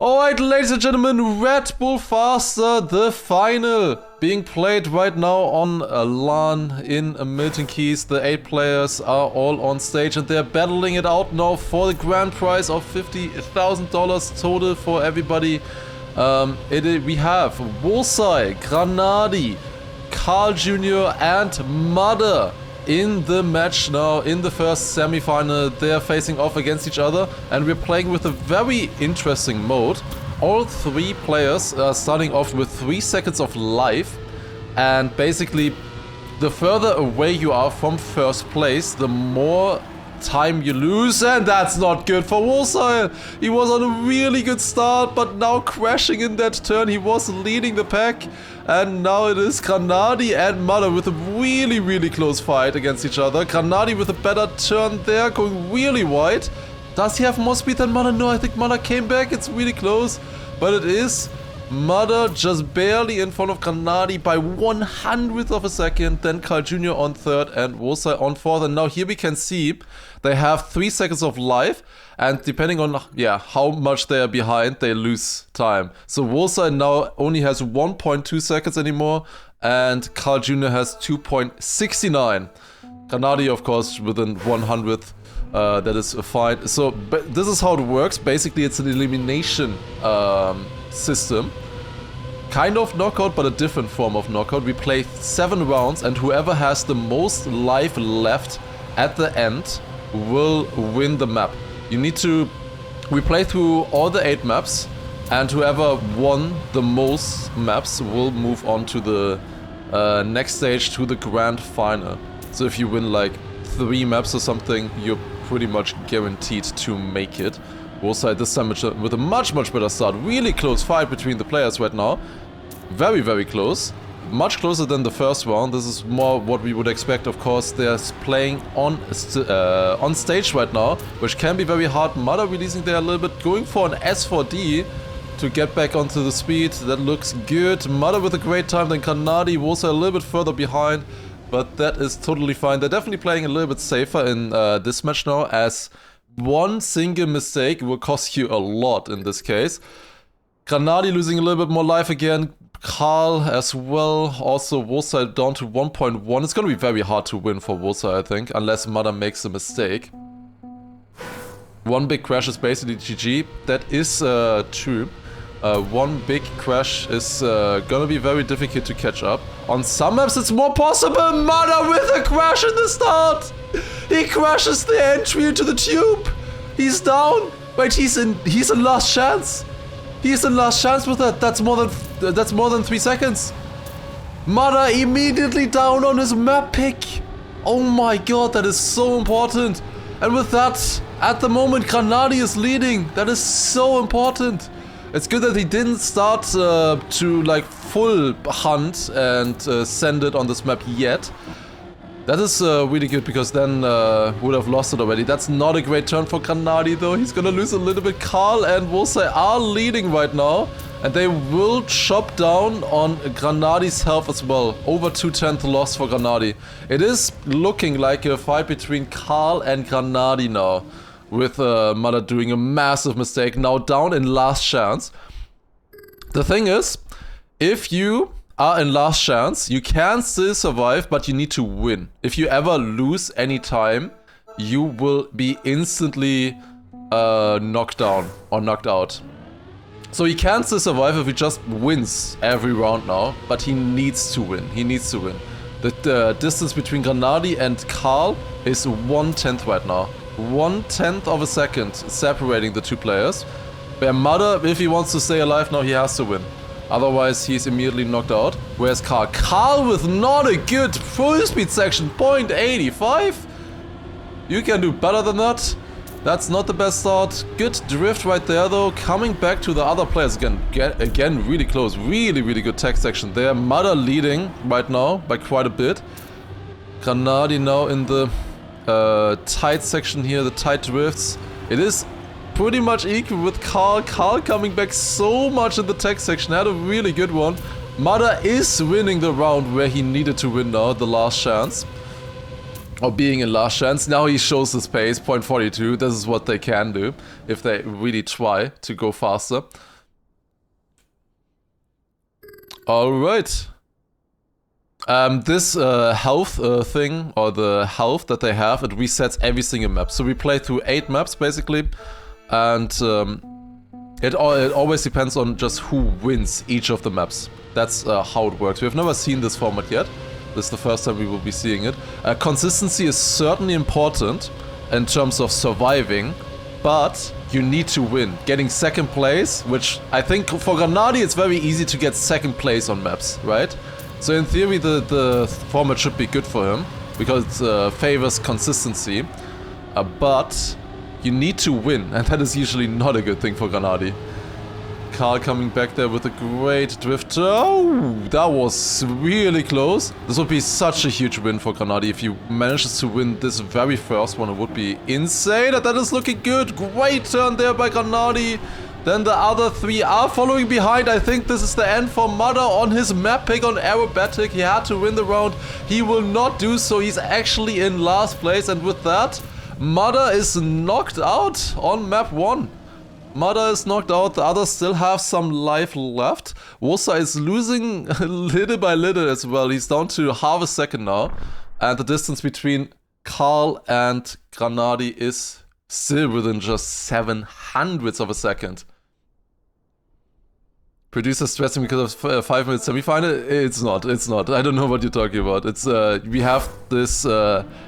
Alright, ladies and gentlemen, Red Bull Faster, the final, being played right now on a LAN in Milton Keynes. The 8 players are all on stage and they're battling it out now for the grand prize of $50,000 total for everybody. We have Bullseye, Granadi, Carl Jr. and Mother in the match now. In the first semi-final, they're facing off against each other and we're playing with a very interesting mode. All 3 players are starting off with 3 seconds of life, and basically the further away you are from first place, the more time you lose, and that's not good for Bullseye. He was on a really good start, but now crashing in that turn. He was leading the pack, and now it is Granadi and Mother with a really close fight against each other. Granadi with a better turn there, going really wide. Does he have more speed than Mother? No, I think Mother came back. It's really close, but it is Mother just barely in front of Granadi by 1/100th of a second, then Carl Jr. on 3rd and Bullseye on 4th. And now here we can see they have 3 seconds of life, and depending on how much they are behind, they lose time. So Bullseye now only has 1.2 seconds anymore, and Carl Jr. has 2.69. Granadi, of course, within 1/100th. That is fine. So this is how it works. Basically, it's an elimination system. Kind of knockout, but a different form of knockout. We play 7 rounds, and whoever has the most life left at the end will win the map. We play through all the 8 maps, and whoever won the most maps will move on to the next stage, to the grand final. So if you win like 3 maps or something, you're pretty much guaranteed to make it. Bullseye this time with a much better start. Really close fight between the players right now. Very close. Much closer than the first round. This is more what we would expect, of course. They're playing on stage right now, which can be very hard. Mother releasing there a little bit, going for an S4D to get back onto the speed. That looks good. Mother with a great time, then Granadi was a little bit further behind, but that is totally fine. They're definitely playing a little bit safer in this match now, as one single mistake will cost you a lot in this case. Granadi losing a little bit more life again. Carl as well. Also Bullseye down to 1.1. It's going to be very hard to win for Bullseye, I think, unless Mother makes a mistake. One big crash is basically GG. That is true. One big crash is gonna be very difficult to catch up. On some maps it's more possible. Mother with a crash in the start! He crashes the entry into the tube! He's down! Wait, he's in last chance! He's in last chance with that. That's more than 3 seconds. Mother immediately down on his map pick! Oh my god, that is so important! And with that, at the moment Granadi is leading. That is so important. It's good that he didn't start to like full hunt and send it on this map yet. That is really good, because then would have lost it already. That's not a great turn for Granadi though. He's gonna lose a little bit. Carl and Bullseye are leading right now, and they will chop down on Granadi's health as well. Over 2/10 loss for Granadi. It is looking like a fight between Carl and Granadi now, with Mother doing a massive mistake, now down in last chance. The thing is, if you are in last chance, you can still survive, but you need to win. If you ever lose any time, you will be instantly knocked down or knocked out. So he can still survive if he just wins every round now, but he needs to win. He needs to win. The distance between Granadi and Carl is 1/10 right now. 1/10 of a second separating the 2 players. Where Mother, if he wants to stay alive now, he has to win. Otherwise, he's immediately knocked out. Whereas Carl with not a good full speed section, 0.85. You can do better than that. That's not the best start. Good drift right there though. Coming back to the other players again. Again, really close. Really good tech section there. Mother leading right now by quite a bit. Granadi now in the tight section here, the tight drifts. It is pretty much equal with Carl. Carl coming back so much in the tech section, had a really good one. Mother is winning the round where he needed to win now, the last chance. Or being in last chance. Now he shows his pace, 0.42. This is what they can do if they really try to go faster. Alright. This health thing, or the health that they have, it resets every single map. So we play through 8 maps basically, and it always depends on just who wins each of the maps. That's how it works. We've never seen this format yet. This is the first time we will be seeing it. Consistency is certainly important in terms of surviving, but you need to win. Getting second place, which I think for Granadi it's very easy to get second place on maps, right? So in theory the format should be good for him, because it favors consistency, but you need to win, and that is usually not a good thing for Granadi. Carl coming back there with a great drift. Oh, that was really close. This would be such a huge win for Granadi if he manages to win this very first one. It would be insane, and that is looking good. Great turn there by Granadi. Then the other 3 are following behind. I think this is the end for Mudder on his map pick on Aerobatic. He had to win the round. He will not do so. He's actually in last place. And with that, Mudder is knocked out on map 1. Mudder is knocked out. The others still have some life left. Wosa is losing little by little as well. He's down to half a second now. And the distance between Carl and Granadi is still within just 700ths of a second. Producer stressing because of 5 minutes semi-final? It's not. I don't know what you're talking about. It's we have this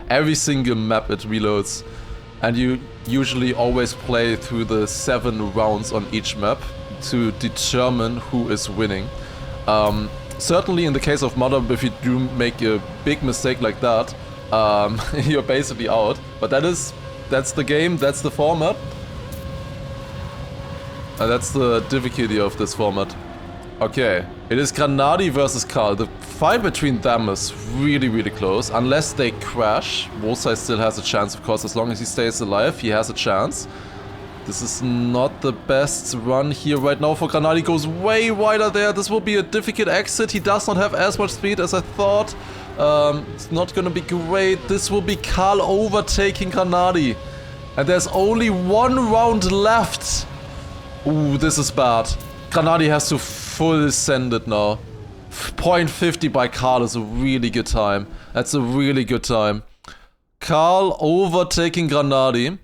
every single map it reloads, and you usually always play through the 7 rounds on each map to determine who is winning. Certainly in the case of Mudder, if you do make a big mistake like that, you're basically out. But that's the game, that's the format. And that's the difficulty of this format. Okay, it is Granadi versus Carl. The fight between them is really, really close. Unless they crash, Wosa still has a chance, of course. As long as he stays alive, he has a chance. This is not the best run here right now for Granadi. Goes way wider there. This will be a difficult exit. He does not have as much speed as I thought. It's not gonna be great. This will be Carl overtaking Granadi. And there's only 1 round left. Ooh, this is bad. Granadi has to full send it now. 0.50 by Carl is a really good time. That's a really good time. Carl overtaking Granadi.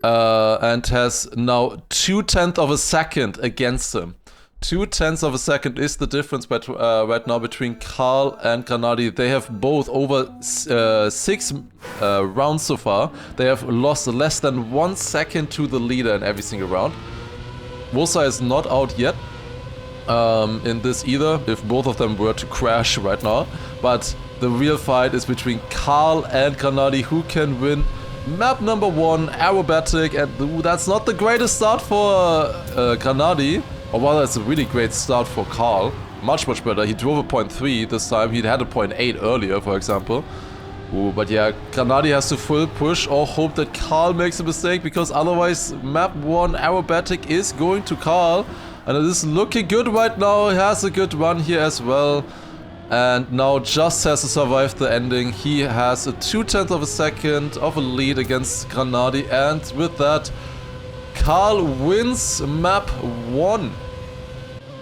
And has now 2/10 of a second against him. 2/10 of a second is the difference right now between Carl and Granadi. They have both over 6 rounds so far. They have lost less than 1 second to the leader in every single round. Wosa is not out yet in this either, if both of them were to crash right now. But the real fight is between Carl and Granadi. Who can win map number 1, Aerobatic, and ooh, that's not the greatest start for Granadi. Or rather, it's a really great start for Carl. Much, much better. He drove a 0.3 this time. He'd had a 0.8 earlier, for example. Ooh, but yeah, Granadi has to full push or hope that Carl makes a mistake, because otherwise map 1 Aerobatic is going to Carl. And it is looking good right now. He has a good run here as well. And now just has to survive the ending. He has a 2/10 of a second of a lead against Granadi. And with that, Carl wins map 1.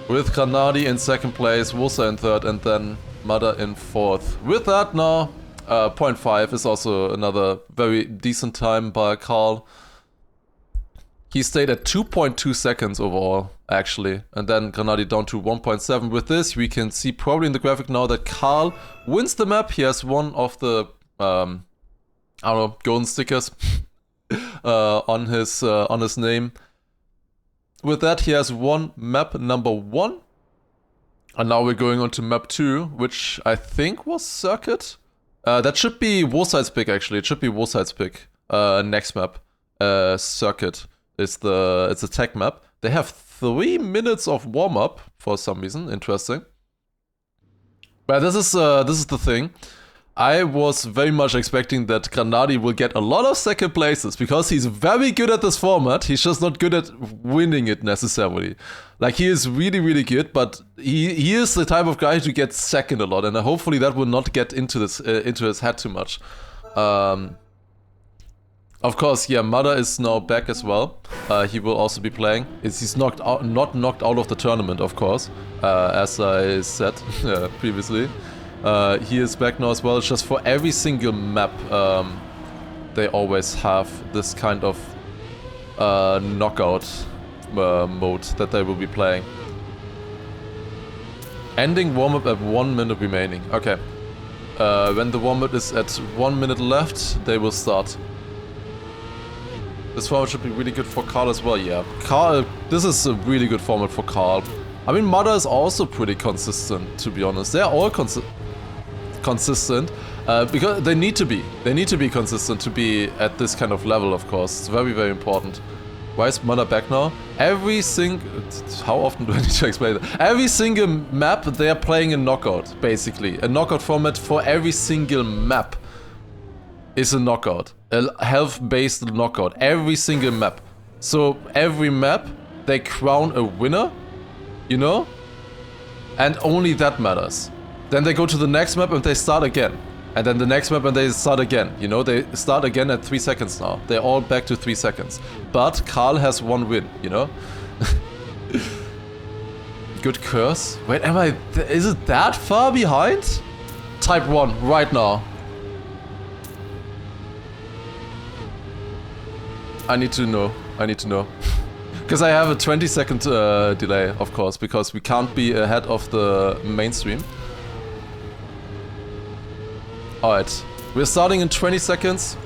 With Granadi in second place, Wosa in third, and then Mudder in fourth. With that now, 0.5 is also another very decent time by Carl. He stayed at 2.2 seconds overall, actually. And then Granadi down to 1.7. With this, we can see probably in the graphic now that Carl wins the map. He has one of the, I don't know, golden stickers on his name. With that, he has won map number 1. And now we're going on to map 2, which I think was Circuit. That should be Warside's pick, actually. It should be Warside's pick. Next map. Circuit. It's a tech map. They have 3 minutes of warm-up for some reason. Interesting. But this is the thing. I was very much expecting that Granadi will get a lot of second places, because he's very good at this format. He's just not good at winning it necessarily. Like, he is really, really good, but he is the type of guy to get second a lot, and hopefully that will not get into his head too much. Of course, yeah, Mother is now back as well. He will also be playing. He's knocked out, not knocked out of the tournament, of course, as I said previously. He is back now as well. It's just for every single map, they always have this kind of knockout mode that they will be playing. Ending warm-up at 1 minute remaining. Okay. When the warm-up is at 1 minute left, they will start. This format should be really good for Karl as well, yeah. Karl, this is a really good format for Karl. I mean, Mother is also pretty consistent, to be honest. They're all consistent, because they need to be. They need to be consistent to be at this kind of level, of course. It's very, very important. Why is Mother back now? Every single... How often do I need to explain that? Every single map, they are playing a knockout, basically. A knockout format for every single map is a knockout. A health-based knockout. Every single map. So every map, they crown a winner, you know? And only that matters. Then they go to the next map and they start again. And then the next map and they start again. You know, they start again at 3 seconds now. They're all back to 3 seconds. But Karl has 1 win, you know? Good curse. Wait, am I... Is it that far behind? Type 1, right now. I need to know. I need to know. Because I have a 20-second delay, of course, because we can't be ahead of the mainstream. Alright, we're starting in 20 seconds.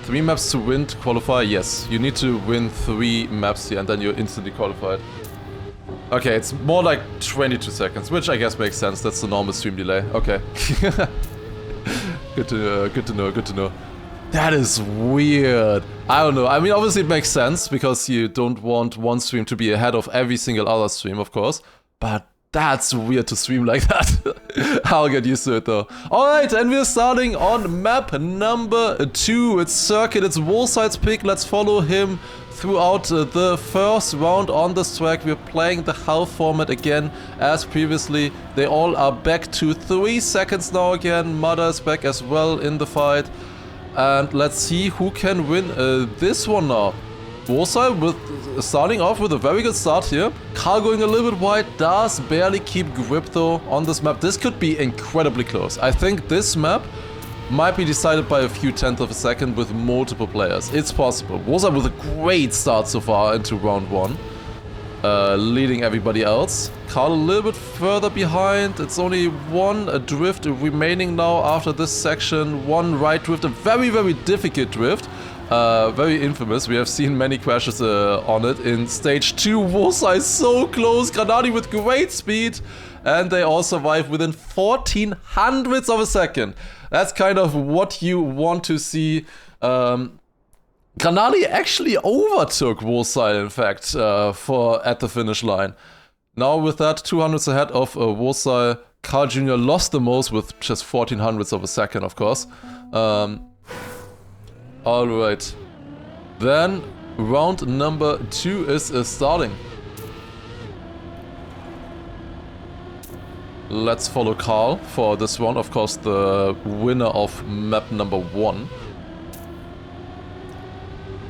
3 maps to win to qualify? Yes, you need to win 3 maps here and then you're instantly qualified. Okay, it's more like 22 seconds, which I guess makes sense. That's the normal stream delay. Okay. Good to know, good to know, good to know. That is weird. I don't know. I mean, obviously it makes sense because you don't want one stream to be ahead of every single other stream, of course. But that's weird to stream like that. I'll get used to it though. Alright, and we're starting on map number 2. It's Circuit, it's Woolside's pick. Let's follow him throughout the first round on this track. We're playing the health format again as previously. They all are back to 3 seconds now again. Mother is back as well in the fight. And let's see who can win this one now. Woolside with starting off with a very good start here. Karl going a little bit wide, does barely keep grip though on this map. This could be incredibly close. I think this map might be decided by a few tenths of a second with multiple players. It's possible. Woolside with a great start so far into round 1. Leading everybody else. Karl a little bit further behind. It's only 1 drift remaining now after this section. 1 right drift, a very, very difficult drift. Very infamous. We have seen many crashes on it in stage 2. Woolside so close. Granati with great speed. And they all survive within 14 hundredths of a second. That's kind of what you want to see. Granati actually overtook Woolside, in fact, at the finish line. Now with that, 200ths ahead of Woolside, Karl Jr. lost the most with just 14 hundredths of a second, of course. Alright. Then, round number 2 is starting. Let's follow Karl for this one. Of course, the winner of map number 1.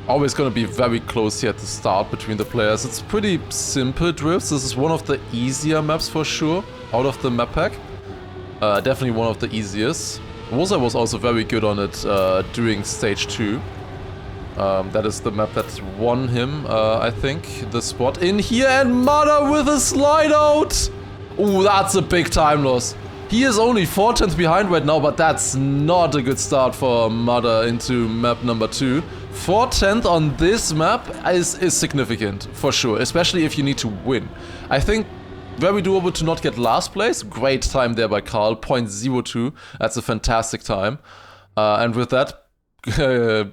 Always gonna be very close here at the start between the players. It's pretty simple drifts. This is one of the easier maps for sure out of the map pack. Definitely one of the easiest. Woolside was also very good on it during stage 2. That is the map that won him, I think, the spot in here. And Mother with a slide out! Ooh, that's a big time loss. He is only 4 tenths behind right now, but that's not a good start for Mother into map number 2. 4 tenths on this map is significant, for sure, especially if you need to win. I think very doable to not get last place. Great time there by Karl, 0.02. That's a fantastic time. And with that,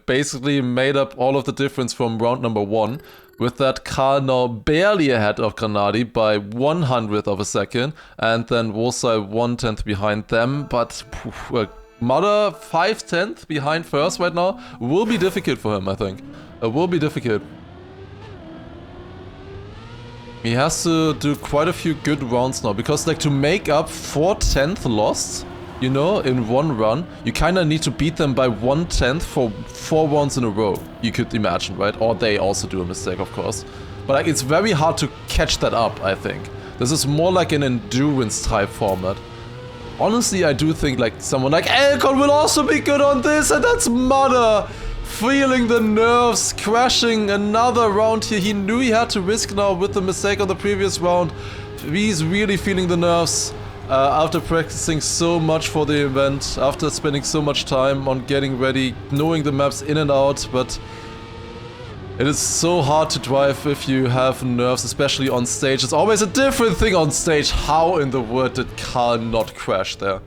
basically made up all of the difference from round number 1. With that, Karl now barely ahead of Granati by 100th of a second. And then Woolside 1 tenth behind them. But Mother 5 tenths behind first right now will be difficult for him, I think. It will be difficult. He has to do quite a few good rounds now, because like to make up 4 tenths lost you know, in one run, you kind of need to beat them by 1/10 for 4 rounds in a row, you could imagine, right? Or they also do a mistake, of course. But like, it's very hard to catch that up, I think. This is more like an endurance type format. Honestly, I do think like someone like Elcon will also be good on this, and that's Mother feeling the nerves, crashing another round here. He knew he had to risk now with the mistake on the previous round. He's really feeling the nerves. After practicing so much for the event, after spending so much time on getting ready, knowing the maps in and out, but it is so hard to drive if you have nerves, especially on stage. It's always a different thing on stage. How in the world did Carl not crash there?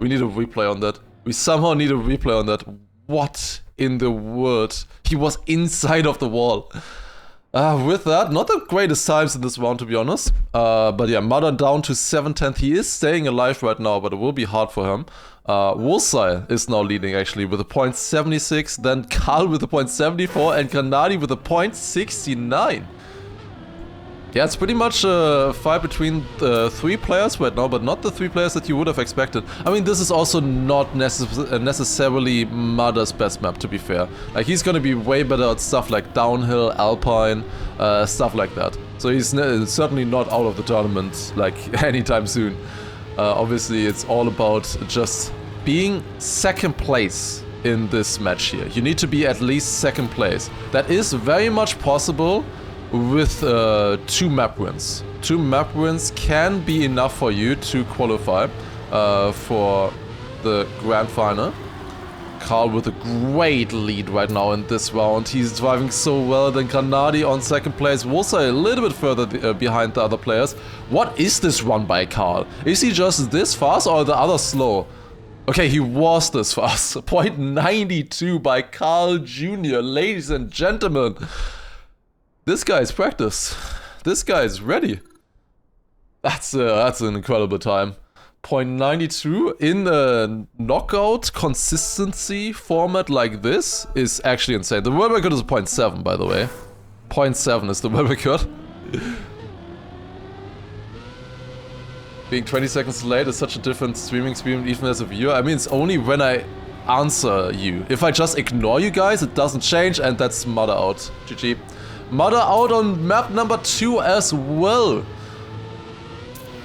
We need a replay on that. We somehow need a replay on that. What in the world? He was inside of the wall. With that, not the greatest times in this round, to be honest. But yeah, Mother down to 7/10. He is staying alive right now, but it will be hard for him. Wolsai is now leading, actually, with a .76. Then Karl with a .74 and Granadi with a .69. Yeah, it's pretty much a fight between the 3 players right now, but not the 3 players that you would have expected. I mean, this is also not necessarily Mother's best map, to be fair. Like, he's gonna be way better at stuff like downhill, alpine, stuff like that. So he's certainly not out of the tournament, like, anytime soon. Obviously, it's all about just being second place in this match here. You need to be at least second place. That is very much possible with 2 map wins. 2 map wins can be enough for you to qualify for the grand final. Karl with a great lead right now in this round. He's driving so well. Then Granadi on second place. Wolsai a little bit further behind the other players. What is this run by Karl? Is he just this fast or are the others slow? Okay, he was this fast. .92 by Karl Jr. Ladies and gentlemen. This guy's practiced. This guy's ready. That's an incredible time. .92 in a knockout consistency format like this is actually insane. The world record is a .7, by the way. .7 is the world record. Being 20 seconds late is such a different streaming experience even as a viewer. I mean, it's only when I answer you. If I just ignore you guys, it doesn't change, and that's Mother out. GG. Mother out on map number 2 as well.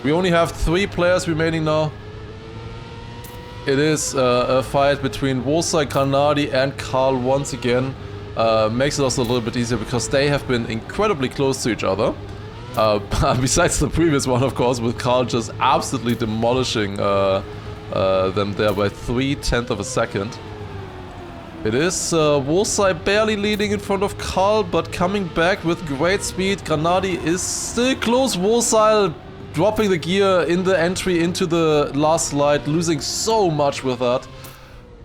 We only have 3 players remaining now. It is a fight between Wolsai, Granadi and Karl once again. Makes it also a little bit easier because they have been incredibly close to each other. Besides the previous one, of course, with Karl just absolutely demolishing them there by 0.3 of a second. It is Wolsai barely leading in front of Karl, but coming back with great speed. Granadi is still close. Wolsai dropping the gear in the entry into the last slide, losing so much with that.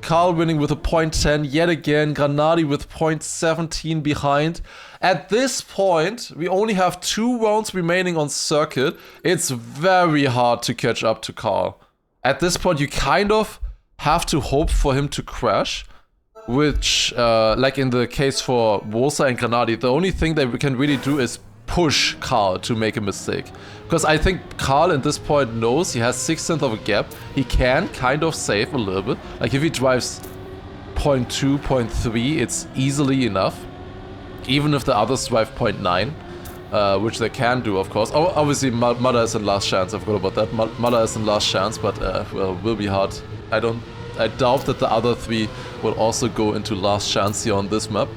Karl winning with a .10 yet again. Granadi with .17 behind. At this point, we only have 2 rounds remaining on circuit. It's very hard to catch up to Karl. At this point, you kind of have to hope for him to crash. Which, like in the case for Wolsai and Granadi, the only thing that we can really do is push Karl to make a mistake. Because I think Karl at this point knows he has 0.6 of a gap. He can kind of save a little bit. Like if he drives 0.2, 0.3, it's easily enough. Even if the others drive 0.9, which they can do, of course. Oh, obviously, Mother is in last chance. I forgot about that. Mother is in last chance, but well, will be hard. I doubt that the other 3 will also go into last chance here on this map.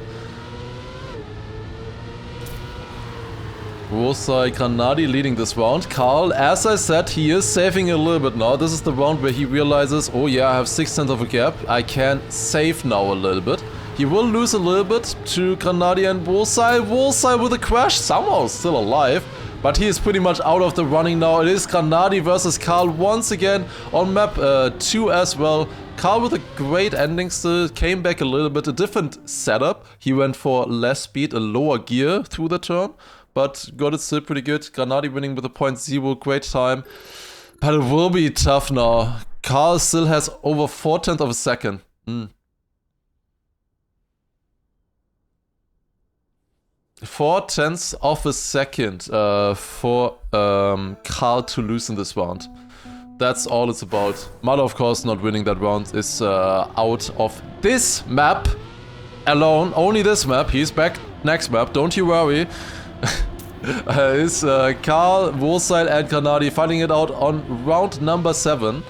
Wolsai, Granadi leading this round. Karl, as I said, he is saving a little bit now. This is the round where he realizes, oh yeah, I have 0.6 of a gap. I can save now a little bit. He will lose a little bit to Granadi and Wolsai. Wolsai with a crash, somehow still alive. But he is pretty much out of the running now. It is Granadi versus Karl once again on map 2 as well. Karl with a great ending still, came back a little bit, a different setup. He went for less speed, a lower gear through the turn, but got it still pretty good. Granadi winning with a .0, great time. But it will be tough now. Karl still has over 0.4 of a second. 0.4 of a second for Karl to lose in this round. That's all it's about. Mother, of course, not winning that round is out of this map alone. Only this map. He's back next map. Don't you worry. Is Karl, Wursheil and Granadi fighting it out on round number 7.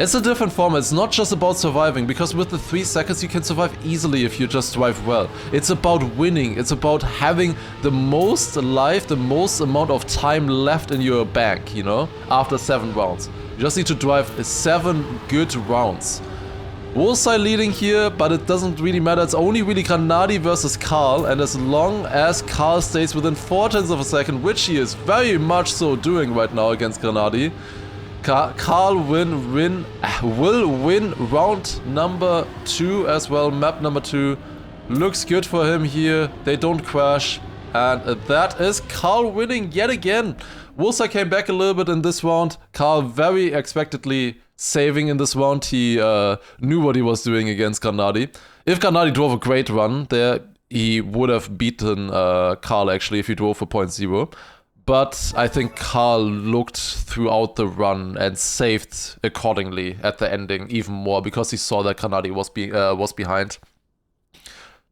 It's a different format. It's not just about surviving, because with the 3 seconds you can survive easily if you just drive well. It's about winning. It's about having the most life, the most amount of time left in your bank, you know, after 7 rounds. You just need to drive 7 good rounds. Wursheil leading here, but it doesn't really matter. It's only really Granadi versus Karl, and as long as Karl stays within 0.4 of a second, which he is very much so doing right now against Granadi, Karl will win round number 2 as well. Map number 2 looks good for him here. They don't crash, and that is Karl winning yet again. Wursheil came back a little bit in this round. Karl very expectedly saving in this round. He knew what he was doing against Granadi. If Granadi drove a great run there, he would have beaten Karl actually if he drove for 0.0. But I think Karl looked throughout the run and saved accordingly at the ending even more, because he saw that Granadi was behind.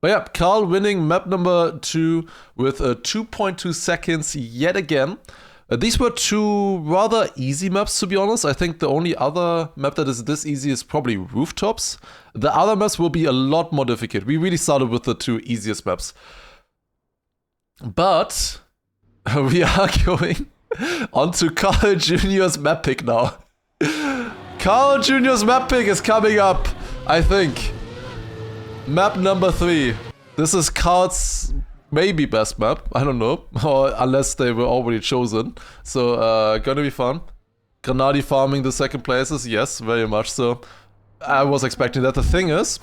But yeah, Karl winning map number 2 with 2.2 seconds yet again. These were 2 rather easy maps, to be honest. I think the only other map that is this easy is probably Rooftops. The other maps will be a lot more difficult. We really started with the 2 easiest maps. But we are going on to Karl Jr.'s map pick now. Karl Jr.'s map pick is coming up, I think. Map number 3. This is Karl's maybe best map, I don't know, or unless they were already chosen. So gonna be fun. Granadi farming the second places, yes, very much so. I was expecting that. The thing is,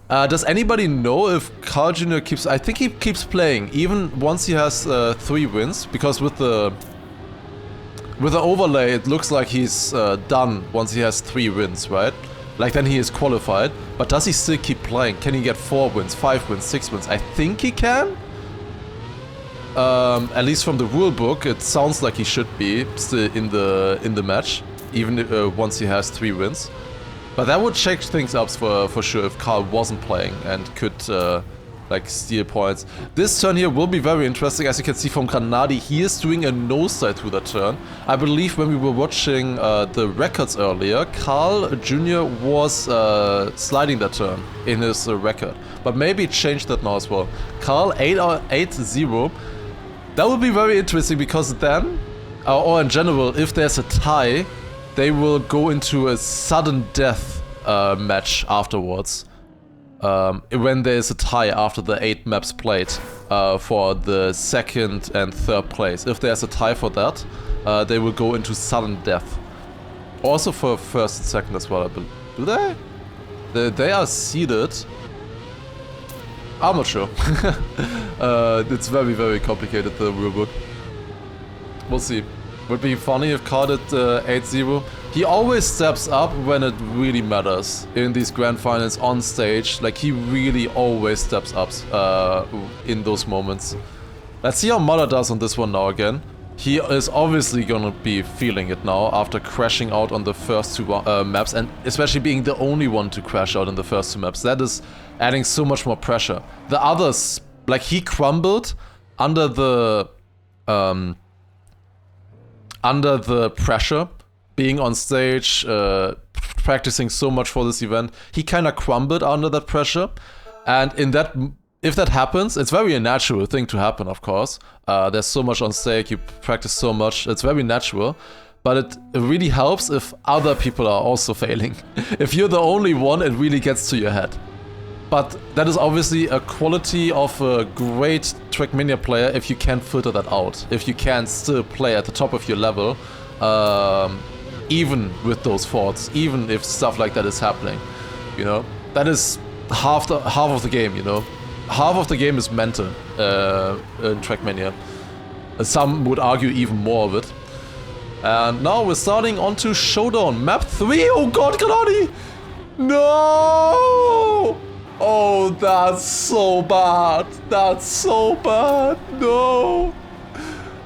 does anybody know if Karl Jr. keeps... I think he keeps playing, even once he has 3 wins, because with the overlay it looks like he's done once he has 3 wins, right? Like then he is qualified. But does he still keep playing? Can he get 4 wins, 5 wins, 6 wins? I think he can. At least from the rule book, it sounds like he should be still in the match, even once he has 3 wins. But that would change things up for sure if Karl wasn't playing and could like steal points. This turn here will be very interesting. As you can see from Granadi, he is doing a nosedive through that turn. I believe when we were watching the records earlier, Karl Jr. was sliding that turn in his record. But maybe it changed that now as well. Karl 8-0. That would be very interesting, because then, or in general, if there's a tie, they will go into a sudden death match afterwards. When there's a tie after the 8 maps played for the 2nd and 3rd place. If there's a tie for that, they will go into sudden death. Also for 1st and 2nd as well, I believe. Do they? They are seeded. I'm not sure. It's very, very complicated, the rulebook. We'll see. Would be funny if Karl did 8-0. He always steps up when it really matters in these grand finals on stage. Like, he really always steps up in those moments. Let's see how Mother does on this one now again. He is obviously gonna be feeling it now after crashing out on the first 2 maps, and especially being the only one to crash out in the first 2 maps. That is adding so much more pressure. The others, like, he crumbled under the pressure, being on stage, practicing so much for this event. He kind of crumbled under that pressure, and if that happens, it's very a natural thing to happen, of course. There's so much on stake, you practice so much, it's very natural. But it really helps if other people are also failing. If you're the only one, it really gets to your head. But that is obviously a quality of a great Trackmania player if you can filter that out. If you can still play at the top of your level, even with those faults, even if stuff like that is happening. You know, that is half of the game, you know. Half of the game is mental in Trackmania. Some would argue even more of it. And now we're starting onto Showdown. Map 3! Oh god, Granadi! No! Oh, that's so bad. That's so bad. No!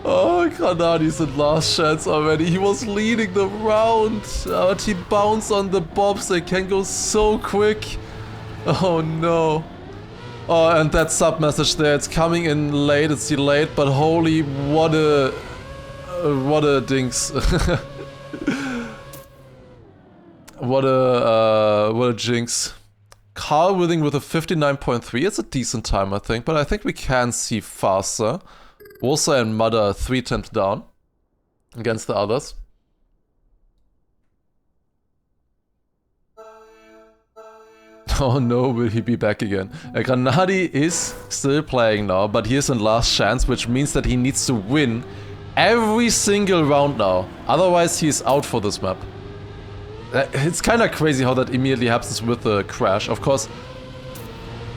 Oh, Granadi's in last chance already. He was leading the round, but he bounced on the bobs. They can go so quick. Oh no. Oh, and that sub message there, it's coming in late, it's delayed, but holy, what a dings. What a jinx. Carl winning with a 59.3. It's a decent time, I think, but I think we can see faster. Ursa and Mother 3 tenths down against the others. Oh no, will he be back again? Granadi is still playing now, but he is in last chance, which means that he needs to win every single round now. Otherwise, he is out for this map. It's kind of crazy how that immediately happens with the crash. Of course,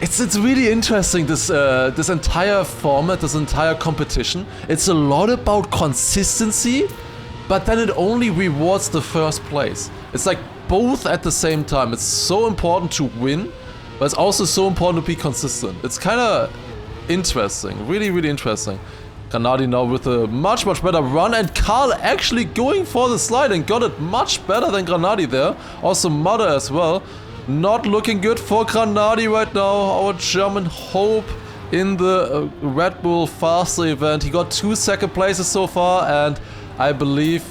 it's really interesting, this this entire format, this entire competition. It's a lot about consistency, but then it only rewards the first place. It's like both at the same time. It's so important to win, but it's also so important to be consistent. It's kind of interesting, really interesting. Granadi now with a much better run, and Carl actually going for the slide and got it much better than Granadi there. Also Mother as well. Not looking good for Granadi right now, our German hope in the Red Bull Faster event. He got 2 second places so far, and I believe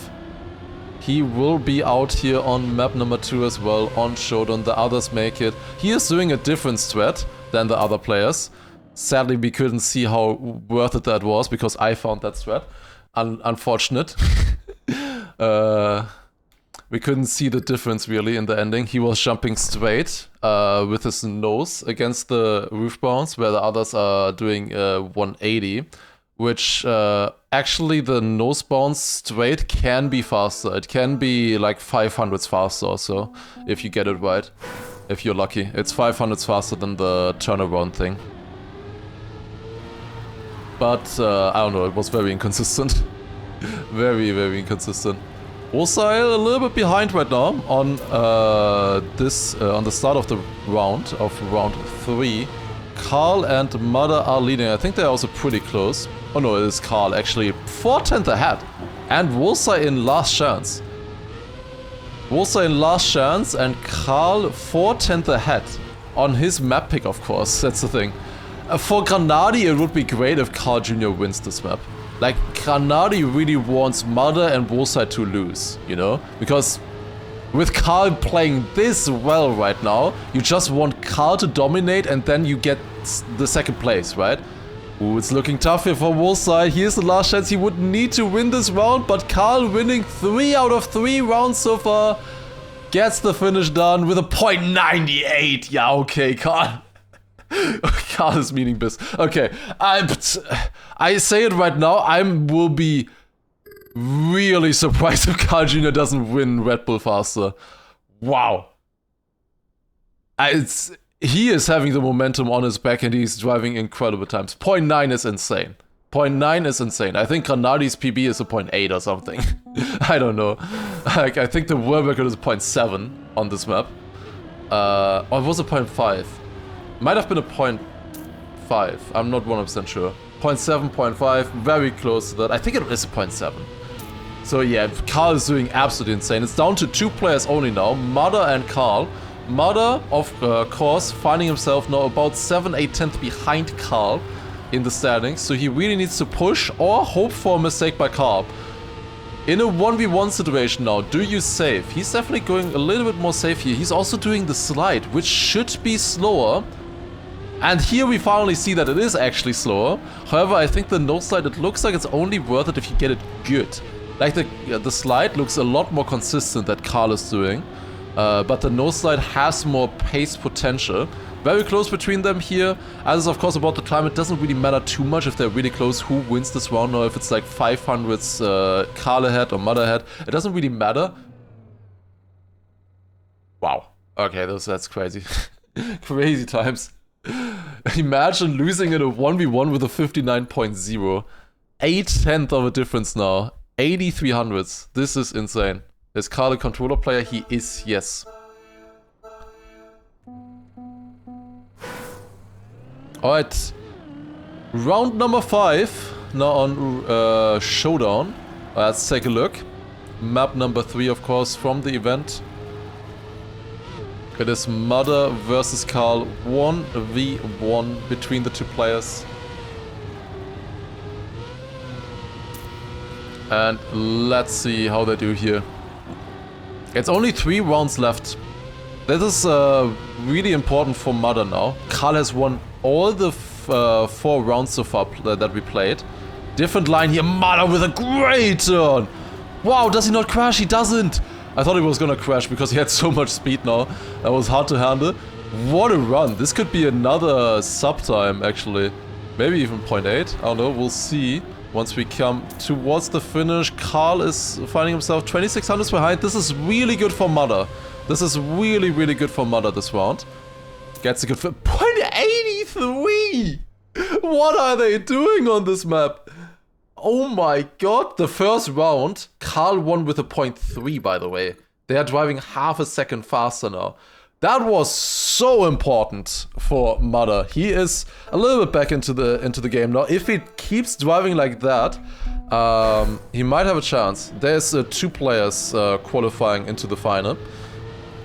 he will be out here on map number 2 as well, on Showdown. The others make it. He is doing a different strat than the other players. Sadly, we couldn't see how worth it that was, because I found that strat unfortunate. We couldn't see the difference really in the ending. He was jumping straight with his nose against the roof bounce, where the others are doing 180. Which actually the nose bounce straight can be faster. It can be like 500s faster or so, if you get it right. If you're lucky. It's 500s faster than the turnaround thing. But I don't know, it was very inconsistent. very inconsistent. Ursa a little bit behind right now on on the start of the round, of round 3. Carl and Mother are leading. I think they're also pretty close. Oh no, it is Carl actually 4 tenths ahead. And Ursa in last chance. Ursa in last chance and Carl 4 tenths ahead. On his map pick, of course, that's the thing. For Granadi, it would be great if Carl Jr. wins this map. Like, Granadi really wants Mother and Ursa to lose, you know? Because with Carl playing this well right now, you just want Carl to dominate and then you get the second place, right? Ooh, it's looking tough here for Ursa. Here's the last chance. He would need to win this round, but Carl winning 3 out of 3 rounds so far gets the finish done with a .98. Yeah, okay, Carl. Carl is meaning biz. Okay, I say it right now, I will be really surprised if Carl Jr. doesn't win Red Bull Faster. Wow. He is having the momentum on his back and he's driving incredible times. 0.9 is insane. 0.9 is insane. I think Granadi's PB is a 0.8 or something. I don't know. Like, I think the world record is a 0.7 on this map. Or it was a 0.5. Might have been a 0.5. I'm not 100% sure. 0.7, 0.5, very close to that. I think it is a 0.7. So yeah, Carl is doing absolutely insane. It's down to 2 players only now, Mother and Carl. Mother, of course, finding himself now about 7-8 tenths behind Carl in the standings. So he really needs to push or hope for a mistake by Carl. In a 1v1 situation now, do you save? He's definitely going a little bit more safe here. He's also doing the slide, which should be slower. And here we finally see that it is actually slower. However, I think the no slide, it looks like it's only worth it if you get it good. Like the slide looks a lot more consistent that Carl is doing. But the no slide has more pace potential. Very close between them here. As is of course about the time, it doesn't really matter too much if they're really close who wins this round or if it's like 500s Carl ahead or Mother ahead. It doesn't really matter. Wow. Okay, that's crazy. Crazy times. Imagine losing in a 1v1 with a 59.0. 8 tenths of a difference now. 8300s. This is insane. Is Carl a controller player? He is, yes. Alright. Round number 5. now on Showdown. Let's take a look. Map number 3, of course, from the event. It is Mother versus Carl, 1v1 between the two players. And let's see how they do here. It's only 3 rounds left. This is really important for Mother now. Carl has won all the 4 rounds so far that we played. Different line here. Mother with a great turn. Wow, does he not crash? He doesn't. I thought he was gonna crash because he had so much speed now. That was hard to handle. What a run. This could be another sub time, actually. Maybe even 0.8. I don't know. We'll see. Once we come towards the finish, Carl is finding himself 2600s behind. This is really good for Mother. This is really, really good for Mother this round. Gets a good 0.83! What are they doing on this map? Oh my god. The first round, Carl won with a 0.3, by the way. They are driving half a second faster now. That was so important for Mother. He is a little bit back into the game now. If he keeps driving like that, he might have a chance. There's 2 players qualifying into the final.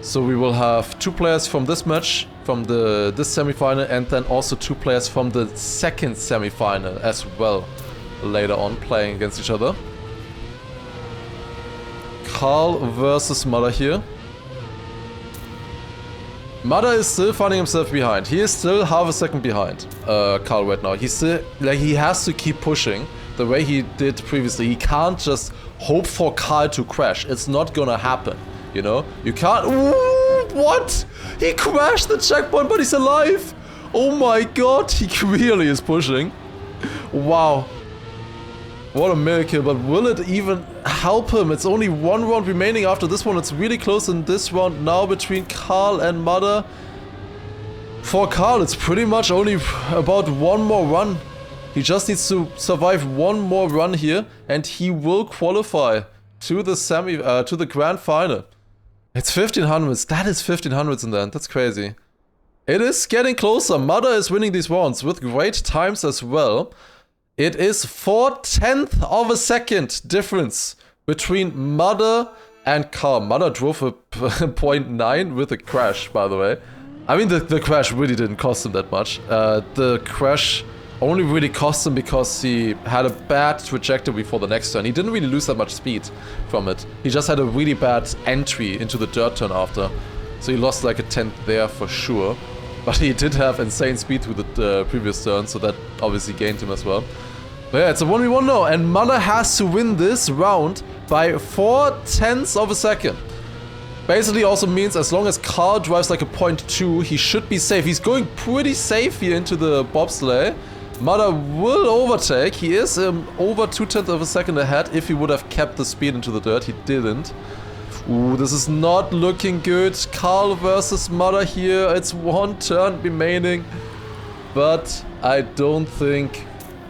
So we will have 2 players from this match, from this semi-final, and then also 2 players from the second semi-final as well, later on, playing against each other. Carl versus Mother here. Mother is still finding himself behind. He is still half a second behind Carl right now. He's still, like, he has to keep pushing the way he did previously. He can't just hope for Carl to crash. It's not gonna happen, you know? You can't... Ooh, what? He crashed the checkpoint, but he's alive! Oh my god, he really is pushing. Wow. What a miracle, but will it even help him? It's only 1 round remaining after this one. It's really close in this round now between Carl and Mother. For Carl, it's pretty much only about 1 more run. He just needs to survive 1 more run here, and he will qualify to the grand final. It's 1500s. That is 1500s in the end. That's crazy. It is getting closer. Mother is winning these rounds with great times as well. It is 4/10 of a second difference between Mother and Carl. Mother drove a 0.9 with a crash, by the way. I mean, the crash really didn't cost him that much. The crash only really cost him because he had a bad trajectory for the next turn. He didn't really lose that much speed from it. He just had a really bad entry into the dirt turn after. So he lost like a 10th there for sure. But he did have insane speed through the previous turn, so that obviously gained him as well. But yeah, it's a 1v1 now, and Mother has to win this round by 4/10 of a second. Basically also means as long as Carl drives like a 0.2, he should be safe. He's going pretty safe here into the bobsleigh. Mother will overtake. He is over 2/10 of a second ahead if he would have kept the speed into the dirt. He didn't. Ooh, this is not looking good. Carl versus Mother here. It's 1 turn remaining. But I don't think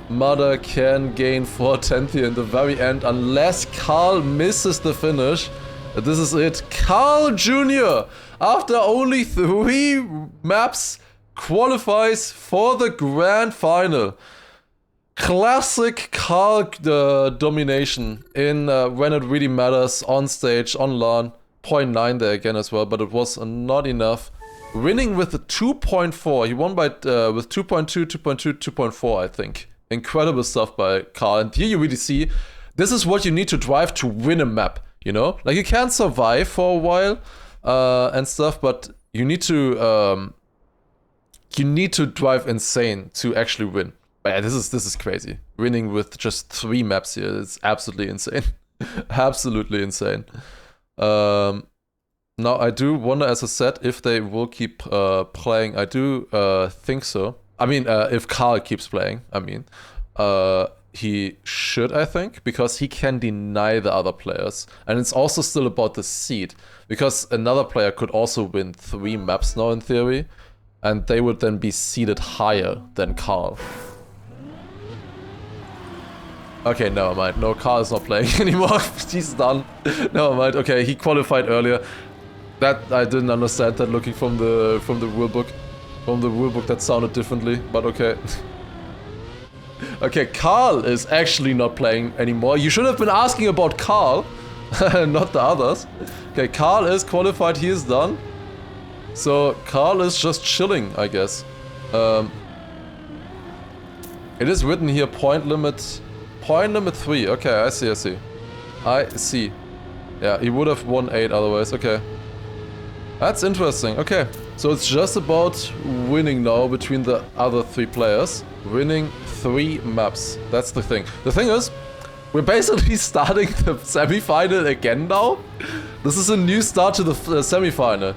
Mother can gain 4/10 here in the very end unless Carl misses the finish. This is it. Carl Jr., after only 3 maps, qualifies for the grand final. Classic Carl domination in when it really matters, on stage, on LAN. 0.9 there again as well, but it was not enough. Winning with a 2.4. He won by with 2.2, 2.2, 2.4, I think. Incredible stuff by Carl. And here you really see, this is what you need to drive to win a map, you know? Like, you can survive for a while and stuff, but you need to drive insane to actually win. But yeah, this is crazy. Winning with just 3 maps here is absolutely insane. Absolutely insane. Now I do wonder, as I said, if they will keep playing. I do think so. I mean, if Carl keeps playing, I mean. He should, I think, because he can deny the other players. And it's also still about the seed. Because another player could also win 3 maps now in theory. And they would then be seeded higher than Carl. Okay, never mind. No, Carl is not playing anymore. He's done. Never mind. Okay, he qualified earlier. That I didn't understand that looking from the rulebook. From the rulebook that sounded differently, but okay. Okay, Carl is actually not playing anymore. You should have been asking about Carl, not the others. Okay, Carl is qualified, he is done. So, Carl is just chilling, I guess. It is written here, point limit 3. Okay, I see. I see. Yeah, he would have won 8 otherwise, okay. That's interesting, okay. So it's just about winning now between the other 3 players. Winning 3 maps, that's the thing. The thing is, we're basically starting the semi-final again now. This is a new start to the semi-final.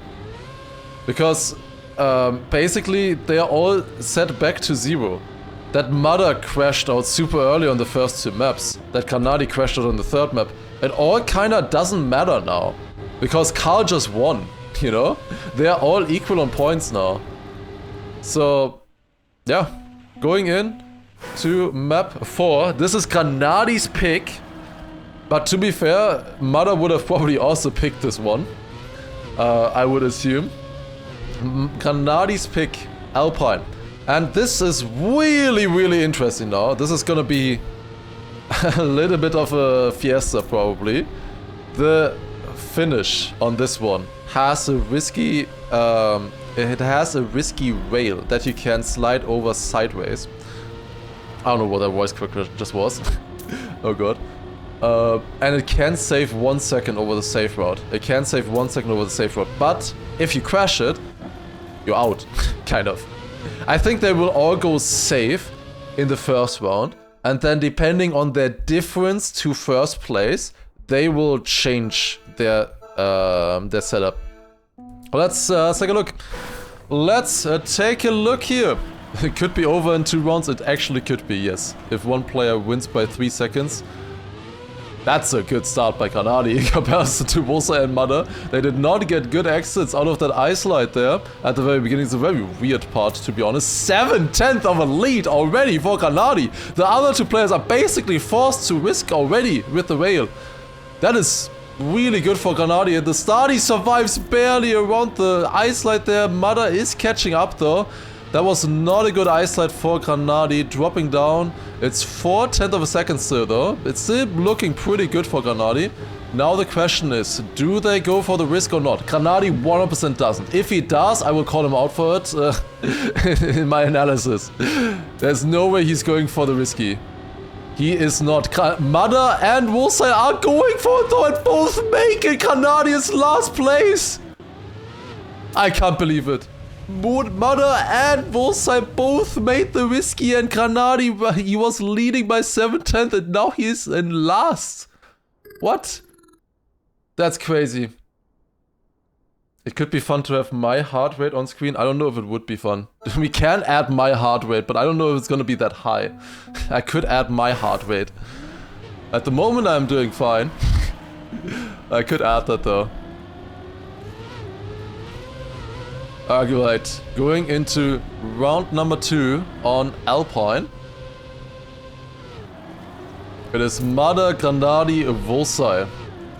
Because, basically, they are all set back to 0. That Mother crashed out super early on the first 2 maps. That Kanadi crashed out on the 3rd map. It all kinda doesn't matter now. Because Carl just won, you know? They are all equal on points now. So, yeah. Going in to map 4. This is Kanadi's pick. But to be fair, Mother would have probably also picked this one. I would assume. Kanadi's pick, Alpine. And this is really interesting now. This is gonna be a little bit of a fiesta probably. The finish on this one has a risky, it has a risky rail that you can slide over sideways. I don't know what that voice crack just was. Oh god. And it can save 1 second over the safe route. It can save 1 second over the safe route. But if you crash it, you're out, kind of. I think they will all go safe in the first round, and then depending on their difference to first place, they will change their setup. Let's take a look. Let's take a look here. It could be over in 2 rounds. It actually could be, yes. If one player wins by 3 seconds. That's a good start by Kanadi in comparison to Wosa and Mother. They did not get good exits out of that ice slide there at the very beginning. It's a very weird part, to be honest. 7/10 of a lead already for Kanadi. The other 2 players are basically forced to risk already with the rail. That is really good for Kanadi. And the start, he survives barely around the ice slide there. Mother is catching up though. That was not a good ice slide for Kanadi, dropping down. It's 4/10 of a second still though. It's still looking pretty good for Kanadi. Now the question is, do they go for the risk or not? Kanadi 100% doesn't. If he does, I will call him out for it in my analysis. There's no way he's going for the risky. He is not. Mother and Wolfside are going for it though, and both make it. Kanadi is last place. I can't believe it. Mother and Wolfside both made the risky, and Kanadi, he was leading by 7/10 and now he's in last. What? That's crazy. It could be fun to have my heart rate on screen. I don't know if it would be fun. We can add my heart rate, but I don't know if it's gonna be that high. I could add my heart rate. At the moment I'm doing fine. I could add that though. Alright, going into round number 2 on Alpine. It is Mother, Kanadi, Wolfside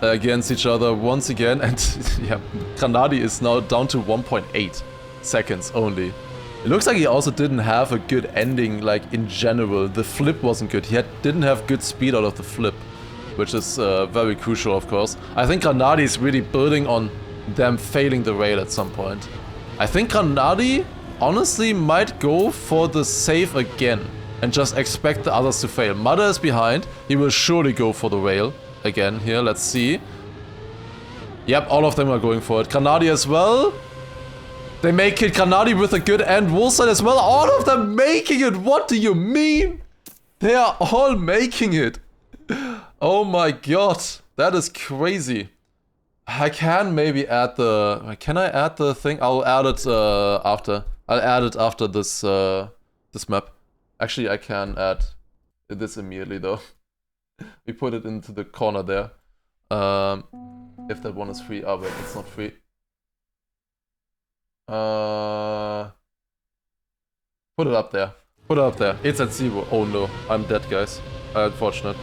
against each other once again, and yeah, Kanadi is now down to 1.8 seconds only. It looks like he also didn't have a good ending, like in general. The flip wasn't good. He didn't have good speed out of the flip, which is very crucial, of course. I think Kanadi is really building on them failing the rail at some point. I think Kanadi honestly might go for the save again and just expect the others to fail. Mother is behind. He will surely go for the rail again here. Let's see. Yep, all of them are going for it. Kanadi as well. They make it. Kanadi with a good end. Wolfside as well. All of them making it. What do you mean? They are all making it. Oh my god. That is crazy. I can maybe add the... Can I add the thing? I'll add it after. I'll add it after this this map. Actually, I can add this immediately though. We put it into the corner there. If that one is free. Oh wait, it's not free. Put it up there. Put it up there. It's at 0. Oh no, I'm dead, guys. Unfortunate.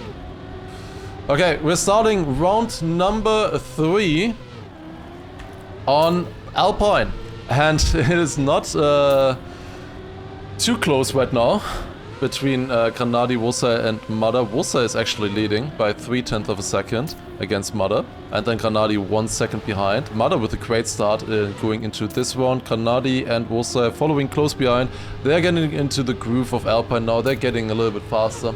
Okay, we're starting round number 3 on Alpine. And it is not too close right now. between Granadi, Wusa and Mada. Wusa is actually leading by 0.3 of a second against Mada. And then Granadi 1 second behind. Mada with a great start going into this round. Granadi and Wusa following close behind. They're getting into the groove of Alpine now. They're getting a little bit faster.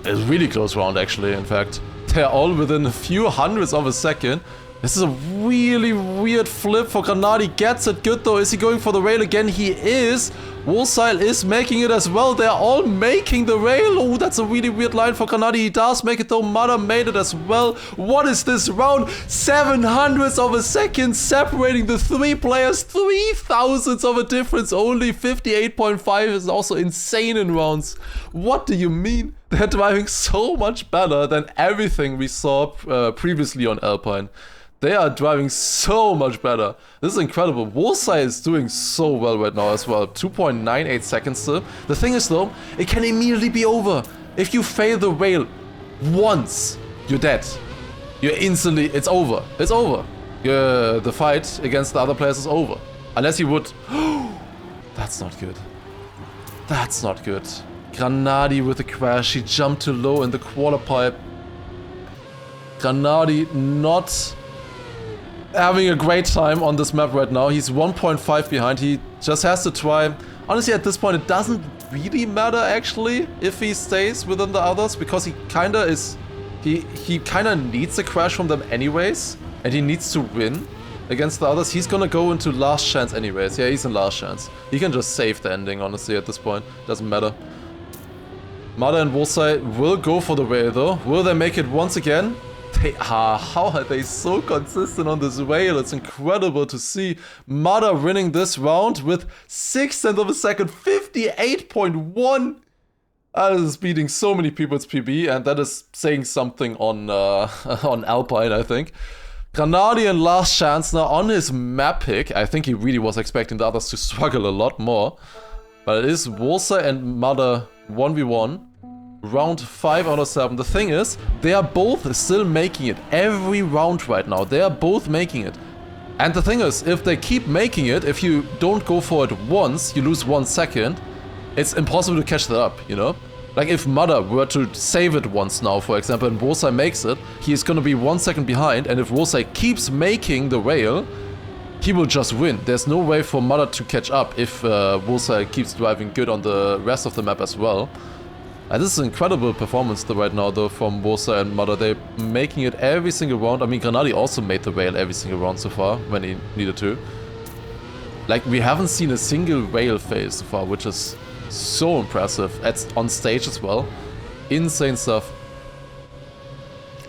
It's a really close round actually, in fact. They're all within a few hundredths of a second. This is a really weird flip for Granadi. Gets it good though. Is he going for the rail again? He is. Wolseil is making it as well. They're all making the rail. Oh, that's a really weird line for Granadi. He does make it though. Mada made it as well. What is this round? 700ths of a second separating the three players. 3,000ths of a difference. Only 58.5 is also insane in rounds. What do you mean? They're driving so much better than everything we saw previously on Alpine. They are driving so much better. This is incredible. Wolseil is doing so well right now as well. 2.98 seconds still. The thing is though, it can immediately be over. If you fail the rail once, you're dead. You're instantly, it's over. It's over. The fight against the other players is over. Unless you would... That's not good. That's not good. Granadi with a crash. He jumped too low in the quarter pipe. Granadi not having a great time on this map right now. He's 1.5 behind. He just has to try. Honestly, at this point, it doesn't really matter actually if he stays within the others, because he kinda is... He kinda needs a crash from them anyways, and he needs to win against the others. He's gonna go into last chance anyways. Yeah, he's in last chance. He can just save the ending, honestly, at this point. Doesn't matter. Mada and Wolseil will go for the rail though. Will they make it once again? They are. How are they so consistent on this rail? It's incredible to see. Mada winning this round with 0.6 of a second, 58.1. That is beating so many people's PB, and that is saying something on on Alpine, I think. Granadi and last chance now on his map pick. I think he really was expecting the others to struggle a lot more. But it is Wolseil and Mada 1v1. Round 5 out of 7. The thing is, they are both still making it every round right now. They are both making it. And the thing is, if they keep making it, if you don't go for it once, you lose 1 second. It's impossible to catch that up, you know? Like if Mada were to save it once now, for example, and Wolseil makes it, he's gonna be 1 second behind. And if Wolseil keeps making the rail, he will just win. There's no way for Mada to catch up if Wolseil keeps driving good on the rest of the map as well. And this is an incredible performance right now though from Wolseil and Mada. They're making it every single round. I mean, Granadi also made the rail every single round so far when he needed to. Like, we haven't seen a single rail fail so far, which is so impressive. It's on stage as well. Insane stuff.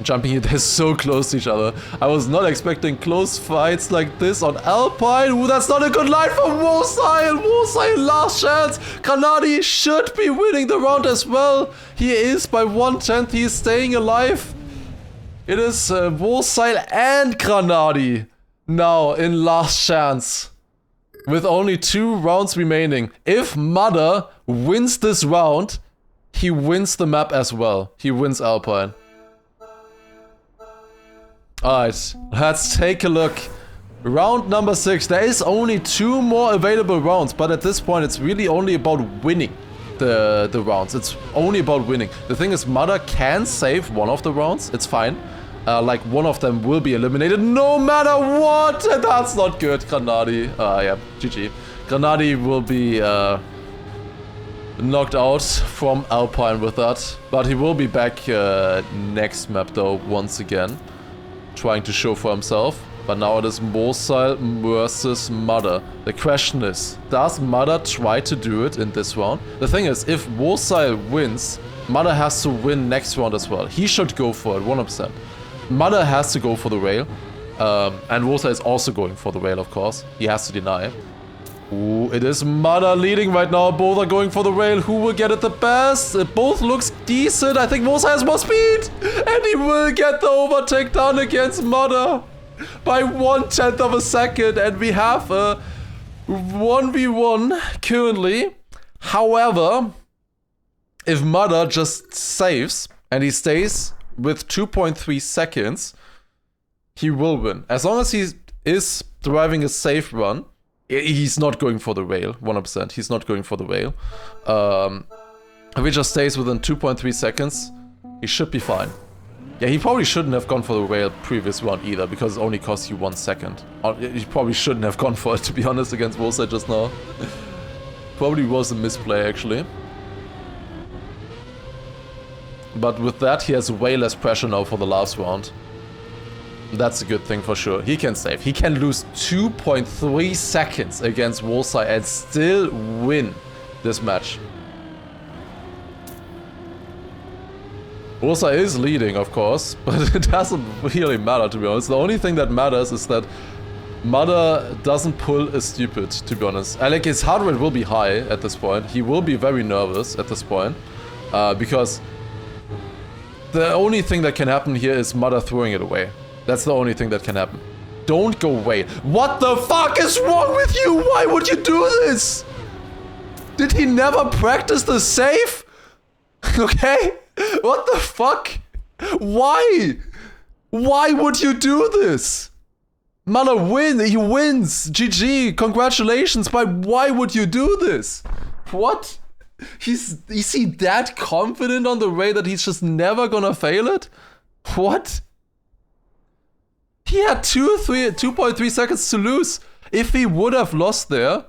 Jumping here, they're so close to each other. I was not expecting close fights like this on Alpine. Ooh, that's not a good line for Wolseil. Wolseil last chance. Granadi should be winning the round as well. He is by 1/10. He is staying alive. It is Wolseil and Granadi now in last chance, with only 2 rounds remaining. If Mada wins this round, he wins the map as well. He wins Alpine. Alright, let's take a look. Round number 6. There is only 2 more available rounds, but at this point it's really only about winning the rounds. It's only about winning. The thing is, Mada can save one of the rounds. It's fine. Like, one of them will be eliminated no matter what. That's not good. Granadi. Yeah, GG. Granadi will be knocked out from Alpine with that. But he will be back next map though, once again, trying to show for himself. But now it is Wolseil versus Mada. The question is, does Mada try to do it in this round? The thing is, if Wolseil wins, Mada has to win next round as well. He should go for it, 100%. Mada has to go for the rail. And Wolseil is also going for the rail, of course. He has to deny. Ooh, it is Mada leading right now. Both are going for the rail. Who will get it the best? It both looks decent. I think Wolseil has more speed. And he will get the overtake done against Mada by 1/10 of a second. And we have a 1v1 currently. However, if Mada just saves and he stays with 2.3 seconds, he will win. As long as he is driving a safe run, He's not going for the rail, 100%. He's not going for the rail. If he just stays within 2.3 seconds, he should be fine. Yeah, he probably shouldn't have gone for the rail previous round either, because it only cost you 1 second. He probably shouldn't have gone for it, to be honest, against Wolside just now. Probably was a misplay, actually. But with that, he has way less pressure now for the last round. That's a good thing for sure. He can save. He can lose 2.3 seconds against Wolside and still win this match. Wolside is leading, of course, but it doesn't really matter, to be honest. The only thing that matters is that Mother doesn't pull a stupid, to be honest. Like, his heart rate will be high at this point. He will be very nervous at this point, because the only thing that can happen here is Mother throwing it away. That's the only thing that can happen. Don't go away. What the fuck is wrong with you? Why would you do this? Did he never practice the save? Okay? What the fuck? Why? Why would you do this? Mother wins. He wins. GG. Congratulations. But why would you do this? What? Is he that confident on the way that he's just never gonna fail it? What? He had 2.3 seconds to lose. If he would have lost there...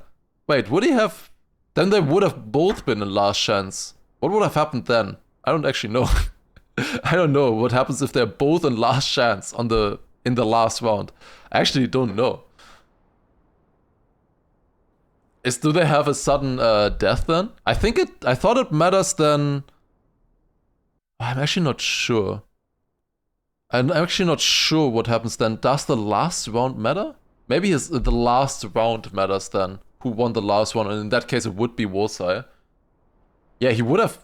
Wait, would he have... Then they would have both been in last chance. What would have happened then? I don't actually know. I don't know what happens if they're both in last chance in the last round. I actually don't know. Do they have a sudden death then? I thought it matters then... I'm actually not sure. I'm actually not sure what happens then. Does the last round matter? Maybe the last round matters then. Who won the last one? And in that case, it would be Wolside. Yeah, he would have...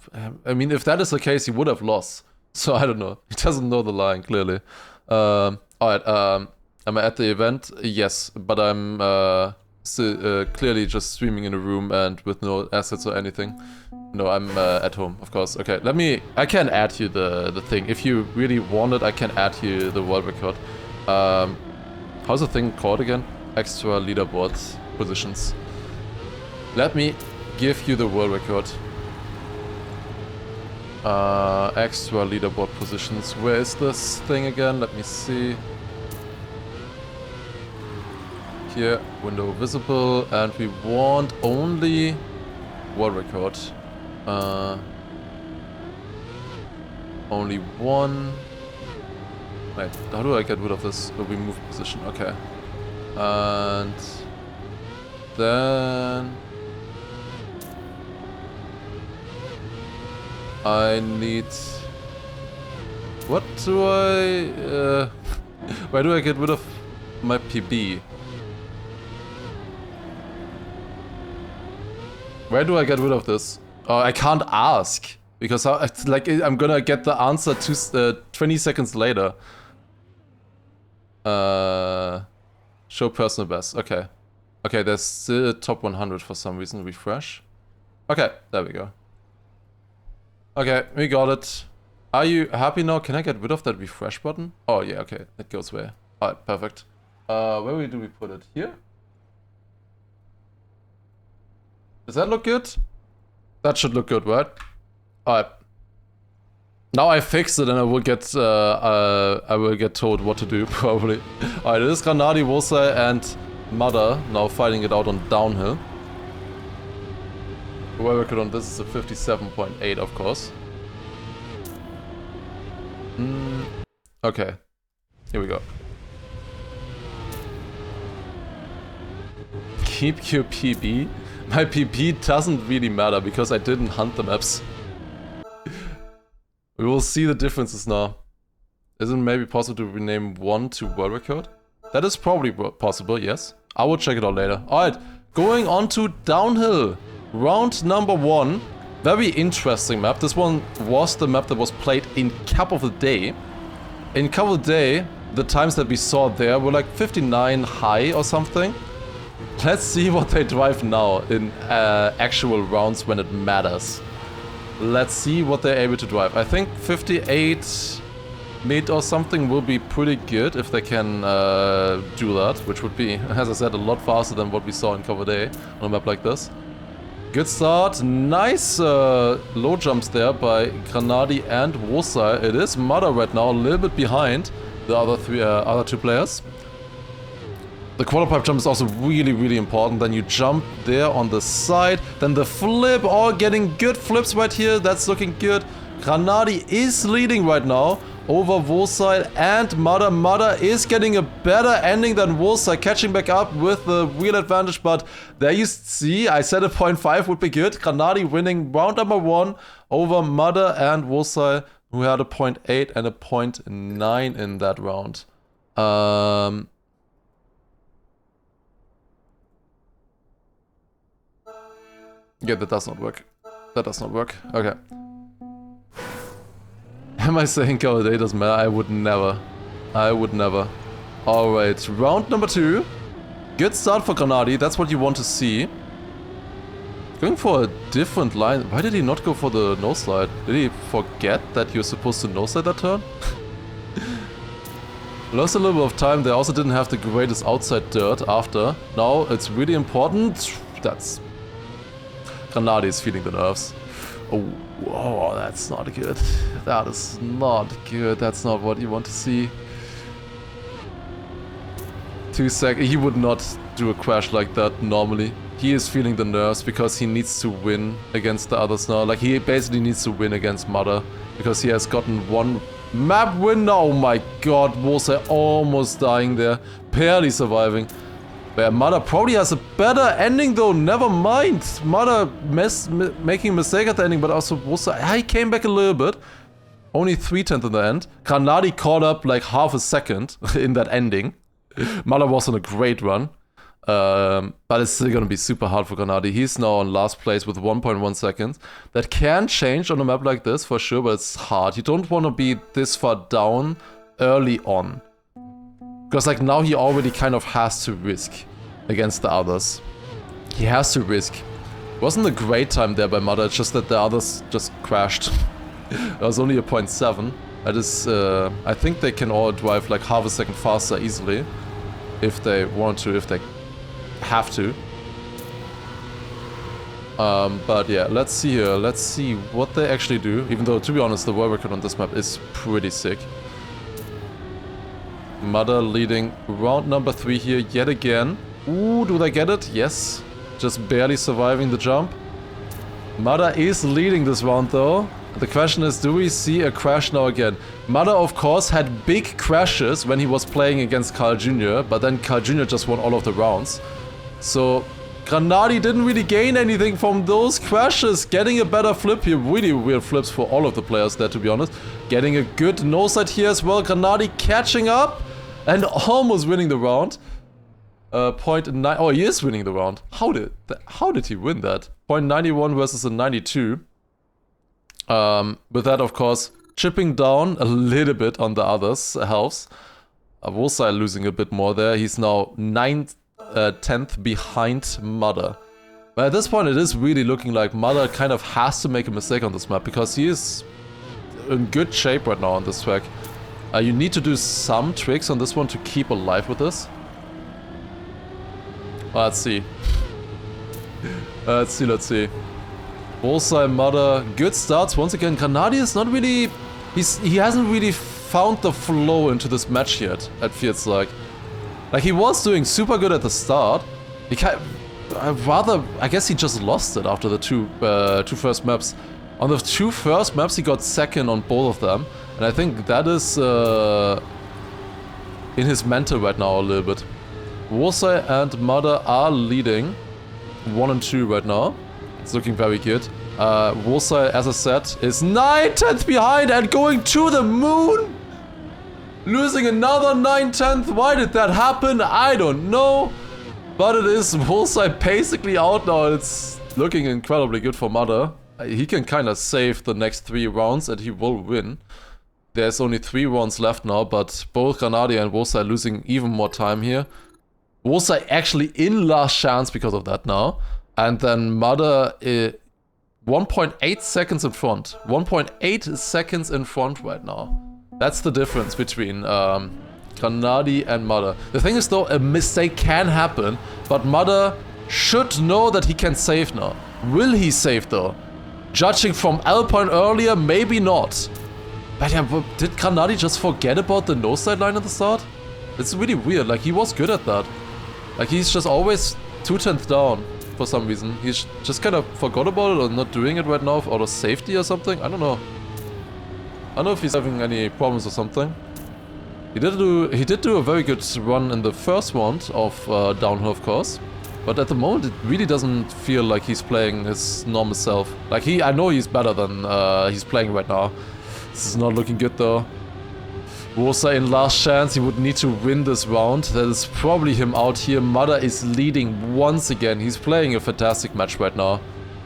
I mean, if that is the case, he would have lost. So, I don't know. He doesn't know the line, clearly. Alright, am I at the event? Yes, but I'm clearly just streaming in a room and with no assets or anything. No, I'm at home, of course. Okay, I can add you the thing. If you really want it, I can add you the world record. How's the thing called again? Extra leaderboard positions. Let me give you the world record. Extra leaderboard positions. Where is this thing again? Let me see. Here, window visible, and we want only world record. Only one. Wait, how do I get rid of this? Remove position. Okay. And then I need... What do I... Why do I get rid of my PB? Where do I get rid of this? Oh, I can't ask. Because I'm gonna get the answer 20 seconds later. Show personal best. Okay. Okay, there's still a top 100 for some reason. Refresh. Okay, there we go. Okay, we got it. Are you happy now? Can I get rid of that refresh button? Oh yeah, okay, it goes away. Alright, perfect. Where do we put it? Here? Does that look good? That should look good, right? Alright. Now I fixed it and I will get told what to do, probably. Alright, it is Granadi, Wolside and Mother now fighting it out on downhill. The world record on this is a 57.8, of course. Okay. Here we go. Keep your PB. My PB doesn't really matter because I didn't hunt the maps. We will see the differences now. Is it maybe possible to rename one to world record? That is probably possible, yes. I will check it out later. Alright, going on to downhill. Round number 1. Very interesting map. This one was the map that was played in Cup of the Day. In Cup of the Day, the times that we saw there were like 59 high or something. Let's see what they drive now in actual rounds when it matters. Let's see what they're able to drive. I think 58 mid or something will be pretty good if they can do that, which would be, as I said, a lot faster than what we saw in Cover Day on a map like this. Good start, nice low jumps there by Granadi and Wosai. It is Mada right now, a little bit behind the other two players. The quarter pipe jump is also really, really important. Then you jump there on the side. Then the flip, all getting good flips right here. That's looking good. Granadi is leading right now over Wosai and Mada. Mada is getting a better ending than Wosai, catching back up with the real advantage. But there you see, I said a 0.5 would be good. Granadi winning round number 1 over Mada and Wosai, who had a 0.8 and a 0.9 in that round. Yeah, that does not work. That does not work. Okay. Am I saying Cover Day doesn't matter? I would never. I would never. Alright, round number 2. Good start for Granadi. That's what you want to see. Going for a different line. Why did he not go for the no slide? Did he forget that you're supposed to no slide that turn? Lost a little bit of time. They also didn't have the greatest outside dirt after. Now it's really important. That's... Granadi is feeling the nerves. Oh, whoa, that's not good. That is not good. That's not what you want to see. 2 seconds. He would not do a crash like that normally. He is feeling the nerves because he needs to win against the others now. Like, he basically needs to win against Mada because he has gotten 1 map win now. Oh my god, Wosai almost dying there. Barely surviving. Where Mada probably has a better ending though, never mind. Mada making a mistake at the ending, but also Wosai, he came back a little bit. Only 3/10 in the end. Granadi caught up like half a second in that ending. Mada was on a great run. But it's still gonna be super hard for Granadi. He's now on last place with 1.1 seconds. That can change on a map like this for sure, but it's hard. You don't want to be this far down early on. Because like now he already kind of has to risk against the others. He has to risk. It wasn't a great time there by Mada, it's just that the others just crashed. It was only a 0.7. That is, I think they can all drive like half a second faster easily. If they want to, if they have to. But yeah, let's see here. Let's see what they actually do. Even though, to be honest, the world record on this map is pretty sick. Mada leading round number 3 here yet again. Ooh, do they get it? Yes. Just barely surviving the jump. Mada is leading this round though. The question is, do we see a crash now again? Mada, of course, had big crashes when he was playing against Carl Jr., but then Carl Jr. just won all of the rounds. So, Granadi didn't really gain anything from those crashes. Getting a better flip here, really weird flips for all of the players there, to be honest. Getting a good no-side here as well. Granadi catching up and almost winning the round. 0.9. Oh, he is winning the round. How did he win that? 0.91 versus a 92. With that, of course, chipping down a little bit on the others' healths. Wosai losing a bit more there. He's now 10th behind Mada. But at this point, it is really looking like Mada kind of has to make a mistake on this map because he is in good shape right now on this track. You need to do some tricks on this one to keep alive with this. Let's see. Let's see. Wosai, Mada, good starts once again. Granadi is not really... He hasn't really found the flow into this match yet, it feels like. Like, he was doing super good at the start. He I guess he just lost it after the two first maps. On the 2 first maps, he got second on both of them. And I think that is in his mental right now a little bit. Wosai and Mada are leading 1 and 2 right now. It's looking very good. Wosai, as I said, is 9/10 behind and going to the moon! Losing another 9/10. Why did that happen? I don't know. But it is Wosai basically out now. It's looking incredibly good for Mada. He can kind of save the next 3 rounds and he will win. There's only 3 rounds left now, but both Granadi and Wosai losing even more time here. Wosai actually in last chance because of that now. And then Mada 1.8 seconds in front. 1.8 seconds in front right now. That's the difference between Granadi and Mother. The thing is though, a mistake can happen, but Mother should know that he can save now. Will he save though? Judging from Alpine earlier, maybe not. But yeah, did Granadi just forget about the nose side line at the start? It's really weird, like he was good at that. Like he's just always 2/10 down for some reason. He's just kind of forgot about it or not doing it right now out of safety or something. I don't know. I don't know if he's having any problems or something. He did do a very good run in the first round of downhill, of course. But at the moment, it really doesn't feel like he's playing his normal self. Like I know he's better than he's playing right now. This is not looking good though. Wosa in last chance, he would need to win this round. That is probably him out here. Mother is leading once again. He's playing a fantastic match right now.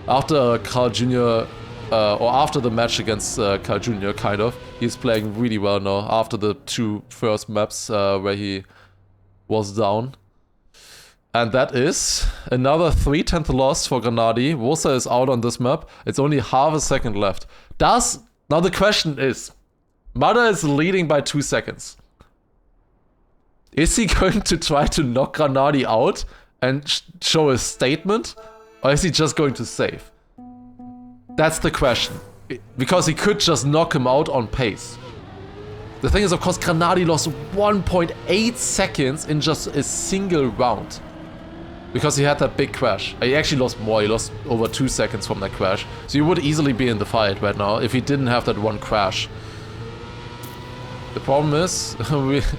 After Carl Jr. Or after the match against Carl Jr. kind of, he's playing really well now. After the two first maps where he was down. And that is another 3/10 loss for Granadi. Wosa is out on this map. It's only half a second left. Now the question is, Mother is leading by 2 seconds. Is he going to try to knock Granadi out and show a statement? Or is he just going to save? That's the question. Because he could just knock him out on pace. The thing is, of course, Granadi lost 1.8 seconds in just a single round. Because he had that big crash. He actually lost more. He lost over 2 seconds from that crash. So he would easily be in the fight right now if he didn't have that one crash. The problem is,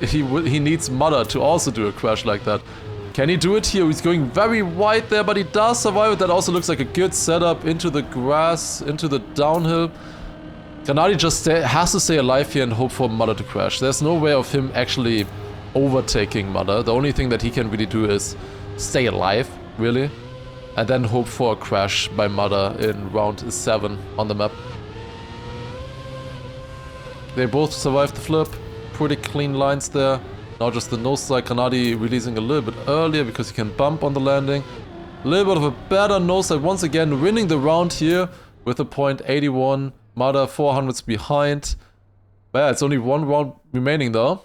he needs Mother to also do a crash like that. Can he do it here? He's going very wide there, but he does survive it. That also looks like a good setup into the grass, into the downhill. Granadi just has to stay alive here and hope for Mother to crash. There's no way of him actually overtaking Mother. The only thing that he can really do is stay alive, really. And then hope for a crash by Mother in round 7 on the map. They both survived the flip. Pretty clean lines there. Now just the nose side, Granadi releasing a little bit earlier because he can bump on the landing. A little bit of a better nose side once again, winning the round here with a .81. Mother 400s behind. But yeah, it's only one round remaining though.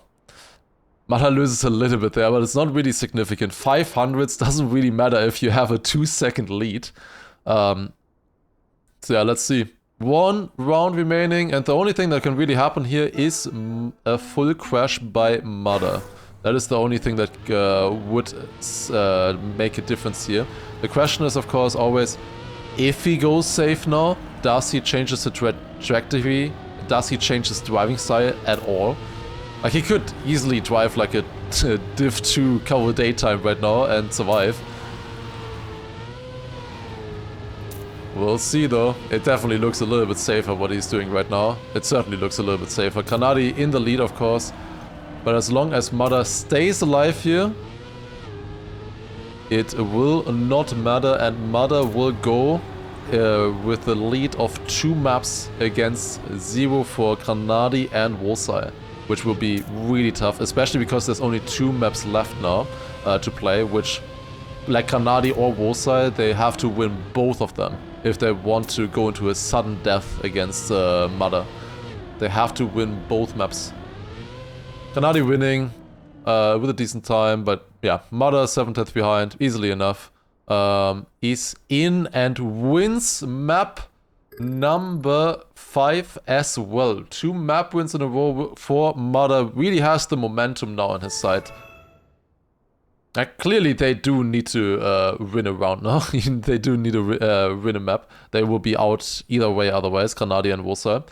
Mother loses a little bit there, but it's not really significant. 500s doesn't really matter if you have a 2-second lead. So yeah, let's see. One round remaining, and the only thing that can really happen here is a full crash by Mother. That is the only thing that would make a difference here. The question is, of course, always, if he goes safe now, does he change his trajectory? Does he change his driving style at all? Like, he could easily drive like a Div 2 cover daytime right now and survive. We'll see though. It definitely looks a little bit safer what he's doing right now. It certainly looks a little bit safer. Granadi in the lead, of course. But as long as Mother stays alive here, it will not matter, and Mother will go with the lead of 2 maps against 0 for Granadi and Wolsai, which will be really tough, especially because there's only 2 maps left now to play, which, like Granadi or Wolsai, they have to win both of them if they want to go into a sudden death against Mother. They have to win both maps. Granadi winning with a decent time, but yeah, Mother 7/10 behind, easily enough. Is in and wins map number 5 as well. 2 map wins in a row for Mother. Really has the momentum now on his side. Clearly they do need to win a round now. They do need to win a map. They will be out either way otherwise, Granadi and Wolsai.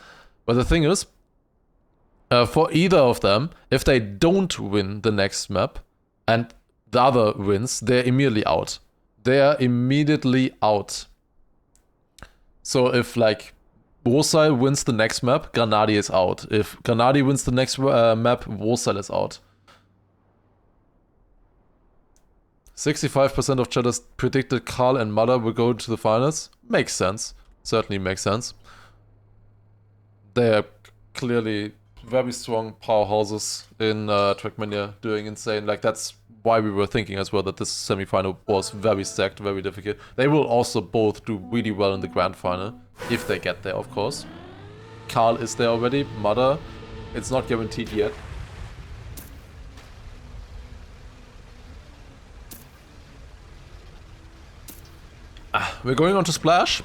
But the thing is, for either of them, if they don't win the next map and the other wins, they're immediately out. They are immediately out. So if like Wolsai wins the next map, Granadi is out. If Granadi wins the next map, Wolsai is out. 65% of chatters predicted Carl and Mother will go to the finals. Makes sense. Certainly makes sense. They are clearly very strong powerhouses in Trackmania, doing insane. Like, that's why we were thinking as well that this semi-final was very stacked, very difficult. They will also both do really well in the grand final, if they get there, of course. Carl is there already. Mother It's not guaranteed yet. We're going on to Splash.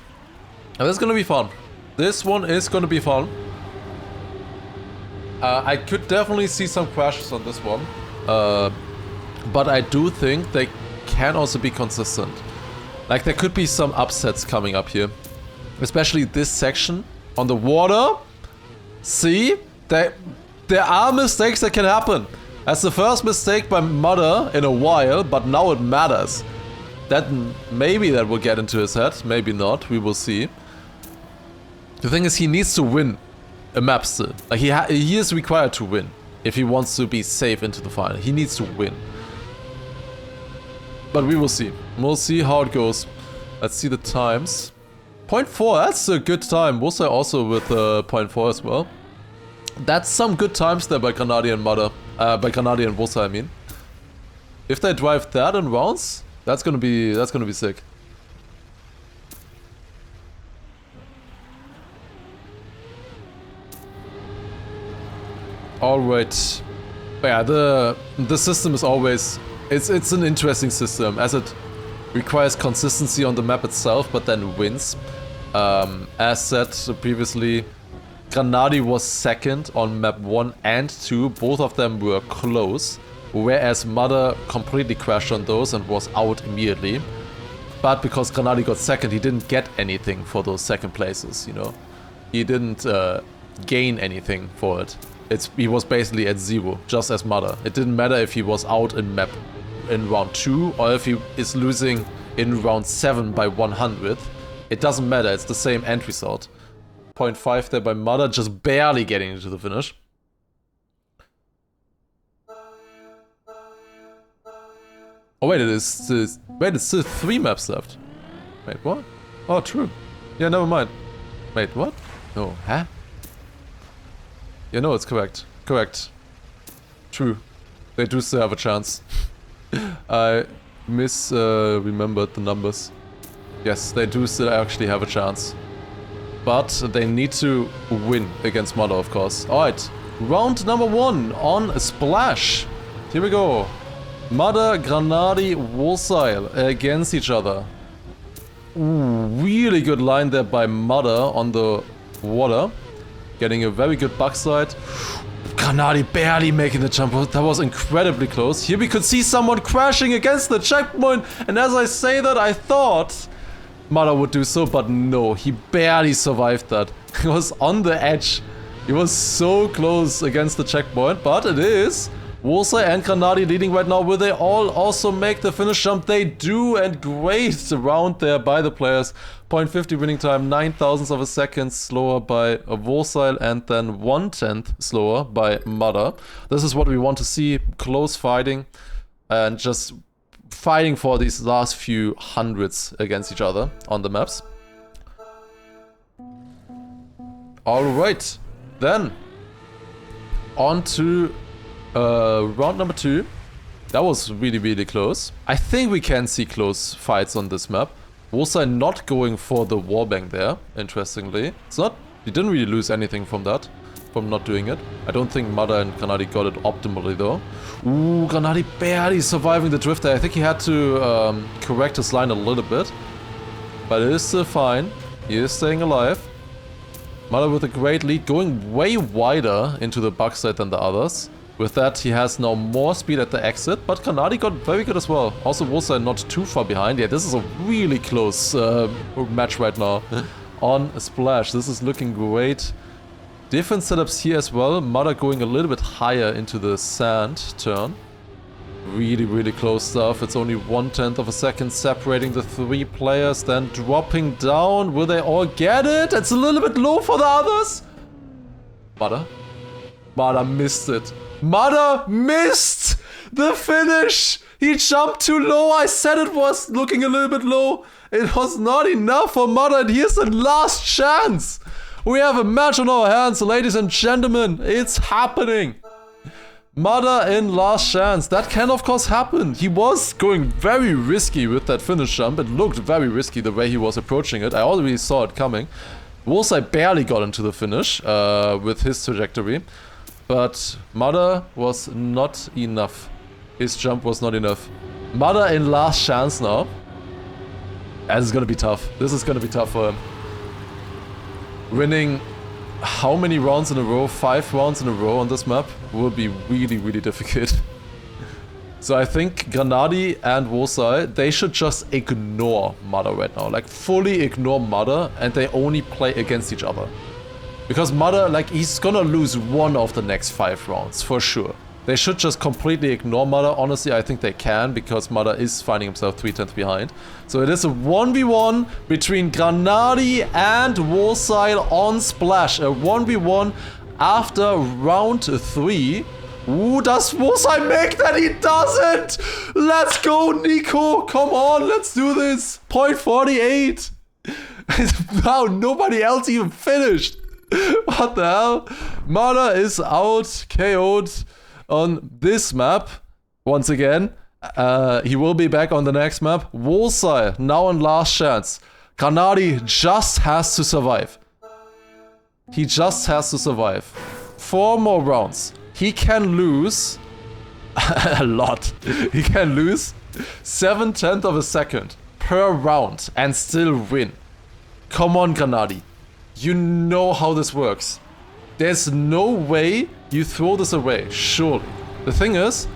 And this is gonna be fun. This one is gonna be fun. I could definitely see some crashes on this one. But I do think they can also be consistent. Like, there could be some upsets coming up here. Especially this section on the water. See? There are mistakes that can happen. That's the first mistake by Mudder in a while, but now it matters. Maybe that will get into his head, maybe not, we will see. The thing is, he needs to win a map still. Like, he is required to win if he wants to be safe into the final. He needs to win. But we will see. We'll see how it goes. Let's see the times. 0.4, that's a good time. Bullseye also with 0.4 as well. That's some good times there by Granadi and Mudder. By Granadi and Bullseye, I mean. If they drive that in rounds, that's gonna be sick. Alright. Yeah, the system is always... It's an interesting system, as it requires consistency on the map itself, but then wins. As said previously, Granadi was second on map 1 and 2, both of them were close, whereas Mudder completely crashed on those and was out immediately. But because Granadi got second, he didn't get anything for those second places, you know. He didn't gain anything for it. He was basically at 0, just as Mudder. It didn't matter if he was out in round 2 or if he is losing in round 7 by 100th. It doesn't matter, it's the same end result. 0.5 there by Mudder, just barely getting into the finish. Oh wait, it's still 3 maps left. Wait, what? Oh, true. Yeah, never mind. Wait, what? No, huh? Yeah, no, it's correct. Correct. True. They do still have a chance. I remembered the numbers. Yes, they do still actually have a chance. But they need to win against Mudder, of course. Alright, round number 1 on Splash. Here we go. Mudder, Granadi, Wosail against each other. Ooh, really good line there by Mudder on the water. Getting a very good backside. Granadi barely making the jump. That was incredibly close. Here we could see someone crashing against the checkpoint. And as I say that, I thought Mudder would do so, but no. He barely survived that. He was on the edge. He was so close against the checkpoint, but it is Wosa and Granadi leading right now. Will they all also make the finish jump? They do, and great round there by the players. 0.50 winning time, 9 thousandths of a second slower by Wosail, and then 1/10 slower by Mudder. This is what we want to see, close fighting, and just fighting for these last few hundreds against each other on the maps. Alright, then on to round number 2. That was really, really close. I think we can see close fights on this map. Wosail not going for the warbang there, interestingly. He didn't really lose anything from that, from not doing it. I don't think Mudder and Granadi got it optimally though. Ooh, Granadi barely surviving the drift there. I think he had to correct his line a little bit. But it is still fine. He is staying alive. Mudder with a great lead, going way wider into the backside than the others. With that, he has now more speed at the exit, but Granadi got very good as well. Also, Wosail not too far behind. Yeah, this is a really close match right now on Splash. This is looking great. Different setups here as well. Mudder going a little bit higher into the sand turn. Really, really close stuff. It's only 1/10 of a second separating the 3 players, then dropping down. Will they all get it? It's a little bit low for the others. Mudder missed it. Mudder missed the finish! He jumped too low. I said it was looking a little bit low. It was not enough for Mudder, and here's the last chance. We have a match on our hands, ladies and gentlemen. It's happening. Mudder in last chance. That can of course happen. He was going very risky with that finish jump. It looked very risky the way he was approaching it. I already saw it coming. Wosail barely got into the finish with his trajectory. But Mother was not enough. His jump was not enough. Mother in last chance now. And it's gonna be tough. This is gonna be tough for him. Winning how many rounds in a row? 5 rounds in a row on this map will be really, really difficult. So I think Granadi and Wosai, they should just ignore Mother right now. Like, fully ignore Mother, and they only play against each other. Because Mother, like, he's gonna lose one of the next 5 rounds, for sure. They should just completely ignore Mother. Honestly, I think they can, because Mother is finding himself 3 turns behind. So it is a 1v1 between Granadi and Wosai on Splash. A 1v1 after round 3. Ooh, does Wosai make that? He doesn't! Let's go, Nico! Come on, let's do this! Point 48! Wow, nobody else even finished! What the hell? Mother is out, KO'd on this map. Once again. He will be back on the next map. Wosai, now on last chance. Granadi just has to survive. He just has to survive. 4 more rounds. He can lose a lot. He can lose 7/10 of a second per round and still win. Come on, Granadi. You know how this works. There's no way you throw this away, surely. The thing is,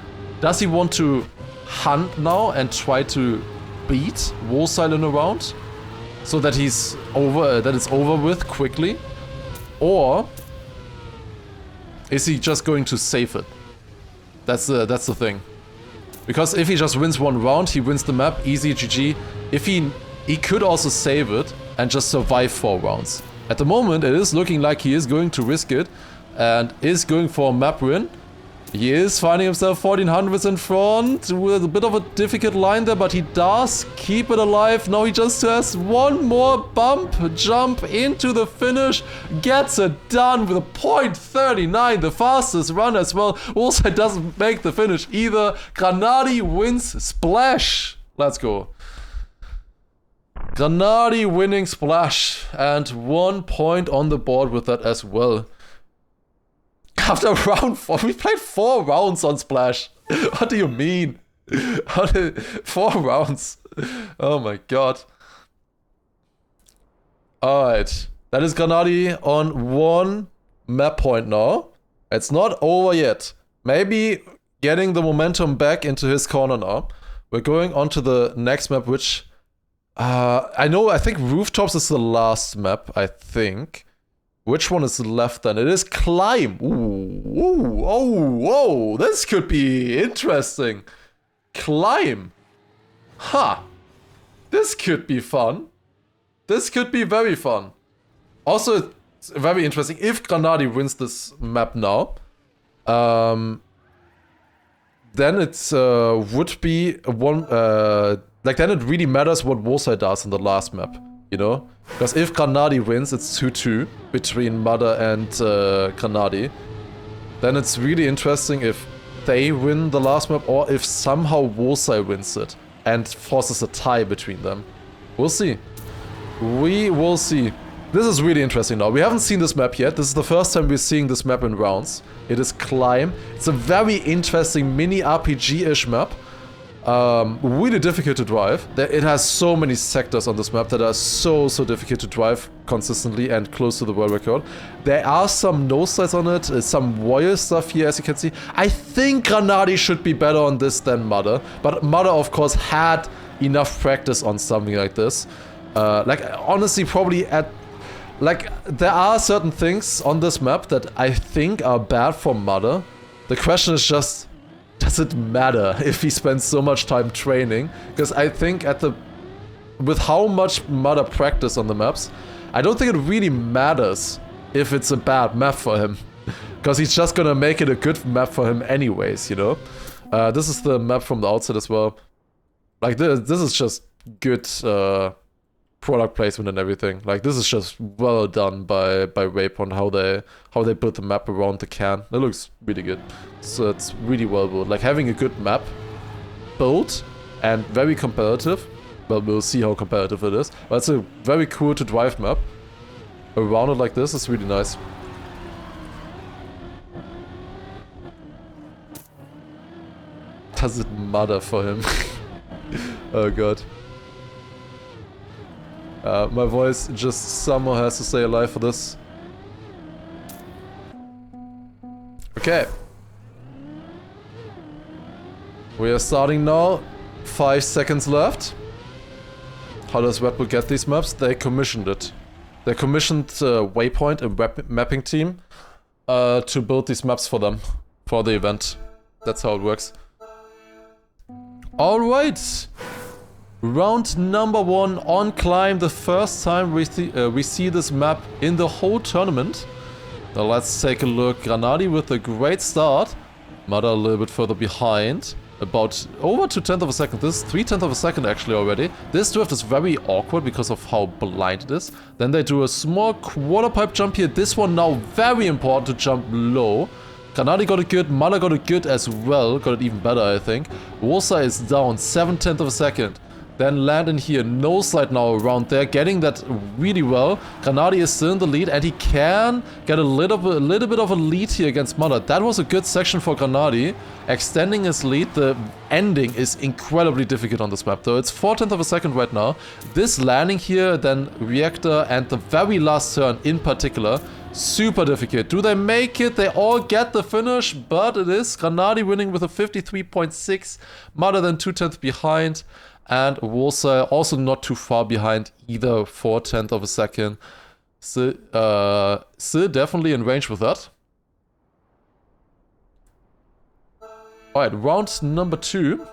does he want to hunt now and try to beat Wosai in a round so that he's over, that it's over with quickly? Or is he just going to save it? That's the thing. Because if he just wins 1 round, he wins the map, easy GG. If he could also save it and just survive 4 rounds. At the moment, it is looking like he is going to risk it and is going for a map win. He is finding himself 1400s in front with a bit of a difficult line there, but he does keep it alive. Now he just has 1 more bump, jump into the finish, gets it done with a .39, the fastest run as well. Also doesn't make the finish either. Granadi wins Splash. Let's go. Granadi winning Splash, and 1 point on the board with that as well. After round 4, we played 4 rounds on Splash. What do you mean? 4 rounds. Oh my god. Alright. That is Granadi on 1 map point now. It's not over yet. Maybe getting the momentum back into his corner now. We're going on to the next map, which... I think Rooftops is the last map, I think. Which one is left then? It is Climb. Ooh, whoa, this could be interesting. Climb. Huh. This could be fun. This could be very fun. Also, it's very interesting. If Granadi wins this map now, then it would be one... like, then it really matters what Wosai does in the last map, you know? Because if Granadi wins, it's 2-2 between Mother and Granadi. Then it's really interesting if they win the last map or if somehow Wosai wins it and forces a tie between them. We'll see. We will see. This is really interesting now. We haven't seen this map yet. This is the first time we're seeing this map in rounds. It is Climb. It's a very interesting mini RPG-ish map. Really difficult to drive. It has so many sectors on this map that are so difficult to drive consistently and close to the world record. There are some nose slides on it, some wire stuff here, as you can see. I think Granadi should be better on this than Mother, but Mother of course had enough practice on something like this. Like, honestly, probably there are certain things on this map that I think are bad for Mother. The question is just, does it matter if he spends so much time training? Because I think with how much Mother practice on the maps, I don't think it really matters if it's a bad map for him. Because he's just gonna make it a good map for him anyways, you know? This is the map from the outset as well. Like, this is just good product placement and everything. Like, this is just well done by Waypoint, how they built the map around the can. It looks really good. So it's really well built. Like, having a good map built and very competitive. Well, we'll see how competitive it is. But it's a very cool to drive map. Around it like this is really nice. does it matter for him? Oh god. My voice just somehow has to stay alive for this. Okay. We are starting now. 5 seconds left. How does Red Bull get these maps? They commissioned it. They commissioned Waypoint, a mapping team, to build these maps for them, for the event. That's how it works. Alright. Round number 1 on climb. The first time we see this map in the whole tournament. Now let's take a look. Granadi with a great start. Mada a little bit further behind. About over 2/10 of a second. This is 3/10 of a second actually already. This drift is very awkward because of how blind it is. Then they do a small quarter pipe jump here. This one now very important to jump low. Granadi got it good. Mada got it good as well. Got it even better, I think. Wosa is down 7/10 of a second. Then land in here, no slide now around there, getting that really well. Granadi is still in the lead and he can get a little bit of a lead here against Mada. That was a good section for Granadi, extending his lead. The ending is incredibly difficult on this map though. It's 4/10 of a second right now. This landing here, then reactor and the very last turn in particular, super difficult. Do they make it? They all get the finish, but it is Granadi winning with a 53.6, Mada then 2/10 behind. And Wosa also not too far behind either, 4/10 of a second. Still definitely in range with that. Alright, round number 2.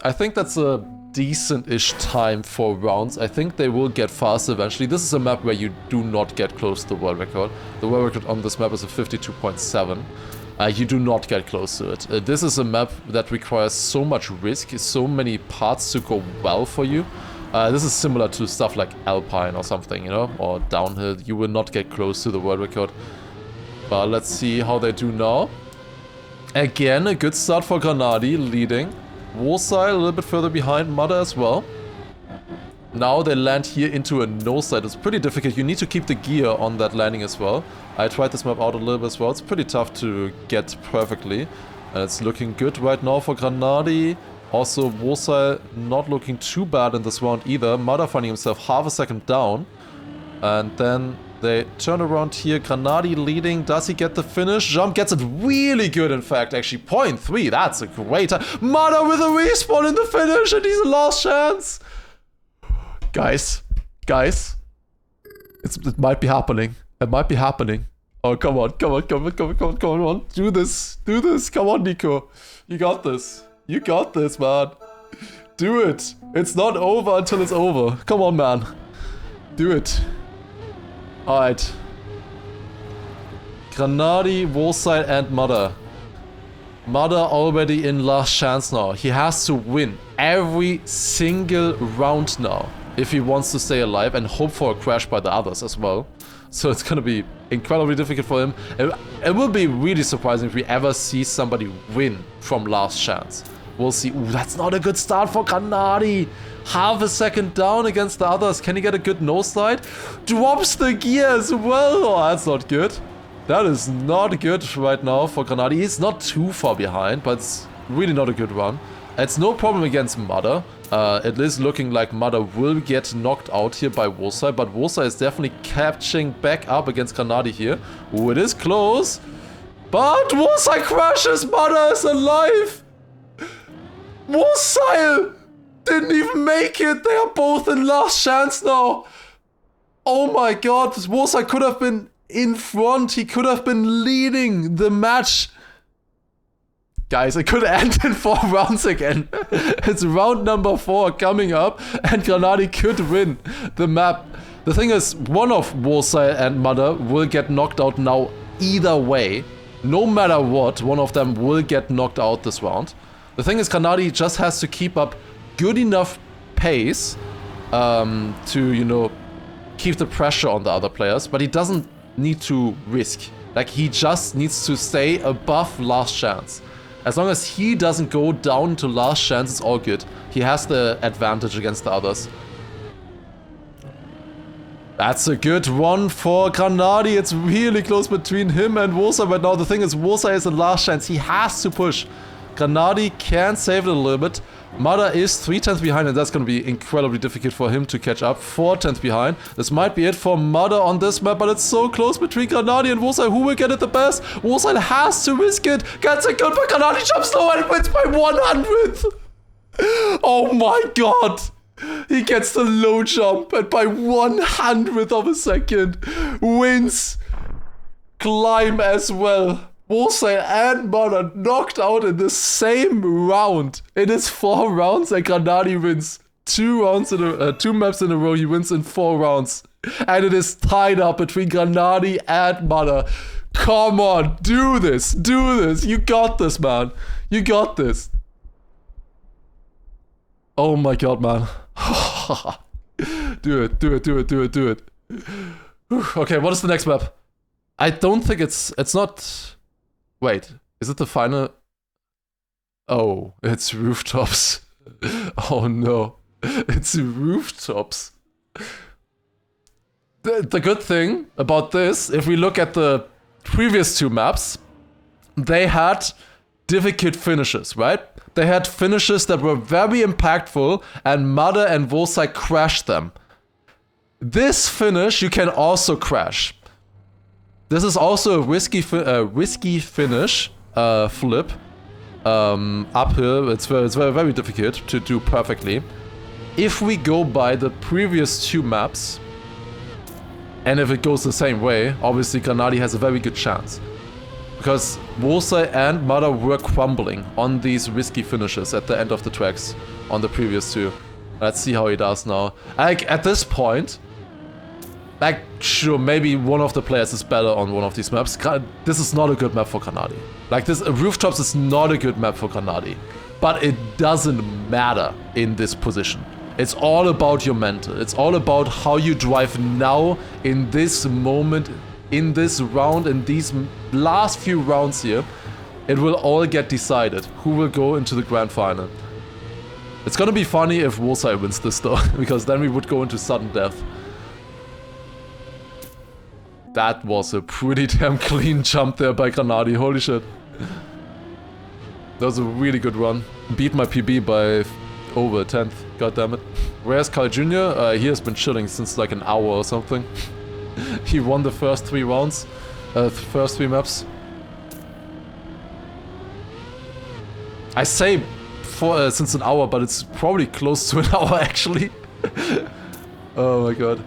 I think that's a decent-ish time for rounds. I think they will get faster eventually. This is a map where you do not get close to the world record. The world record on this map is a 52.7. You do not get close to it. This is a map that requires so much risk, so many parts to go well for you. This is similar to stuff like Alpine or something, you know, or downhill. You will not get close to the world record. But let's see how they do now. Again, a good start for Granadi, leading. Wosa a little bit further behind, Mada as well. Now they land here into a no-slide. It's pretty difficult. You need to keep the gear on that landing as well. I tried this map out a little bit as well. It's pretty tough to get perfectly. And it's looking good right now for Granadi. Also, Wosa not looking too bad in this round either. Mada finding himself half a second down. And then they turn around here. Granadi leading. Does he get the finish? Jump gets it really good, in fact. Actually, 0.3. That's a great time. Mada with a respawn in the finish. And he's a last chance. Guys, it might be happening. It might be happening. Oh, come on. Do this. Come on, Nico. You got this. You got this, man. Do it. It's not over until it's over. Come on, man. Do it. Alright. Granadi, Wosa, and Mada. Mada already in last chance now. He has to win every single round now if he wants to stay alive and hope for a crash by the others as well. So it's gonna be incredibly difficult for him. It will be really surprising if we ever see somebody win from last chance. We'll see. Ooh, that's not a good start for Granadi. Half a second down against the others. Can he get a good nosedive? Drops the gear as well. Oh, that's not good. That is not good right now for Granadi. He's not too far behind, but it's really not a good run. It's no problem against Mada. It is looking like Mada will get knocked out here by Wosa, but Wosa is definitely catching back up against Granadi here. Ooh, it is close. But Wosa crashes. Mada is alive. Wosa didn't even make it. They are both in last chance now. Oh my god. Wosa could have been in front. He could have been leading the match. Guys, it could end in 4 rounds again. It's round number 4 coming up, and Granadi could win the map. The thing is, one of Wosa and Mada will get knocked out now either way. No matter what, one of them will get knocked out this round. The thing is, Granadi just has to keep up good enough pace to, you know, keep the pressure on the other players, but he doesn't need to risk. Like, he just needs to stay above last chance. As long as he doesn't go down to last chance, it's all good. He has the advantage against the others. That's a good one for Granadi. It's really close between him and Wosa right now. The thing is, Wosa is in last chance. He has to push. Granadi can save it a little bit. Mada is 3/10 behind, and that's going to be incredibly difficult for him to catch up. 4/10 behind. This might be it for Mada on this map, but it's so close between Granadi and Wolfside. Who will get it the best? Wolfside has to risk it. Gets it good, but Granadi jumps low and wins by 100th. Oh my god. He gets the low jump, and by 100th of a second wins climb as well. Wolfside and Mada knocked out in the same round. It is 4 rounds and Granadi wins 2 maps in a row. He wins in 4 rounds. And it is tied up between Granadi and Mada. Come on, do this, do this. You got this, man. You got this. Oh my god, man. Do it, do it, do it, do it, do it. Okay, what is the next map? I don't think it's not... Wait, is it the final? Oh, it's rooftops. Oh no, it's rooftops. The good thing about this, if we look at the previous 2 maps, they had difficult finishes, right? They had finishes that were very impactful, and Mada and Wolfside crashed them. This finish you can also crash. This is also a risky finish, flip, uphill. It's very difficult to do perfectly. If we go by the previous 2 maps, and if it goes the same way, obviously Granadi has a very good chance. Because Wolfside and Mada were crumbling on these risky finishes at the end of the tracks on the previous 2. Let's see how he does now. Like, at this point, like, sure, maybe one of the players is better on one of these maps. This is not a good map for Granadi. Like, this rooftops is not a good map for Granadi. But it doesn't matter in this position. It's all about your mental. It's all about how you drive now, in this moment, in this round, in these last few rounds here. It will all get decided who will go into the grand final. It's gonna be funny if Wolfside wins this though, because then we would go into sudden death. That was a pretty damn clean jump there by Granadi, holy shit. That was a really good run. Beat my PB by over a 10th, goddammit. Where's Carl Jr.? He has been chilling since like an hour or something. He won the first 3 rounds, first 3 maps. I say for since an hour, but it's probably close to an hour actually. Oh my god.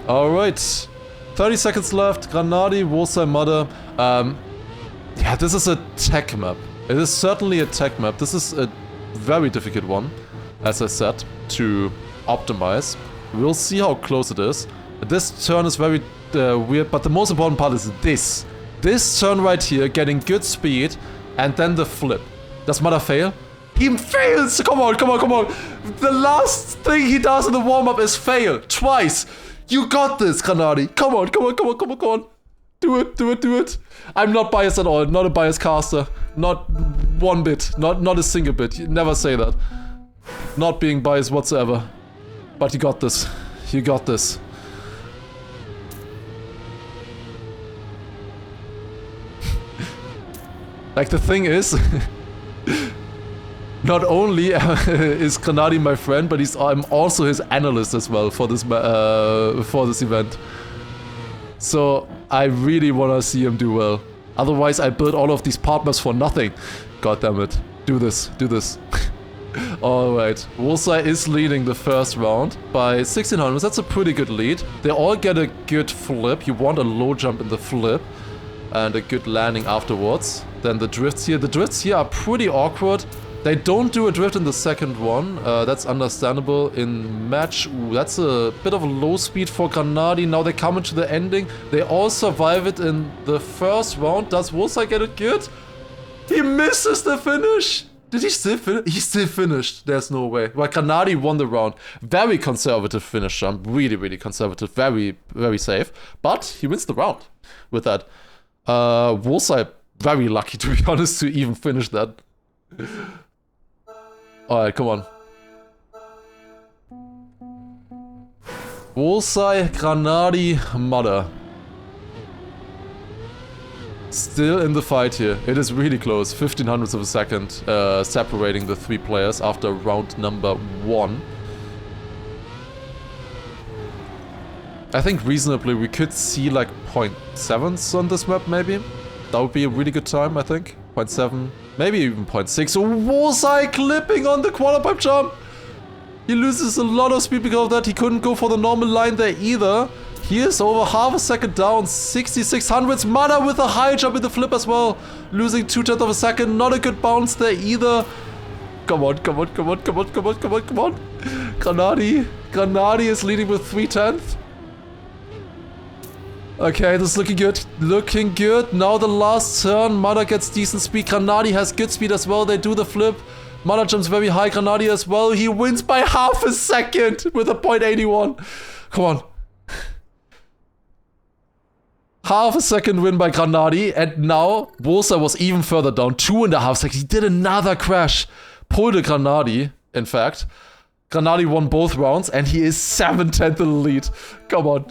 Alright, 30 seconds left, Granadi, Wolfside, Mada. Yeah, this is a tech map. It is certainly a tech map. This is a very difficult one, as I said, to optimize. We'll see how close it is. This turn is very weird, but the most important part is this. This turn right here, getting good speed, and then the flip. Does Mada fail? He fails! Come on, come on, come on! The last thing he does in the warm-up is fail. Twice! You got this, Granadi. Come on, come on, come on, come on, come on. Do it, do it, do it. I'm not biased at all. Not a biased caster. Not one bit. Not a single bit. You never say that. Not being biased whatsoever. But you got this. You got this. Like, the thing is... Not only is Granadi my friend, but I'm also his analyst as well for this event. So I really want to see him do well. Otherwise, I built all of these part maps for nothing. God damn it. Do this. Do this. Alright. Wolfside is leading the first round by 1600. That's a pretty good lead. They all get a good flip. You want a low jump in the flip. And a good landing afterwards. Then the drifts here. The drifts here are pretty awkward. They don't do a drift in the second one, that's understandable. In match, ooh, that's a bit of a low speed for Granadi. Now they come into the ending. They all survive it in the first round. Does Wolfside get it good? He misses the finish! Did he still finish? He still finished. There's no way. Well, Granadi won the round. Very conservative finish jump. Really, really conservative. Very, very safe. But he wins the round with that. Wolfside, very lucky to be honest to even finish that. Alright, come on. Wolfside, Granadi, Mada. still in the fight here. It is really close. 1500ths of a second separating the 3 players after round number 1. I think reasonably we could see like 0.7s on this map maybe. That would be a really good time, I think. 0.7, maybe even 0.6. Oh, Wosai clipping on the quarterpipe jump. He loses a lot of speed because of that. He couldn't go for the normal line there either. He is over half a second down, 6600s. Mana with a high jump in the flip as well. Losing 0.2 of a second. Not a good bounce there either. Come on, come on, come on, come on, come on, come on, come on. Granadi is leading with 0.3. Okay, this is looking good. Looking good. Now the last turn. Mada gets decent speed. Granadi has good speed as well. They do the flip. Mada jumps very high. Granadi as well. He wins by half a second with a 0.81. Come on. Half a second win by Granadi. And now Wosai was even further down. 2.5 seconds. He did another crash. Pulled a Granadi, in fact. Granadi won both rounds. And he is 7/10 in the lead. Come on.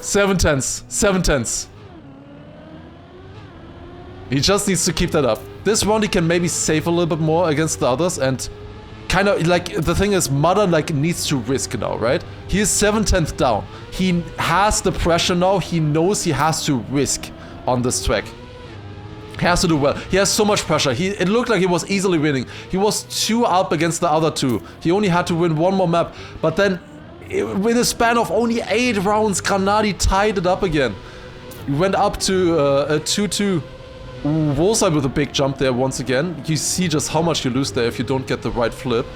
7/10. 7/10. He just needs to keep that up. This round he can maybe save a little bit more against the others and kind of like the thing is Mada like needs to risk now, right? He is 7/10 down. He has the pressure now. He knows he has to risk on this track. He has to do well. He has so much pressure. It looked like he was easily winning. He was 2 up against the other 2. He only had to win 1 more map, but then with a span of only 8 rounds, Granadi tied it up again. He went up to a 2-2. Wosai with a big jump there once again. You see just how much you lose there if you don't get the right flip.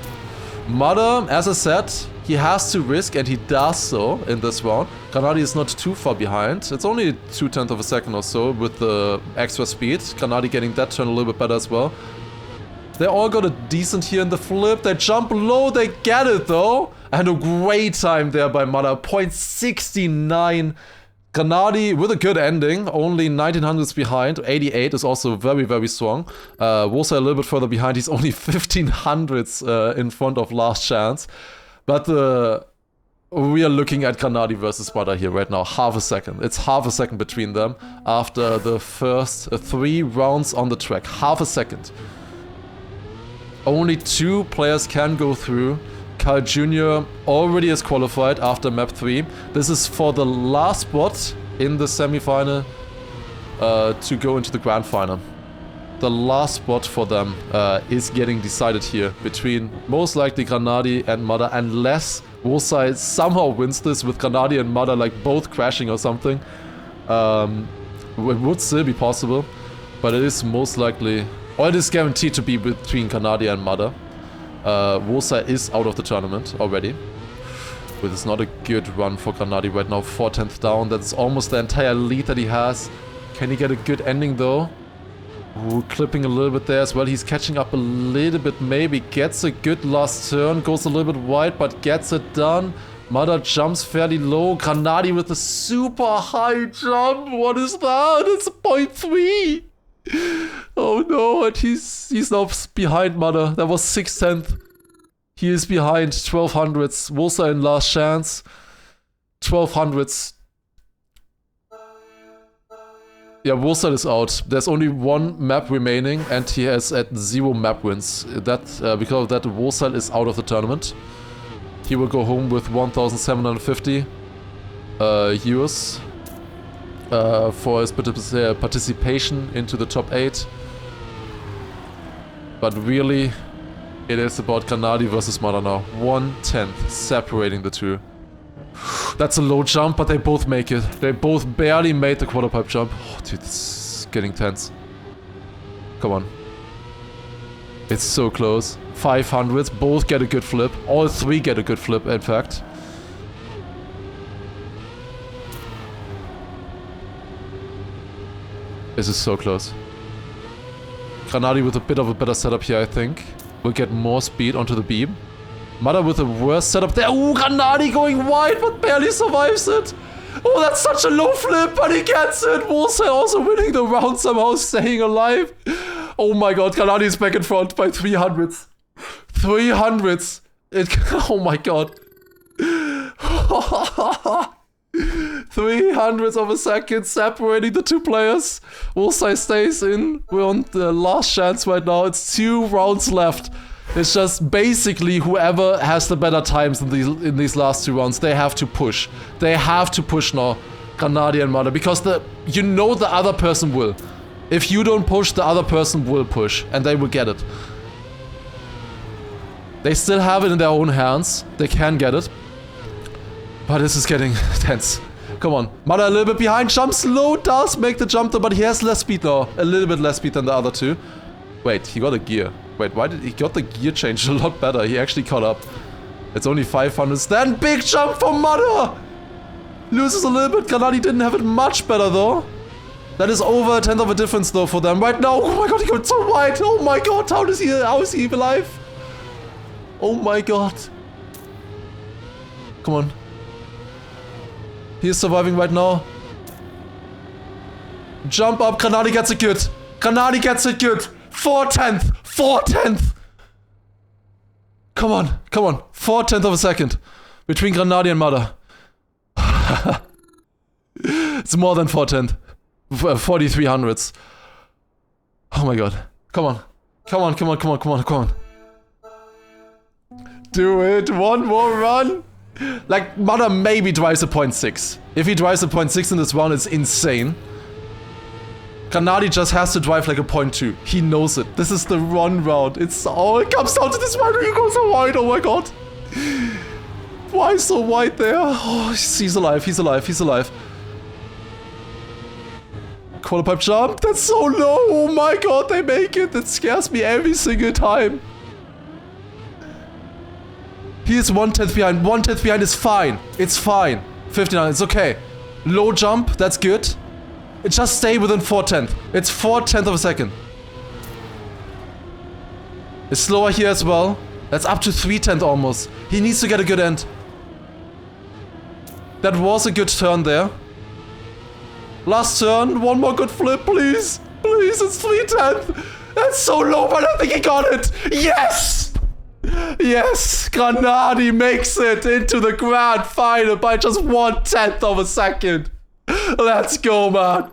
Mada, as I said, he has to risk and he does so in this round. Granadi is not too far behind. It's only 0.2 of a second or so with the extra speed. Granadi getting that turn a little bit better as well. They all got a decent here in the flip. They jump low, they get it though. And a great time there by Mada, 0.69. Granadi with a good ending, only 1900s behind. 88 is also very, very strong. Wosai a little bit further behind. He's only 1500s in front of Last Chance. But we are looking at Granadi versus Mada here right now. Half a second. It's half a second between them after the first 3 rounds on the track. Half a second. Only 2 players can go through. Carl Jr. already is qualified after map 3. This is for the last spot in the semi-final to go into the grand final. The last spot for them is getting decided here between most likely Granadi and Mada, unless Wosai somehow wins this with Granadi and Mada like both crashing or something. It would still be possible, but it is most likely, or it is guaranteed to be between Granadi and Mada. Wosai is out of the tournament already. But it's not a good run for Granadi right now. 4/10 down. That's almost the entire lead that he has. Can he get a good ending though? Ooh, clipping a little bit there as well. He's catching up a little bit maybe. Gets a good last turn. Goes a little bit wide but gets it done. Mada jumps fairly low. Granadi with a super high jump. What is that? It's 0.3. Oh no, and he's now behind Mada. That was 6/10. He is behind 1200s. Wosai in Last Chance. 1200s. Yeah, Wosai is out. There's only 1 map remaining and he has at 0 map wins. Because of that, Wosai is out of the tournament. He will go home with 1,750 euros. For his participation into the top 8. But really, it is about Granadi versus Mada now. 1/10 separating the 2. That's a low jump, but they both make it. They both barely made the quarterpipe jump. Oh, dude, it's getting tense. Come on. It's so close. 500s, both get a good flip. All 3 get a good flip, in fact. This is so close. Granadi with a bit of a better setup here, I think. Will get more speed onto the beam. Mada with a worse setup there. Ooh, Granadi going wide, but barely survives it. Oh, that's such a low flip, but he gets it. Wosai also winning the round, somehow staying alive. Oh my god, Granadi is back in front by 300s. 300s. Oh my god. 300ths of a second separating the two players. Wolfsai stays in. We're on the last chance right now. It's 2 rounds left. It's just basically whoever has the better times in these last 2 rounds, they have to push. They have to push now, Granadi and Mother, because the other person will. If you don't push, the other person will push, and they will get it. They still have it in their own hands. They can get it. But this is getting tense. Come on. Mother a little bit behind. Jumps low. Does make the jump though, but he has less speed now. A little bit less speed than the other two. Wait, he got a gear. Wait, why did he got the gear changed a lot better? He actually caught up. It's only 500s. Then big jump for Mother. Loses a little bit. Granadi didn't have it much better though. That is over a 10th of a difference though for them right now. Oh my god, he got so wide. Oh my god, how is he even alive? Oh my god. Come on. He is surviving right now. Jump up. Granadi gets it good. Granadi gets it good. 4/10. 4/10. Come on. Come on. 4/10 of a second. Between Granadi and Mother. It's more than 4/10. 4300ths. Oh my god. Come on. Come on, come on, come on, come on, come on. Do it. One more run. Like, Mother maybe drives a 0.6. If he drives a 0.6 in this round, it's insane. Granadi just has to drive like a 0.2. He knows it. This is the run round. It's all it comes down to this one. You go so wide. Oh my god. Why so wide there? Oh, he's alive. He's alive. He's alive. Quarter pipe jump. That's so low. Oh my god, they make it. That scares me every single time. He is 1/10 behind. 1/10 behind is fine. It's fine. 59. It's okay. Low jump. That's good. It just stay within 4/10. It's 4/10 of a second. It's slower here as well. That's up to 3/10 almost. He needs to get a good end. That was a good turn there. Last turn. One more good flip, please. Please, it's 3/10. That's so low, but I think he got it. Yes! Yes! Granadi makes it into the grand final by just 1/10 of a second. Let's go, man.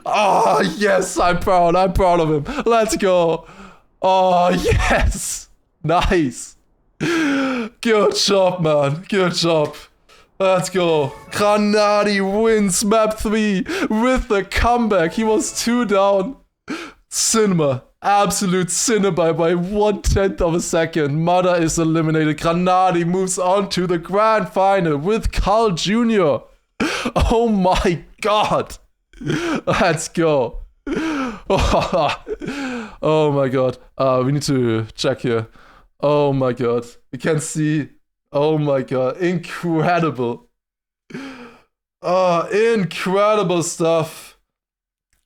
Oh, yes, I'm proud. I'm proud of him. Let's go. Oh, yes. Nice. Good job, man. Good job. Let's go. Granadi wins map 3 with the comeback. He was 2 down. Cinema. Absolute cinema by 1/10 of a second. Mother is eliminated. Granadi moves on to the grand final with Carl Jr. Oh my god. Let's go. Oh my god. We need to check here. Oh my god. You can see. Oh my god. Incredible. Incredible stuff.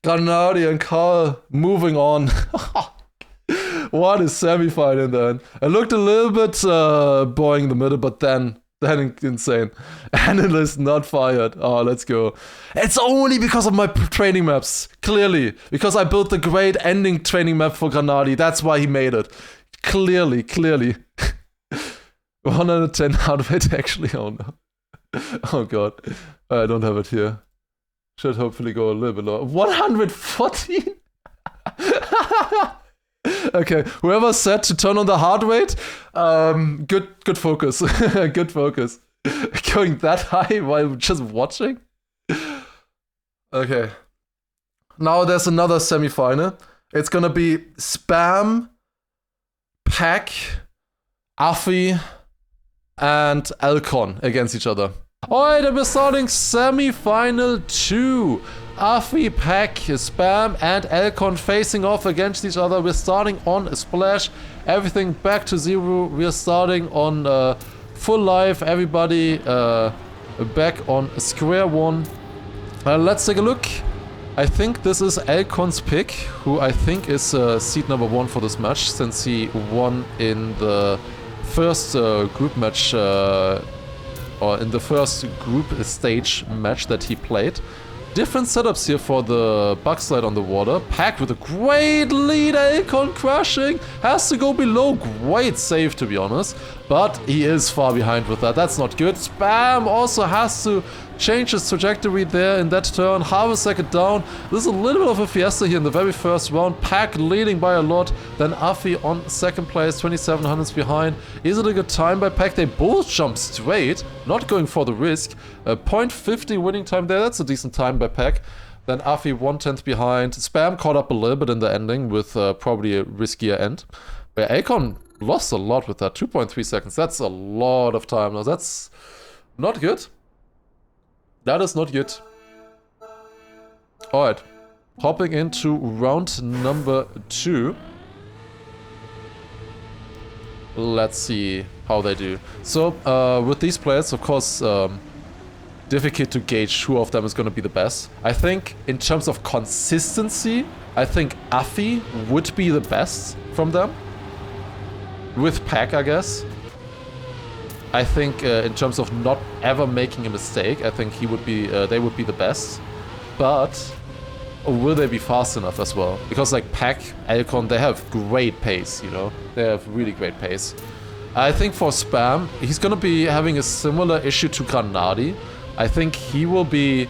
Granadi and Carl moving on. What a semi-final then. It looked a little bit boring in the middle, but then insane. Analyst not fired. Oh, let's go. It's only because of my training maps. Clearly. Because I built the great ending training map for Granadi. That's why he made it. Clearly. 110 out of it, actually. Oh no. Oh god. I don't have it here. Should hopefully go a little bit lower. 114? Okay, whoever said to turn on the heart rate, good focus. Good focus. Going that high while just watching? Okay. Now there's another semi-final. It's gonna be Spam, Pack, Afi, and Alcon against each other. Alright, and we're starting semi-final 2. Afi, Pack, Spam, and Alcon facing off against each other. We're starting on a splash. Everything back to 0. We're starting on full life. Everybody back on square one. Let's take a look. I think this is Alcon's pick, who I think is seed number 1 for this match, since he won in the first group match, or in the first group stage match that he played. Different setups here for the bug slide on the water. Pack with a great lead. Alcon crushing. Has to go below. Great save, to be honest. But he is far behind with that. That's not good. Spam also has to change his trajectory there in that turn. Half a second down. This is a little bit of a fiesta here in the very first round. Pack leading by a lot. Then Afi on second place, 27 hundredths behind. Is it a good time by Pack? They both jump straight, not going for the risk. 0.50 winning time there. That's a decent time by Pack. Then Afi 1/10 behind. Spam caught up a little bit in the ending with probably a riskier end. Where Akon lost a lot with that. 2.3 seconds. That's a lot of time. Now that's not good. That is not good. Alright. Hopping into round number 2. Let's see how they do. So, with these players, of course, difficult to gauge who of them is going to be the best. I think in terms of consistency, I think Afi would be the best from them. With Pack, I guess. I think in terms of not ever making a mistake, I think he would be, they would be the best. But will they be fast enough as well? Because like Pack, Alcon, they have great pace, you know? They have really great pace. I think for Spam, he's gonna be having a similar issue to Granadi. I think he will be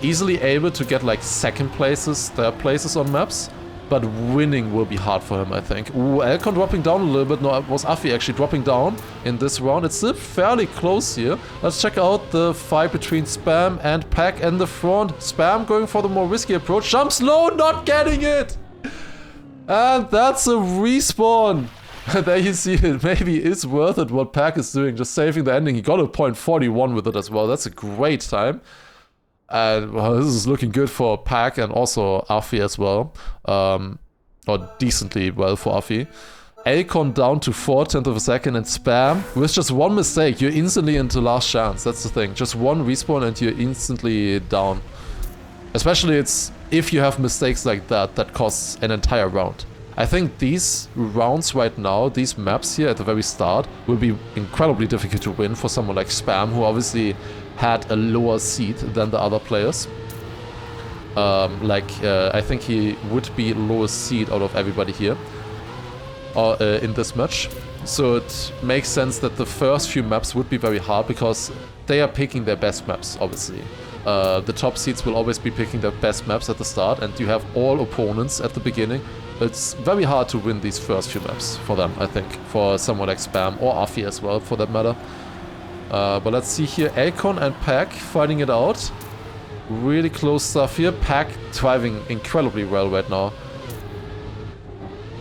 easily able to get like second places, third places on maps. But winning will be hard for him, I think. Ooh, Alcon dropping down a little bit. No, it was Afi actually dropping down in this round. It's still fairly close here. Let's check out the fight between Spam and Pack in the front. Spam going for the more risky approach. Jumps low, not getting it! And that's a respawn. There you see it. Maybe it's worth it what Pack is doing. Just saving the ending. He got a 0.41 with it as well. That's a great time. And well, this is looking good for Pack and also Afi as well. Or decently well for Afi. Alcon down to 4/10 of a second, and Spam, with just one mistake, you're instantly into last chance. That's the thing. Just one respawn and you're instantly down. Especially it's if you have mistakes like that, that costs an entire round. I think these rounds right now, these maps here at the very start, will be incredibly difficult to win for someone like Spam, who obviously had a lower seed than the other players. I think he would be lowest seed out of everybody here in this match. So it makes sense that the first few maps would be very hard because they are picking their best maps, obviously. The top seeds will always be picking their best maps at the start, and you have all opponents at the beginning. It's very hard to win these first few maps for them, I think. For someone like Spam or Afi as well, for that matter. But let's see here, Alcon and Pack fighting it out. Really close stuff here. Pack driving incredibly well right now.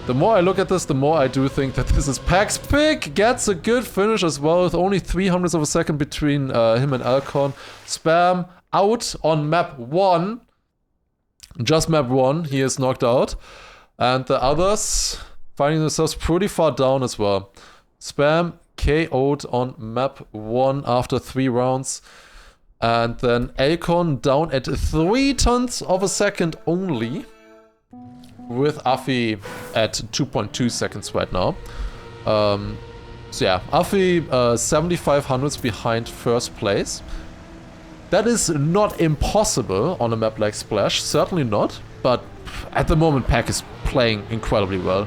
The more I look at this, the more I do think that this is Pack's pick. Gets a good finish as well, with only 300ths of a second between him and Alcon. Spam out on map 1. Just map 1, he is knocked out. And the others finding themselves pretty far down as well. Spam KO'd on map 1 after 3 rounds. And then Alcon down at 3/10 of a second only. With Afi at 2.2 seconds right now. So yeah, Afi 7,500s behind first place. That is not impossible on a map like Splash, certainly not. But at the moment, Pack is playing incredibly well.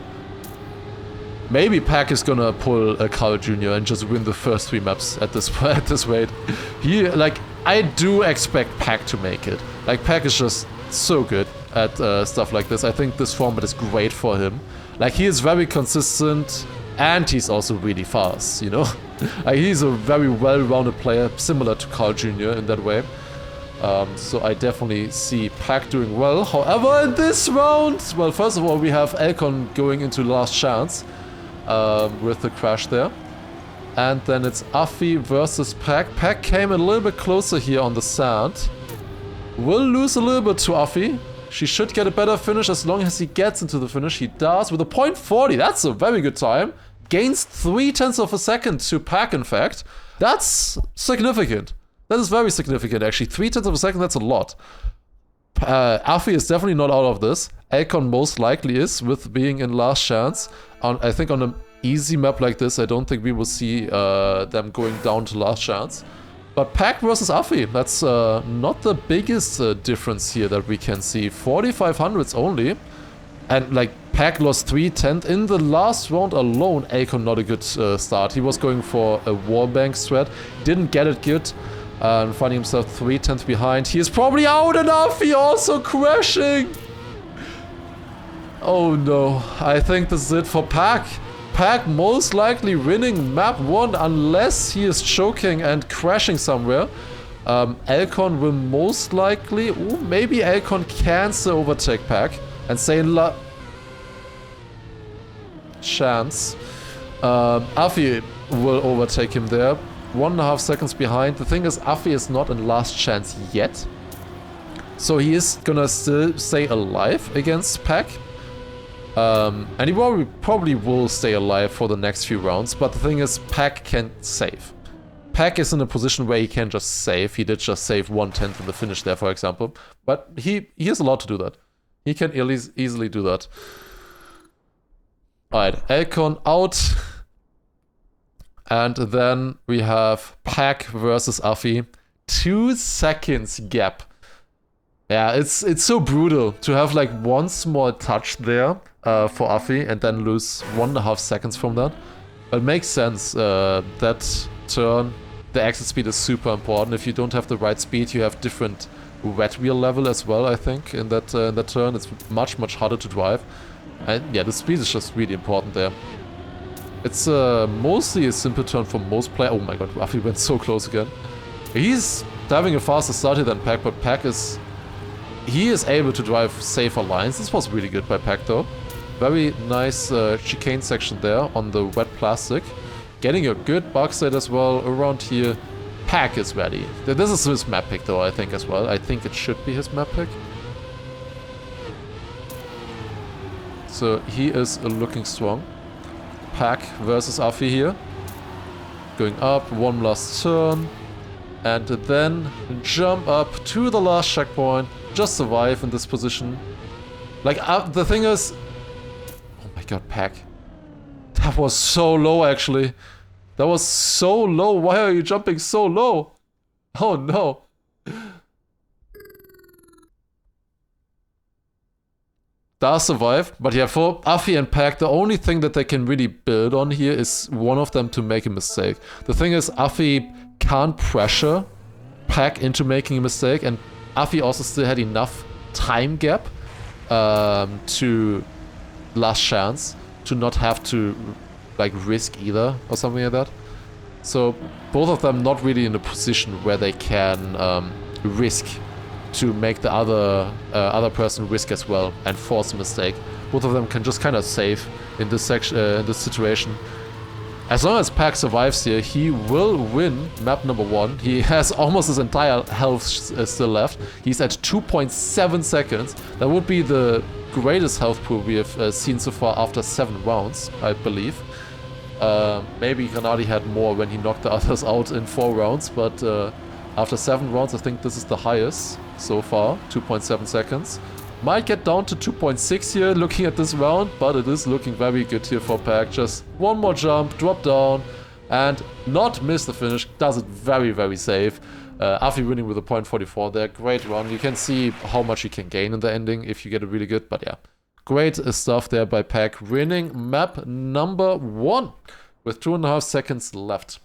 Maybe Pack is gonna pull a Carl Jr. and just win the first 3 maps at this rate. I do expect Pack to make it. Like, Pack is just so good at stuff like this. I think this format is great for him. Like, he is very consistent and he's also really fast, you know? Like, he's a very well-rounded player, similar to Carl Jr. in that way. So I definitely see Pack doing well. However, in this round, well, first of all, we have Alcon going into last chance with the crash there. And then it's Afi versus Pack. Pack came a little bit closer here on the sand. Will lose a little bit to Afi. She should get a better finish as long as he gets into the finish. He does with a 0.40. That's a very good time. Gains 3/10 of a second to Pack, in fact. That's significant. That is very significant, actually. 3/10 of a second, that's a lot. Afi is definitely not out of this. Alcon most likely is, with being in last chance. I think on an easy map like this, I don't think we will see them going down to last chance. But Pack versus Afi, that's not the biggest difference here that we can see. 4,500s only. And like, Pack lost 3/10 in the last round alone. Akon not a good start. He was going for a wallbang strat, didn't get it good, and finding himself 3/10 behind. He is probably out enough. He also crashing. Oh no, I think this is it for Pack. Pack most likely winning map 1 unless he is choking and crashing somewhere. Alcon will most likely... Ooh, maybe Alcon can still overtake Pack and say chance. Afi will overtake him there. 1.5 seconds behind. The thing is, Afi is not in last chance yet. So he is gonna still stay alive against Pack. And he probably will stay alive for the next few rounds, but the thing is, Pack can save. Pack is in a position where he can just save. He did just save 1/10 in the finish there, for example. But he is allowed to do that. He can easily do that. Alright, Alcon out. And then we have Pack versus Afi. 2 seconds gap. Yeah, it's so brutal to have like one small touch there for Afi and then lose 1.5 seconds from that. But it makes sense. That turn, the exit speed is super important. If you don't have the right speed, you have different wet wheel level as well, I think, in that turn. It's much harder to drive. And yeah, the speed is just really important there. It's mostly a simple turn for most players. Oh my god, Afi went so close again. He's having a faster start here than Pack, but Pack is... He is able to drive safer lines. This was really good by Pack though. Very nice chicane section there on the wet plastic. Getting a good bug state as well around here. Pack is ready. This is his map pick though, I think as well. I think it should be his map pick. So he is looking strong. Pack versus Afi here. Going up, one last turn. And then jump up to the last checkpoint. Just survive in this position. Like, the thing is... Oh my god, Pack. That was so low, actually. That was so low. Why are you jumping so low? Oh no. Does survive, but yeah, for Afi and Pack, the only thing that they can really build on here is one of them to make a mistake. The thing is, Afi can't pressure Pack into making a mistake, and Afi also still had enough time gap to last chance to not have to like risk either or something like that. So both of them not really in a position where they can risk to make the other person risk as well and force a mistake. Both of them can just kind of save in this situation. As long as Pack survives here, he will win map number 1. He has almost his entire health still left. He's at 2.7 seconds. That would be the greatest health pool we have seen so far after 7 rounds, I believe. Maybe Granadi had more when he knocked the others out in 4 rounds, but after 7 rounds, I think this is the highest so far, 2.7 seconds. Might get down to 2.6 here looking at this round, but it is looking very good here for Pack. Just one more jump, drop down, and not miss the finish. Does it very safe. Afi winning with a 0.44 there. Great run. You can see how much you can gain in the ending if you get it really good, but yeah. Great stuff there by Pack. Winning map number 1 with 2.5 seconds left.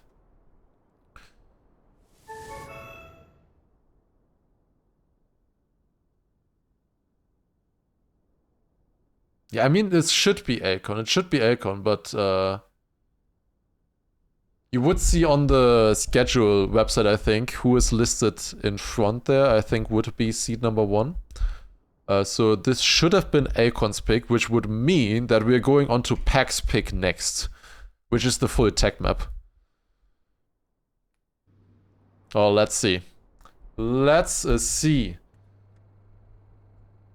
Yeah, I mean, this should be Alcon. It should be Alcon, but you would see on the schedule website, I think, who is listed in front there, I think would be seed number 1. So this should have been Alcon's pick, which would mean that we're going on to Pack's pick next, which is the full tech map. Oh, let's see. Let's see.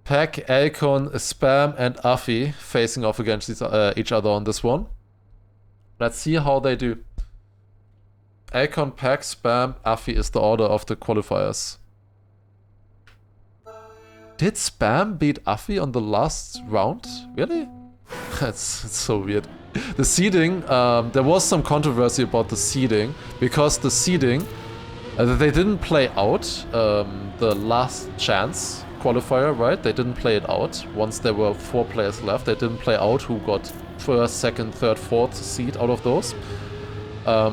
Pack, Alcon, Spam, and Afi facing off against each other on this one. Let's see how they do. Alcon, Pack, Spam, Afi is the order of the qualifiers. Did Spam beat Afi on the last round? Really? That's so weird. The seeding, there was some controversy about the seeding, because the seeding, they didn't play out the last chance qualifier, right? They didn't play it out. Once there were 4 players left, they didn't play out who got first, second, third, fourth seed out of those.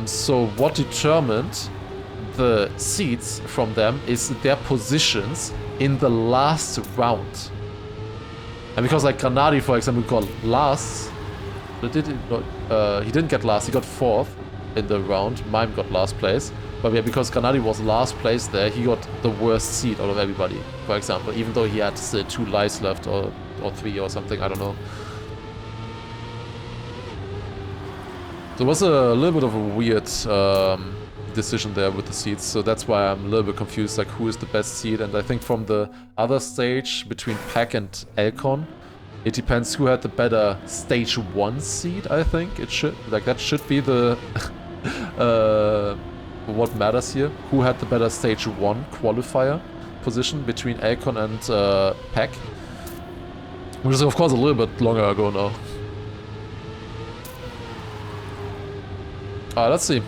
So what determined the seeds from them is their positions in the last round. And because like Granadi, for example, got last, he didn't get last, he got 4th in the round. Mime got last place. But yeah, because Granadi was last place there, he got the worst seed out of everybody, for example, even though he had 2 lives left or 3 or something, I don't know. There was a little bit of a weird decision there with the seeds, so that's why I'm a little bit confused, like who is the best seed. And I think from the other stage between Pack and Elcon, it depends who had the better stage 1 seed. I think it should, like, that should be the what matters here. Who had the better stage 1 qualifier position between Elcon and Pack, which is of course a little bit longer ago now. Let's see.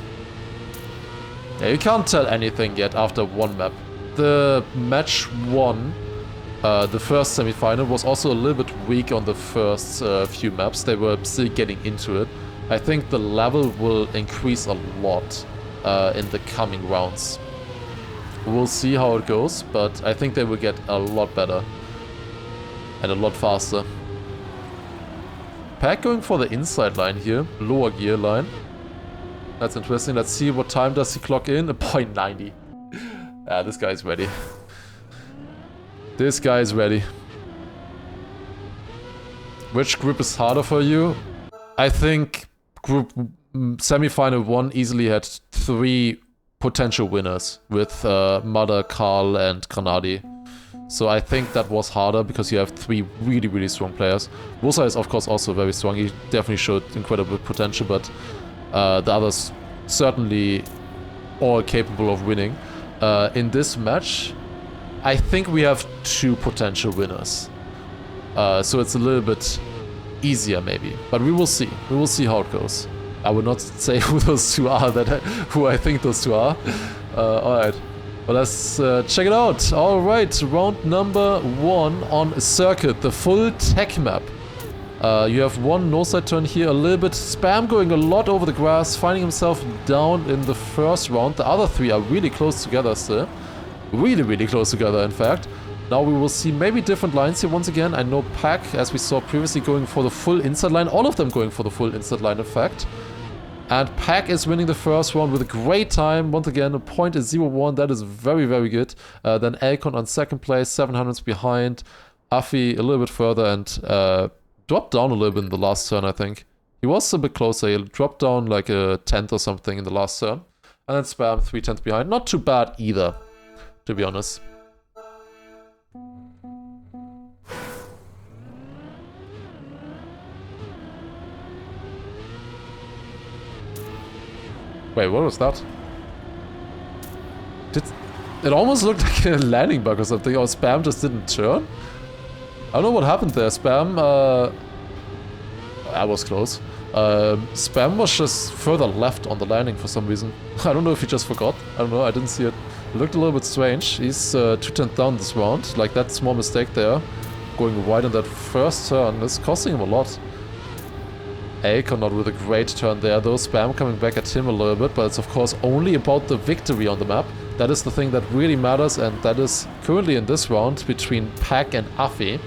Yeah, you can't tell anything yet after 1 map. The match 1, the first semi-final, was also a little bit weak on the first few maps. They were still getting into it. I think the level will increase a lot in the coming rounds. We'll see how it goes, but I think they will get a lot better and a lot faster. Pack going for the inside line here, lower gear line. That's interesting. Let's see, what time does he clock in? A .90. Yeah, this guy is ready. This guy is ready. Which group is harder for you? I think group semi-final 1 easily had 3 potential winners with Mother, Karl and Granadi. So I think that was harder because you have 3 really, really strong players. Wusa is of course also very strong. He definitely showed incredible potential, but the others certainly all capable of winning. In this match, I think we have 2 potential winners. So it's a little bit easier maybe, but we will see. We will see how it goes. I will not say who those 2 are, who I think those 2 are. Alright, well, let's check it out. Alright, round number 1 on Circuit, the full tech map. You have 1 no-side turn here, a little bit spam going a lot over the grass, finding himself down in the first round. The other 3 are really close together still. Really, really close together, in fact. Now we will see maybe different lines here once again. I know Pack, as we saw previously, going for the full inside line. All of them going for the full inside line, in fact. And Pack is winning the first round with a great time. Once again, a .01. That is very, very good. Then Elcon on second place, 700s behind. Afi a little bit further and dropped down a little bit in the last turn, I think. He was a bit closer. He dropped down like a 10th or something in the last turn. And then Spam 3/10 behind. Not too bad either, to be honest. Wait, what was that? It almost looked like a landing bug or something, or Spam just didn't turn? I don't know what happened there. Spam, I was close. Spam was just further left on the landing for some reason. I don't know if he just forgot. I don't know, I didn't see it. It looked a little bit strange. He's 2/10 down this round. Like, that small mistake there, going wide on that first turn, is costing him a lot. Elcon not with a great turn there, though. Spam coming back at him a little bit, but it's of course only about the victory on the map. That is the thing that really matters, and that is currently in this round between Pack and Afi.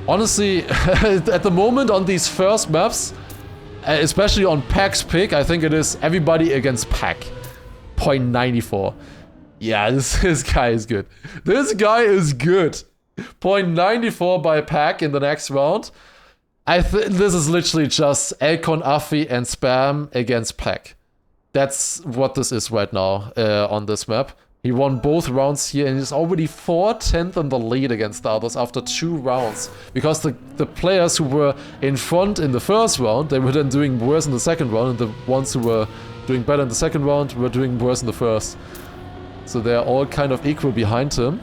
Honestly, at the moment on these first maps, especially on Pack's pick, I think it is everybody against Pack. .94. Yeah, this guy is good. This guy is good. .94 by Pack in the next round. This is literally just Elcon, Afi, and Spam against Pack. That's what this is right now on this map. He won both rounds here and he's already 4/10 in the lead against the others after 2 rounds. Because the players who were in front in the first round, they were then doing worse in the second round, and the ones who were doing better in the second round were doing worse in the first. So they're all kind of equal behind him.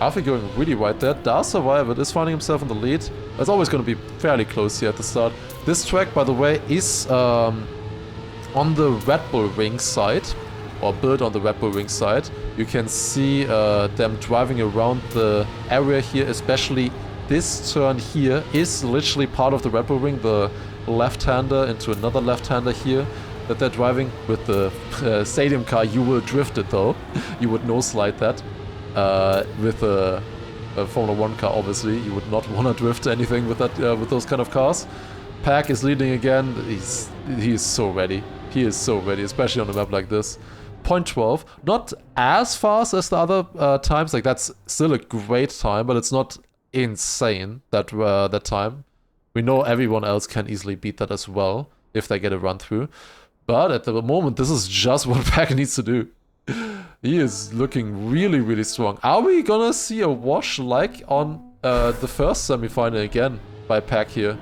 Afi going really wide there, does survive it, is finding himself in the lead. It's always going to be fairly close here at the start. This track, by the way, is on the Red Bull Ring side. or built on the Red Bull Ring side. You can see them driving around the area here, especially this turn here is literally part of the Red Bull Ring, the left-hander into another left-hander here that they're driving with the stadium car. You will drift it though. You would no-slide that. With a Formula 1 car, obviously, you would not want to drift anything with that, with those kind of cars. Pack is leading again. He is so ready. He is so ready, especially on a map like this. 0.12, not as fast as the other times. Like that's still a great time, but it's not insane that that time. We know everyone else can easily beat that as well if they get a run through. But at the moment, this is just what Pack needs to do. He is looking really, really strong. Are we gonna see a wash like on the first semi-final again by Pack here?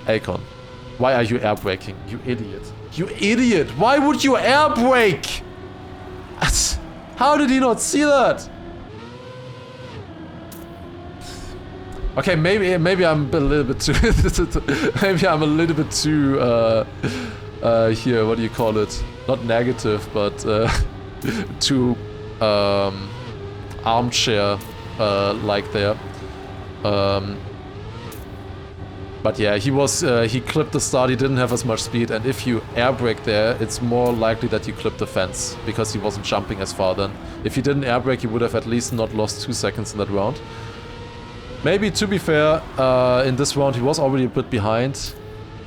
Akon, why are you air braking? You idiot. You idiot! Why would you air brake? How did he not see that? Okay, maybe I'm a little bit too maybe I'm a little bit too here, what do you call it? Not negative, but too armchair like there. But yeah, he clipped the start, he didn't have as much speed, and if you air brake there, it's more likely that you clip the fence, because he wasn't jumping as far then. If he didn't air brake, he would have at least not lost 2 seconds in that round. Maybe, to be fair, in this round he was already a bit behind.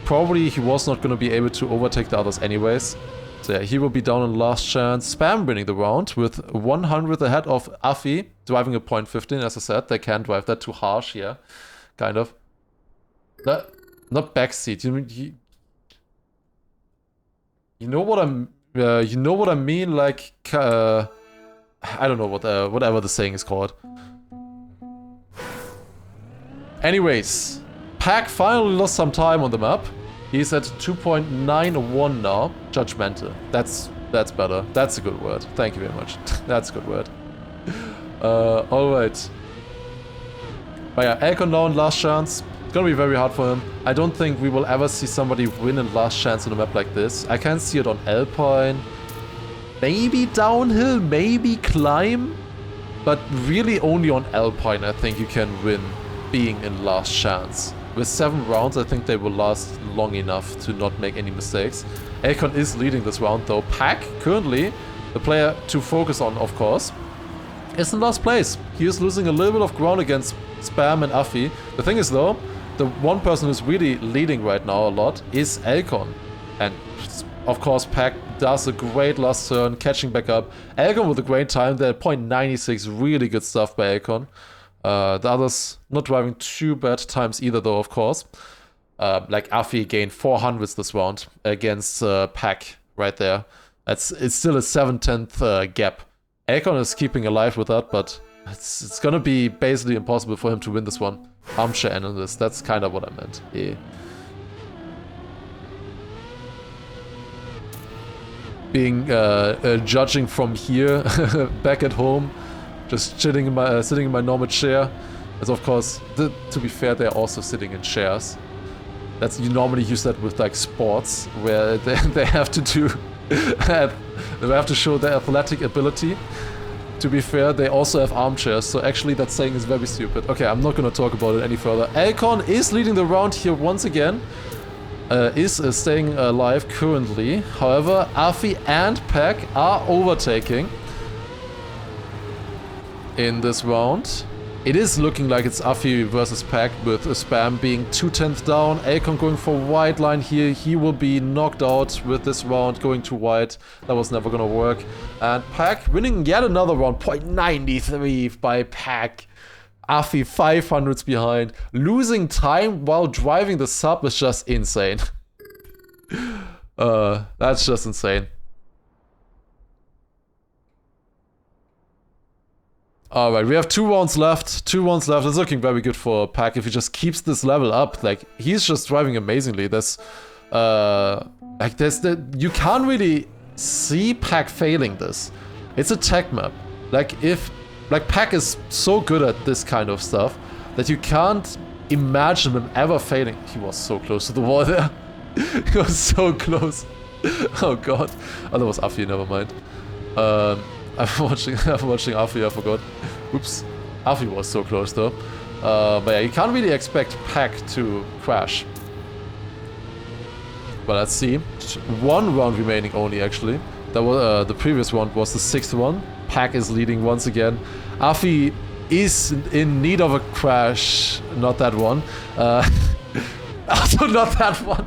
Probably he was not going to be able to overtake the others anyways. So yeah, he will be down in last chance. Spam winning the round with 100 ahead of Afi, driving a 0.15, as I said. They can drive that too harsh, yeah, kind of. Not backseat. You know what I'm. You know what I mean? Like, I don't know what whatever the saying is called. Anyways, Pack finally lost some time on the map. He's at 2.91 now. Judgmental. That's better. That's a good word. Thank you very much. That's a good word. Alright. But yeah, Akon now in last chance. It's gonna be very hard for him. I don't think we will ever see somebody win in last chance on a map like this. I can see it on Alpine. Maybe downhill, maybe climb. But really only on Alpine I think you can win being in last chance. With 7 rounds, I think they will last long enough to not make any mistakes. Akon is leading this round though. Pack, currently, the player to focus on, of course, is in last place. He is losing a little bit of ground against Spam and Afi. The thing is though, the one person who's really leading right now a lot is Akon. And of course, Pack does a great last turn, catching back up. Akon with a great time there, 0.96, really good stuff by Akon. The others not driving too bad times either though, of course. Like Afi gained 400s this round against Pack right there. It's still a 7/10 gap. Akon is keeping alive with that, but it's gonna be basically impossible for him to win this one. Armchair analyst, that's kind of what I meant. Yeah. Being judging from here, back at home. Just sitting in my normal chair. As of course, to be fair, they're also sitting in chairs. You normally use that with like sports, where they have to do, they have to show their athletic ability. To be fair, they also have armchairs, so actually that saying is very stupid. Okay, I'm not gonna talk about it any further. Akon is leading the round here once again. Is staying alive currently. However, Afi and Pack are overtaking in this round. It is looking like it's Afi versus Pack, with Spam being 2/10 down. Akon going for wide line here. He will be knocked out with this round, going too wide. That was never gonna work. And Pack winning yet another round, 0.93 by Pack. Afi 500s behind. Losing time while driving the sub is just insane. That's just insane. Alright, we have 2 rounds left. 2 rounds left. It's looking very good for Pack if he just keeps this level up. Like, he's just driving amazingly. You can't really see Pack failing this. It's a tech map. Like, Pack is so good at this kind of stuff that you can't imagine him ever failing. He was so close to the wall there. He was so close. Oh god. Oh, that was Afi, never mind. I'm watching Afi, I forgot. Oops. Afi was so close though. But yeah, you can't really expect Pack to crash. But let's see. One round remaining only, actually. That was the previous round was the 6th one. Pack is leading once again. Afi is in need of a crash. Not that one. Also not that one.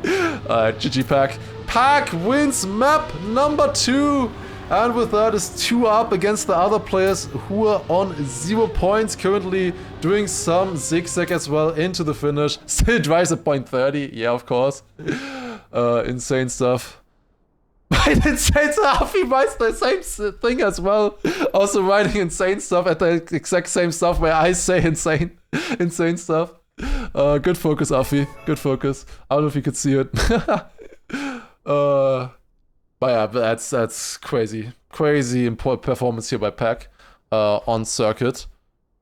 GG Pack. Pack wins map number 2. And with that is 2 up against the other players who are on 0 points. Currently doing some zigzag as well into the finish. Still drives at .30. Yeah, of course. Insane stuff. But insane stuff. He writes the same thing as well. Also writing insane stuff at the exact same stuff where I say insane. Insane stuff. Good focus, Afi. Good focus. I don't know if you could see it. But yeah, that's crazy. Crazy important performance here by Pack on Circuit.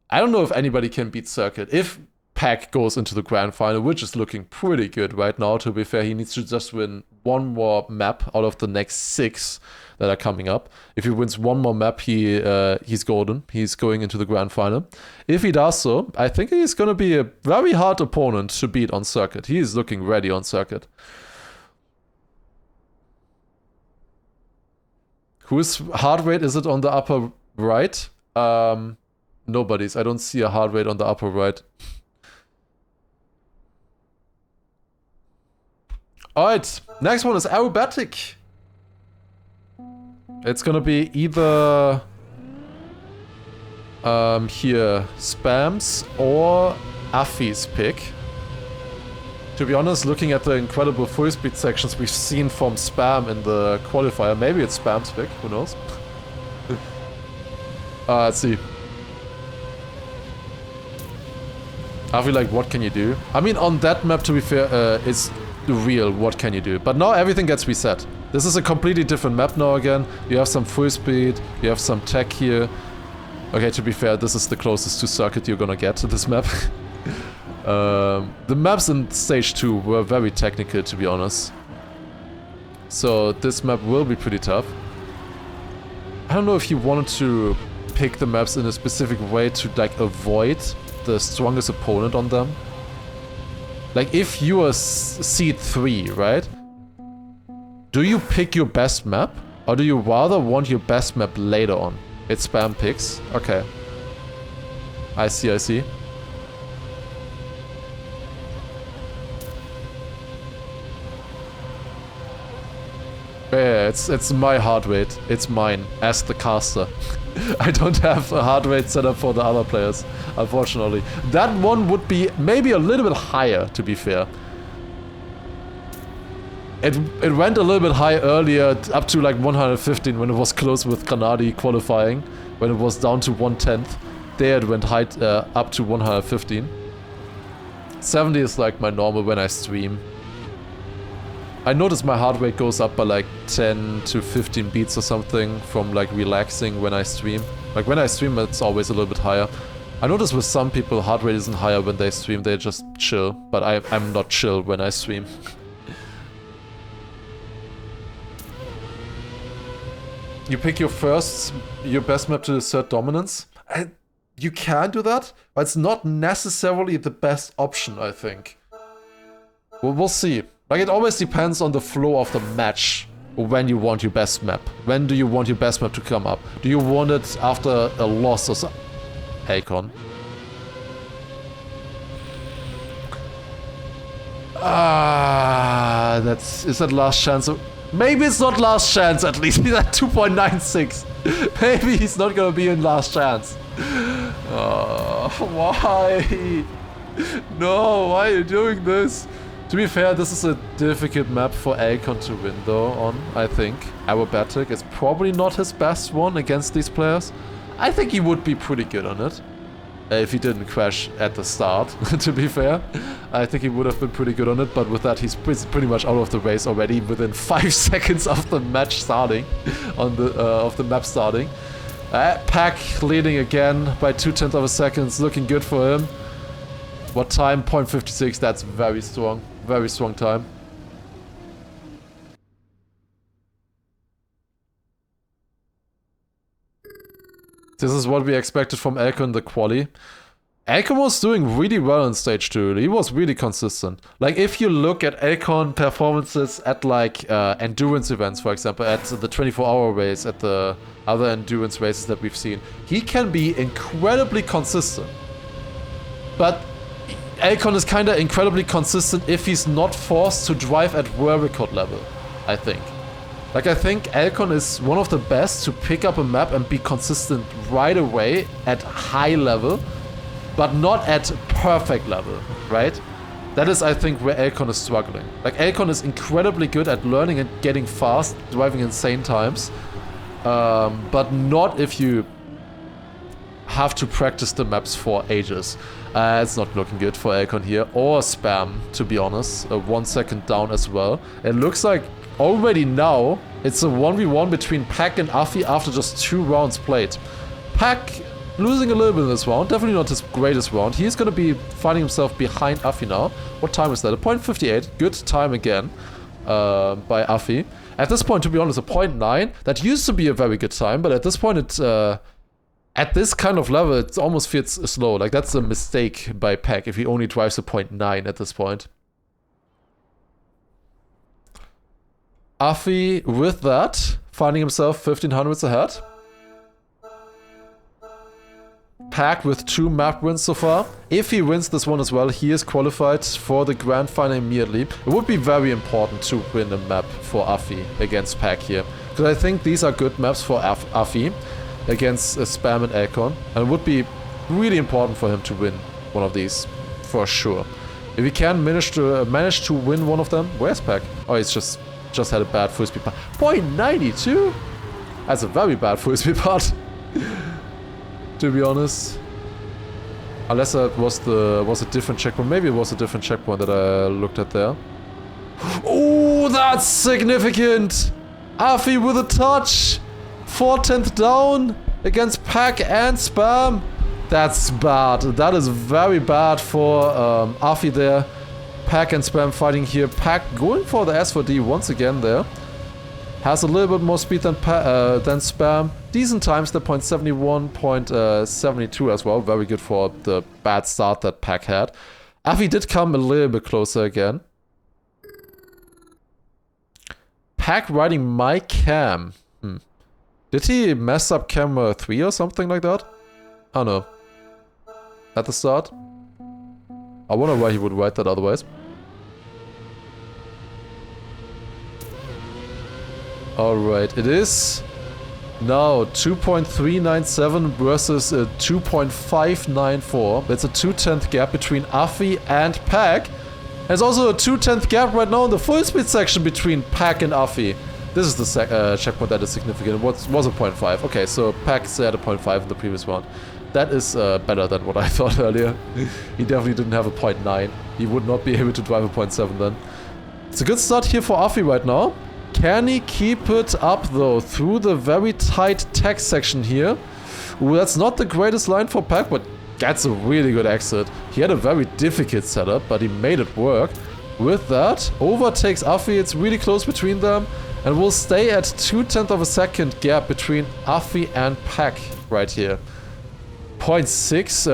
I don't know if anybody can beat Circuit. If Pack goes into the grand final, which is looking pretty good right now, to be fair, he needs to just win 1 more map out of the next 6 that are coming up. If he wins 1 more map, he's golden. He's going into the grand final. If he does so, I think he's going to be a very hard opponent to beat on Circuit. He is looking ready on Circuit. Whose heart rate is it on the upper right? Nobody's. I don't see a heart rate on the upper right. Alright, next one is aerobatic. It's gonna be either here, Spam's or Afi's pick. To be honest, looking at the incredible full speed sections we've seen from Spam in the qualifier, maybe it's Spam's pick, who knows? Let's see. I feel like, what can you do? I mean, on that map, to be fair, it's the real what can you do. But now everything gets reset. This is a completely different map now again. You have some full speed, you have some tech here. Okay, to be fair, this is the closest to Circuit you're gonna get to this map. The maps in stage 2 were very technical, to be honest. So this map will be pretty tough. I don't know if you wanted to pick the maps in a specific way to like avoid the strongest opponent on them. Like if you are seed 3, right? Do you pick your best map? Or do you rather want your best map later on? It's Spam picks. Okay. I see, I see. Yeah, it's my heart rate. It's mine, as the caster. I don't have a heart rate set up for the other players, unfortunately. That one would be maybe a little bit higher, to be fair. It went a little bit high earlier, up to like 115 when it was close with Granadi qualifying. When it was down to 1/10. There it went high, up to 115. 70 is like my normal when I stream. I notice my heart rate goes up by like 10 to 15 beats or something from like relaxing when I stream. Like when I stream it's always a little bit higher. I notice with some people heart rate isn't higher when they stream, they just chill. But I'm not chill when I stream. You pick your best map to assert dominance. You can do that, but it's not necessarily the best option, I think. Well, we'll see. Like, it always depends on the flow of the match when you want your best map. When do you want your best map to come up? Do you want it after a loss or something? Akon. Is that last chance? Maybe it's not last chance at least. He's at 2.96. Maybe he's not gonna be in last chance. Why? No, why are you doing this? To be fair, this is a difficult map for Akon to win though on, I think. Aerobatic is probably not his best one against these players. I think he would be pretty good on it. If he didn't crash at the start, to be fair. I think he would have been pretty good on it, but with that he's pretty much out of the race already within 5 seconds of the match starting, of the map starting. Pack leading again by 0.2 of a second, looking good for him. What time? 0.56, that's very strong time. This is what we expected from Elko in the quali. Elko was doing really well in stage 2. He was really consistent. Like, if you look at Elko performances at, like, endurance events, for example, at the 24-hour race, at the other endurance races that we've seen, he can be incredibly consistent. But Elko is kind of incredibly consistent if he's not forced to drive at world record level, I think. Like, I think Elko is one of the best to pick up a map and be consistent right away at high level, but not at perfect level, right? That is, I think, where Elko is struggling. Like, Elko is incredibly good at learning and getting fast, driving insane times, but not if you have to practice the maps for ages. It's not looking good for Elko here, or Spam, to be honest. 1 second down as well. It looks like already now it's a 1v1 between Pack and Afi after just 2 rounds played. Pack losing a little bit in this round, definitely not his greatest round. He's going to be finding himself behind Afi now. What time is that? A .58, good time again by Afi. At this point, to be honest, a .9, that used to be a very good time, but at this point it's... at this kind of level, it almost feels slow. Like, that's a mistake by Pack if he only drives a .9 at this point. Afi, with that, finding himself 1500s ahead. Pack with 2 map wins so far. If he wins this one as well, he is qualified for the grand final immediately. It would be very important to win a map for Afi against Pack here, because I think these are good maps for Afi against Spam and Elko, and it would be really important for him to win one of these, for sure. If he can manage to win one of them, where's Pack? Oh, he's just had a bad full speed part. .92? That's a very bad full speed part, to be honest. Unless that was a different checkpoint. Maybe it was a different checkpoint that I looked at there. Oh, that's significant! Afi with a touch! 4/10 down against Pack and Spam. That's bad. That is very bad for Afi there. Pack and Spam fighting here. Pack going for the S4D once again there. Has a little bit more speed than Spam. Decent times, the .71, .72 as well. Very good for the bad start that Pack had. Afi did come a little bit closer again. Pack riding my cam. Did he mess up camera 3 or something like that? Oh no. At the start? I wonder why he would write that otherwise. Alright, it is now 2.397 versus a 2.594. That's a 2/10 gap between Afi and Pack. There's also a 2/10 gap right now in the full speed section between Pack and Afi. This is the checkpoint that is significant. It was a .5. Okay, so Pack had a .5 in the previous round. That is better than what I thought earlier. He definitely didn't have a .9. He would not be able to drive a .7 then. It's a good start here for Afi right now. Can he keep it up though through the very tight tech section here? Ooh, that's not the greatest line for Pack, but that's a really good exit. He had a very difficult setup, but he made it work. With that, overtakes Afi. It's really close between them. And we'll stay at 2/10 of a second gap between Afi and Pack right here. 0.6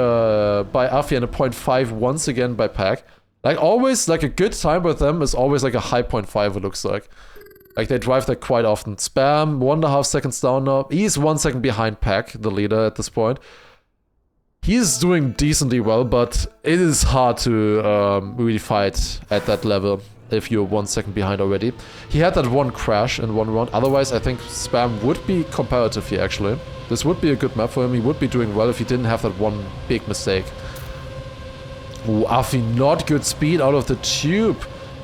by Afi and a 0.5 once again by Pack. Like always, like a good time with them is always like a high 0.5 it looks like. Like they drive that quite often. Spam, 1.5 seconds down now. He's 1 second behind Pack, the leader at this point. He's doing decently well, but it is hard to really fight at that level if you're 1 second behind already. He had that one crash in one round. Otherwise, I think Spam would be comparative here, actually. This would be a good map for him. He would be doing well if he didn't have that one big mistake. Ooh, Afi, not good speed out of the tube.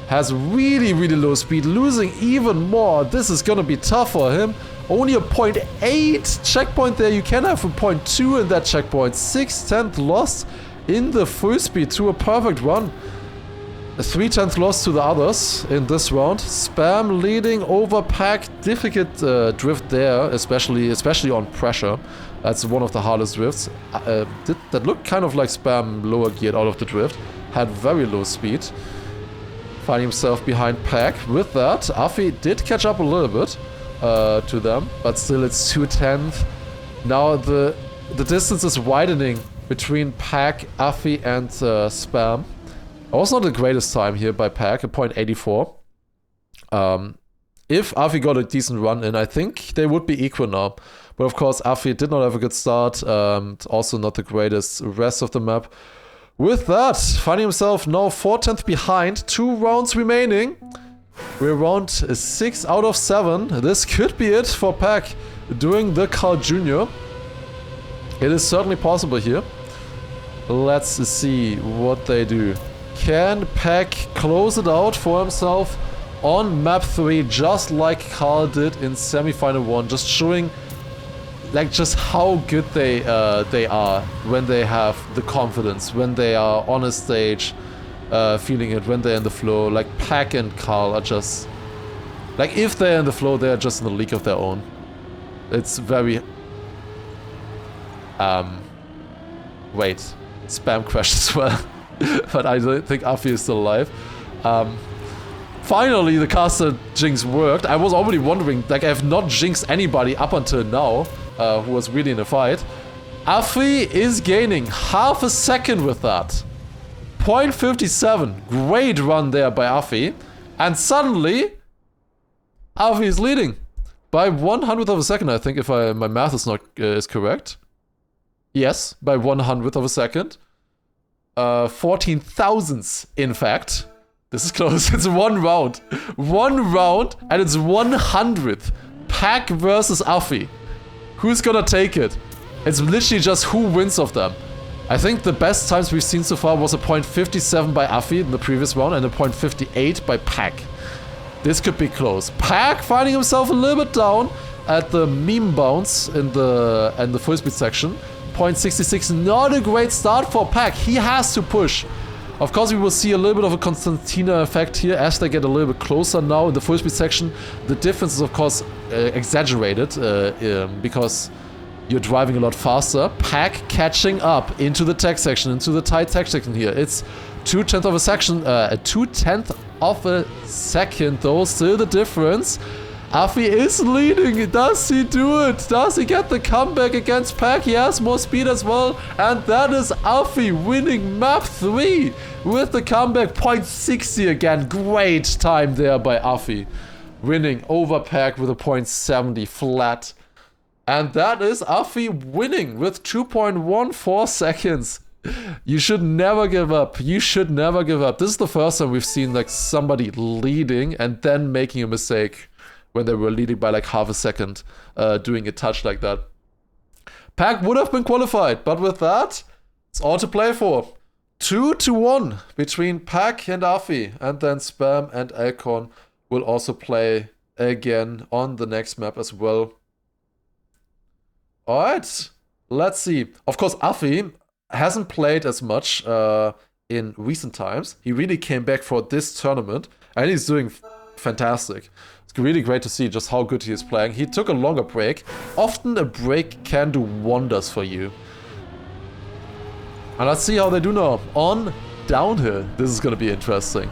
Has really, really low speed, losing even more. This is gonna be tough for him. Only a 0.8 checkpoint there. You can have a 0.2 in that checkpoint. 6/10 loss in the full speed to a perfect run. A 3/10 loss to the others in this round. Spam leading over Pack. Difficult drift there, especially on pressure. That's one of the hardest drifts. That looked kind of like Spam lower geared out of the drift. Had very low speed. Finding himself behind Pack. With that, Afi did catch up a little bit to them, but still it's 2/10. Now the the distance is widening between Pack, Afi, and Spam. Also not the greatest time here by Pack, a .84. If Afi got a decent run in, I think they would be equal now. But of course, Afi did not have a good start. Also not the greatest rest of the map. With that, finding himself now 4/10 behind, 2 rounds remaining. We're around 6 out of 7. This could be it for Pack doing the Carl Jr. It is certainly possible here. Let's see what they do. Can Pack close it out for himself on map 3, just like Carl did in semifinal 1, just showing like just how good they are when they have the confidence, when they are on a stage, feeling it, when they're in the flow. Like Pack and Carl are just like, if they're in the flow, they're just in a league of their own. It's very wait, Spam crashed as well. But I don't think Afi is still alive. Finally, the caster jinx worked. I was already wondering, like, I have not jinxed anybody up until now who was really in a fight. Afi is gaining half a second with that. 0.57. Great run there by Afi. And suddenly, Afi is leading by 1/100th of a second, I think, if my math is not is correct. Yes, by 1/100th of a second. 14 thousandths, in fact. This is close. It's 1 round. 1 round, and it's 100th. Pack versus Afi. Who's gonna take it? It's literally just who wins of them. I think the best times we've seen so far was a 0.57 by Afi in the previous round and a 0.58 by Pack. This could be close. Pack finding himself a little bit down at the meme bounce in the full speed section. 0.66, not a great start for Pack. He has to push. Of course, we will see a little bit of a Constantina effect here as they get a little bit closer now in the full speed section. The difference is, of course, exaggerated because you're driving a lot faster. Pack catching up into the tech section, into the tight tech section here. It's 2/10 of a section, a 2/10 of a second though, still the difference. Afi is leading. Does he do it? Does he get the comeback against Pack? He has more speed as well. And that is Afi winning map 3 with the comeback. 0.60 again. Great time there by Afi. Winning over Pack with a 0.70 flat. And that is Afi winning with 2.14 seconds. You should never give up. You should never give up. This is the first time we've seen like somebody leading and then making a mistake. When they were leading by like half a second, doing a touch like that. Pack would have been qualified, but with that, it's all to play for. 2-1 between Pack and Afi, and then Spam and Alcon will also play again on the next map as well. Alright, let's see. Of course, Afi hasn't played as much in recent times. He really came back for this tournament, and he's doing fantastic. It's really great to see just how good he is playing. He took a longer break. Often a break can do wonders for you. And let's see how they do now. On downhill. This is going to be interesting.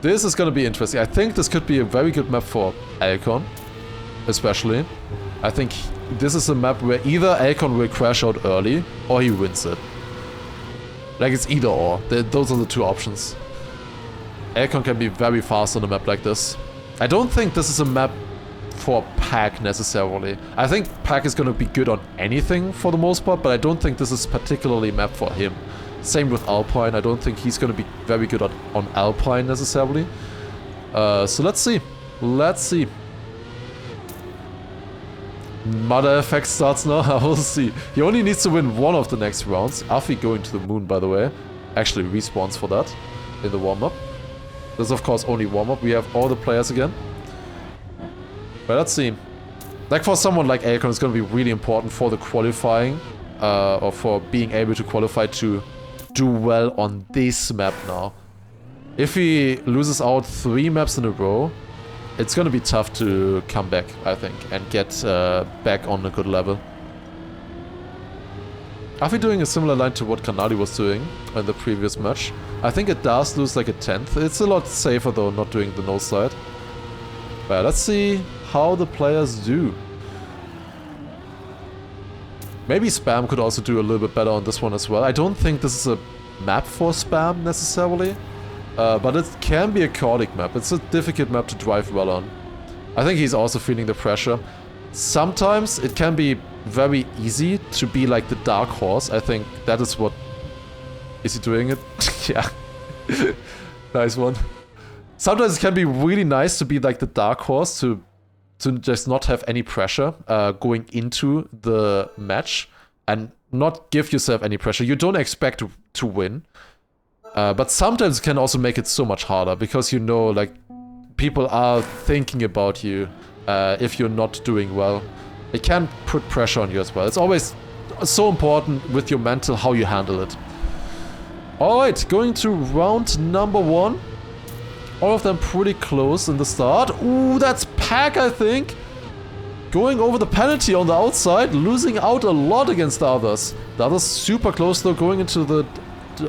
This is going to be interesting. I think this could be a very good map for Alcon. Especially. I think this is a map where either Alcon will crash out early or he wins it. Like it's either or. Those are the two options. Alcon can be very fast on a map like this. I don't think this is a map for Pack necessarily. I think Pack is going to be good on anything for the most part, but I don't think this is particularly a map for him. Same with Alpine. I don't think he's going to be very good on Alpine necessarily. So let's see. Let's see. Mother effect starts now. I will see. He only needs to win one of the next rounds. Afi going to the moon, by the way. Actually respawns for that in the warm-up. This is of course only warm-up. We have all the players again. But let's see. Like for someone like Alcon, it's going to be really important for the qualifying. Or for being able to qualify to do well on this map now. If he loses out 3 maps in a row, it's going to be tough to come back, I think. And get back on a good level. Afi doing a similar line to what Kanali was doing in the previous match. I think it does lose like a 10th. It's a lot safer though, not doing the nose side. But let's see how the players do. Maybe Spam could also do a little bit better on this one as well. I don't think this is a map for Spam necessarily. But it can be a chaotic map. It's a difficult map to drive well on. I think he's also feeling the pressure. Sometimes it can be very easy to be like the dark horse. I think that is what... Is he doing it? Yeah. Nice one. Sometimes it can be really nice to be like the dark horse, to just not have any pressure going into the match and not give yourself any pressure. You don't expect to win. But sometimes it can also make it so much harder because you know, like, people are thinking about you if you're not doing well. It can put pressure on you as well. It's always so important with your mental how you handle it. Alright, going to round number 1. All of them pretty close in the start. Ooh, that's Pack, I think. Going over the penalty on the outside, losing out a lot against the others. The others super close though, going into the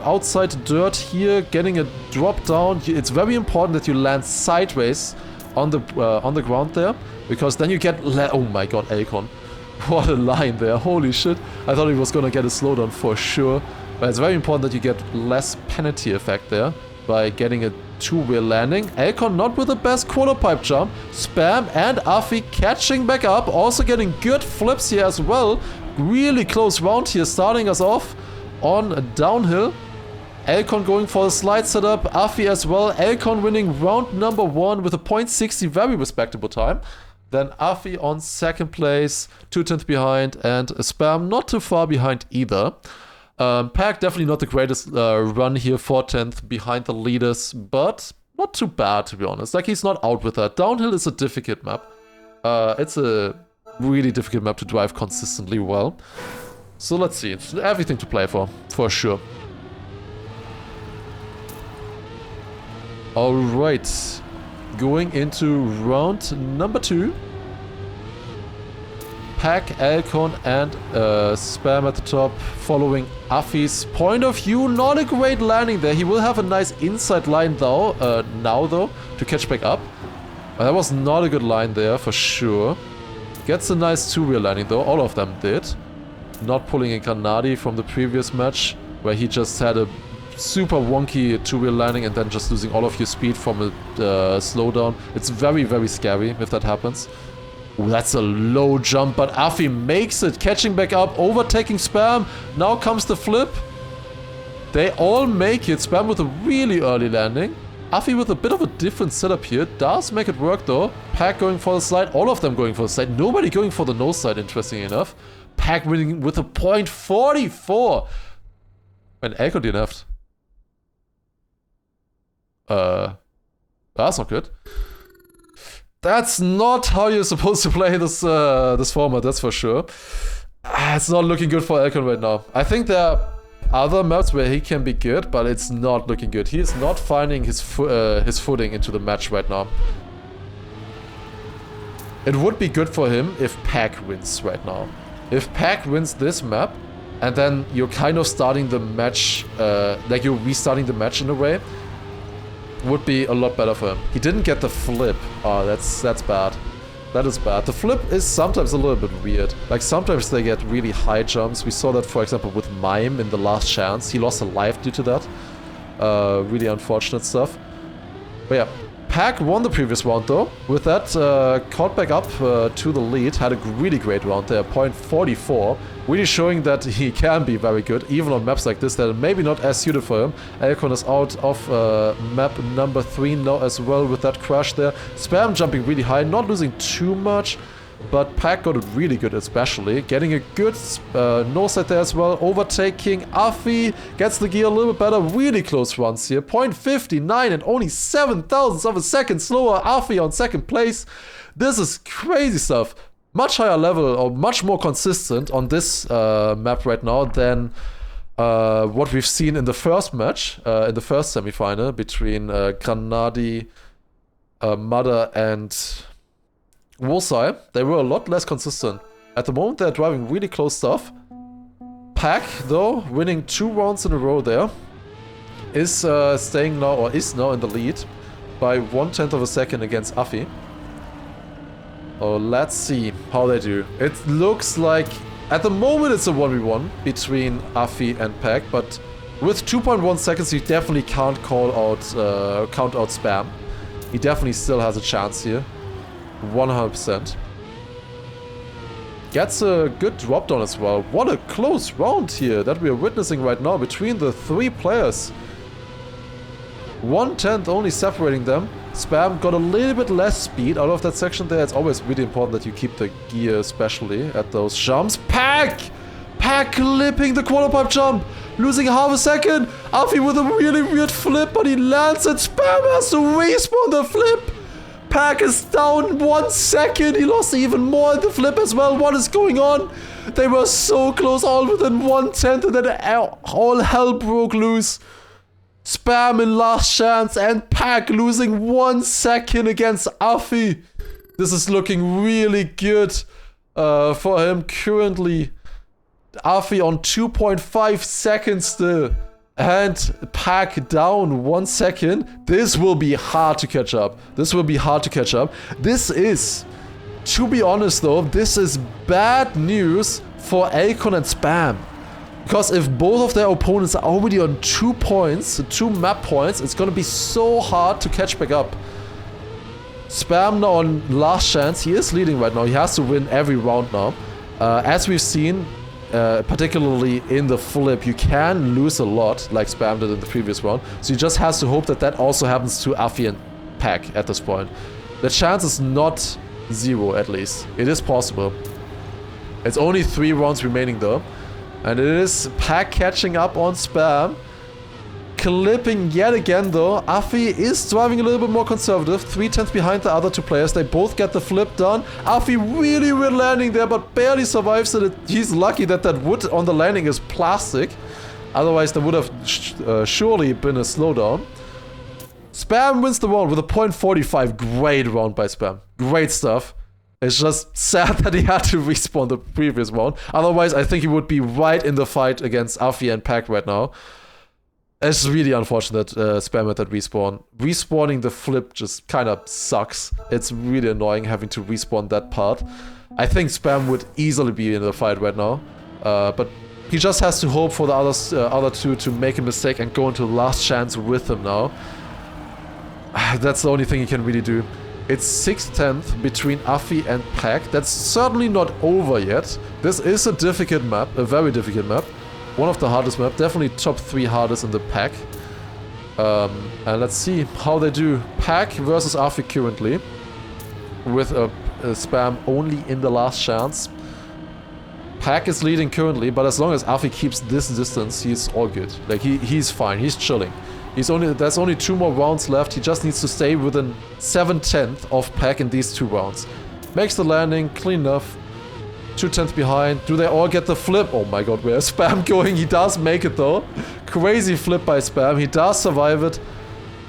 outside dirt here, getting a drop down. It's very important that you land sideways on the ground there, because then you get oh my god, Elcon. What a line there, holy shit. I thought he was gonna get a slowdown for sure, but it's very important that you get less penalty effect there by getting a two-wheel landing. Elcon not with the best quarter pipe jump. Spam and Afi catching back up, also getting good flips here as well. Really close round here, starting us off on a downhill. Elcon going for the slide setup, Afi as well. Elcon winning round number 1 with a .60, very respectable time. Then Afi on second place, 2/10 behind, and Spam not too far behind either. Pack definitely not the greatest run here, 4/10 behind the leaders, but not too bad to be honest. Like, he's not out with that. Downhill is a difficult map. It's a really difficult map to drive consistently well. So let's see, it's everything to play for sure. Alright, going into round number 2. Pack, Elcon, and Spam at the top, following Afi's point of view. Not a great landing there. He will have a nice inside line though, now though, to catch back up. That was not a good line there for sure. Gets a nice two-wheel landing though, all of them did. Not pulling in Kanadi from the previous match, where he just had a super wonky two-wheel landing and then just losing all of your speed from a slowdown. It's very, very scary if that happens. Ooh, that's a low jump, but Afi makes it, catching back up, overtaking Spam. Now comes the flip. They all make it. Spam with a really early landing. Afi with a bit of a different setup here. Does make it work though. Pack going for the slide. All of them going for the slide. Nobody going for the nose side, interestingly enough. Pack winning with a .44. And Elcon DNF'd. That's not good. That's not how you're supposed to play this this format, that's for sure. It's not looking good for Elcon right now. I think there are other maps where he can be good, but it's not looking good. He is not finding his footing into the match right now. It would be good for him if Pack wins right now. If Pack wins this map, and then you're kind of starting the match, like you're restarting the match in a way, would be a lot better for him. He didn't get the flip. Oh, that's bad. That is bad. The flip is sometimes a little bit weird. Like, sometimes they get really high jumps. We saw that, for example, with Mime in the last chance. He lost a life due to that. Really unfortunate stuff. But yeah, Pack won the previous round though. With that, caught back up to the lead. Had a really great round there, .44. Really showing that he can be very good, even on maps like this that are maybe not as suited for him. Elcon is out of map number 3 now as well with that crash there. Spam jumping really high, not losing too much. But Pack got it really good especially. Getting a good nose side there as well. Overtaking Afi. Gets the gear a little bit better. Really close runs here. .59 and only 0.07 of a second slower. Afi on second place. This is crazy stuff. Much higher level or much more consistent on this map right now than what we've seen in the first match. In the first semi-final between Granadi, Mother and Wolsai. They were a lot less consistent. At the moment they're driving really close stuff. Pack though, winning 2 rounds in a row there, is staying now, or is now in the lead by 1/10 of a second against Afi. Oh, let's see how they do. It looks like At the moment, it's a 1v1 between Afi and Pack, but with 2.1 seconds, you definitely can't count out Spam. He definitely still has a chance here. 100%. Gets a good drop down as well. What a close round here that we are witnessing right now between the 3 players. 1/10 only separating them. Spam got a little bit less speed out of that section there. It's always really important that you keep the gear, especially at those jumps. Pack clipping the quarter pipe jump, losing half a second. Afi with a really weird flip, but he lands it. Spam has to respawn the flip. Pack is down 1 second. He lost even more in the flip as well. What is going on? They were so close, all within 1/10, and then all hell broke loose. Spam in last chance and Pack losing 1 second against Afi. This is looking really good for him currently. Afi on 2.5 seconds still. And Pack down 1 second. This will be hard to catch up. This is, to be honest though, this is bad news for Elcon and Spam. Because if both of their opponents are already on 2 points, 2 map points, it's gonna be so hard to catch back up. Spam now on last chance. He is leading right now. He has to win every round now. As we've seen, particularly in the flip, you can lose a lot, like Spam did in the previous round. So he just has to hope that that also happens to Afi and Pack at this point. The chance is not 0, at least. It is possible. It's only 3 rounds remaining though. And it is Pack catching up on Spam. Clipping yet again though. Afi is driving a little bit more conservative. 3/10 behind the other 2 players. They both get the flip done. Afi really weird landing there, but barely survives it. He's lucky that that wood on the landing is plastic. Otherwise there would have surely been a slowdown. Spam wins the round with a .45. Great round by Spam. Great stuff. It's just sad that he had to respawn the previous round. Otherwise, I think he would be right in the fight against Afi and Pack right now. It's really unfortunate Spam had that respawn. Respawning the flip just kind of sucks. It's really annoying having to respawn that part. I think Spam would easily be in the fight right now. But he just has to hope for the other 2 to make a mistake and go into last chance with him now. That's the only thing he can really do. It's 6/10 between Afi and Pack. That's certainly not over yet. This is a difficult map, a very difficult map. One of the hardest maps, definitely top 3 hardest in the pack. And let's see how they do. Pack versus Afi currently. With a Spam only in the last chance. Pack is leading currently, but as long as Afi keeps this distance, he's all good. Like he's fine, he's chilling. There's only 2 more rounds left. He just needs to stay within 7/10 of Pack in these 2 rounds. Makes the landing clean enough. 2/10 behind. Do they all get the flip? Oh my god, where's Spam going? He does make it though. Crazy flip by Spam. He does survive it.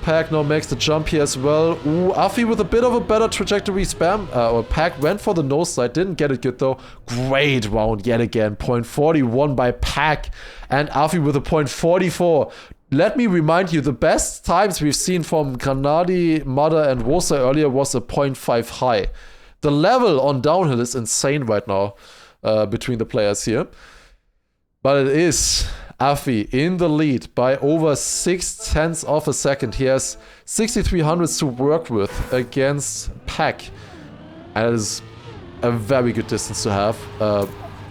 Pack now makes the jump here as well. Ooh, Afi with a bit of a better trajectory. Or Pack went for the nose side. Didn't get it good though. Great round yet again. .41 by Pack. And Afi with a .44. Let me remind you, the best times we've seen from Granadi, Mother, and Wosa earlier was a .5 high. The level on downhill is insane right now between the players here. But it is Afi in the lead by over 6/10 of a second. He has 6300s to work with against Pack. And it is a very good distance to have.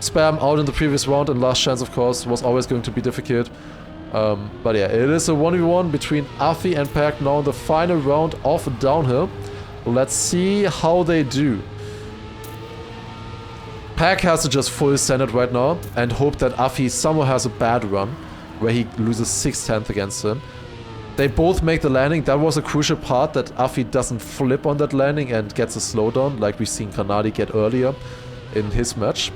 Spam out in the previous round and last chance, of course, was always going to be difficult. But yeah, it is a 1v1 between Afi and Pack now in the final round of downhill. Let's see how they do. Pack has to just full send it right now and hope that Afi somehow has a bad run where he loses 6/10 against him. They both make the landing. That was a crucial part, that Afi doesn't flip on that landing and gets a slowdown like we've seen Granadi get earlier in his match.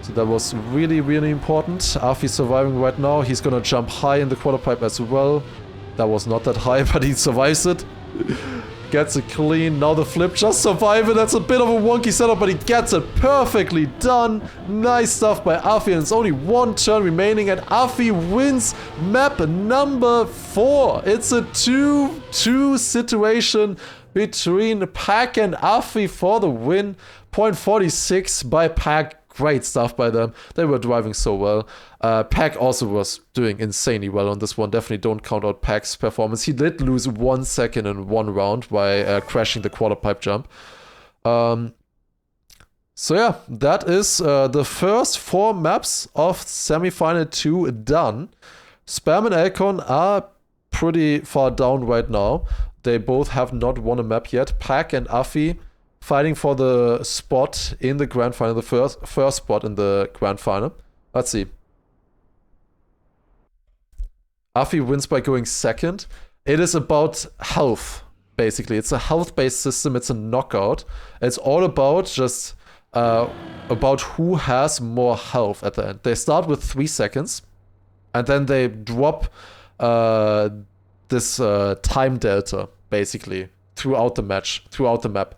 So that was really, really important. Afi surviving right now. He's gonna jump high in the quarter pipe as well. That was not that high, but he survives it. Gets it clean. Now the flip, just survive it. That's a bit of a wonky setup, but he gets it perfectly done. Nice stuff by Afi, and it's only 1 turn remaining, and Afi wins map number 4. It's a 2-2 situation between Pack and Afi for the win. .46 by Pack. great stuff by them. They were driving so well. Pack also was doing insanely well on this one. Definitely don't count out Pack's performance. He did lose 1 second in one round by crashing the quarter pipe jump. So yeah, that is the first 4 maps of semifinal 2 done. Spam and Alcon are pretty far down right now. They both have not won a map yet. Pack and Afi fighting for the spot in the grand final, the first spot in the grand final. Let's see. Afi wins by going second. It is about health, basically. It's a health-based system. It's a knockout. It's all about just about who has more health at the end. They start with 3 seconds, and then they drop this time delta, basically, throughout the match, throughout the map.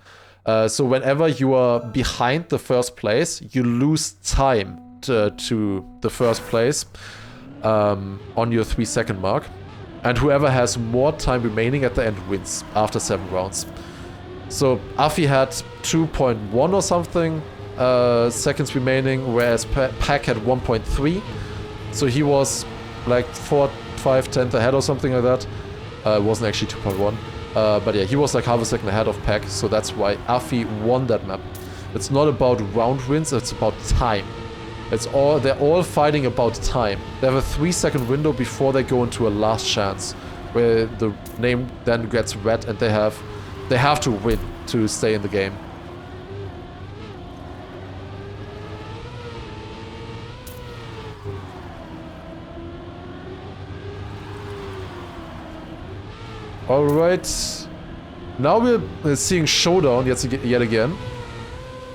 So whenever you are behind the first place, you lose time to the first place on your 3 second mark. And whoever has more time remaining at the end wins after 7 rounds. So Afi had 2.1 or something seconds remaining, whereas Pack had 1.3. So he was like 4, 5, 10th ahead or something like that. It wasn't actually 2.1. But yeah, he was like half a second ahead of Pack, so that's why Afi won that map. It's not about round wins, it's about time. They're all fighting about time. They have a 3 second window before they go into a last chance, where the name then gets red and they have to win to stay in the game. Alright, now we're seeing Showdown yet again.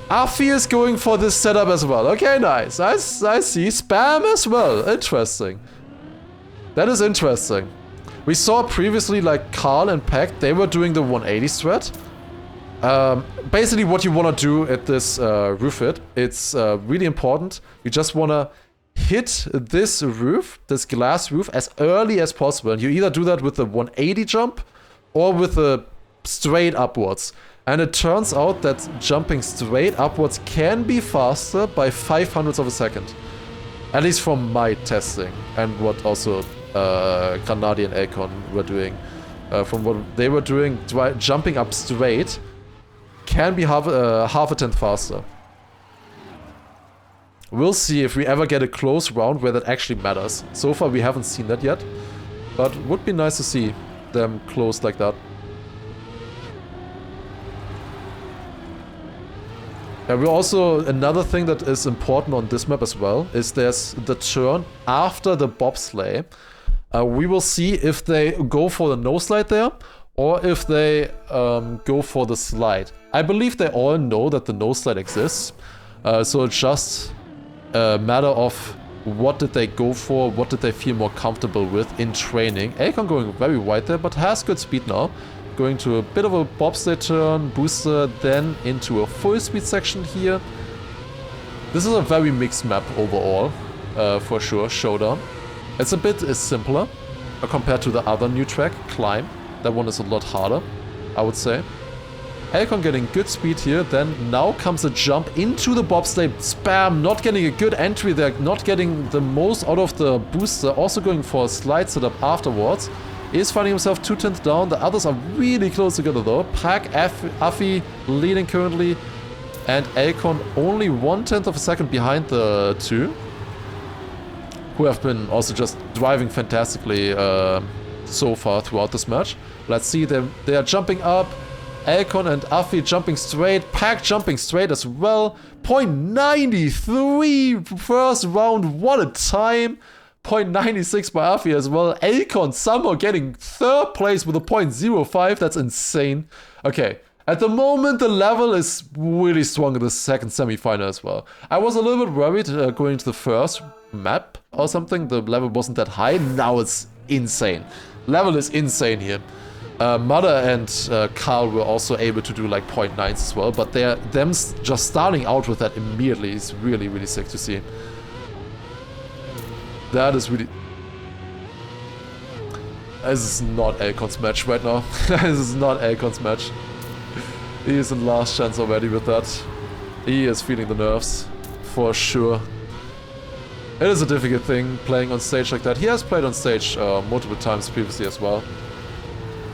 Afi is going for this setup as well. Okay, nice. I see. Spam as well. Interesting. That is interesting. We saw previously like Carl and Pack, they were doing the 180 strat. Basically what you want to do at this roof hit, it's really important. You just want to hit this roof, this glass roof, as early as possible. And you either do that with the 180 jump or with the straight upwards. And it turns out that jumping straight upwards can be faster by 500ths of a second. At least from my testing and what also Granadi and Akon were doing. From what they were doing, jumping up straight can be half a tenth faster. We'll see if we ever get a close round where that actually matters. So far we haven't seen that yet, but would be nice to see them close like that. We also, another thing that is important on this map as well, is there's the turn after the bobsleigh. We will see if they go for the no slide there, or if they go for the slide. I believe they all know that the no slide exists, so it's just a matter of what did they go for, what did they feel more comfortable with in training. Akon going very wide there, but has good speed now. Going to a bit of a bobsleigh turn, booster, then into a full speed section here. This is a very mixed map overall, for sure, Showdown. It's a bit simpler compared to the other new track, Climb. That one is a lot harder, I would say. Akon getting good speed here, then now comes a jump into the bobsleigh. Spam, not getting a good entry there, not getting the most out of the booster, also going for a slide setup afterwards. Is finding himself 2/10 down. The others are really close together though. Pack, Afi leading currently, and Akon only 1/10 of a second behind the two, who have been also just driving fantastically so far throughout this match. Let's see them. They are jumping up. Akon and Afi jumping straight. Pack jumping straight as well. 0.93 first round. What a time. 0.96 by Afi as well. Akon somehow getting 3rd place with a 0.05. That's insane. Okay, at the moment the level is really strong in the second semi-final as well. I was a little bit worried going into the first map or something. The level wasn't that high. Now it's insane. Level is insane here. Mother and Carl were also able to do like 0.9s as well, but them just starting out with that immediately is really, really sick to see. That is really... This is not Akon's match right now. This is not Akon's match. He is in last chance already with that. He is feeling the nerves. for sure. It is a difficult thing playing on stage like that. He has played on stage multiple times previously as well.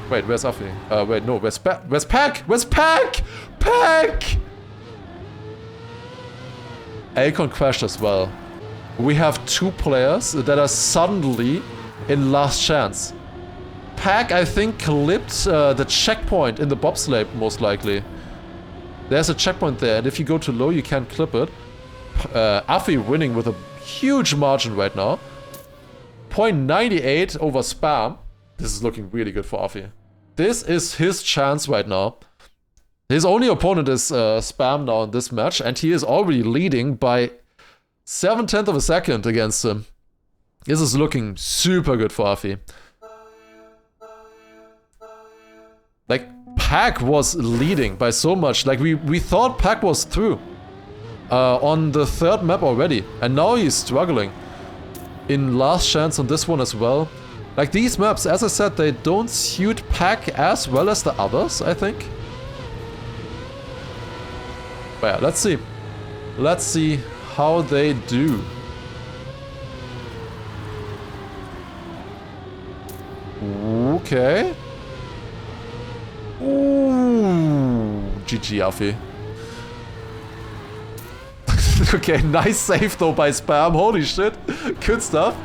Wait, where's Afi? Wait, no, where's Pack? Where's Pack? Pack! Alcon crashed as well. We have 2 players that are suddenly in last chance. Pack, I think, clipped the checkpoint in the bobsleigh, most likely. There's a checkpoint there, and if you go too low, you can't clip it. Afi winning with a huge margin right now. 0.98 over Spam. This is looking really good for Afi. This is his chance right now. His only opponent is Spam now in this match, and he is already leading by 0.7 of a second against him. This is looking super good for Afi. Like, Pack was leading by so much. Like, we thought Pack was through on the 3rd map already, and now he's struggling in last chance on this one as well. Like, these maps, as I said, they don't suit Pack as well as the others, I think. But yeah, let's see. Let's see how they do. Okay. Ooh, GG, Afi. Okay, nice save though by Spam. Holy shit. Good stuff.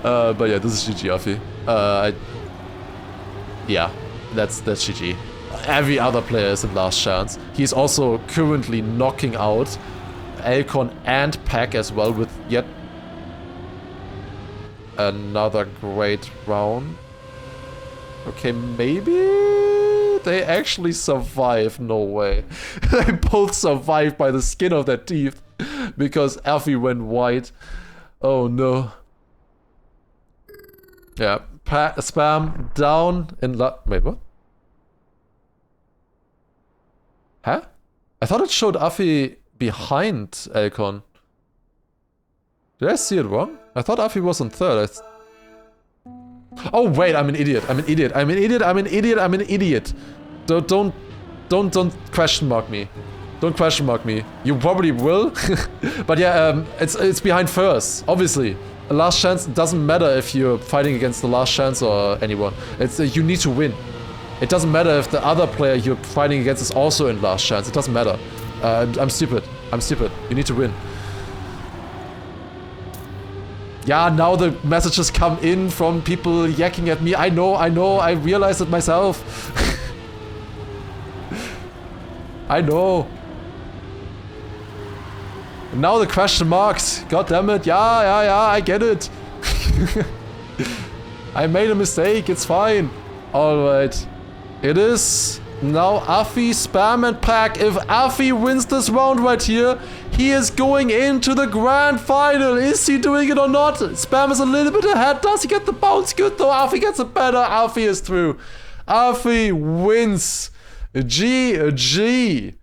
But yeah, this is GG, Afi. Yeah, that's GG. Every other player is in last chance. He's also currently knocking out Alcon and Pack as well with yet another great round. Okay, maybe they actually survive. No way. They both survived by the skin of their teeth because Afi went white. Oh no. Yeah, Spam down in wait, what? Huh? I thought it showed Afi behind Alcon. Did I see it wrong? I thought Afi was on 3rd. Oh wait, I'm an idiot. I'm an idiot. I'm an idiot. I'm an idiot. I'm an idiot. Don't question mark me. Don't question mark me. You probably will. But yeah, it's behind first, obviously. A last chance doesn't matter if you're fighting against the last chance or anyone. It's you need to win. It doesn't matter if the other player you're fighting against is also in last chance. It doesn't matter. I'm stupid. I'm stupid. You need to win. Yeah, now the messages come in from people yakking at me. I know, I realized it myself. I know. Now the question marks. God damn it. Yeah, I get it. I made a mistake. It's fine. Alright. It is now Afi, Spam, and Pack. If Afi wins this round right here, he is going into the grand final. Is he doing it or not? Spam is a little bit ahead. Does he get the bounce? Good though. Afi gets it better. Afi is through. Afi wins. GG.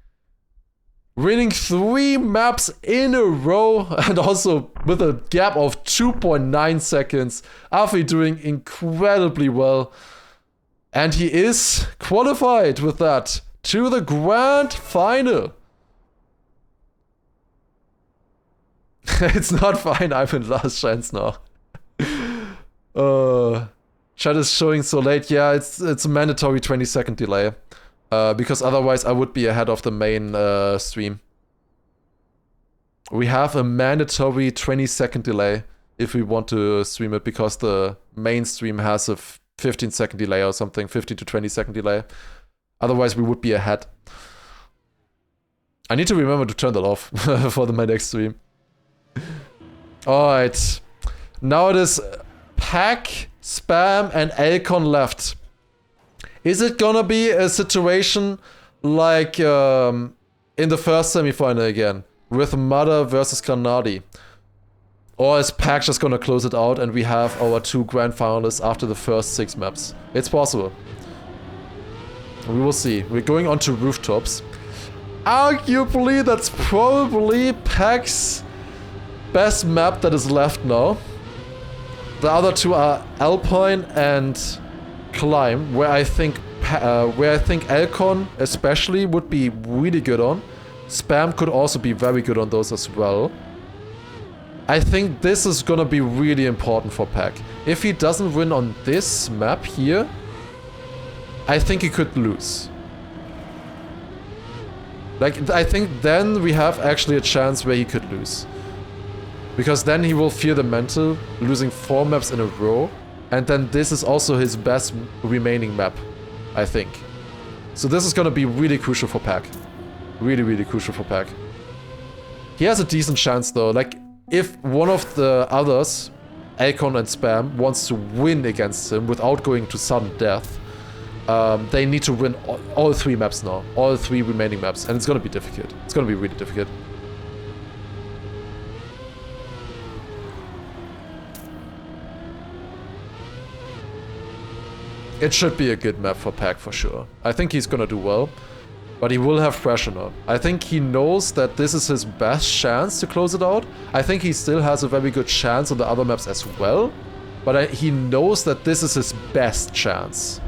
Winning 3 maps in a row and also with a gap of 2.9 seconds. Afi doing incredibly well. And he is qualified with that to the grand final. It's not fine, I'm in last chance now. Chat is showing so late. Yeah, it's a mandatory 20-second delay. Because otherwise I would be ahead of the main stream. We have a mandatory 20-second delay if we want to stream it, because the main stream has a 15-second delay or something, 15 to 20-second delay. Otherwise we would be ahead. I need to remember to turn that off for my next stream. Alright. Now it is Pack, Spam, and Alcon left. Is it gonna be a situation like in the first semifinal again, with Mother versus Granadi? Or is Pack just gonna close it out and we have our 2 grand finalists after the first 6 maps? It's possible. We will see. We're going on to rooftops. Arguably, that's probably Pack's best map that is left now. The other 2 are Alpine and Climb, where I think Alcon especially would be really good on. Spam could also be very good on those as well. I think this is gonna be really important for Pack. If he doesn't win on this map here, I think he could lose. Like, I think then we have actually a chance where he could lose. Because then he will fear the mental, losing 4 maps in a row. And then this is also his best remaining map, I think. So this is gonna be really crucial for Pack. Really, really crucial for Pack. He has a decent chance though. Like, if one of the others, Alcon and Spam, wants to win against him without going to sudden death, they need to win all 3 maps now. All 3 remaining maps. And it's gonna be difficult. It's gonna be really difficult. It should be a good map for Pack for sure. I think he's gonna do well. But he will have pressure now. I think he knows that this is his best chance to close it out. I think he still has a very good chance on the other maps as well. But he knows that this is his best chance.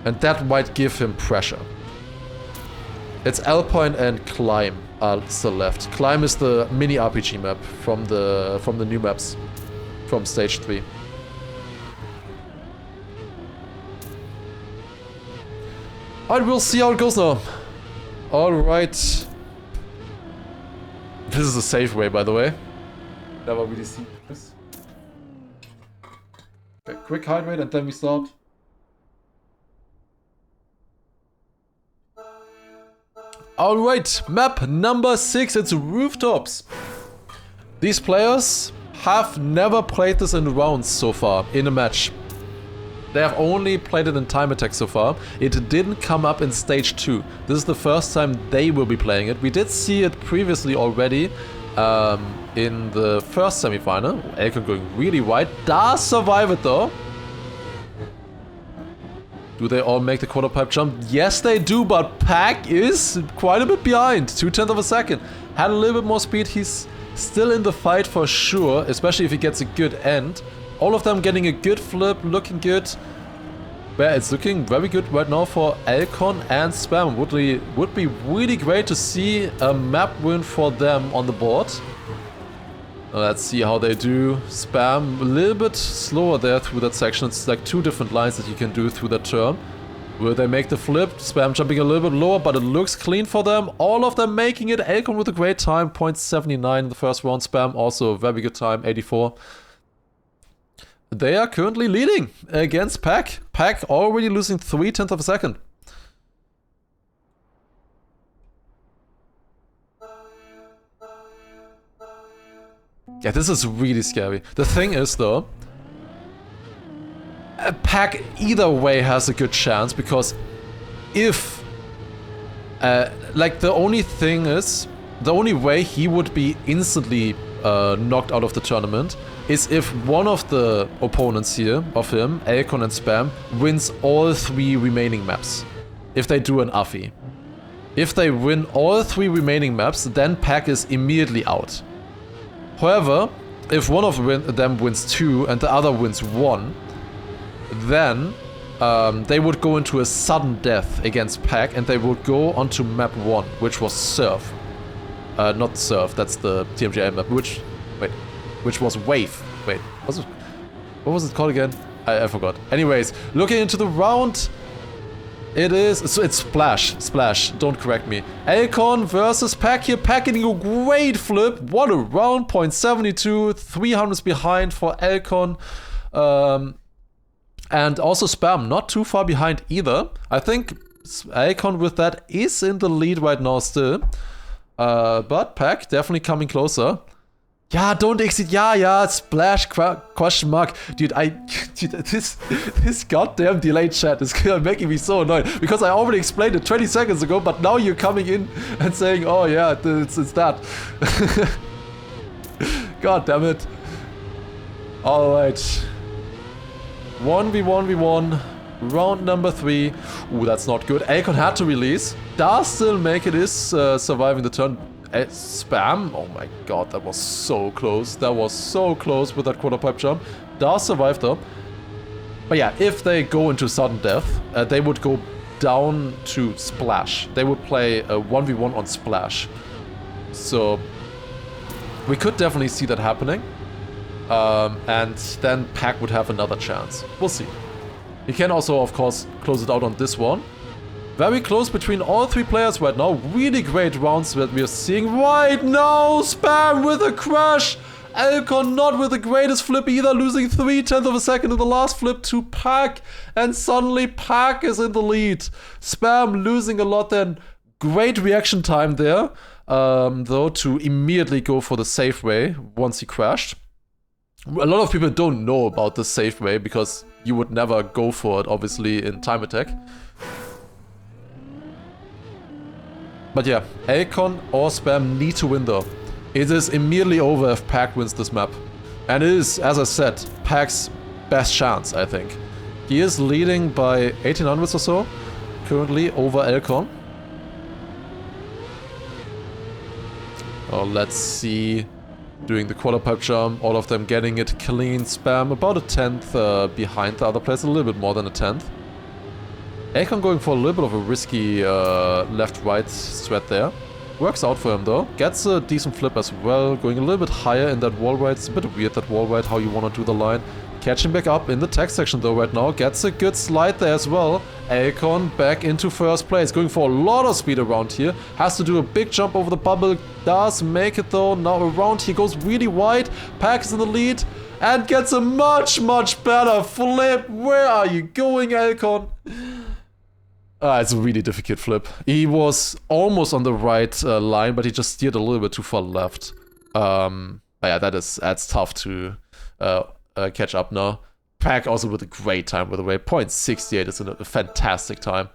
And that might give him pressure. It's Alpine and Climb are still left. Climb is the mini RPG map from the new maps. From stage 3. Alright, we'll see how it goes now. Alright. This is a safe way, by the way. Never really seen this. Okay, quick hydrate and then we start. Alright, map number 6, it's Rooftops. These players have never played this in rounds so far, in a match. They have only played it in time attack so far. It didn't come up in stage 2. This is the first time they will be playing it. We did see it previously already in the first semi-final. Alcon going really wide. Does survive it though. Do they all make the quarter pipe jump? Yes they do, but Pack is quite a bit behind. 0.2 of a second. Had a little bit more speed. He's still in the fight for sure, especially if he gets a good end. All of them getting a good flip, looking good. But it's looking very good right now for Alcon and Spam. Would be really great to see a map win for them on the board. Let's see how they do. Spam a little bit slower there through that section. It's like 2 different lines that you can do through that turn. Will they make the flip? Spam jumping a little bit lower, but it looks clean for them. All of them making it. Alcon with a great time, 0.79 in the first round. Spam also a very good time, 84. They are currently leading against Pack. Pack already losing 0.3 of a second. Yeah, this is really scary. The thing is though, Pack either way has a good chance, because if like the only thing is, the only way he would be instantly knocked out of the tournament is if one of the opponents here of him, Alcon and Spam, wins all 3 remaining maps. If they do an Affy. If they win all 3 remaining maps, then Pack is immediately out. However, if one of them wins 2 and the other wins 1, then they would go into a sudden death against Pack and they would go onto map 1, which was Surf. Not Surf, that's the TMGA map, which was Wave. Wait, what was it called again? I forgot. Anyways, looking into the round, it's Splash, don't correct me. Alcon versus Pack here, Pack getting a great flip. What a round, 0.72, 300s behind for Alcon. And also Spam, not too far behind either. I think Alcon with that is in the lead right now still. But Pack definitely coming closer. Yeah, don't exit. Yeah, Splash, question mark. Dude, this goddamn delayed chat is making me so annoyed. Because I already explained it 20 seconds ago, but now you're coming in and saying, oh yeah, it's that. God damn it. Alright. 1v1v1. Round number 3. Ooh, that's not good. Alcon had to release. Does still make it, is surviving the turn. Spam. Oh my god, that was so close. That was so close with that quarter pipe jump. Does survive though. But yeah, if they go into sudden death, they would go down to Splash. They would play a 1v1 on Splash. So we could definitely see that happening. And then Pack would have another chance. We'll see. He can also, of course, close it out on this one. Very close between all three players right now. Really great rounds that we are seeing right now. Spam with a crash. Elcon not with the greatest flip either, losing 0.3 of a second in the last flip to Pack. And suddenly Pack is in the lead. Spam losing a lot then. Great reaction time there, though, to immediately go for the safe way once he crashed. A lot of people don't know about the safe way because you would never go for it, obviously, in time attack. But yeah, Elcon or Spam need to win though. It is immediately over if Pack wins this map. And it is, as I said, Pack's best chance, I think. He is leading by 1800s or so, currently over Elcon. Oh, let's see. Doing the quarter pipe jump, all of them getting it clean. Spam about a 10th behind the other players, a little bit more than a 10th. Elcon going for a little bit of a risky left-right strat there. Works out for him though. Gets a decent flip as well. Going a little bit higher in that wall ride. It's a bit weird that wall ride, how you want to do the line. Catching back up in the tech section though right now. Gets a good slide there as well. Elcon back into first place. Going for a lot of speed around here. Has to do a big jump over the bubble. Does make it though. Now around here goes really wide. Pack is in the lead. And gets a much better flip. Where are you going, Elcon? It's a really difficult flip. He was almost on the right line, but he just steered a little bit too far left. Yeah, that's tough to catch up now. Pack also with a great time, by the way. 0.68 is a fantastic time.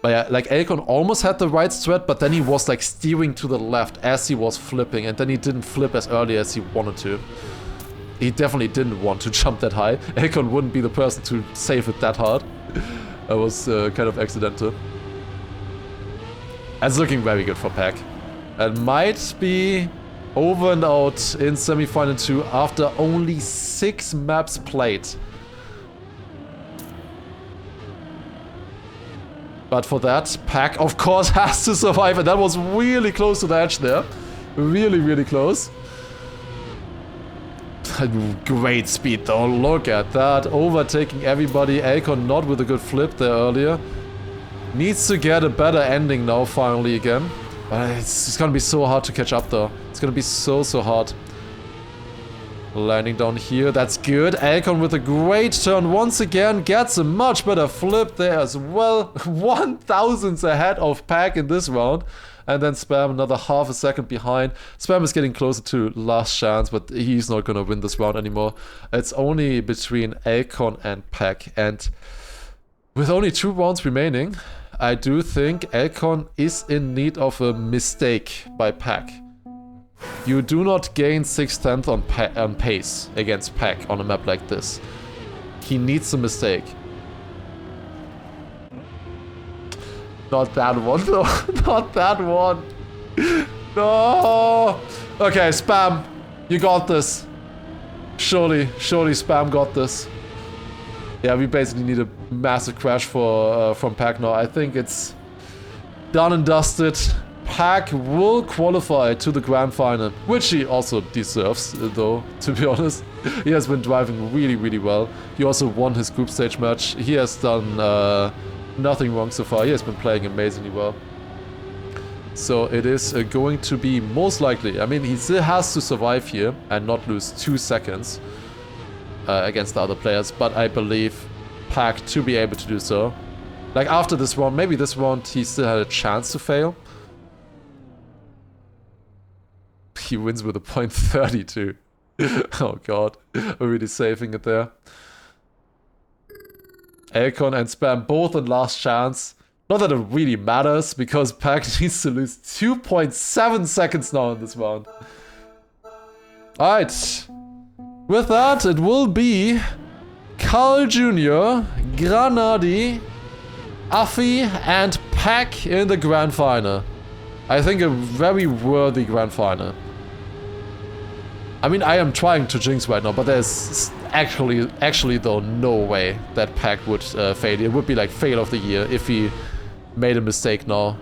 But yeah, like Elcon almost had the right strat, but then he was like steering to the left as he was flipping, and then he didn't flip as early as he wanted to. He definitely didn't want to jump that high. Elcon wouldn't be the person to save it that hard. That was kind of accidental. It's looking very good for Pack. It might be over and out in semi-final 2 after only 6 maps played. But for that, Pack of course has to survive, and that was really close to the edge there. Really close. Great speed though, look at that. Overtaking everybody. Elcon not with a good flip there earlier. Needs to get a better ending now finally again. It's gonna be so hard to catch up though. It's gonna be so hard. Landing down here, that's good. Elcon with a great turn once again. Gets a much better flip there as well. 1,000ths ahead of Pack in this round. And then Spam another half a second behind. Spam is getting closer to last chance, but he's not gonna win this round anymore. It's only between Elcon and Pack. And with only 2 rounds remaining, I do think Elcon is in need of a mistake by Pack. You do not gain 6/10 on pace against Pack on a map like this. He needs a mistake. Not that one though. Not that one. No. Okay, Spam. You got this. Surely Spam got this. Yeah, we basically need a massive crash from Pack now. I think it's done and dusted. Pack will qualify to the grand final, which he also deserves, though, to be honest. He has been driving really well. He also won his group stage match. He has done nothing wrong so far. He has been playing amazingly well. So it is going to be most likely, I mean, he still has to survive here and not lose 2 seconds against the other players, but I believe Pack to be able to do so. Like after this round, maybe this round he still had a chance to fail. He wins with a 0.32. Oh god, we're really saving it there. Elcon and Spam both in last chance. Not that it really matters, because Pack needs to lose 2.7 seconds now in this round. Alright. With that, it will be Carl Jr., Granadi, Afi, and Pack in the grand final. I think a very worthy grand final. I mean, I am trying to jinx right now, but there's actually though no way that Pack would fail. It would be like fail of the year if he made a mistake now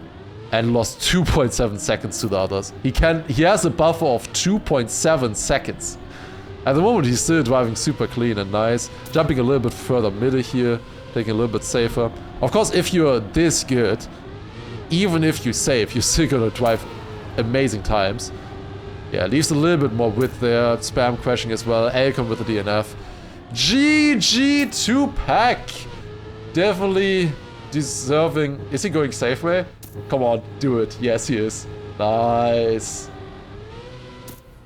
and lost 2.7 seconds to the others. He has a buffer of 2.7 seconds. At the moment, he's still driving super clean and nice. Jumping a little bit further middle here, taking a little bit safer. Of course, if you're this good, even if you save, you're still gonna drive amazing times. Yeah, leaves a little bit more width there. Spam crashing as well. Alcon with the DNF. GG to Pack. Definitely deserving. Is he going safe way? Come on, do it. Yes, he is. Nice.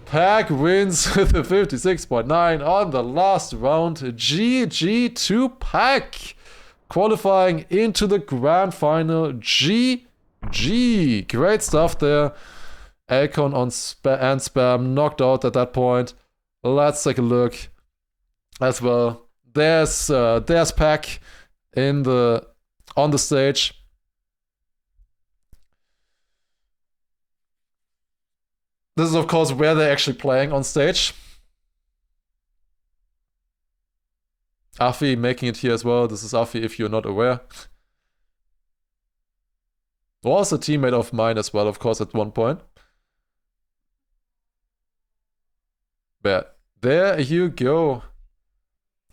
Pack wins with a 56.9 on the last round. GG to Pack. Qualifying into the grand final. GG. Great stuff there. Alcon on and Spam knocked out at that point. Let's take a look as well. There's Pack on the stage. This is of course where they're actually playing on stage. Afi making it here as well. This is Afi if you're not aware. Was a teammate of mine as well, of course, at one point. But there you go.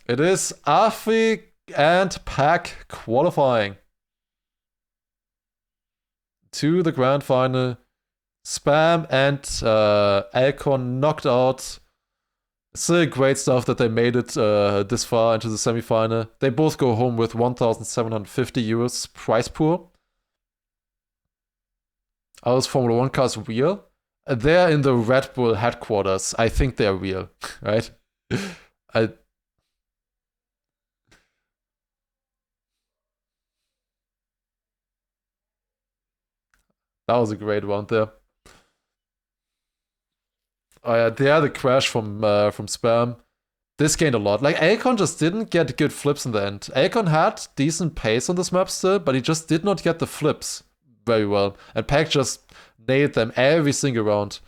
It is Afi and Pack qualifying to the grand final. Spam and Alcon knocked out. Still great stuff that they made it this far into the semi-final. They both go home with 1,750 euros prize pool. Are those Formula 1 cars real? They're in the Red Bull headquarters. I think they're real, right? That was a great one there. Oh yeah, they had a crash from Spam. This gained a lot. Like, Alcon just didn't get good flips in the end. Alcon had decent pace on this map still, but he just did not get the flips very well. And Pack just nailed them every single round.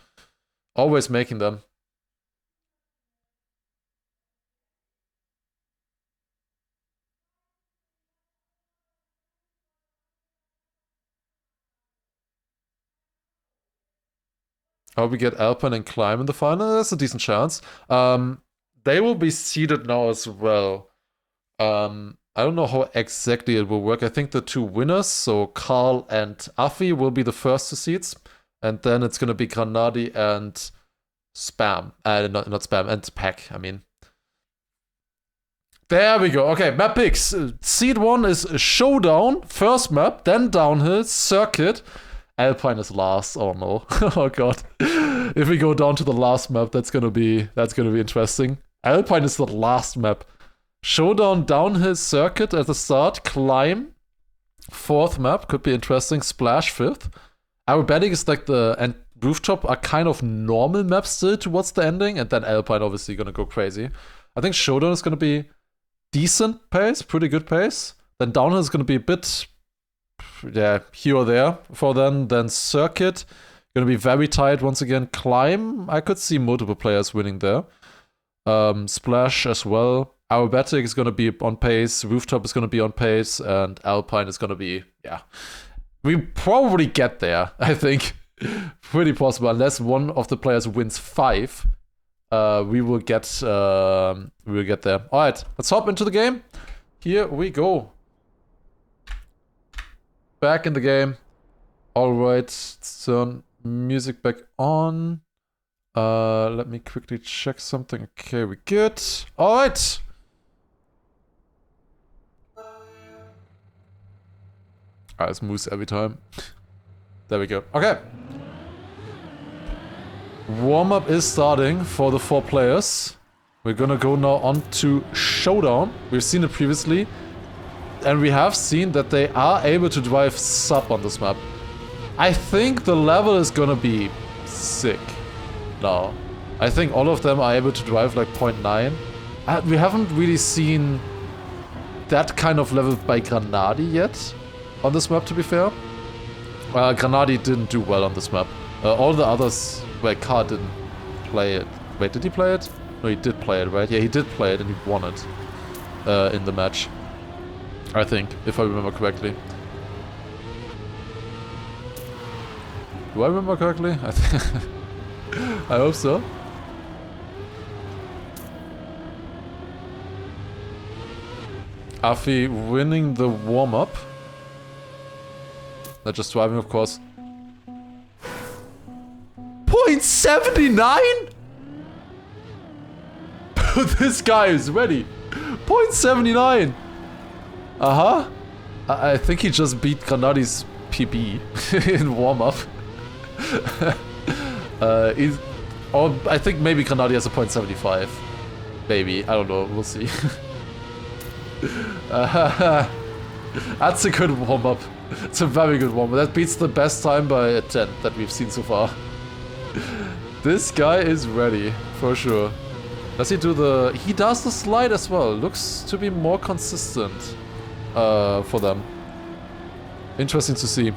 Always making them. How we get Alpine and Climb in the final? That's a decent chance. They will be seeded now as well. I don't know how exactly it will work. I think the two winners, so Carl and Afi, will be the first two seeds. And then it's going to be Granadi and Spam. Not Spam, and Pack, I mean. There we go. Okay, map picks. Seed 1 is Showdown, first map, then Downhill, Circuit. Alpine is last. Oh no. Oh god. If we go down to the last map, that's gonna be interesting. Alpine is the last map. Showdown, Downhill, Circuit at the start. Climb, fourth map, could be interesting. Splash, fifth. Aerobatic is like and Rooftop are kind of normal maps still towards the ending, and then Alpine obviously gonna go crazy. I think Showdown is gonna be decent pace, pretty good pace. Then Downhill is gonna be a bit, yeah, here or there for them. Then Circuit, gonna be very tight once again. Climb, I could see multiple players winning there. Splash as well. Aerobatic is gonna be on pace. Rooftop is gonna be on pace, and Alpine is gonna be, yeah. We probably get there, I think. Pretty possible, unless one of the players wins 5. We will get there. All right, let's hop into the game. Here we go. Back in the game. All right, let's turn music back on. Let me quickly check something. Okay, we're good. All right. It's moose every time. There we go. Okay. Warm-up is starting for the 4 players. We're gonna go now on to Showdown. We've seen it previously. And we have seen that they are able to drive sub on this map. I think the level is gonna be sick now. I think all of them are able to drive like 0.9. We haven't really seen that kind of level by Granadi yet on this map, to be fair. Granadi didn't do well on this map. All the others, well, Car didn't play it. Wait, did he play it? No, he did play it, right? Yeah, he did play it and he won it in the match. I think, if I remember correctly. Do I remember correctly? I hope so. Afi winning the warm-up. They're just driving, of course. 0.79? This guy is ready. 0.79. Uh-huh. I think he just beat Granadi's PB in warm-up. Or I think maybe Granadi has a 0.75. Maybe. I don't know. We'll see. That's a good warm-up. It's a very good warm-up. That beats the best time by a 10 that we've seen so far. This guy is ready, for sure. Does he do the... He does the slide as well. Looks to be more consistent for them. Interesting to see.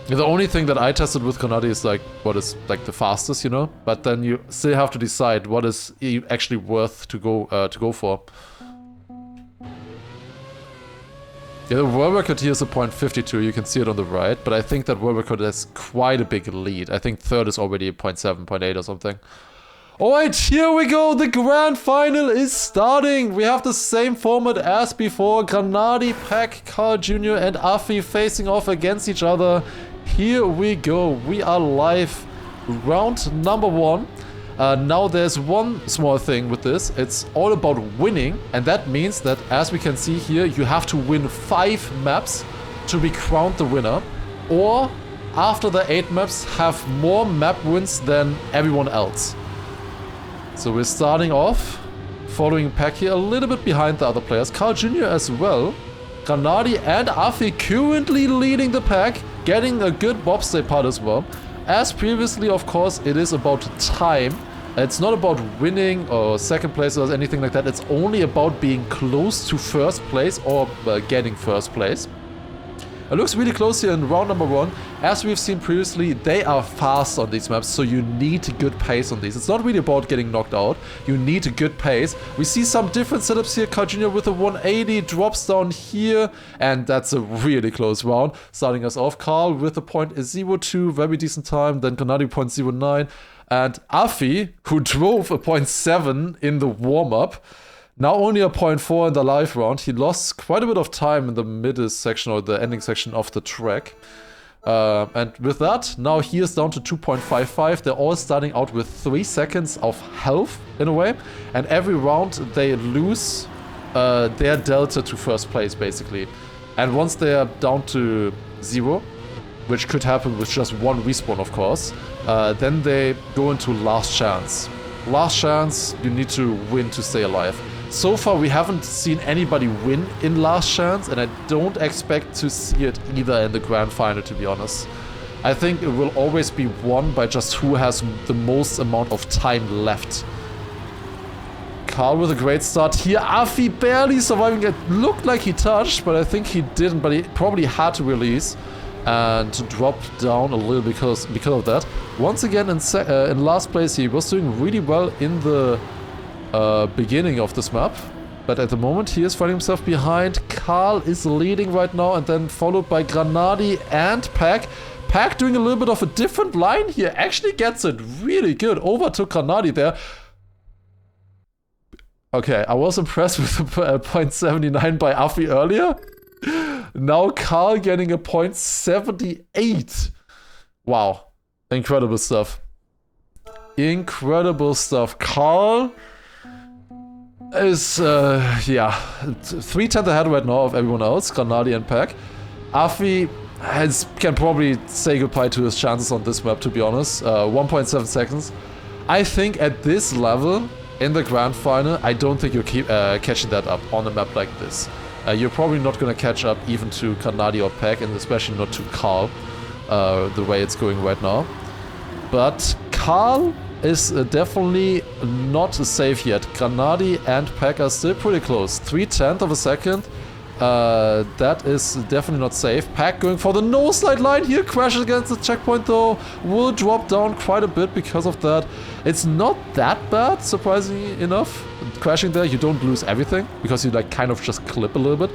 The only thing that I tested with Granadi is like what is like the fastest, you know? But then you still have to decide what is actually worth to go for. Yeah, the world record here is a 0.52, you can see it on the right, but I think that world record has quite a big lead. I think third is already a 0.7, 0.8 or something. Alright, here we go, the grand final is starting! We have the same format as before, Granadi, Pack, Carl Jr. and Afi facing off against each other. Here we go, we are live, round number 1. Now there's one small thing with this, it's all about winning, and that means that, as we can see here, you have to win 5 maps to be crowned the winner, or after the 8 maps have more map wins than everyone else. So we're starting off, following Pack here, a little bit behind the other players, Carl Jr. as well, Granadi and Afi currently leading the pack, getting a good bobsleigh part as well. As previously, of course, it is about time. It's not about winning or second place or anything like that. It's only about being close to first place or getting first place. It looks really close here in round number 1. As we've seen previously, they are fast on these maps, so you need a good pace on these. It's not really about getting knocked out. You need a good pace. We see some different setups here. Carl Jr. with a 180 drops down here, and that's a really close round. Starting us off, Carl with a 0.02, very decent time. Then Granadi 0.09. And Afi, who drove a 0.7 in the warm-up, now only a 0.4 in the live round. He lost quite a bit of time in the middle section or the ending section of the track. And with that, now he is down to 2.55. They're all starting out with 3 seconds of health, in a way. And every round, they lose their delta to first place, basically. And once they are down to 0, which could happen with just one respawn, of course, then they go into last chance. Last chance, you need to win to stay alive. So far, we haven't seen anybody win in last chance, and I don't expect to see it either in the grand final, to be honest. I think it will always be won by just who has the most amount of time left. Carl with a great start here. Afi barely surviving. It looked like he touched, but I think he didn't, but he probably had to release and to drop down a little because of that. Once again, in last place, he was doing really well in the beginning of this map, but at the moment he is finding himself behind. Carl is leading right now, and then followed by Granadi and Pack. Pack doing a little bit of a different line here, actually gets it really good. Overtook Granadi there. Okay, I was impressed with the 0.79 by Afi earlier. Now Carl getting a 0.78. Wow. Incredible stuff. Incredible stuff. Carl is, yeah, 3/10 ahead right now of everyone else, Granadi and Pack. Afi can probably say goodbye to his chances on this map, to be honest. 1.7 seconds. I think at this level, in the grand final, I don't think you're catching that up on a map like this. You're probably not going to catch up even to Granadi or Pack, and especially not to Carl, the way it's going right now. But Carl is definitely not safe yet. Granadi and Pack are still pretty close. 3/10 of a second. That is definitely not safe. Pack going for the no-slide line here. Crashes against the checkpoint though. Will drop down quite a bit because of that. It's not that bad, surprisingly enough. Crashing there, you don't lose everything because you like kind of just clip a little bit.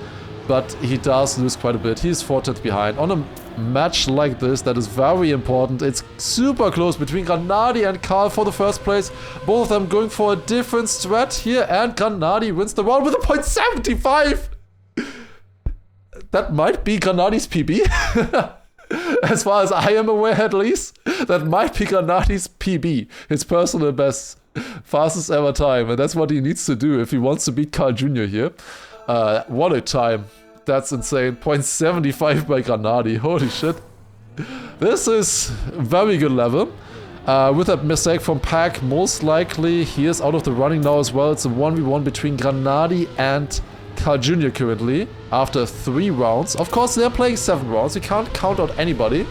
But he does lose quite a bit. He's 4/10 behind on a match like this that is very important. It's super close between Granadi and Karl for the first place. Both of them going for a different strat here, and Granadi wins the round with a .75. That might be Granadi's PB. As far as I am aware, at least. That might be Granadi's PB. His personal best. Fastest ever time. And that's what he needs to do if he wants to beat Karl Jr. here. What a time. That's insane. .75 by Granadi. Holy shit. This is very good level. With that mistake from Pack, most likely he is out of the running now as well. It's a 1v1 between Granadi and Karl Jr. currently, after 3 rounds. Of course, they're playing 7 rounds. You can't count out anybody.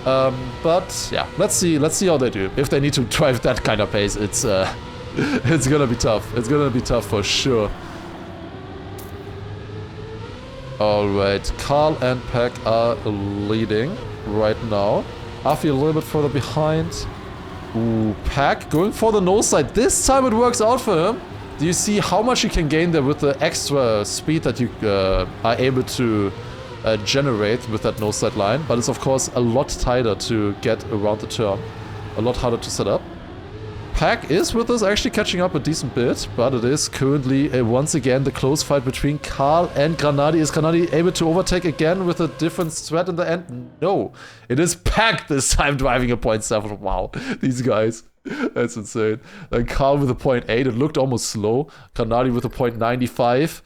But yeah, let's see how they do. If they need to drive that kind of pace, it's gonna be tough. It's gonna be tough for sure. Alright, Karl and Pack are leading right now. Afi a little bit further behind. Ooh, Pack going for the nose side. This time it works out for him. Do you see how much you can gain there with the extra speed that you are able to generate with that nose side line? But it's of course a lot tighter to get around the turn. A lot harder to set up. Pack is with us actually catching up a decent bit, but it is currently once again the close fight between Karl and Granadi. Is Granadi able to overtake again with a different strat in the end? No. It is Pack this time driving a .7. Wow, these guys. That's insane. Then Karl with a .8. It looked almost slow. Granadi with a .95.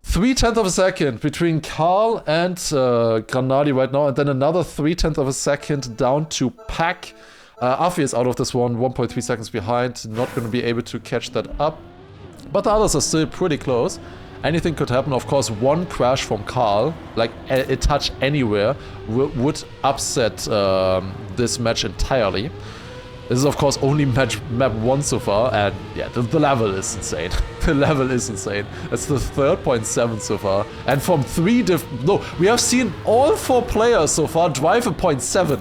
0.3 of a second between Karl and Granadi right now, and then another 0.3 of a second down to Pack. Afi is out of this one, 1.3 seconds behind, not going to be able to catch that up. But the others are still pretty close. Anything could happen. Of course, one crash from Karl, like a touch anywhere, would upset this match entirely. This is of course only map 1 so far, and yeah, the level is insane. The level is insane. That's the third .7 so far. And from 3 different... No, we have seen all 4 players so far drive a .7.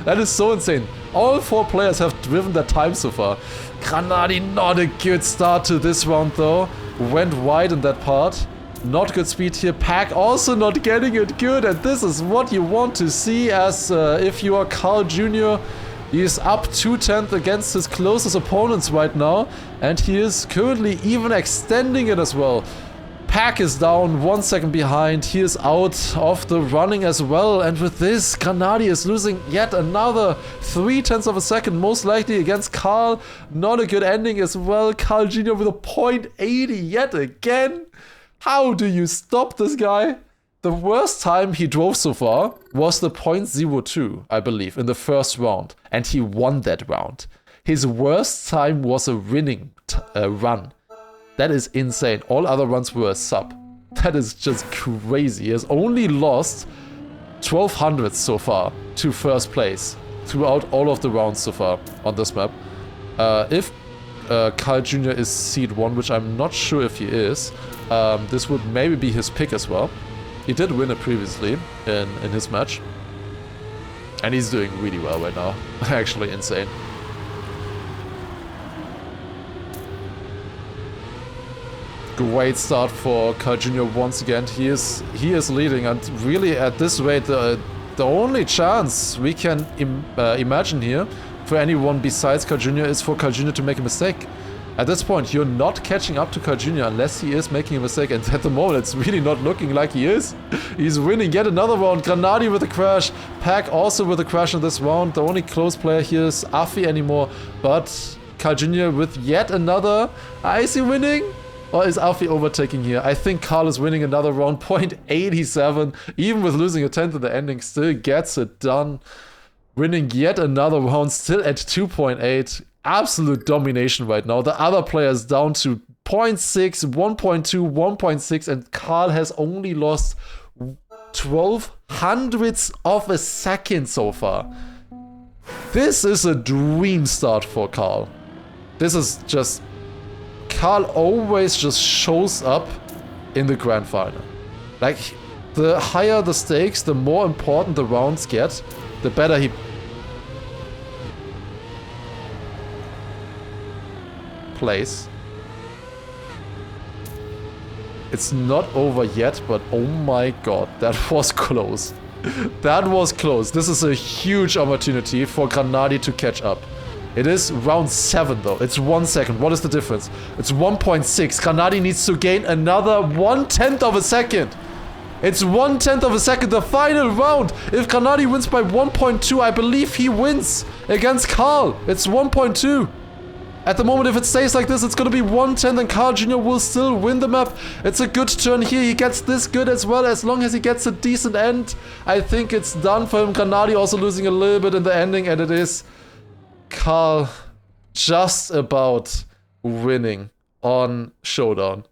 That is so insane. All 4 players have driven that time so far. Granadi, not a good start to this round though. Went wide in that part. Not good speed here. Pack also not getting it good, and this is what you want to see as if you are Karl Jr. He is up 2/10 against his closest opponents right now, and he is currently even extending it as well. Pack is down 1 second behind. He is out of the running as well, and with this, Granadi is losing yet another 0.3 of a second, most likely against Karl. Not a good ending as well. Karl Jr. with a .80 yet again. How do you stop this guy? The worst time he drove so far was the .02, I believe, in the first round, and he won that round. His worst time was a winning run. That is insane. All other runs were a sub. That is just crazy. He has only lost 1200 so far to first place throughout all of the rounds so far on this map. If Karl Jr. is seed 1, which I'm not sure if he is, this would maybe be his pick as well. He did win it previously in his match. And he's doing really well right now. Actually insane. Great start for Karl Jr. once again. He is leading, and really at this rate the only chance we can imagine here for anyone besides Karl Jr. is for Karl Jr. to make a mistake. At this point, you're not catching up to Karl Jr. unless he is making a mistake, and at the moment it's really not looking like he is. He's winning yet another round. Granadi with a crash, Pack also with a crash in this round. The only close player here is Afi anymore, but Karl Jr. with yet another. Is he winning? Or is Afi overtaking here? I think Karl is winning another round, .87. Even with losing a 10th in the ending, still gets it done. Winning yet another round, still at 2.8. Absolute domination right now. The other players down to 0.6, 1.2, 1.6, and Karl has only lost 12 hundredths of a second so far. This is a dream start for Karl. This is just... Karl always just shows up in the grand final. Like, the higher the stakes, the more important the rounds get, the better he plays. It's not over yet, but oh my god, that was close. That was close. This is a huge opportunity for Granadi to catch up. It is round 7 though. It's 1 second. What is the difference? It's 1.6. Granadi needs to gain another 1/10 of a second. It's 1/10 of a second, the final round. If Granadi wins by 1.2, I believe he wins against Carl. It's 1.2. At the moment, if it stays like this, it's going to be 1/10 and Carl Jr. will still win the map. It's a good turn here. He gets this good as well. As long as he gets a decent end, I think it's done for him. Granadi also losing a little bit in the ending, and it is Carl just about winning on Showdown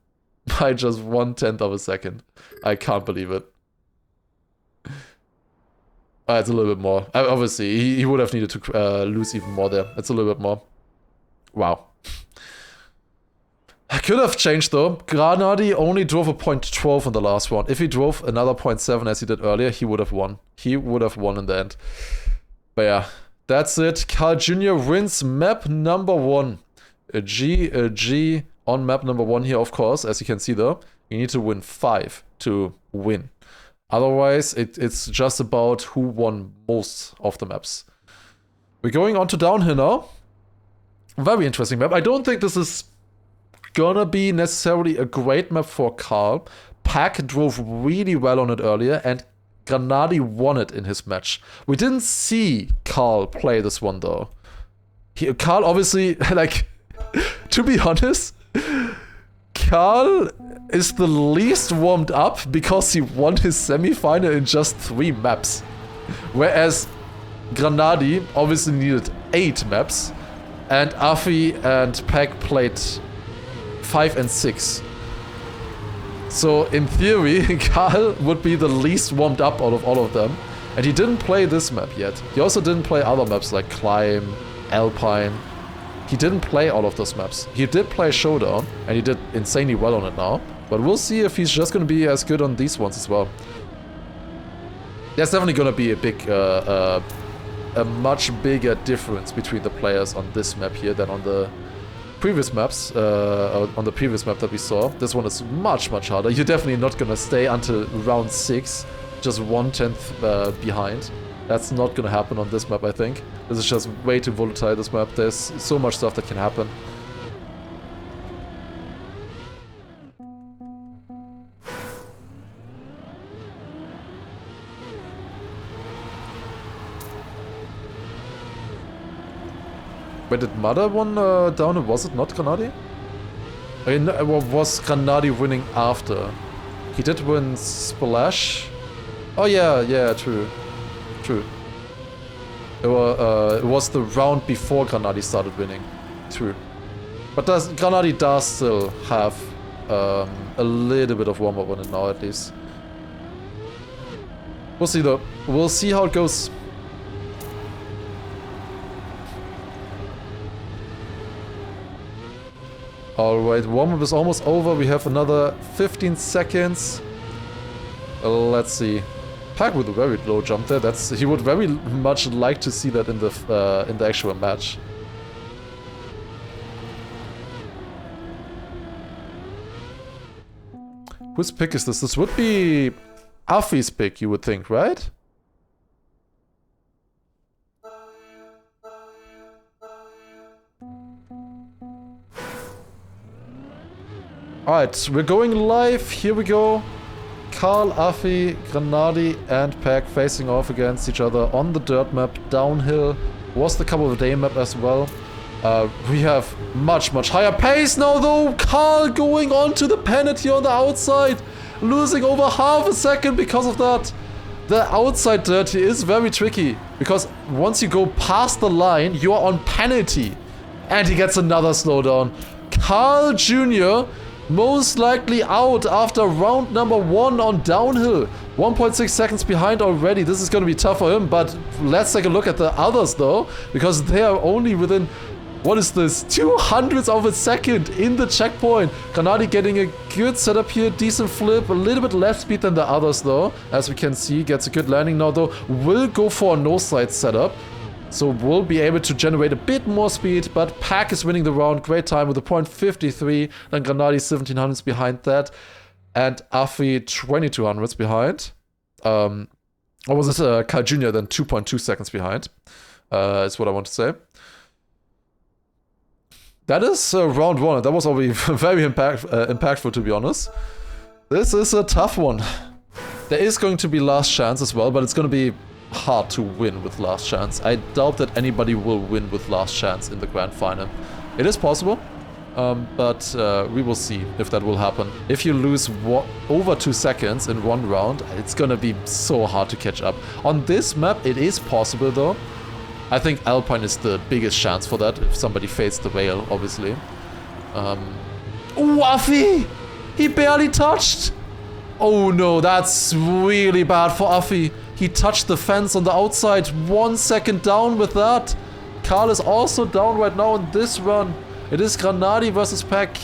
by just 1/10 of a second. I can't believe it. It's a little bit more. Obviously, he would have needed to lose even more there. It's a little bit more. Wow. I could have changed though. Granadi only drove a 0.12 in the last round. If he drove another 0.7 as he did earlier, he would have won. He would have won in the end. But yeah, that's it. Carl Jr. wins map number 1. A G on map number 1 here, of course, as you can see though. You need to win 5 to win. Otherwise, it's just about who won most of the maps. We're going on to downhill now. Very interesting map. I don't think this is gonna be necessarily a great map for Carl. Pack drove really well on it earlier, and Granadi won it in his match. We didn't see Carl play this one though. Carl obviously, like, to be honest, Carl is the least warmed up because he won his semi-final in just 3 maps. Whereas Granadi obviously needed 8 maps, and Afi and Pack played 5 and 6. So in theory, Carl would be the least warmed up out of all of them. And he didn't play this map yet. He also didn't play other maps like Climb, Alpine. He didn't play all of those maps. He did play Showdown, and he did insanely well on it now. But we'll see if he's just going to be as good on these ones as well. There's definitely going to be a big, a much bigger difference between the players on this map here than on the previous maps, on the previous map that we saw. This one is much, much harder. You're definitely not going to stay until round 6, just 1/10 behind. That's not going to happen on this map, I think. This is just way too volatile, this map. There's so much stuff that can happen. Wait, did Mother won down? Was it not Granadi? I mean, was Granadi winning after? He did win Splash. Oh yeah, true. It was the round before Granadi started winning. True. But Granadi does still have a little bit of warm-up on it now, at least. We'll see though. We'll see how it goes. Alright, warm-up is almost over. We have another 15 seconds. Let's see. Pack with a very low jump there. He would very much like to see that in the actual match. Whose pick is this? This would be Afi's pick, you would think, right? Alright, we're going live. Here we go. Carl, Afi, Granadi, and Pack facing off against each other on the dirt map. Downhill was the Cup of the Day map as well. We have much higher pace now though. Carl going on to the penalty on the outside. Losing over half a second because of that. The outside dirty is very tricky. Because once you go past the line, you are on penalty. And he gets another slowdown. Carl Jr. most likely out after round number 1 on downhill. 1.6 seconds behind already. This is going to be tough for him, but let's take a look at the others though, because they are only within, what is this, 200ths of a second in the checkpoint. Granadi getting a good setup here, decent flip, a little bit less speed than the others though, as we can see. Gets a good landing now though, will go for a no-side setup. So we'll be able to generate a bit more speed, but Pack is winning the round. Great time with a 0.53. Then Granadi 1700s behind that. And Afi 2200s behind. Or was it Carl Jr. then 2.2 seconds behind? Is what I want to say. That is round 1. That was already very impactful, to be honest. This is a tough one. There is going to be last chance as well, but it's going to be hard to win with last chance. I doubt that anybody will win with last chance in the grand final. It is possible, but we will see if that will happen. If you lose over 2 seconds in one round, it's going to be so hard to catch up. On this map, it is possible though. I think Alpine is the biggest chance for that, if somebody fades the rail, obviously. Ooh, Afi! He barely touched! Oh no, that's really bad for Afi. He touched the fence on the outside, 1 second down with that. Karl is also down right now in this run. It is Granadi versus Pack.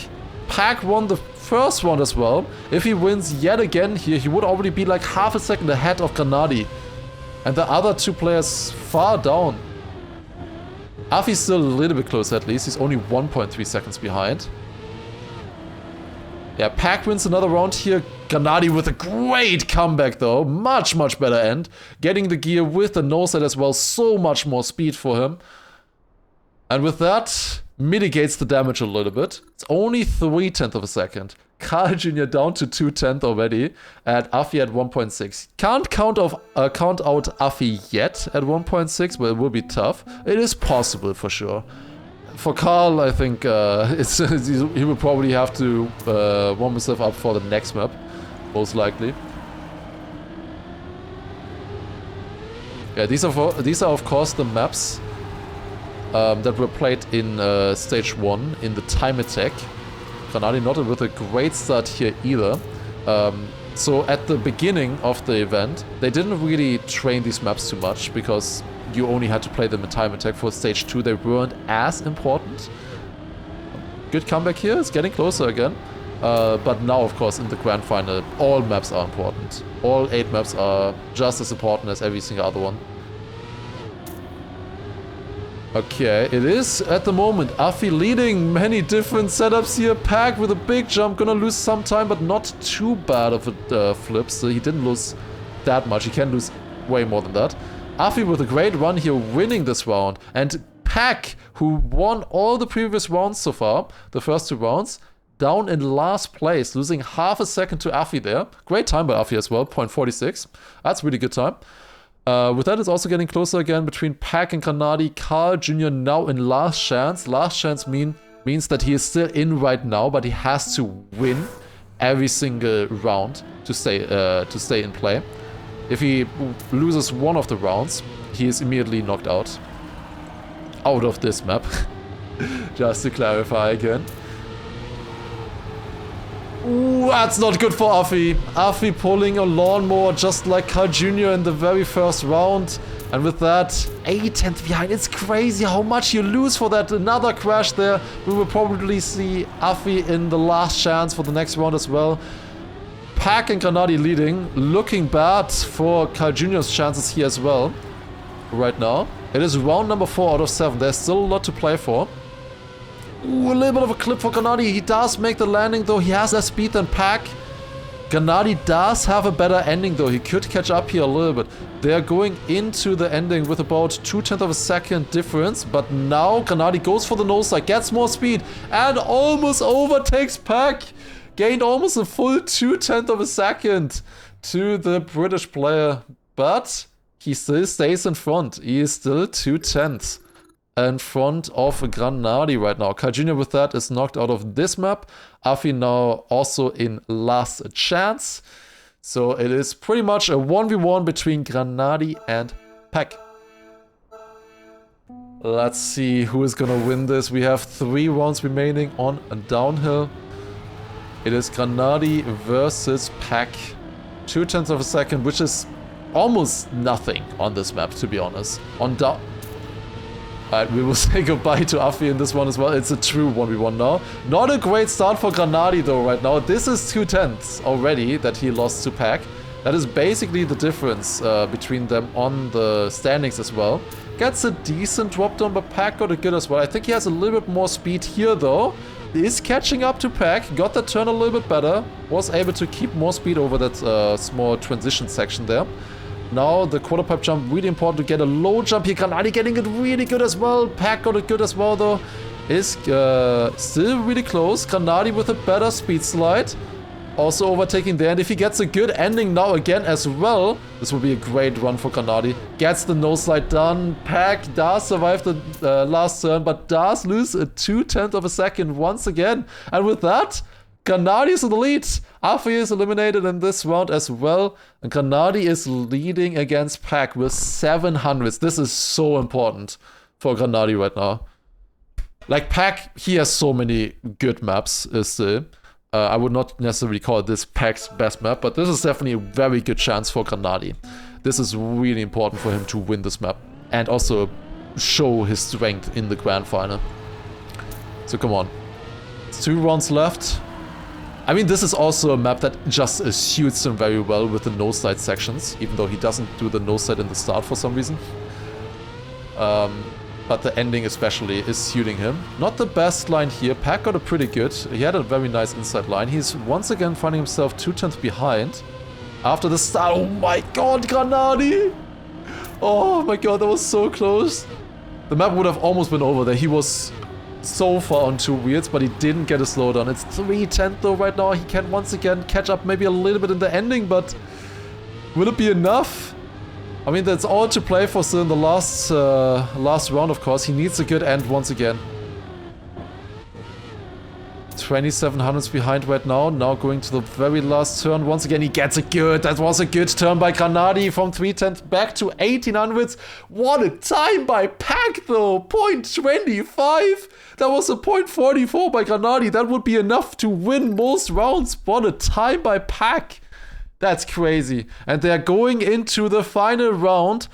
Pack won the first round as well. If he wins yet again here, he would already be like half a second ahead of Granadi. And the other 2 players far down. Afi's still a little bit close at least. He's only 1.3 seconds behind. Yeah, Pack wins another round here. Granadi with a great comeback though. Much, much better end. Getting the gear with the nose set as well. So much more speed for him. And with that, mitigates the damage a little bit. It's only 0.3 of a second. Karl Jr. down to 2/10 already. And Afi at 1.6. Can't count out Afi yet at 1.6, but it will be tough. It is possible for sure. For Karl, I think he will probably have to warm himself up for the next map, most likely. Yeah, these are of course the maps that were played in stage 1 in the time attack. Granadi not with a great start here either. So at the beginning of the event, they didn't really train these maps too much because you only had to play them in time attack. For stage 2, they weren't as important. Good comeback here, it's getting closer again. But now, of course, in the grand final, all maps are important. All 8 maps are just as important as every single other one. Okay, it is at the moment Afi leading many different setups here. Pack with a big jump, gonna lose some time, but not too bad of a flip. So he didn't lose that much. He can lose way more than that. Afi with a great run here, winning this round. And Pack, who won all the previous rounds so far, the first 2 rounds, down in last place, losing half a second to Afi there. Great time by Afi as well, 0.46. That's really good time. With that, it's also getting closer again between Pack and Granadi. Karl Jr. now in last chance. Last chance means that he is still in right now, but he has to win every single round to stay in play. If he loses one of the rounds, he is immediately knocked out of this map. Just to clarify again. Ooh, that's not good for Afi. Afi pulling a lawnmower just like Karl Jr. in the very first round. And with that, 8/10 behind. It's crazy how much you lose for that. Another crash there. We will probably see Afi in the last chance for the next round as well. Pack and Granadi leading. Looking bad for Karl Jr.'s chances here as well. Right now. It is round number 4 out of 7. There's still a lot to play for. Ooh, a little bit of a clip for Granadi. He does make the landing though. He has less speed than Pack. Granadi does have a better ending though. He could catch up here a little bit. They're going into the ending with about 0.2 of a second difference. But now Granadi goes for the nose side, gets more speed, and almost overtakes Pack. Gained almost a full 0.2 of a second to the British player. But he still stays in front. He is still 0.2 in front of Granadi right now. Karl Jr. with that is knocked out of this map. Afi now also in last chance. So it is pretty much a 1v1 between Granadi and Pack. Let's see who is gonna win this. We have 3 rounds remaining on a downhill. It is Granadi versus Pack. 0.2 of a second, which is almost nothing on this map, to be honest. On down... Alright, we will say goodbye to Afi in this one as well. It's a true 1v1 now. Not a great start for Granadi though right now. This is 0.2 already that he lost to Pack. That is basically the difference between them on the standings as well. Gets a decent drop down, but Pack got a good as well. I think he has a little bit more speed here though. He is catching up to Pack. Got that turn a little bit better. Was able to keep more speed over that small transition section there. Now the quarter pipe jump, really important to get a low jump here. Granati getting it really good as well. Pack got it good as well though. Is still really close. Granati with a better speed slide. Also overtaking there, and if he gets a good ending now again as well, this will be a great run for Granati. Gets the nose slide done. Pack does survive the last turn, but does lose a 0.2 of a second once again. And with that, Granati is in the lead. Afi is eliminated in this round as well, and Granati is leading against Pack with 700s. This is so important for Granati right now. Like Pack, he has so many good maps still. I would not necessarily call this Pack's best map, but this is definitely a very good chance for Granati. This is really important for him to win this map and also show his strength in the grand final. So come on. It's 2 rounds left. I mean, this is also a map that just suits him very well with the nose slide sections, even though he doesn't do the nose slide in the start for some reason. But the ending especially is suiting him. Not the best line here. Pack got it pretty good. He had a very nice inside line. He's once again finding himself 0.2 behind. After the start, oh my god, Granati! Oh my god, that was so close. The map would have almost been over there. He was so far on 2 wheels, but he didn't get a slowdown. It's 3:10 though right now. He can once again catch up maybe a little bit in the ending, but will it be enough? I mean, that's all to play for still in the last round, of course. He needs a good end once again. 2700s behind right now. Now going to the very last turn. Once again, he gets it good. That was a good turn by Granati from 310 back to 1800s. What a time by Pack, though. 0.25. That was a 0.44 by Granati. That would be enough to win most rounds. What a time by Pack. That's crazy. And they're going into the final round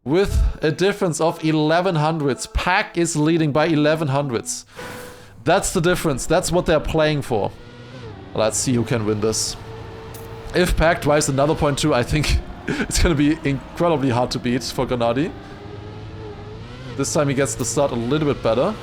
with a difference of 1100s. Pack is leading by 1100s. That's the difference. That's what they're playing for. Let's see who can win this. If Pack drives another 0.2, I think it's going to be incredibly hard to beat for Granati. This time he gets the start a little bit better.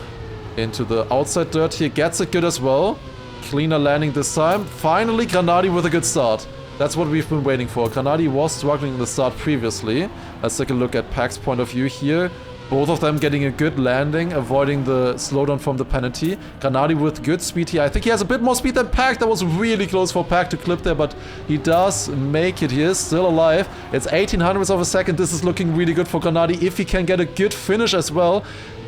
Into the outside dirt here. Gets it good as well. Cleaner landing this time. Finally, Granati with a good start. That's what we've been waiting for. Granati was struggling in the start previously. Let's take a look at Pack's point of view here. Both of them getting a good landing, avoiding the slowdown from the penalty. Granati with good speed here. I think he has a bit more speed than Pack. That was really close for Pack to clip there, but he does make it. He is still alive. It's 1800ths of a second. This is looking really good for Granati if he can get a good finish as well.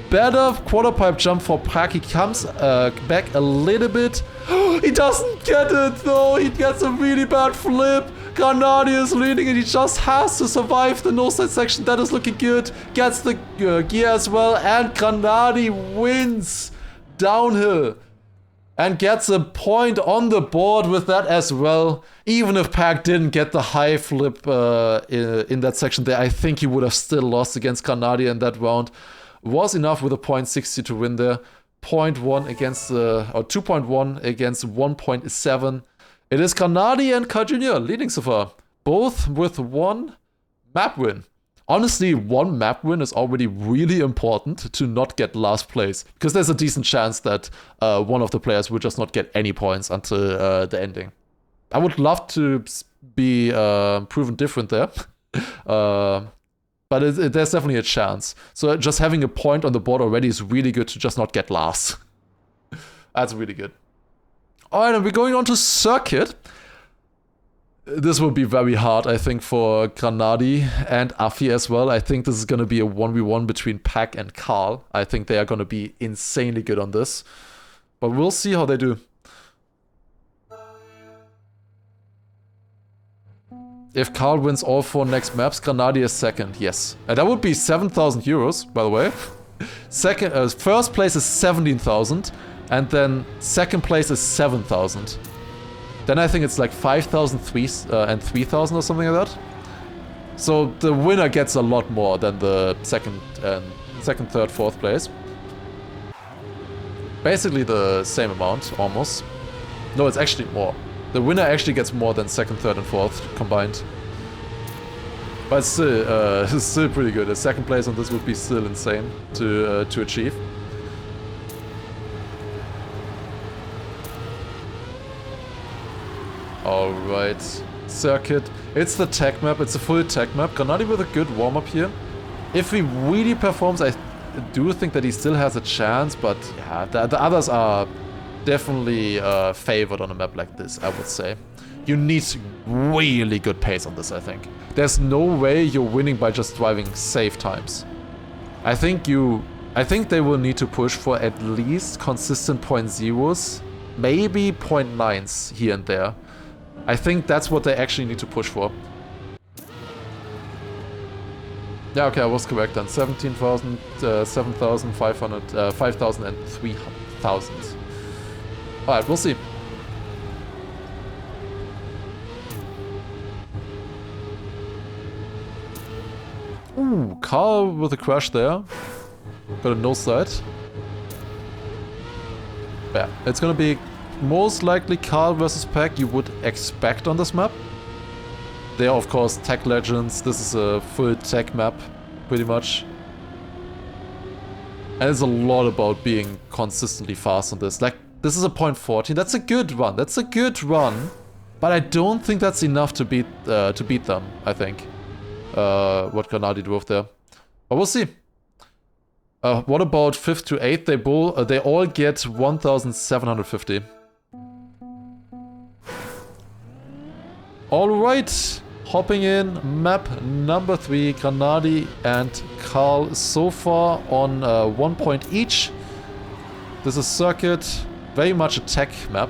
Better quarter pipe jump for Pack. He comes back a little bit. He doesn't get it though. He gets a really bad flip. Granati is leading and he just has to survive the nose slide section. That is looking good. Gets the gear as well. And Granati wins downhill. And gets a point on the board with that as well. Even if Pack didn't get the high flip in that section there, I think he would have still lost against Granati in that round. Was enough with a 0.60 to win there. 0.1 against, or 2.1 against 1.7. It is Granati and Carl Jr. leading so far. Both with 1 map win. Honestly, 1 map win is already really important to not get last place. Because there's a decent chance that one of the players will just not get any points until the ending. I would love to be proven different there. But there's definitely a chance. So just having a point on the board already is really good to just not get last. That's really good. Alright, and we're going on to Circuit. This will be very hard, I think, for Granati and Afi as well. I think this is going to be a 1v1 between Pack and Carl. I think they are going to be insanely good on this. But we'll see how they do. If Carl wins all 4 next maps, Granati is second, yes. And that would be 7,000 euros, by the way. First place is 17,000, and then second place is 7,000. Then I think it's like 5,000 and 3,000 or something like that. So the winner gets a lot more than the second, third, fourth place. Basically the same amount, almost. No, it's actually more. The winner actually gets more than second, third, and fourth combined. But still, it's still pretty good. A second place on this would be still insane to achieve. Alright. Circuit. It's the tech map. It's a full tech map. Granadi with a good warm-up here. If he really performs, I do think that he still has a chance, but yeah, the others are definitely favored on a map like this, I would say. You need really good pace on this, I think. There's no way you're winning by just driving safe times. I think they will need to push for at least consistent 0.0s, maybe 0.9s here and there. I think that's what they actually need to push for. Yeah, okay, I was correct then. 17,000, 7,500, 5,000 and 3,000. Alright, we'll see. Ooh, Carl with a crash there. Got a nose side. Yeah, it's gonna be most likely Carl versus Pack you would expect on this map. They are of course tech legends. This is a full tech map, pretty much. And it's a lot about being consistently fast on this. Like, this is a 0.14. That's a good run. That's a good run. But I don't think that's enough to beat them, I think. What Granadi drove there. But we'll see. What about 5th to 8th? They all get 1,750. Alright. Hopping in, map number 3, Granadi and Carl so far on 1 point each. This is circuit, very much a tech map.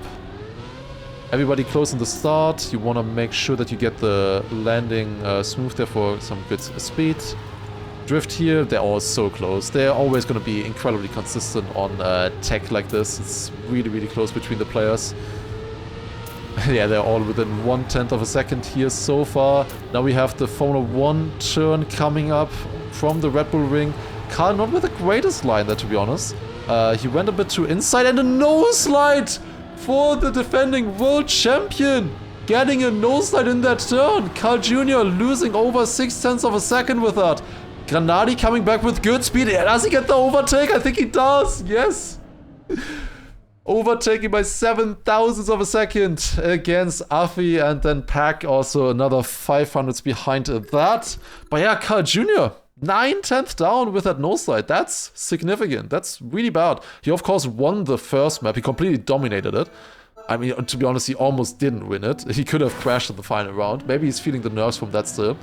Everybody close in the start, you want to make sure that you get the landing smooth there for some good speed. Drift here, they're all so close. They're always going to be incredibly consistent on tech like this. It's really, really close between the players. Yeah, they're all within 1/10 of a second here so far. Now we have the Formula 1 turn coming up from the Red Bull ring. Carl not with the greatest line there, to be honest. He went a bit too inside and a nose slide for the defending world champion. Getting a nose slide in that turn. Carl Jr. losing over 0.6 of a second with that. Granadi coming back with good speed. Does he get the overtake? I think he does. Yes. Overtaking by 0.07 of a second against Afi, and then Pack also another 500s behind that. But yeah, Carl Jr. 9/10 down with that nose slide. That's significant. That's really bad. He of course won the first map. He completely dominated it. I mean, to be honest, he almost didn't win it. He could have crashed in the final round. Maybe he's feeling the nerves from that still.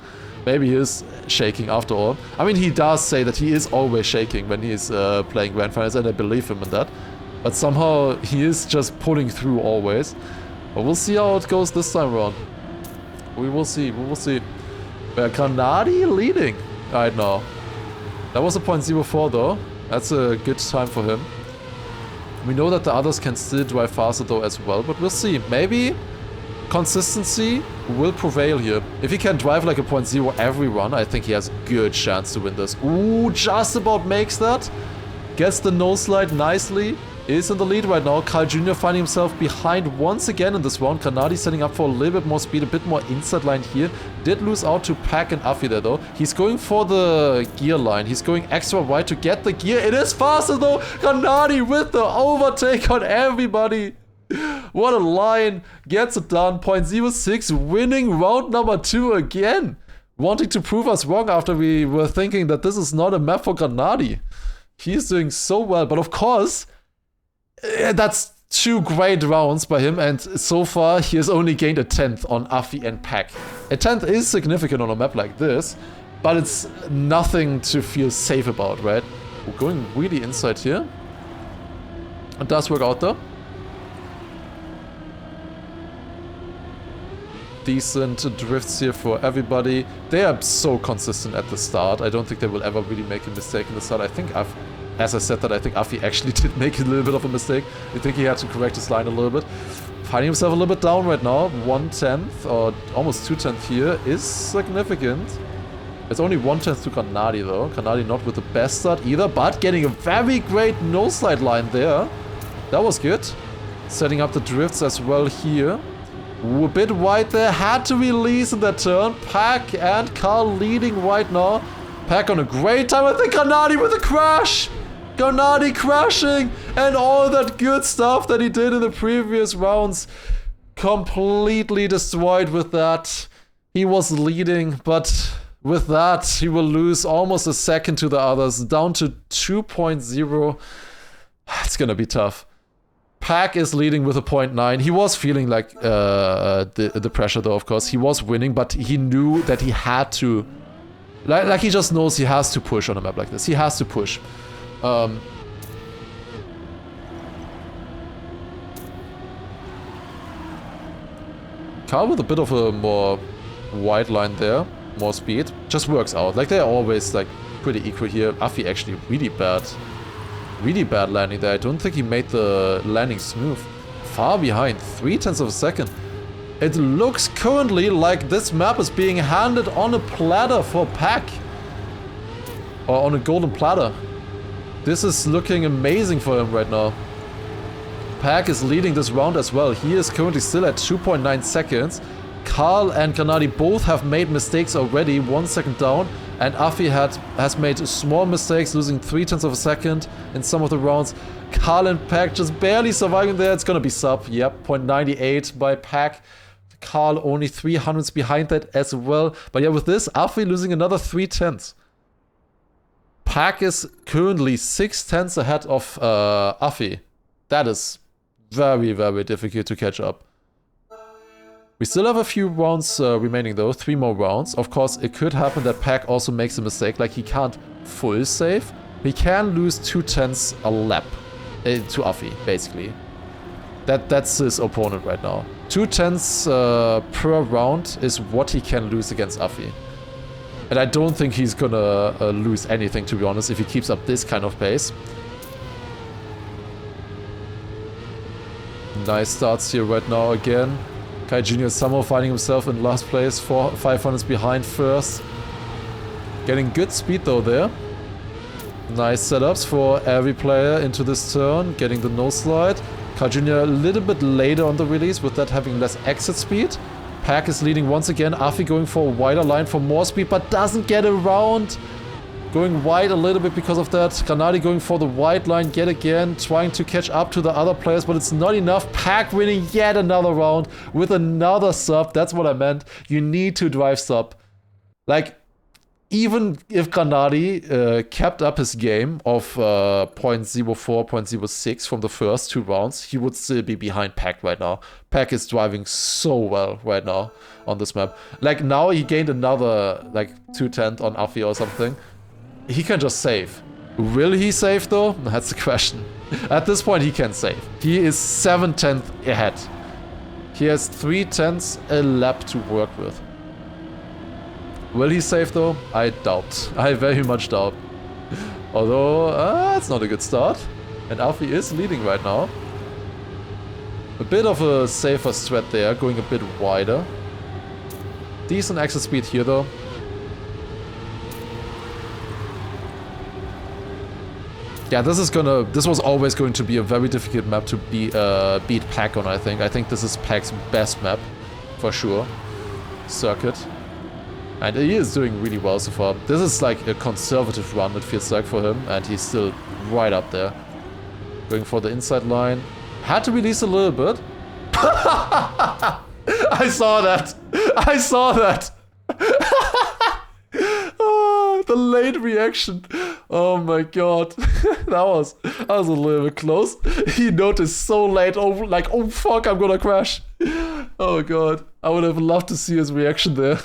Maybe he is shaking after all. I mean, he does say that he is always shaking when he's playing Grand Finals, and I believe him in that. But somehow he is just pulling through always. But we'll see how it goes this time around. We will see, we will see. Granadi leading right now. That was a 0.04 though. That's a good time for him. We know that the others can still drive faster though as well, but we'll see. Maybe consistency will prevail here. If he can drive like a 0.0 every run, I think he has a good chance to win this. Ooh, just about makes that. Gets the nose slide nicely. Is in the lead right now. Carl Jr. finding himself behind once again in this round. Granadi setting up for a little bit more speed, a bit more inside line here. Did lose out to Pack and Afi there though. He's going for the gear line. He's going extra wide to get the gear. It is faster though. Granadi with the overtake on everybody. What a line. Gets it done. 0.06 winning round number 2 again. Wanting to prove us wrong after we were thinking that this is not a map for Granadi. He's doing so well, but of course, that's 2 great rounds by him, and so far he has only gained a 10th on Afi and Pack. A 10th is significant on a map like this, but it's nothing to feel safe about, right? We're going really inside here. It does work out though. Decent drifts here for everybody. They are so consistent at the start. I don't think they will ever really make a mistake in the start. I think as I said that, I think Afi actually did make a little bit of a mistake. I think he had to correct his line a little bit. Finding himself a little bit down right now. 1/10 or almost 2/10 here is significant. It's only 1/10 to Granadi though. Granadi not with the best start either, but getting a very great nose slide line there. That was good. Setting up the drifts as well here. Ooh, a bit wide there. Had to release in that turn. Pack and Carl leading right now. Pack on a great time. I think Granadi with a crash. Granadi crashing and all that good stuff that he did in the previous rounds. completely destroyed with that. He was leading, but with that, he will lose almost a second to the others, down to 2.0. It's gonna be tough. Pack is leading with a 0.9. He was feeling like the pressure though, of course. He was winning, but he knew that he had to... Like he just knows he has to push on a map like this. He has to push. Carl with a bit of a more wide line there. More speed. Just works out. Like they're always like pretty equal here. Afi actually really bad. Really bad landing there. I don't think he made the landing smooth. Far behind. 0.3 of a second. It looks currently like this map is being handed on a platter for Pack. Or on a golden platter. This is looking amazing for him right now. Pack is leading this round as well. He is currently still at 2.9 seconds. Carl and Granadi both have made mistakes already, 1 second down. And Afi has made small mistakes, losing 0.3 of a second in some of the rounds. Carl and Pack just barely surviving there. It's gonna be sub. Yep, 0.98 by Pack. Carl only 0.03 behind that as well. But yeah, with this, Afi losing another 0.3. Pack is currently 0.6 ahead of Afi. That is very, very difficult to catch up. We still have a few rounds remaining though, 3 more rounds. Of course, it could happen that Pack also makes a mistake, like he can't full save. He can lose 0.2 a lap to Afi, basically. That's his opponent right now. 0.2 per round is what he can lose against Afi. And I don't think he's gonna lose anything, to be honest, if he keeps up this kind of pace. Nice starts here right now again. Kai Jr. somehow finding himself in last place, 500s behind first. Getting good speed though there. Nice setups for every player into this turn, getting the no slide. Kai Jr. a little bit later on the release, with that having less exit speed. Pack is leading once again, Afi going for a wider line for more speed, but doesn't get around. Going wide a little bit because of that. Granadi going for the wide line yet again, trying to catch up to the other players, but it's not enough. Pack winning yet another round with another sub. That's what I meant. You need to drive sub. Like, even if Granadi kept up his game of 0.04, 0.06 from the first 2 rounds, he would still be behind Pack right now. Pack is driving so well right now on this map. Like, now he gained another, like, 210 on Afi or something. He can just save. Will he save though? That's the question. At this point he can save. He is 0.7 ahead. He has 0.3 a lap to work with. Will he save though? I doubt. I very much doubt. Although, it's not a good start. And Afi is leading right now. A bit of a safer strat there, going a bit wider. Decent exit speed here though. Yeah, this was always going to be a very difficult map to beat Pack on, I think. I think this is Pack's best map, for sure. Circuit. And he is doing really well so far. This is like a conservative run, it feels like, for him, and he's still right up there. Going for the inside line. Had to release a little bit. I saw that! I saw that! Oh, the late reaction. Oh my god. that was a little bit close. He noticed so late, like, oh fuck, I'm gonna crash. Oh god. I would have loved to see his reaction there.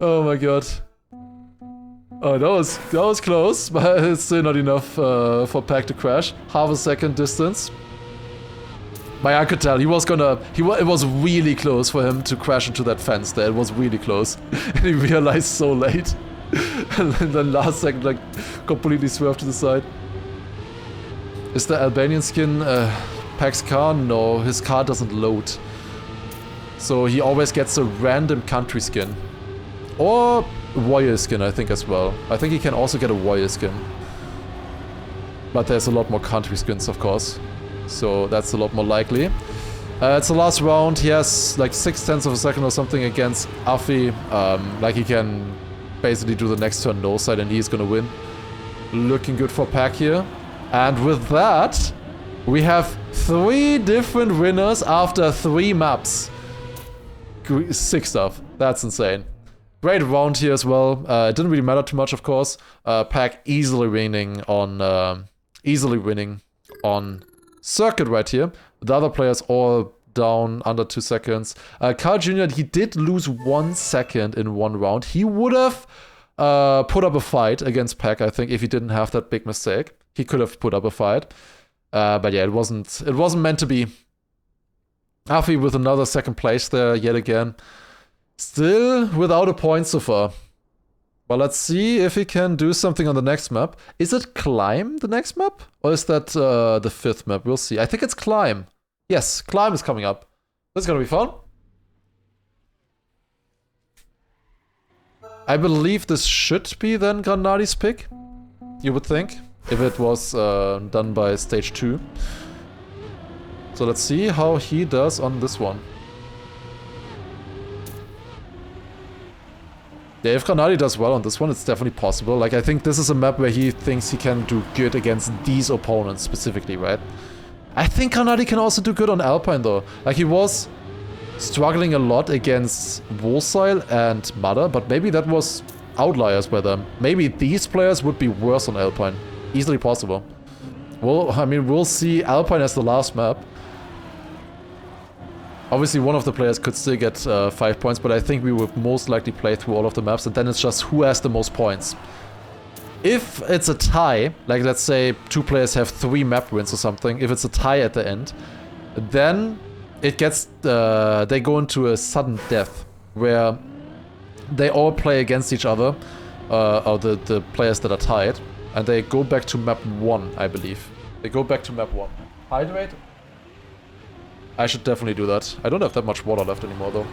Oh my god. Oh, that was close, but it's still not enough for Pack to crash. Half a second distance. But I could tell it was really close for him to crash into that fence there. It was really close. And he realized so late. And then last second, like, completely swerved to the side. Is the Albanian skin Pack's car? No, his car doesn't load. So he always gets a random country skin. Or warrior skin, I think, as well. I think he can also get a warrior skin. But there's a lot more country skins, of course. So that's a lot more likely. It's the last round. He has like 0.6 of a second or something against Afi. Like he can basically do the next turn no side and he's gonna win. Looking good for Pack here. And with that, We have 3 different winners after 3 maps. Sick stuff. That's insane. Great round here as well. It didn't really matter too much, of course. Pack easily winning on circuit right here. The other players all down under 2 seconds. Carl Jr., he did lose 1 second in 1 round. He would have put up a fight against Pack, I think, if he didn't have that big mistake. He could have put up a fight. But yeah, it wasn't meant to be. Afi with another 2nd place there yet again. Still without a point so far. But let's see if he can do something on the next map. Is it Climb, the next map? Or is that the 5th map? We'll see. I think it's Climb. Yes, Climb is coming up. This is gonna be fun. I believe this should be then Granadi's pick. You would think. If it was done by stage 2. So let's see how he does on this one. Yeah, if Granadi does well on this one, it's definitely possible. Like, I think this is a map where he thinks he can do good against these opponents specifically, right? I think Granadi can also do good on Alpine, though. Like, he was struggling a lot against Wolsile and Mother, but maybe that was outliers by them. Maybe these players would be worse on Alpine. Easily possible. Well, I mean, we'll see Alpine as the last map. Obviously, one of the players could still get 5 points, but I think we would most likely play through all of the maps, and then it's just who has the most points. If it's a tie, like let's say 2 players have 3 map wins or something, if it's a tie at the end, then it gets, they go into a sudden death, where they all play against each other, or the players that are tied, and they go back to map 1, I believe. They go back to map 1. Hydrate? I should definitely do that. I don't have that much water left anymore, though.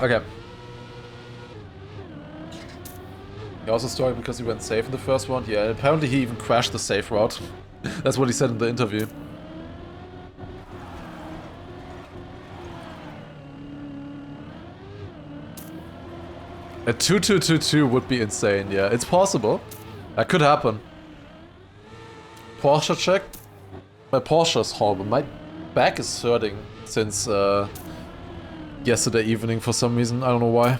Okay. He also struggled because he went safe in the first one. Yeah, apparently he even crashed the safe route. That's what he said in the interview. A 2-2-2-2 would be insane, yeah. It's possible. That could happen. Porsche check. My Porsche is horrible. My back is hurting since yesterday evening for some reason. I don't know why.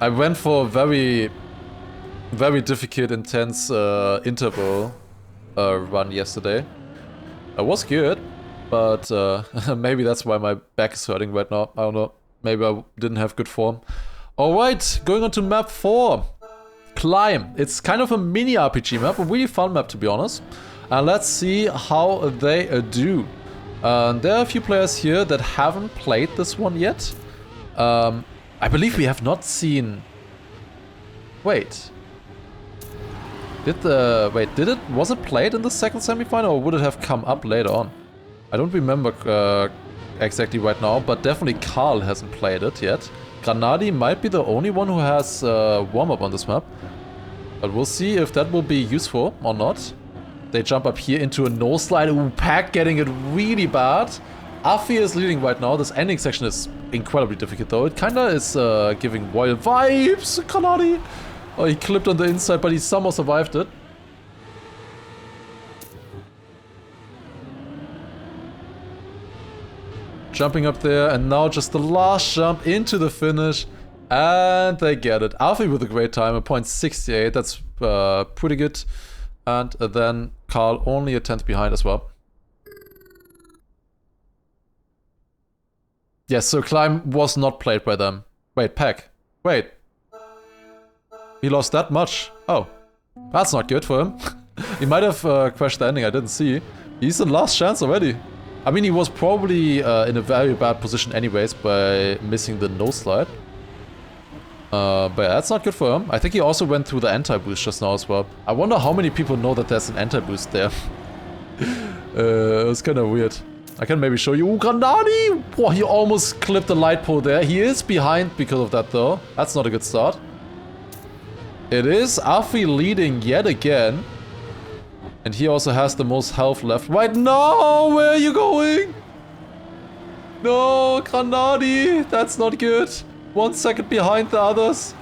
I went for a very difficult, intense interval run yesterday. It was good. But maybe that's why my back is hurting right now. I don't know. Maybe I didn't have good form. Alright, going on to map 4. Climb. It's kind of a mini RPG map. A really fun map, to be honest. And let's see how they do. There are a few players here that haven't played this one yet. I believe we have not seen... Wait. Did it... Was it played in the 2nd semifinal, or would it have come up later on? I don't remember exactly right now, but definitely Carl hasn't played it yet. Granadi might be the only one who has warm-up on this map. But we'll see if that will be useful or not. They jump up here into a no-slide. Ooh, Pack getting it really bad. Afi is leading right now. This ending section is incredibly difficult though. It kinda is giving royal vibes, Granadi. Oh, he clipped on the inside, but he somehow survived it. Jumping up there, and now just the last jump into the finish, and they get it. Afi with a great time, a .68, that's pretty good. And then Carl only a 10th behind as well. Yes, so Climb was not played by them. Wait, Pack. Wait. He lost that much? Oh. That's not good for him. He might have crashed the ending, I didn't see. He's in last chance already. I mean, he was probably in a very bad position anyways by missing the no-slide. But yeah, that's not good for him. I think he also went through the anti-boost just now as well. I wonder how many people know that there's an anti-boost there. It's kind of weird. I can maybe show you. Ooh, Granadi! Boah, he almost clipped the light pole there. He is behind because of that though. That's not a good start. It is Afi leading yet again. And he also has the most health left right now. Where are you going? No, Granadi. That's not good. 1 second behind the others.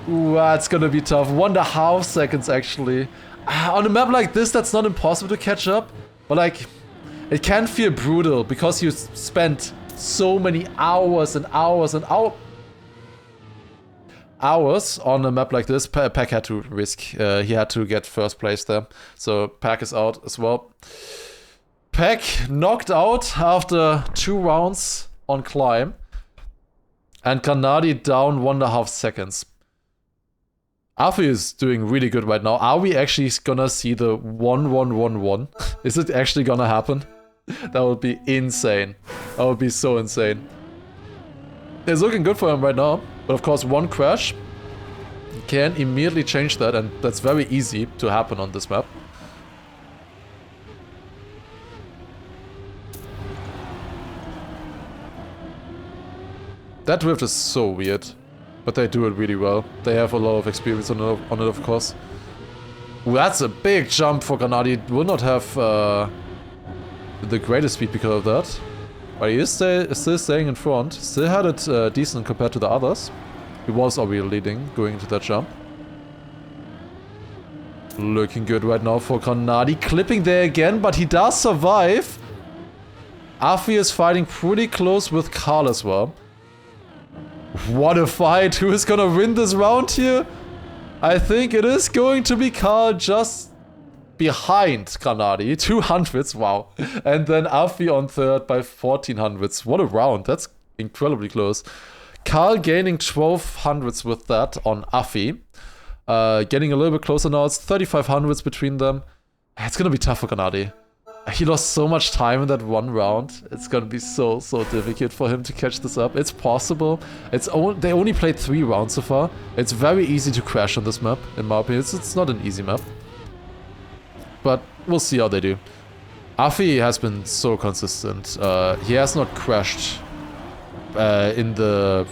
Ooh, that's gonna be tough. 1.5 seconds, actually. On a map like this, that's not impossible to catch up. But, like, it can feel brutal because you spent so many hours and hours and hours on a map like this. Pack had to risk. He had to get first place there. So, Pack is out as well. Pack knocked out after 2 rounds on climb. And Granadi down 1.5 seconds. Afi is doing really good right now. Are we actually gonna see the 1-1-1-1? Is it actually gonna happen? That would be insane. That would be so insane. It's looking good for him right now. But of course, one crash can immediately change that. And that's very easy to happen on this map. That drift is so weird. But they do it really well. They have a lot of experience on it, of course. Ooh, that's a big jump for Granadi. Will not have the greatest speed because of that. But he is still staying in front. Still had it decent compared to the others. He was already leading going into that jump. Looking good right now for Granadi. Clipping there again, but he does survive. Afi is fighting pretty close with Karl as well. What a fight! Who is gonna win this round here? I think it is going to be Karl just behind Granadi. 200s, wow. And then Afi on third by 1400s. What a round. That's incredibly close. Karl gaining 1200s with that on Afi. Getting a little bit closer now. It's 3500s between them. It's gonna be tough for Granadi. He lost so much time in that one round. It's gonna be so difficult for him to catch this up. It's possible. They only played 3 rounds so far. It's very easy to crash on this map, in my opinion. It's not an easy map. But we'll see how they do. Afi has been so consistent. He has not crashed in the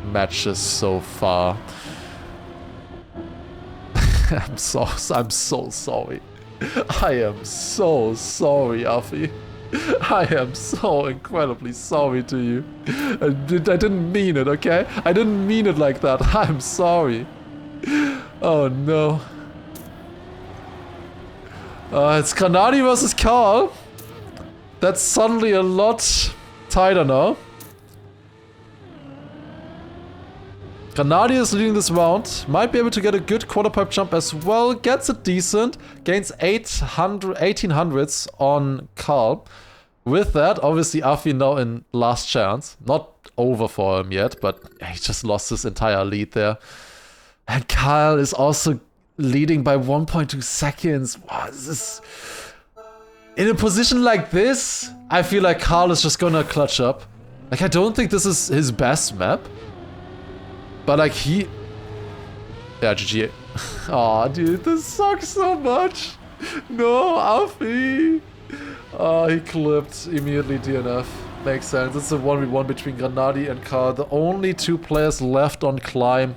matches so far. I'm so sorry. I am so sorry, Afi. I am so incredibly sorry to you. I didn't mean it, okay? I didn't mean it like that. I'm sorry. Oh no. It's Granadi versus Karl. That's suddenly a lot tighter now. Granadi is leading this round. Might be able to get a good quarter pipe jump as well. Gets it decent. Gains 1800s on Karl. With that, obviously Afi now in last chance. Not over for him yet, but he just lost his entire lead there. And Karl is also leading by 1.2 seconds. Wow, this is... In a position like this, I feel like Karl is just gonna clutch up. Like, I don't think this is his best map. But like he... Yeah, GG. Aw, dude, this sucks so much. No, Afi. Oh, he clipped immediately DNF. Makes sense. It's a 1v1 between Granadi and Karl. The only 2 players left on climb.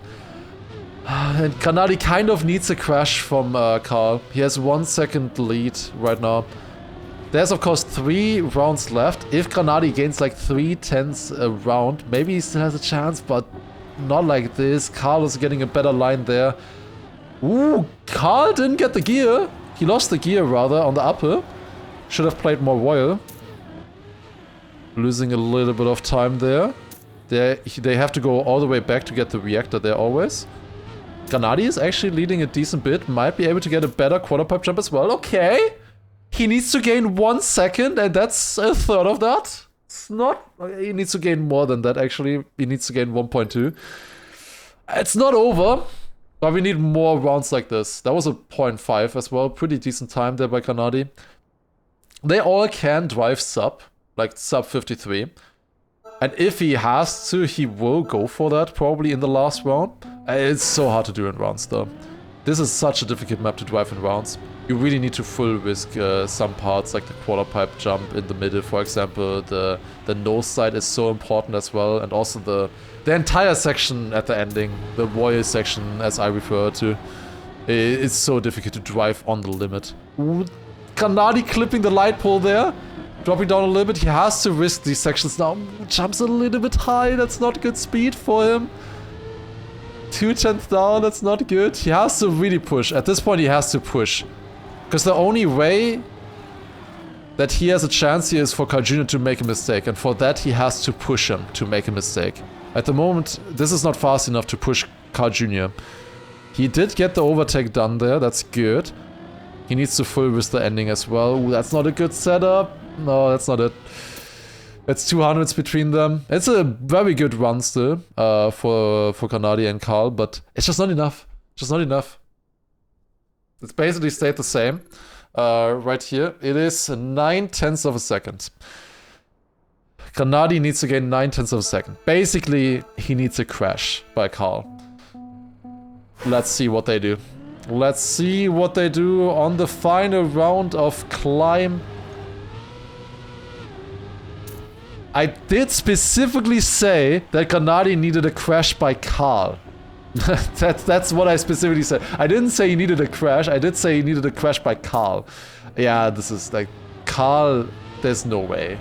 And Granadi kind of needs a crash from Karl. He has 1 second lead right now. There's of course 3 rounds left. If Granadi gains like 3/10 a round, maybe he still has a chance, but not like this. Karl is getting a better line there. Ooh, Karl didn't get the gear. He lost the gear rather on the upper. Should have played more royal. Losing a little bit of time there. They have to go all the way back to get the reactor there always. Granadi is actually leading a decent bit. Might be able to get a better quarter pipe jump as well. Okay. He needs to gain 1 second and that's a third of that. It's not... He needs to gain more than that actually. He needs to gain 1.2. It's not over. But we need more rounds like this. That was a 0.5 as well. Pretty decent time there by Granadi. They all can drive sub. Like sub 53. And if he has to, he will go for that probably in the last round. It's so hard to do in rounds though. This is such a difficult map to drive in rounds. You really need to full risk some parts like the quarter pipe jump in the middle, for example. The nose side is so important as well, and also the entire section at the ending, the royal section as I refer to. It's so difficult to drive on the limit. Ooh, Granadi clipping the light pole there. Dropping down a little bit. He has to risk these sections now. Jumps a little bit high. That's not good speed for him. 2/10 down. That's not good. He has to really push. At this point, he has to push. Because the only way that he has a chance here is for Carl Jr. to make a mistake. And for that, he has to push him to make a mistake. At the moment, this is not fast enough to push Carl Jr. He did get the overtake done there. That's good. He needs to full risk the ending as well. Ooh, that's not a good setup. No, that's not it. It's 200s between them. It's a very good run still for Granadi and Carl, but it's just not enough. Just not enough. It's basically stayed the same right here. It is 9/10 of a second. Granadi needs to gain 9/10 of a second. Basically, he needs a crash by Carl. Let's see what they do. Let's see what they do on the final round of Climb. I did specifically say that Granadi needed a crash by Carl. that's what I specifically said. I didn't say he needed a crash. I did say he needed a crash by Carl. Yeah, this is like... Carl, there's no way.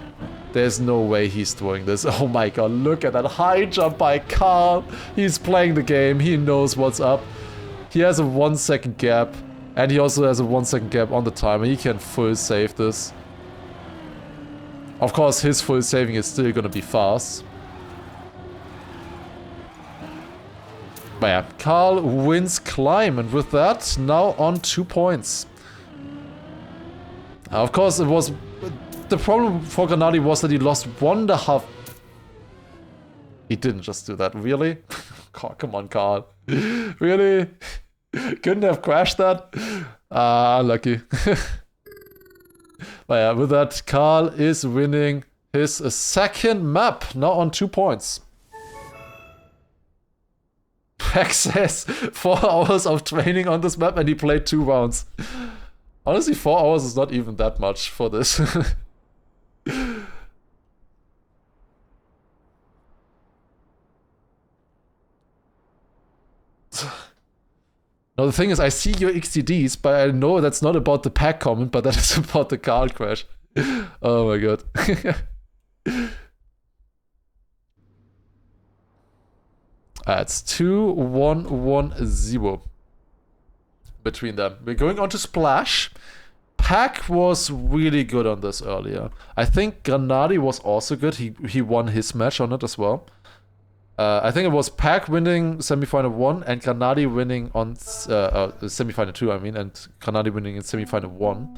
There's no way he's doing this. Oh my god, look at that high jump by Carl. He's playing the game. He knows what's up. He has a 1 second gap. And he also has a 1 second gap on the timer. He can full save this. Of course, his full saving is still gonna be fast. But yeah, Carl wins Climb, and with that, now on 2 points. Of course, it was... The problem for Granadi was that he lost 1.5... He didn't just do that, really? God, come on, Carl. Really? Couldn't have crashed that? Ah, lucky. But yeah, with that, Carl is winning his second map, now on 2 points. Pack says 4 hours of training on this map and he played 2 rounds. Honestly, 4 hours is not even that much for this. Now the thing is, I see your XTDs, but I know that's not about the pack comment, but that is about the Carl crash. Oh my god. It's 2-1-1-0 between them. We're going on to Splash. Pack was really good on this earlier. I think Granadi was also good. He won his match on it as well. I think it was Pack winning semifinal 1 and Granadi winning on semifinal 2, I mean, and Granadi winning in semifinal 1.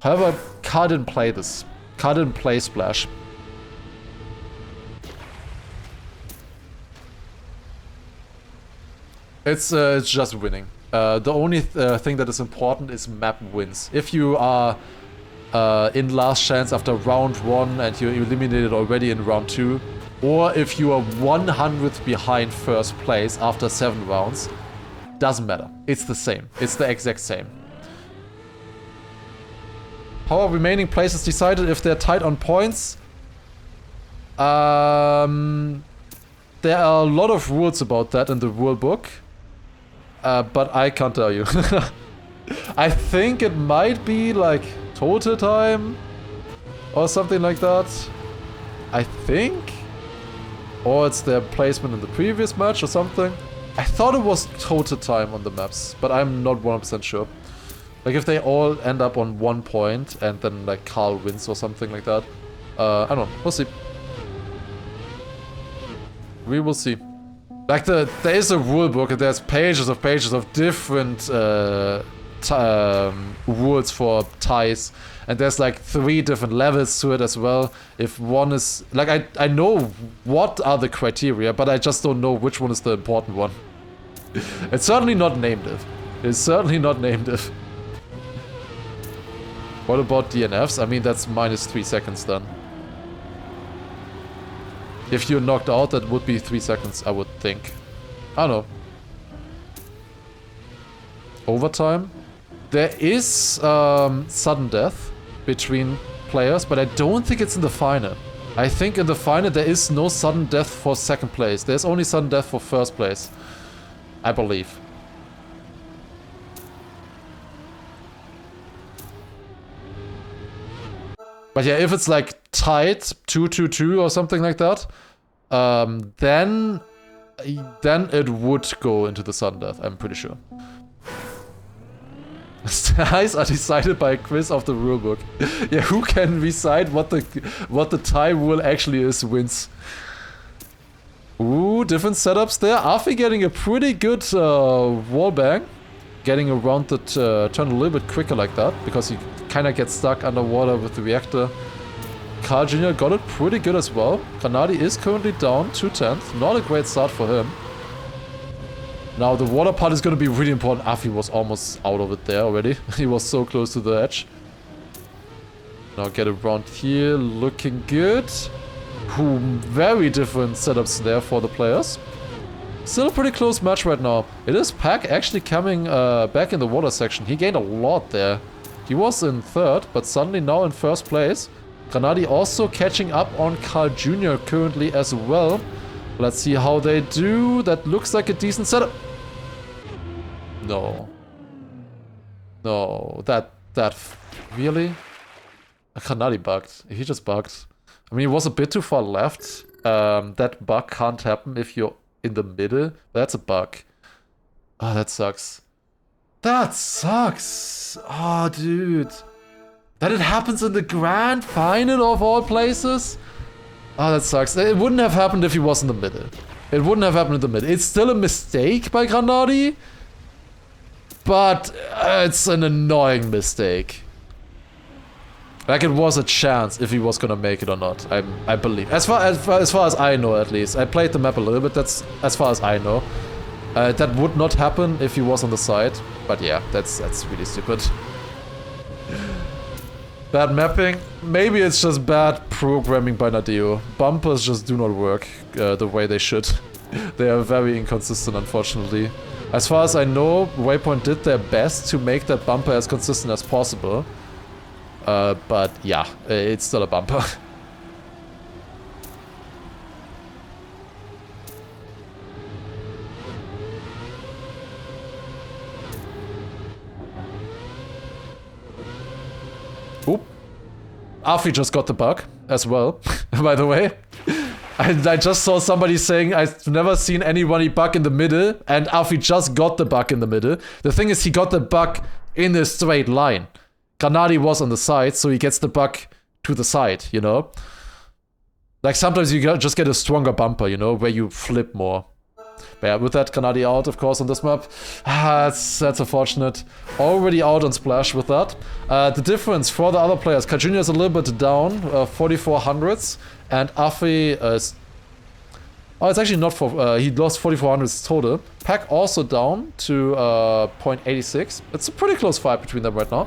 However, Carl didn't play this. Carl didn't play Splash. It's just winning. The only thing that is important is map wins. If you are in last chance after round 1 and you're eliminated already in round 2, or if you are 100th behind first place after 7 rounds, doesn't matter. It's the same. It's the exact same. How are remaining places decided if they're tied on points? There are a lot of rules about that in the rule book. But I can't tell you. I think it might be like total time or something like that. I think. Or it's their placement in the previous match or something. I thought it was total time on the maps, but I'm not 100% sure. Like if they all end up on 1 point and then like Carl wins or something like that. I don't know. We'll see. We will see. Like there is a rule book and there's pages of different rules for ties. And there's like 3 different levels to it as well. If one is... Like I know what are the criteria, but I just don't know which one is the important one. It's certainly not named if. It's certainly not named if. What about DNFs? I mean, that's minus 3 seconds then. If you're knocked out, that would be 3 seconds, I would think. I don't know. Overtime. There is sudden death between players, but I don't think it's in the final. I think in the final there is no sudden death for second place. There's only sudden death for first place. I believe. But But yeah, if it's like tied 2-2-2 or something like that, then it would go into the sudden death, I'm pretty sure. Ties are decided by a quiz of the rulebook. Yeah, who can recite what the tie rule actually is wins. Ooh, different setups there. Afi getting a pretty good wall bang. Getting around the turn a little bit quicker like that, because he kind of gets stuck underwater with the reactor. Carl Jr. got it pretty good as well. Granadi is currently down 2/10. Not a great start for him. Now the water part is going to be really important. Afi was almost out of it there already. He was so close to the edge. Now get around here, looking good. Very different setups there for the players. Still a pretty close match right now. It is Pack actually coming back in the water section. He gained a lot there. He was in third, but suddenly now in first place. Granadi also catching up on Carl Jr. currently as well. Let's see how they do. That looks like a decent setup. No. No, that really? Granadi bugged. He just bugged. I mean, he was a bit too far left. That bug can't happen if you're in the middle. That's a bug. Oh, that sucks. That sucks. Oh, dude. That it happens in the grand final of all places? Oh, that sucks. It wouldn't have happened if he was in the middle. It wouldn't have happened in the middle. It's still a mistake by Granadi, but it's an annoying mistake. Like, it was a chance if he was gonna make it or not, I believe. As far as I know, at least. I played the map a little bit, that's as far as I know. That would not happen if he was on the side, but yeah, that's really stupid. Bad mapping. Maybe it's just bad programming by Nadeo. Bumpers just do not work the way they should. They are very inconsistent, unfortunately. As far as I know, Waypoint did their best to make that bumper as consistent as possible. But yeah, it's still a bumper. Oop. Afi just got the bug as well, by the way. I just saw somebody saying I've never seen anybody bug in the middle, and Afi just got the bug in the middle. The thing is, he got the bug in a straight line. Granadi was on the side, so he gets the bug to the side, you know? Like, sometimes you just get a stronger bumper, you know, where you flip more. But yeah, with that, Granadi out, of course, on this map. That's unfortunate. Already out on Splash with that. The difference for the other players, Kajunior is a little bit down, 4400s, and Afi is... Oh, it's actually not for... he lost 4400s total. Pack also down to 0.86. It's a pretty close fight between them right now.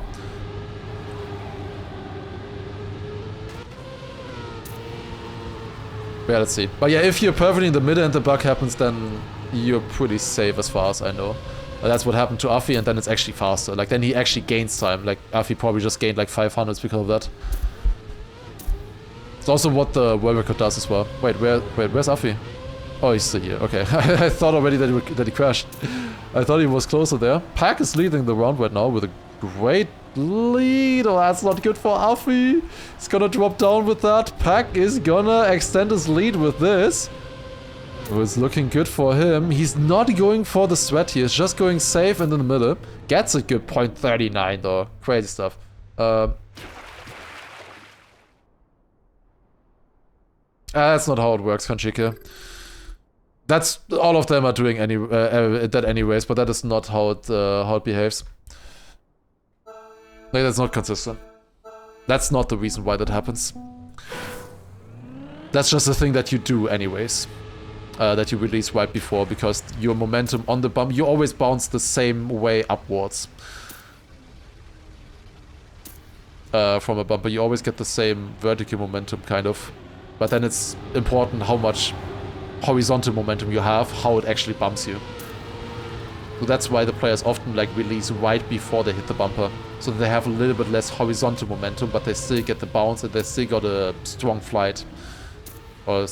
Yeah, let's see. But yeah, if you're perfectly in the middle and the bug happens, then you're pretty safe as far as I know. But that's what happened to Afi, and then it's actually faster. Like, then he actually gains time. Like, Afi probably just gained like 500s because of that. It's also what the world record does as well. Wait, where's Afi? Oh, he's still here. Okay. I thought already that he crashed. I thought he was closer there. Pack is leading the round right now with a great lead. Oh, that's not good for Afi. He's gonna drop down with that. Pack is gonna extend his lead with this. Oh, it's looking good for him. He's not going for the sweat here. He's just going safe in the middle. Gets a good 0.39 though. Crazy stuff. That's not how it works, Kanchika. That's all of them are doing that anyways, but that is not how it behaves. Like, that's not consistent. That's not the reason why that happens. That's just a thing that you do anyways. That you release right before, because your momentum on the bump, you always bounce the same way upwards. From a bumper, you always get the same vertical momentum, kind of. But then it's important how much horizontal momentum you have, how it actually bumps you. So that's why the players often like release right before they hit the bumper, so that they have a little bit less horizontal momentum, but they still get the bounce and they still got a strong flight or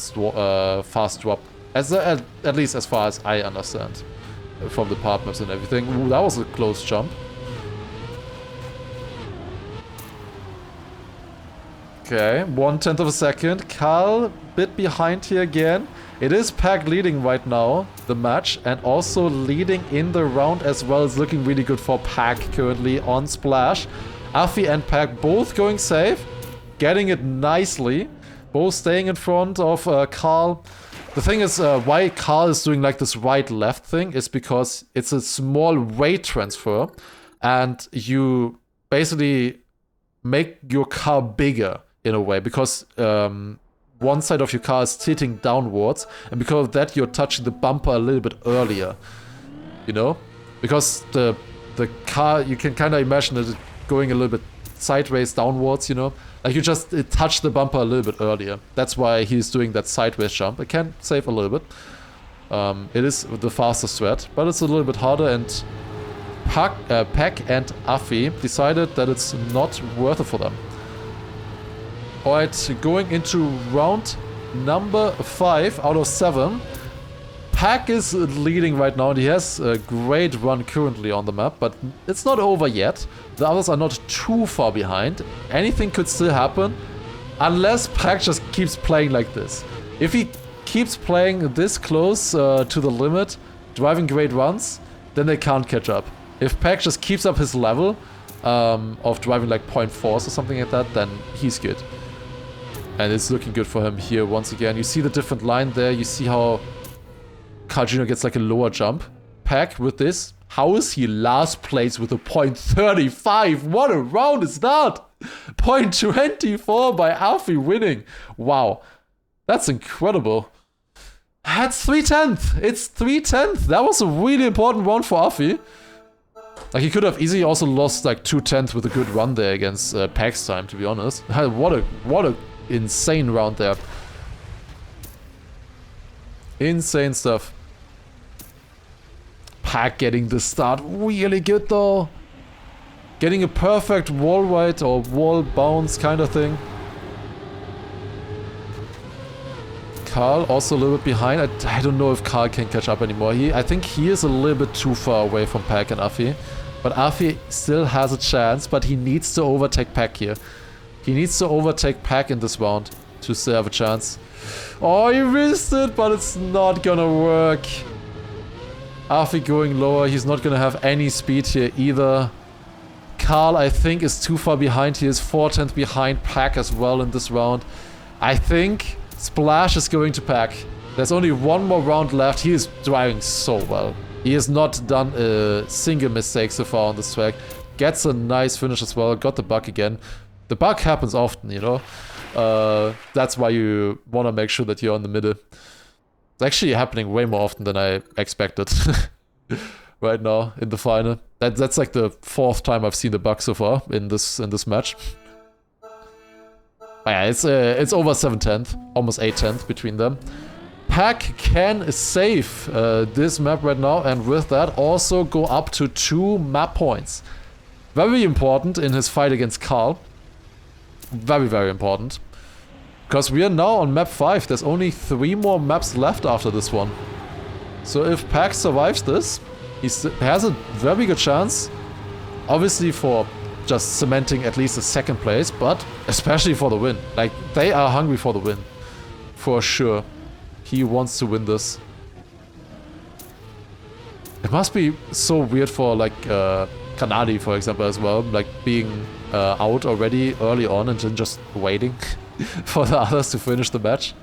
fast drop. At least as far as I understand from the part maps and everything. Ooh, that was a close jump. Okay, 1/10 of a second. Carl, bit behind here again. It is Pack leading right now, the match, and also leading in the round as well. It's looking really good for Pack currently on Splash. Afi and Pack both going safe, getting it nicely. Both staying in front of Carl. The thing is, why Carl is doing like this right-left thing is because it's a small weight transfer, and you basically make your car bigger in a way, because one side of your car is tilting downwards, and because of that you're touching the bumper a little bit earlier, you know, because the car, you can kind of imagine it going a little bit sideways downwards, you know, like you just touch the bumper a little bit earlier. That's why he's doing that sideways jump. It can save a little bit. It is the fastest strat, but it's a little bit harder, and Pack and Afi decided that it's not worth it for them. Alright, going into round number 5 out of 7. Pack is leading right now, and he has a great run currently on the map, but it's not over yet. The others are not too far behind. Anything could still happen, unless Pack just keeps playing like this. If he keeps playing this close to the limit, driving great runs, then they can't catch up. If Pack just keeps up his level of driving like 0.4s or something like that, then he's good. And it's looking good for him here once again. You see the different line there. You see how Carl Jr. gets like a lower jump. Pack with this. How is he last place with a 0.35? What a round is that? 0.24 by Afi winning. Wow. That's incredible. That's 3/10. It's 3/10. That was a really important round for Afi. Like, he could have easily also lost like 2/10 with a good run there against Pack's time, to be honest. What a insane round there. Insane stuff. Pack getting the start really good though. Getting a perfect wall ride or wall bounce kind of thing. Carl also a little bit behind. I don't know if Carl can catch up anymore. I think he is a little bit too far away from Pack and Afi. But Afi still has a chance, but he needs to overtake Pack here. He needs to overtake Pack in this round to still have a chance. Oh, he missed it, but it's not gonna work. Afi going lower. He's not gonna have any speed here either. Carl, I think, is too far behind. He is 4/10 behind Pack as well in this round. I think Splash is going to Pack. There's only one more round left. He is driving so well. He has not done a single mistake so far on this track. Gets a nice finish as well. Got the bug again. The bug happens often, you know. That's why you want to make sure that you're in the middle. It's actually happening way more often than I expected right now in the final. That's like the 4th time I've seen the bug so far in this match. But yeah, it's over 7/10, almost 8/10 between them. Pack can save this map right now, and with that also go up to 2 map points. Very important in his fight against Carl. Very, very important. Because we are now on map 5. There's only 3 more maps left after this one. So if Pack survives this, he has a very good chance. Obviously for just cementing at least a 2nd place, but especially for the win. Like, they are hungry for the win. For sure. He wants to win this. It must be so weird for like Kanadi, for example, as well. Like being out already early on and then just waiting for the others to finish the match.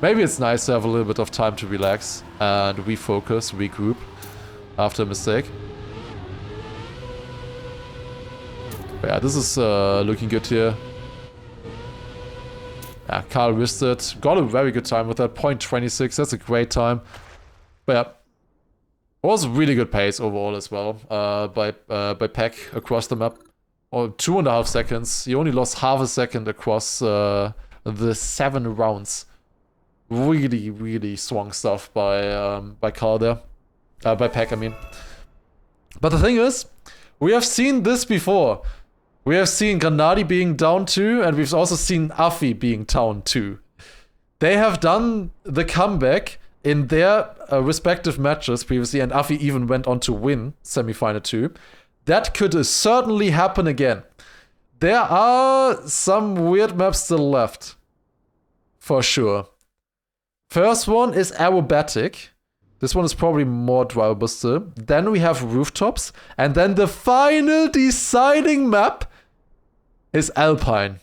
Maybe it's nice to have a little bit of time to relax and refocus, regroup after a mistake. But yeah, this is looking good here. Yeah, Carl risked it. Got a very good time with that. 0.26. That's a great time. But yeah, it was a really good pace overall as well by Pack across the map. Or 2.5 seconds. He only lost half a second across the 7 rounds. Really, really strong stuff by Carl there. By Pack, I mean. But the thing is, we have seen this before. We have seen Granadi being down 2, and we've also seen Afi being down 2. They have done the comeback in their respective matches previously, and Afi even went on to win semifinal 2. That could certainly happen again. There are some weird maps still left. For sure. First one is aerobatic. This one is probably more drivable still. Then we have rooftops. And then the final deciding map is alpine.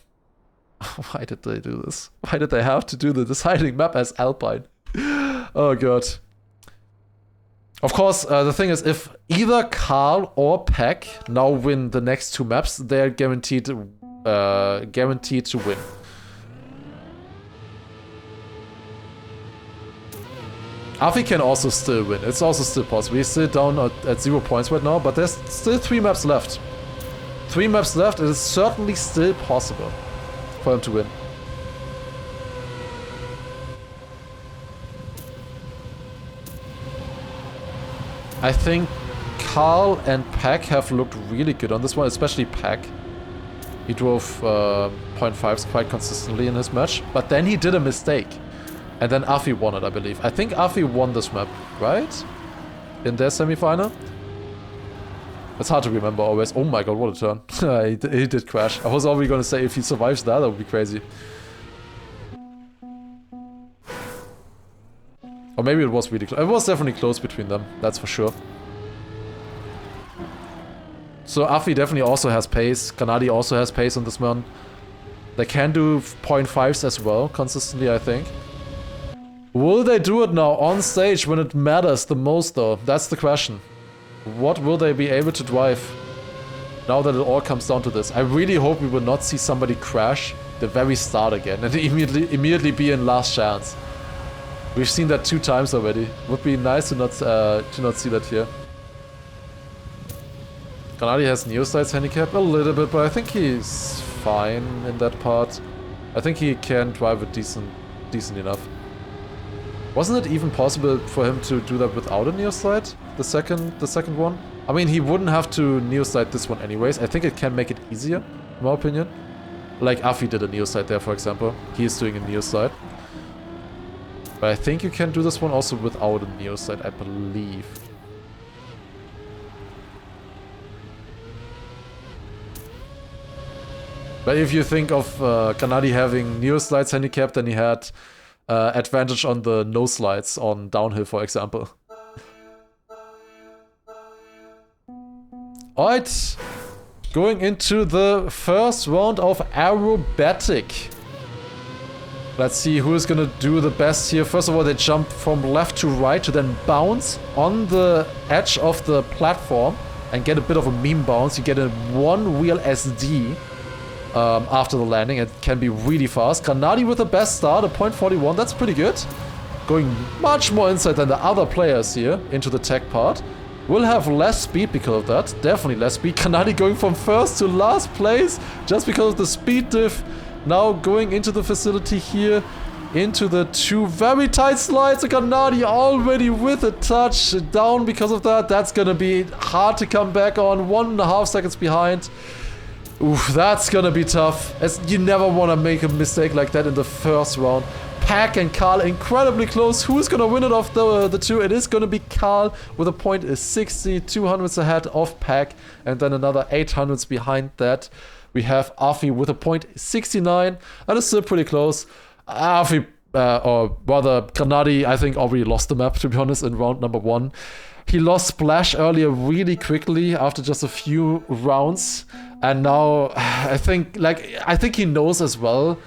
Why did they do this? Why did they have to do the deciding map as alpine? Oh god. Of course, the thing is, if either Carl or Peck now win the next two maps, they're guaranteed to win. Afi can also still win. It's also still possible. He's still down at 0 points right now, but there's still 3 maps left. 3 maps left. It is certainly still possible for him to win. I think Carl and Peck have looked really good on this one, especially Peck. He drove 0.5s quite consistently in his match, but then he did a mistake. And then Afi won it, I believe. I think Afi won this map, right? In their semi-final? It's hard to remember always. Oh my god, what a turn. he did crash. I was already gonna say if he survives that would be crazy. Or maybe it was really close. It was definitely close between them, that's for sure. So Afi definitely also has pace. Kanadi also has pace on this one. They can do 0.5s as well, consistently, I think. Will they do it now on stage when it matters the most though? That's the question. What will they be able to drive now that it all comes down to this? I really hope we will not see somebody crash the very start again and immediately be in last chance. We've seen that 2 times already. Would be nice to not see that here. Kanadi has Neoside's handicap a little bit, but I think he's fine in that part. I think he can drive it decent enough. Wasn't it even possible for him to do that without a Neoside? The second one? I mean, he wouldn't have to Neoside this one anyways. I think it can make it easier, in my opinion. Like Afi did a Neoside there, for example. He is doing a Neoside. But I think you can do this one also without a Neoside, I believe. But if you think of Kanadi having Neoslides handicap, then he had advantage on the no slides on downhill, for example. Alright, going into the first round of aerobatic. Let's see who is gonna do the best here. First of all, they jump from left to right to then bounce on the edge of the platform and get a bit of a meme bounce. You get a 1-wheel SD. After the landing, it can be really fast. Kanadi with the best start, a 0.41, that's pretty good. Going much more inside than the other players here into the tech part. Will have less speed because of that, definitely less speed. Kanadi going from first to last place just because of the speed diff. Now going into the facility here, into the 2 very tight slides. Kanadi already with a touch down because of that. That's gonna be hard to come back on, 1.5 seconds behind. Oof, that's gonna be tough. As you never want to make a mistake like that in the first round. Pack and Carl incredibly close. Who's gonna win it off the 2? It is gonna be Carl with a 0.60, 200s ahead of Pack, and then another 800s behind that. We have Afi with a 0.69. That is still pretty close. Afi, or rather Kanadi, I think already lost the map, to be honest, in round number 1. He lost Splash earlier really quickly after just a few rounds. And now I think he knows as well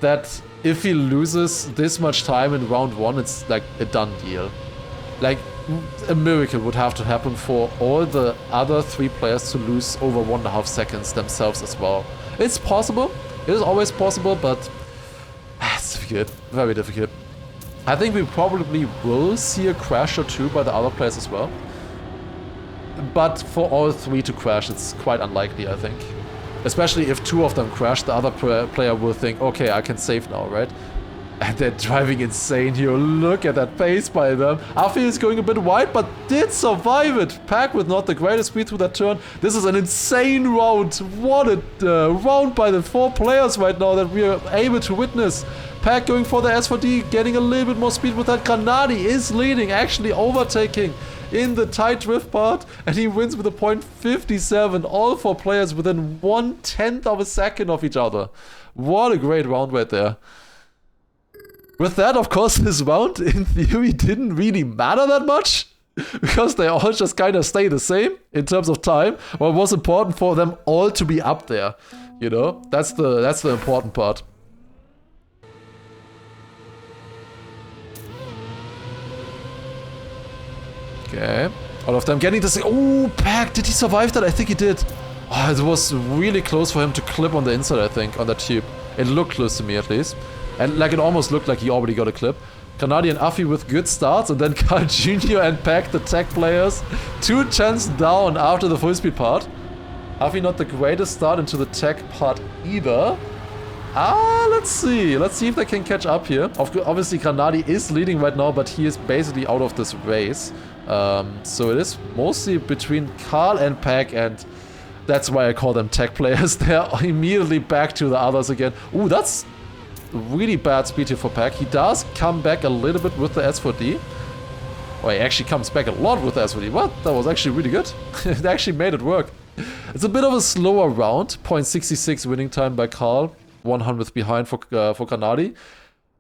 that if he loses this much time in round 1, it's like a done deal. Like a miracle would have to happen for all the other 3 players to lose over 1.5 seconds themselves as well. It's possible. It is always possible, but it's difficult. Very difficult. I think we probably will see a crash or 2 by the other players as well. But for all 3 to crash, it's quite unlikely, I think. Especially if 2 of them crash, the other player will think, okay, I can save now, right? And they're driving insane here. Look at that pace by them. Afi is going a bit wide, but did survive it. Pack with not the greatest speed through that turn. This is an insane round. What a round by the 4 players right now that we are able to witness. Pack going for the S4D, getting a little bit more speed with that. Granadi is leading, actually overtaking in the tight drift part, and he wins with a .57. All 4 players within 1/10 of a second of each other. What a great round right there. With that, of course, this round in theory didn't really matter that much, because they all just kind of stay the same in terms of time. But it was important for them all to be up there. You know, that's the important part. Okay, all of them getting this. Oh, Pack, did he survive that? I think he did. Oh, it was really close for him to clip on the inside, I think, on that tube. It looked close to me, at least. And like, it almost looked like he already got a clip. Granadi and Afi with good starts, and then Carl Jr. and Pack, the tech players, 2 chances down after the full speed part. Afi not the greatest start into the tech part either. Let's see. Let's see if they can catch up here. Obviously, Granadi is leading right now, but he is basically out of this race. So it is mostly between Carl and Pack, and that's why I call them tech players. They're immediately back to the others again. Ooh, that's really bad speed here for Pack. He does come back a little bit with the S4D. Oh, he actually comes back a lot with the S4D. What? That was actually really good. It actually made it work. It's a bit of a slower round. .66 winning time by Carl. 100th behind for Granadi.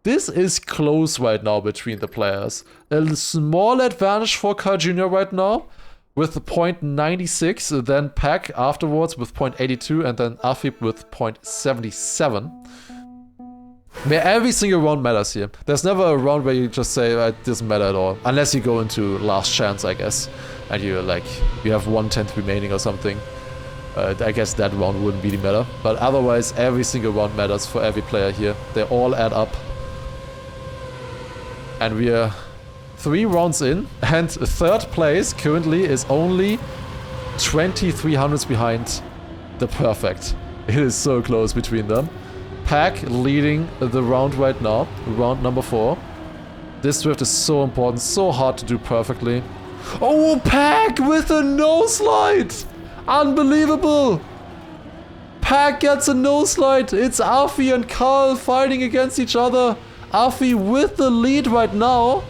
This is close right now between the players. A small advantage for Carl Jr. right now with .96, then Pack afterwards with .82, and then Afib with .77. Where every single round matters here. There's never a round where you just say it doesn't matter at all. Unless you go into last chance, I guess. And you have 1/10 remaining or something. I guess that round wouldn't really matter. But otherwise, every single round matters for every player here. They all add up. And we are 3 rounds in. And 3rd place currently is only 2300s behind the perfect. It is so close between them. Pack leading the round right now. Round number 4. This drift is so important. So hard to do perfectly. Oh, Pack with a no slide! Unbelievable! Pack gets a no slide. It's Afi and Carl fighting against each other. Afi with the lead right now.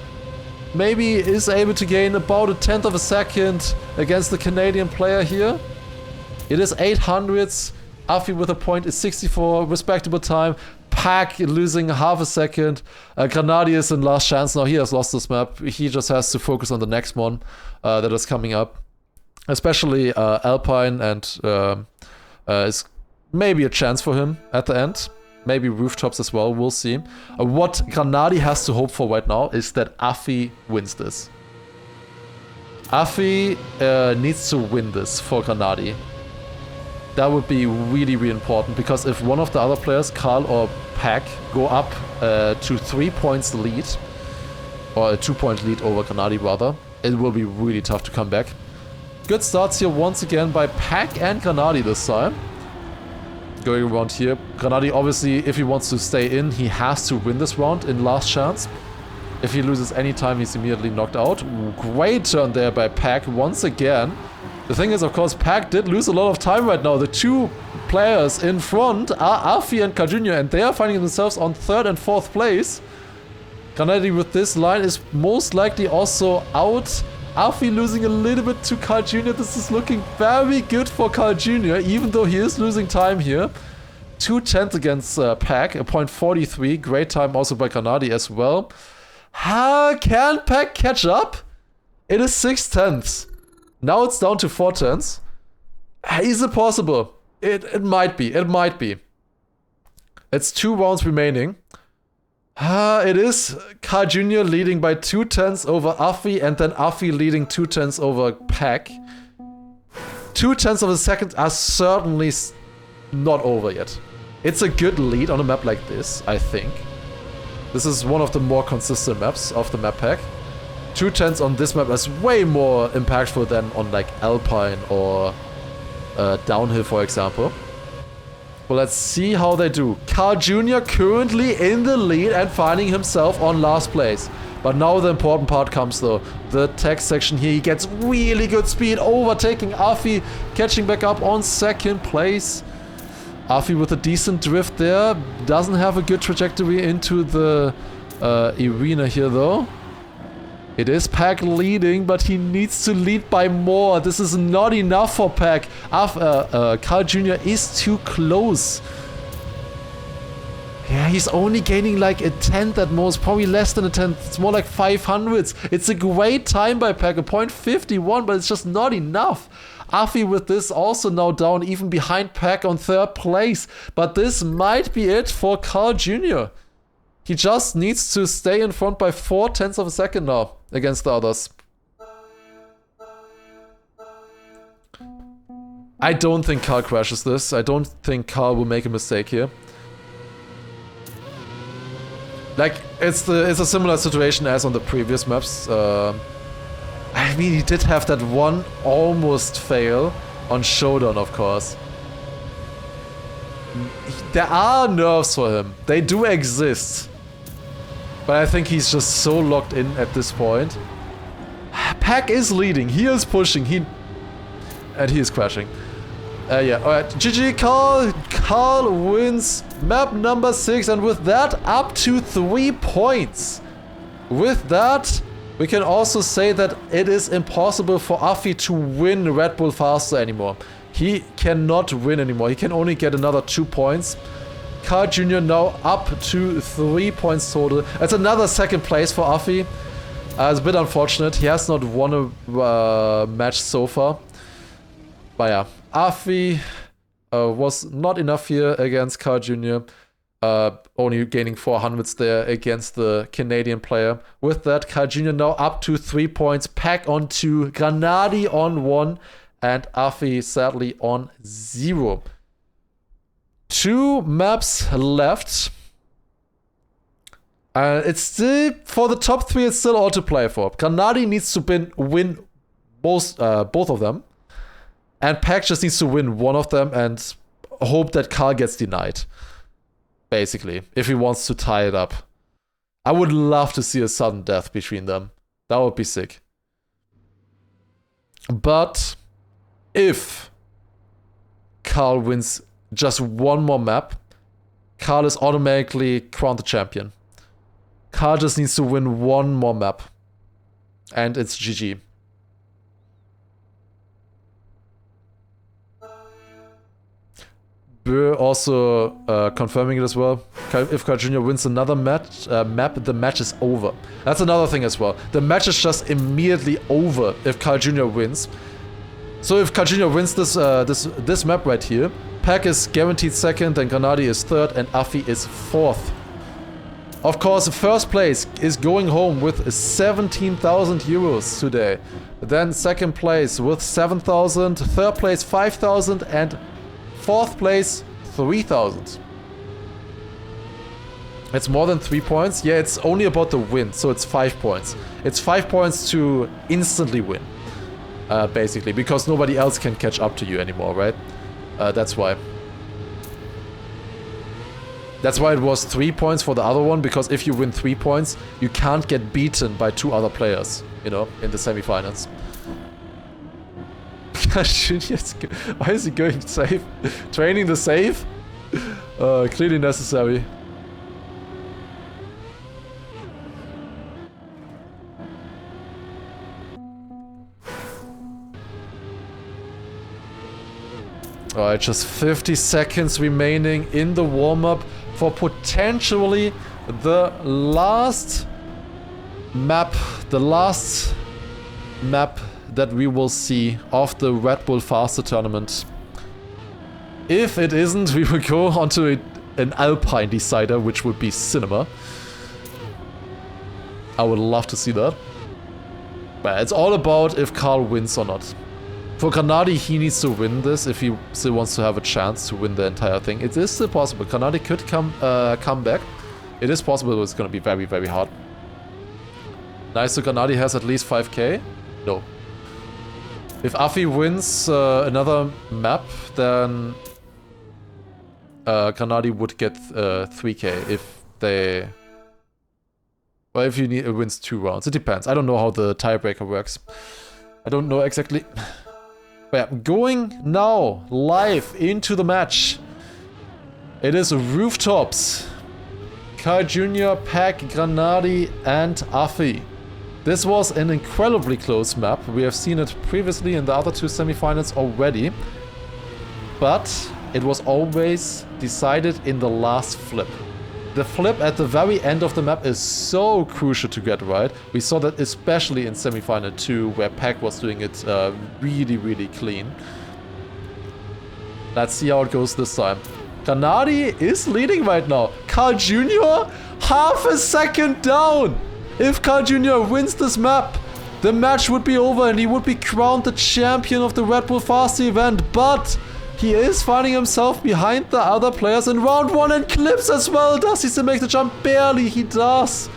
Maybe is able to gain about 1/10 of a second against the Canadian player here. It is 800s. Afi with a .64, respectable time. Pack losing half a second. Granadi is in last chance now. He has lost this map. He just has to focus on the next one that is coming up. Especially Alpine, and is maybe a chance for him at the end. Maybe rooftops as well, we'll see. What Granadi has to hope for right now is that Afi wins this. Afi needs to win this for Granadi. That would be really, really important, because if one of the other players, Carl or Pack, go up to 3 points lead, or a 2-point lead over Granadi rather, it will be really tough to come back. Good starts here once again by Pack and Granadi this time. Going around here. Granadi, obviously, if he wants to stay in, he has to win this round in last chance. If he loses any time, he's immediately knocked out. Great turn there by Pack once again. The thing is, of course, Pack did lose a lot of time right now. The 2 players in front are Afi and Carl Jr., and they are finding themselves on 3rd and 4th place. Granadi with this line is most likely also out. Afi losing a little bit to Carl Jr. This is looking very good for Carl Jr., even though he is losing time here. 2/10 against Pack, a .43. Great time also by Granadi as well. Can Pack catch up? It is 6/10. Now it's down to 4/10. Is it possible? It might be. It might be. It's 2 rounds remaining. It is Carl Jr. leading by 2/10 over Afi, and then Afi leading 2/10 over Pack. 2/10 of a second are certainly not over yet. It's a good lead on a map like this, I think. This is one of the more consistent maps of the map pack. 2/10 on this map is way more impactful than on like Alpine or Downhill, for example. Well, let's see how they do. Carl Jr. currently in the lead and finding himself on last place. But now the important part comes though. The tech section here, he gets really good speed, overtaking Afi, catching back up on 2nd place. Afi with a decent drift there. Doesn't have a good trajectory into the arena here though. It is Pack leading, but he needs to lead by more. This is not enough for Pack. Carl Jr. is too close. Yeah, he's only gaining like a tenth at most, probably less than a tenth. It's more like 500s. It's a great time by Pack, a .51, but it's just not enough. Afi with this also now down, even behind Pack on 3rd place. But this might be it for Carl Jr. He just needs to stay in front by 0.4 of a second now against the others. I don't think Carl crashes this. I don't think Carl will make a mistake here. Like, it's a similar situation as on the previous maps. I mean, he did have that one almost fail on Showdown, of course. There are nerves for him. They do exist. But I think he's just so locked in at this point. Pack is leading. He is pushing. And he is crashing. Yeah, alright. GG, Carl. Carl wins map number 6. And with that, up to 3 points. With that, we can also say that it is impossible for Afi to win Red Bull Faster anymore. He cannot win anymore. He can only get another 2 points. Carl Jr. now up to 3 points total. That's another 2nd place for Afi. It's a bit unfortunate. He has not won a match so far. But yeah, Afi was not enough here against Carl Jr. Only gaining 400s there against the Canadian player. With that, Carl Jr. now up to 3 points. Pack on 2, Granadi on 1, and Afi sadly on 0. 2 maps left. It's still, for the top 3, it's still all to play for. Granadi needs to win both of them. And Pack just needs to win one of them and hope that Carl gets denied. Basically, if he wants to tie it up. I would love to see a sudden death between them. That would be sick. But if Carl wins just one more map, Carl is automatically crowned the champion. Carl just needs to win one more map. And it's GG. We're also confirming it as well. If Carl Jr. wins another map, the match is over. That's another thing as well. The match is just immediately over if Carl Jr. wins. So if Carl Jr. wins this map right here, Pack is guaranteed 2nd, and Granadi is 3rd, and Afi is 4th. Of course, 1st place is going home with 17,000 euros today. Then 2nd place with 7,000, 3rd place 5,000, and 4th place, 3,000. It's more than 3 points. Yeah, it's only about the win, so it's 5 points. It's 5 points to instantly win, basically, because nobody else can catch up to you anymore, right? That's why. That's why it was 3 points for the other one, because if you win 3 points, you can't get beaten by 2 other players, you know, in the semifinals. Why is he going safe? Training the safe? Clearly necessary. Alright, just 50 seconds remaining in the warm-up for potentially the last map. The last map that we will see of the Red Bull Faster tournament. If it isn't, we will go onto an Alpine decider, which would be cinema. I would love to see that. But it's all about if Carl wins or not. For Granadi, he needs to win this if he still wants to have a chance to win the entire thing. It is still possible. Granadi could come back. It is possible, but it's going to be very, very hard. Nice, so Granadi has at least 5k. No. If Afi wins another map, then Granadi would get 3k if they... Well, if he wins 2 rounds. It depends. I don't know how the tiebreaker works. I don't know exactly. But yeah, going now live into the match. It is Rooftops. Carl Jr., Pack, Granadi, and Afi. This was an incredibly close map. We have seen it previously in the other two semifinals already. But it was always decided in the last flip. The flip at the very end of the map is so crucial to get right. We saw that especially in semifinal 2, where Pack was doing it really, really clean. Let's see how it goes this time. Granadi is leading right now. Carl Jr. half a second down. If Carl Jr. wins this map, the match would be over and he would be crowned the champion of the Red Bull Fast event. But he is finding himself behind the other players in round 1 and clips as well. Does he still make the jump? Barely, he does.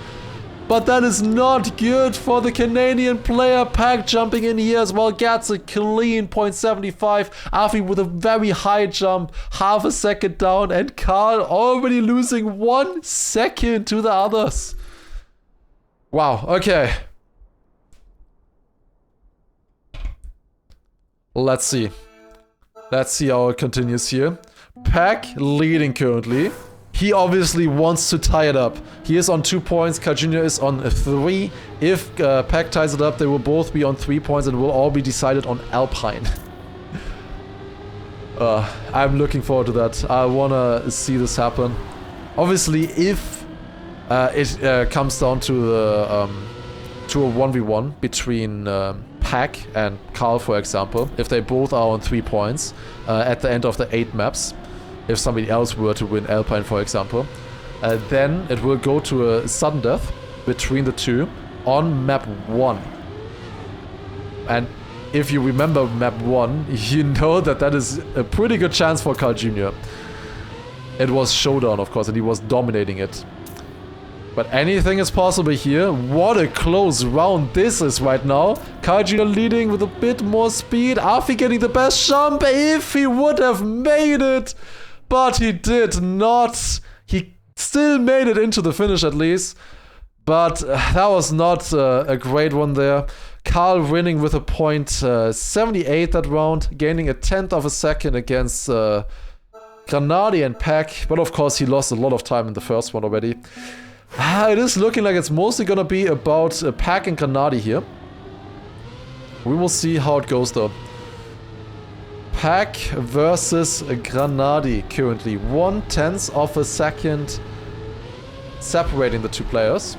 But that is not good for the Canadian player. Pack jumping in here as well. Gets a clean 0.75. Afi with a very high jump. Half a second down. And Carl already losing 1 second to the others. Wow, okay. Let's see. Let's see how it continues here. Pack leading currently. He obviously wants to tie it up. He is on 2 points. Carl Jr. is on 3. If Pack ties it up, they will both be on 3 points and will all be decided on Alpine. I'm looking forward to that. I want to see this happen. Obviously, if it comes down to the to a 1v1 between Pack and Carl, for example, if they both are on 3 points at the end of the 8 maps, if somebody else were to win Alpine, for example, then it will go to a sudden death between the two on map 1. And if you remember map 1, you know that that is a pretty good chance for Carl Jr. It was showdown, of course, and he was dominating it. But anything is possible here. What a close round this is right now. Carl Jr. leading with a bit more speed. Afi getting the best jump if he would have made it. But he did not. He still made it into the finish at least. But that was not a great one there. Carl winning with a 0.78 that round. Gaining a 1/10 of a second against Granadi and Pack. But of course he lost a lot of time in the first one already. It is looking like it's mostly gonna be about Pack and Granadi here. We will see how it goes though. Pack versus Granadi currently. 1/10 of a second separating the two players.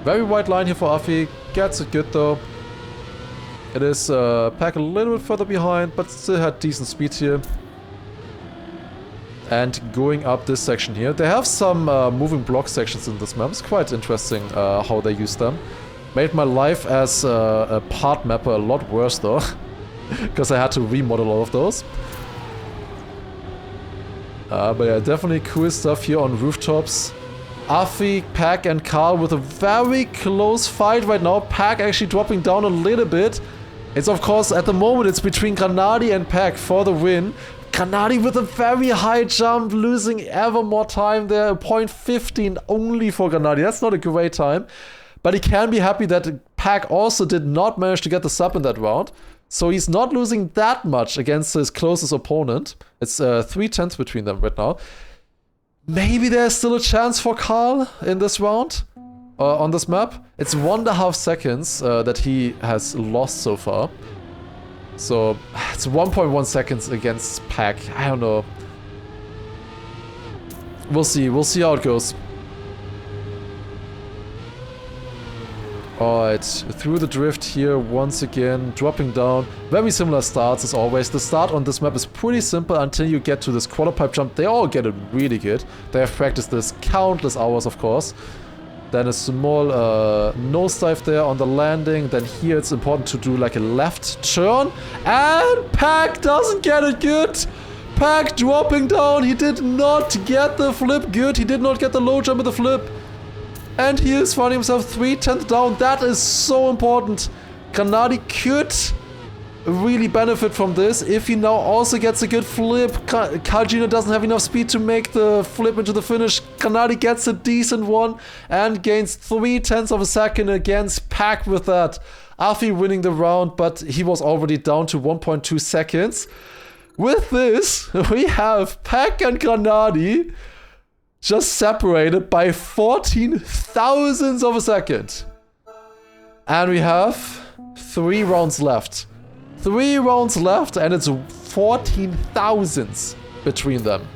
Very wide line here for Afi. Gets it good though. It is Pack a little bit further behind, but still had decent speed here. And going up this section here. They have some moving block sections in this map. It's quite interesting how they use them. Made my life as a part mapper a lot worse though. Because I had to remodel all of those. But yeah, definitely cool stuff here on Rooftops. Afi, Pack and Carl with a very close fight right now. Pack actually dropping down a little bit. It's of course at the moment it's between Granadi and Pack for the win. Granadi with a very high jump, losing ever more time there. 0.15 only for Granadi. That's not a great time. But he can be happy that Pack also did not manage to get the sub in that round. So he's not losing that much against his closest opponent. It's 3/10 between them right now. Maybe there's still a chance for Carl in this round. On this map. It's 1.5 seconds that he has lost so far. So, it's 1.1 seconds against Pack. I don't know. We'll see. We'll see how it goes. Alright, through the drift here once again, dropping down. Very similar starts as always. The start on this map is pretty simple until you get to this quarter pipe jump. They all get it really good. They have practiced this countless hours, of course. Then a small nosedive there on the landing. Then here it's important to do like a left turn. And Pack doesn't get it good. Pack dropping down. He did not get the flip good. He did not get the low jump of the flip. And he is finding himself 3/10 down. That is so important. Granadi could really benefit from this if he now also gets a good flip. Carl Jr. doesn't have enough speed to make the flip into the finish. Granadi gets a decent one and gains 3/10 of a second against Pack with that. Afi winning the round, but he was already down to 1.2 seconds. with this, we have Pack and Granadi just separated by 14 thousandths of a second. And we have 3 rounds left. 3 rounds left, and it's 14 thousandths between them.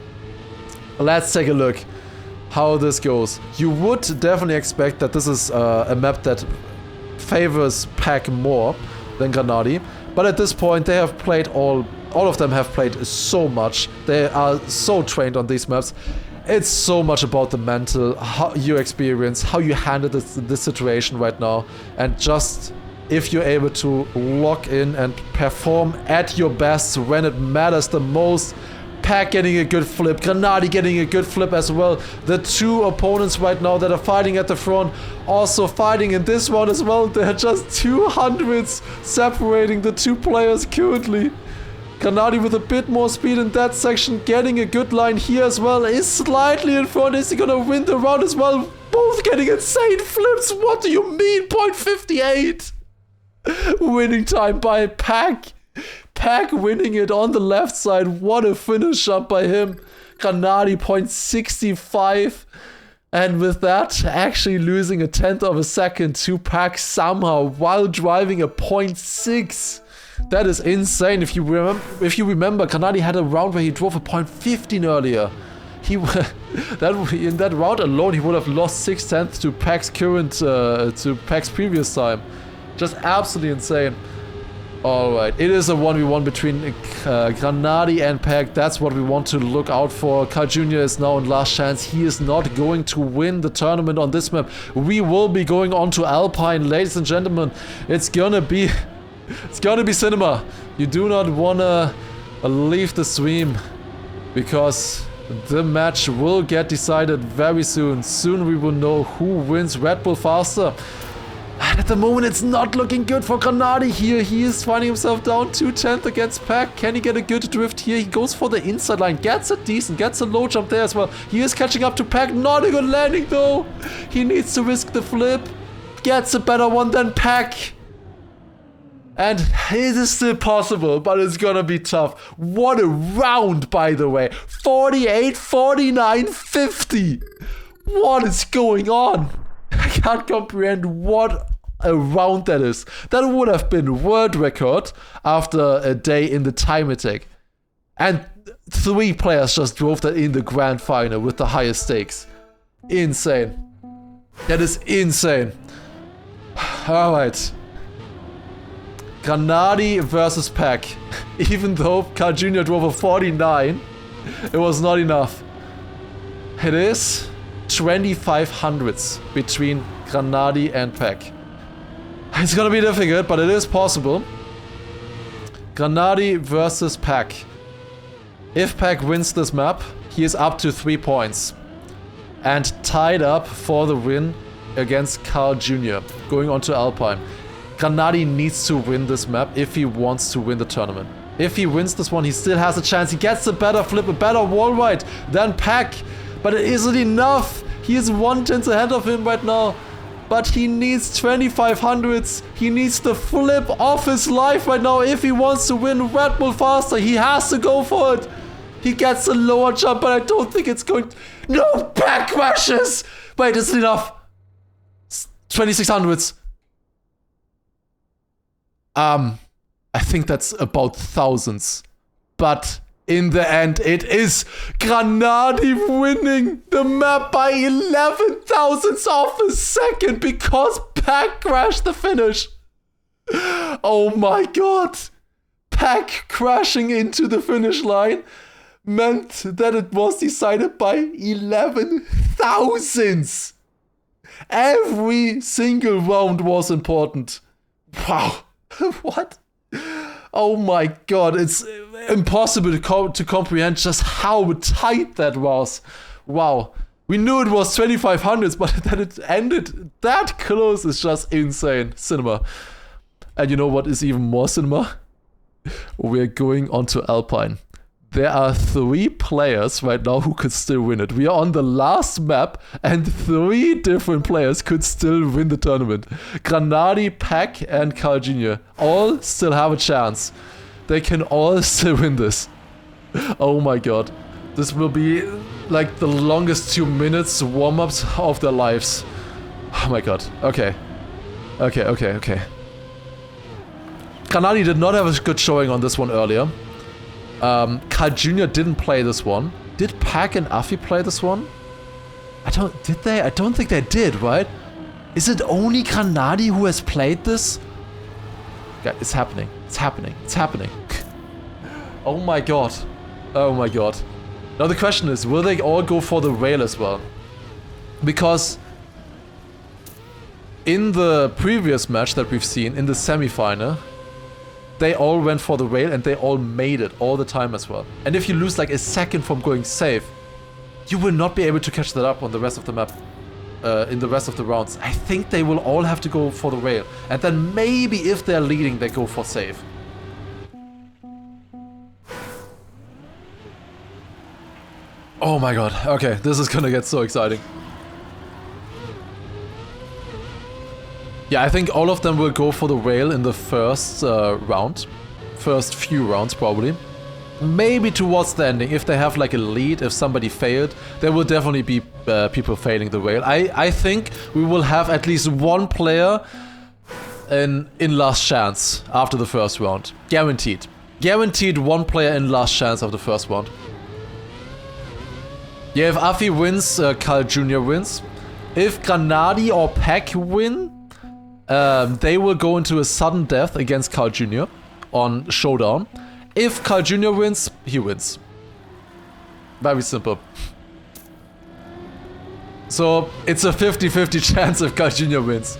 Let's take a look how this goes. You would definitely expect that this is a map that favors Pack more than Granadi. But at this point, they have played all of them have played so much. They are so trained on these maps. It's so much about the mental, how you experience, how you handle this situation right now. And just if you're able to lock in and perform at your best when it matters the most. Pack getting a good flip, Granadi getting a good flip as well. The 2 opponents right now that are fighting at the front also fighting in this one as well. They're just 200s separating the 2 players currently. Granadi with a bit more speed in that section, getting a good line here as well. Is slightly in front. Is he gonna win the round as well? Both getting insane flips. What do you mean? 0.58. Winning time by Pack. Pack winning it on the left side. What a finish up by him. Granadi 0.65. And with that, actually losing a 10th of a second to Pack somehow while driving a 0.6. That is insane. If you remember, Granadi had a round where he drove a 0.15 earlier. In that round alone, he would have lost 6/10 to Pack's previous time. Just absolutely insane. Alright, it is a 1v1 between Granadi and Pack. That's what we want to look out for. Carl Jr. is now in last chance. He is not going to win the tournament on this map. We will be going on to Alpine, ladies and gentlemen. It's gonna be cinema. You do not wanna leave the stream because the match will get decided very soon. Soon we will know who wins Red Bull Faster. And at the moment, it's not looking good for Granadi here. He is finding himself down 2/10 against Pack. Can he get a good drift here? He goes for the inside line. Gets a low jump there as well. He is catching up to Pack. Not a good landing though. He needs to risk the flip. Gets a better one than Pack. And it is still possible, but it's gonna be tough. What a round, by the way. 48, 49, 50. What is going on? I can't comprehend what a round that is. That would have been world record after a day in the time attack. And 3 players just drove that in the grand final with the highest stakes. Insane. That is insane. Alright. Granadi versus Pack. Even though Carl Jr. drove a 49, it was not enough. It is 25 hundredths between Granadi and Pack. It's gonna be difficult, but it is possible. Granadi versus Pack. If Pack wins this map, he is up to 3 points. And tied up for the win against Carl Jr. going on to Alpine. Granadi needs to win this map if he wants to win the tournament. If he wins this one, he still has a chance. He gets a better flip, a better wall ride than Pack. But it isn't enough. He is 1/10 ahead of him right now. But he needs 25 hundredths. He needs the flip of his life right now. If he wants to win Red Bull Faster, he has to go for it. He gets a lower jump, but I don't think it's going to... No, Pack crashes. Wait, is it enough? 26 hundredths. I think that's about thousandths. But in the end, it is Granadi winning the map by 11 thousandths of a second because Pack crashed the finish. Oh my god. Pack crashing into the finish line meant that it was decided by 11 thousandths. Every single round was important. Wow. What? Oh my god, it's impossible to comprehend just how tight that was. Wow. We knew it was 25 hundredths, but that it ended that close is just insane. Cinema. And you know what is even more cinema? We're going on to Alpine. There are 3 players right now who could still win it. We are on the last map and 3 different players could still win the tournament. Granadi, Pack and Carl Jr. all still have a chance. They can all still win this. Oh my god. This will be like the longest 2 minutes warm-ups of their lives. Oh my god. Okay. Okay. Granadi did not have a good showing on this one earlier. Carl Jr. didn't play this one. Did Pack and Afi play this one? Did they? I don't think they did, right? Is it only Granadi who has played this? Yeah, it's happening. It's happening. It's happening. Oh my god. Oh my god. Now the question is, will they all go for the rail as well? Because in the previous match that we've seen, in the semi-final, they all went for the rail and they all made it all the time as well. And if you lose like a second from going safe, you will not be able to catch that up on the rest of the map, in the rest of the rounds. I think they will all have to go for the rail. And then maybe if they're leading, they go for safe. Oh my god, okay, this is gonna get so exciting. Yeah, I think all of them will go for the rail in the first round. First few rounds, probably. Maybe towards the ending, if they have like a lead, if somebody failed, there will definitely be people failing the rail. I think we will have at least one player in last chance after the first round. Guaranteed. Guaranteed one player in last chance of the first round. Yeah, if Afi wins, Carl Jr. wins. If Granadi or Pack win, they will go into a sudden death against Carl Jr. on Showdown. If Carl Jr. wins, he wins. Very simple. So, it's a 50-50 chance if Carl Jr. wins,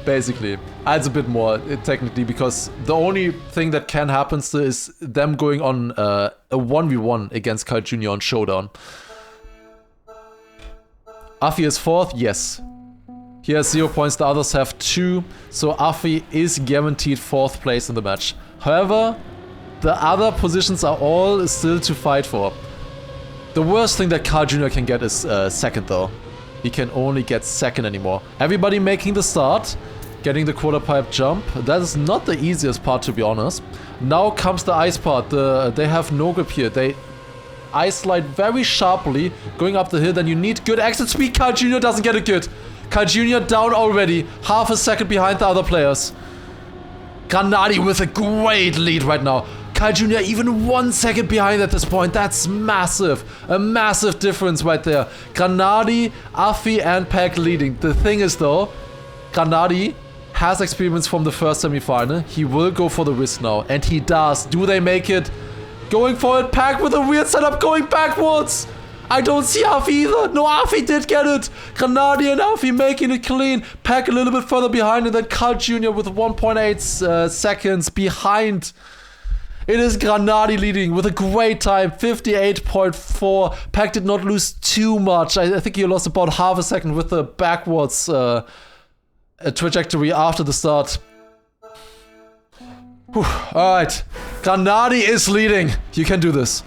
basically. It's a bit more, technically, because the only thing that can happen is them going on a 1v1 against Carl Jr. on Showdown. Afi is 4th, yes. He has 0 points, the others have 2, so Afi is guaranteed 4th place in the match. However, the other positions are all still to fight for. The worst thing that Carl Jr. can get is 2nd though. He can only get 2nd anymore. Everybody making the start, getting the quarter pipe jump. That is not the easiest part, to be honest. Now comes the ice part. They have no grip here. They ice slide very sharply, going up the hill. Then you need good exit speed. Carl Jr. doesn't get it good. Carl Jr. down already, half a second behind the other players. Granadi with a great lead right now. Carl Jr. even 1 second behind at this point. That's massive. A massive difference right there. Granadi, Afi and Pack leading. The thing is though, Granadi has experience from the first semi-final. He will go for the risk now. And he does. Do they make it? Going for it. Pack with a weird setup going backwards. I don't see Afi either. No, Afi did get it. Granadi and Afi making it clean. Pack a little bit further behind, and then Carl Jr. with 1.8 seconds behind. It is Granadi leading with a great time, 58.4. Pack did not lose too much. I think he lost about half a second with the backwards trajectory after the start. Alright, Granadi is leading. You can do this.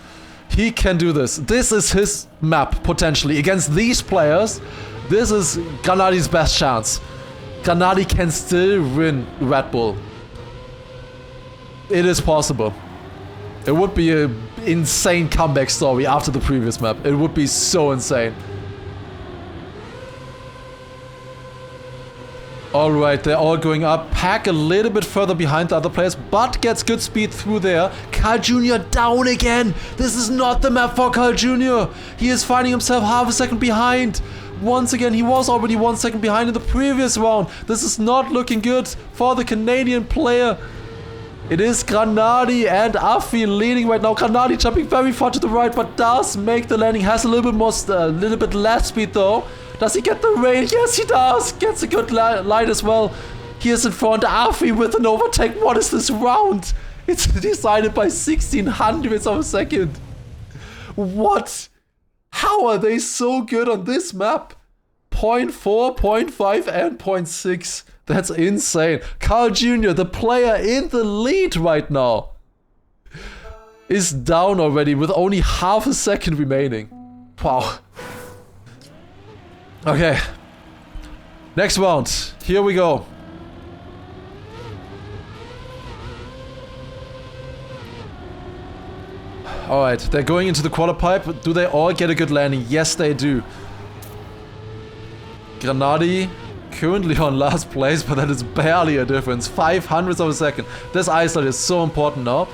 He can do this. This is his map, potentially. Against these players, this is Granadi's best chance. Granadi can still win Red Bull. It is possible. It would be an insane comeback story after the previous map. It would be so insane. Alright, they're all going up. Pack a little bit further behind the other players, but gets good speed through there. Carl Jr. down again. This is not the map for Carl Jr. He is finding himself half a second behind. Once again, he was already 1 second behind in the previous round. This is not looking good for the Canadian player. It is Granadi and Afi leading right now. Granadi jumping very far to the right, but does make the landing. Has a little bit less speed though. Does he get the rail? Yes, he does. Gets a good line as well. He is in front. Afi with an overtake. What is this round? It's decided by 1600ths of a second. What? How are they so good on this map? 0.4, 0.5, and 0.6. That's insane. Carl Jr., the player in the lead right now, is down already with only half a second remaining. Wow. Okay. Next round. Here we go. Alright, they're going into the quarter pipe. Do they all get a good landing? Yes, they do. Granadi currently on last place, but that is barely a difference. 0.05 of a second. This isolate is so important now.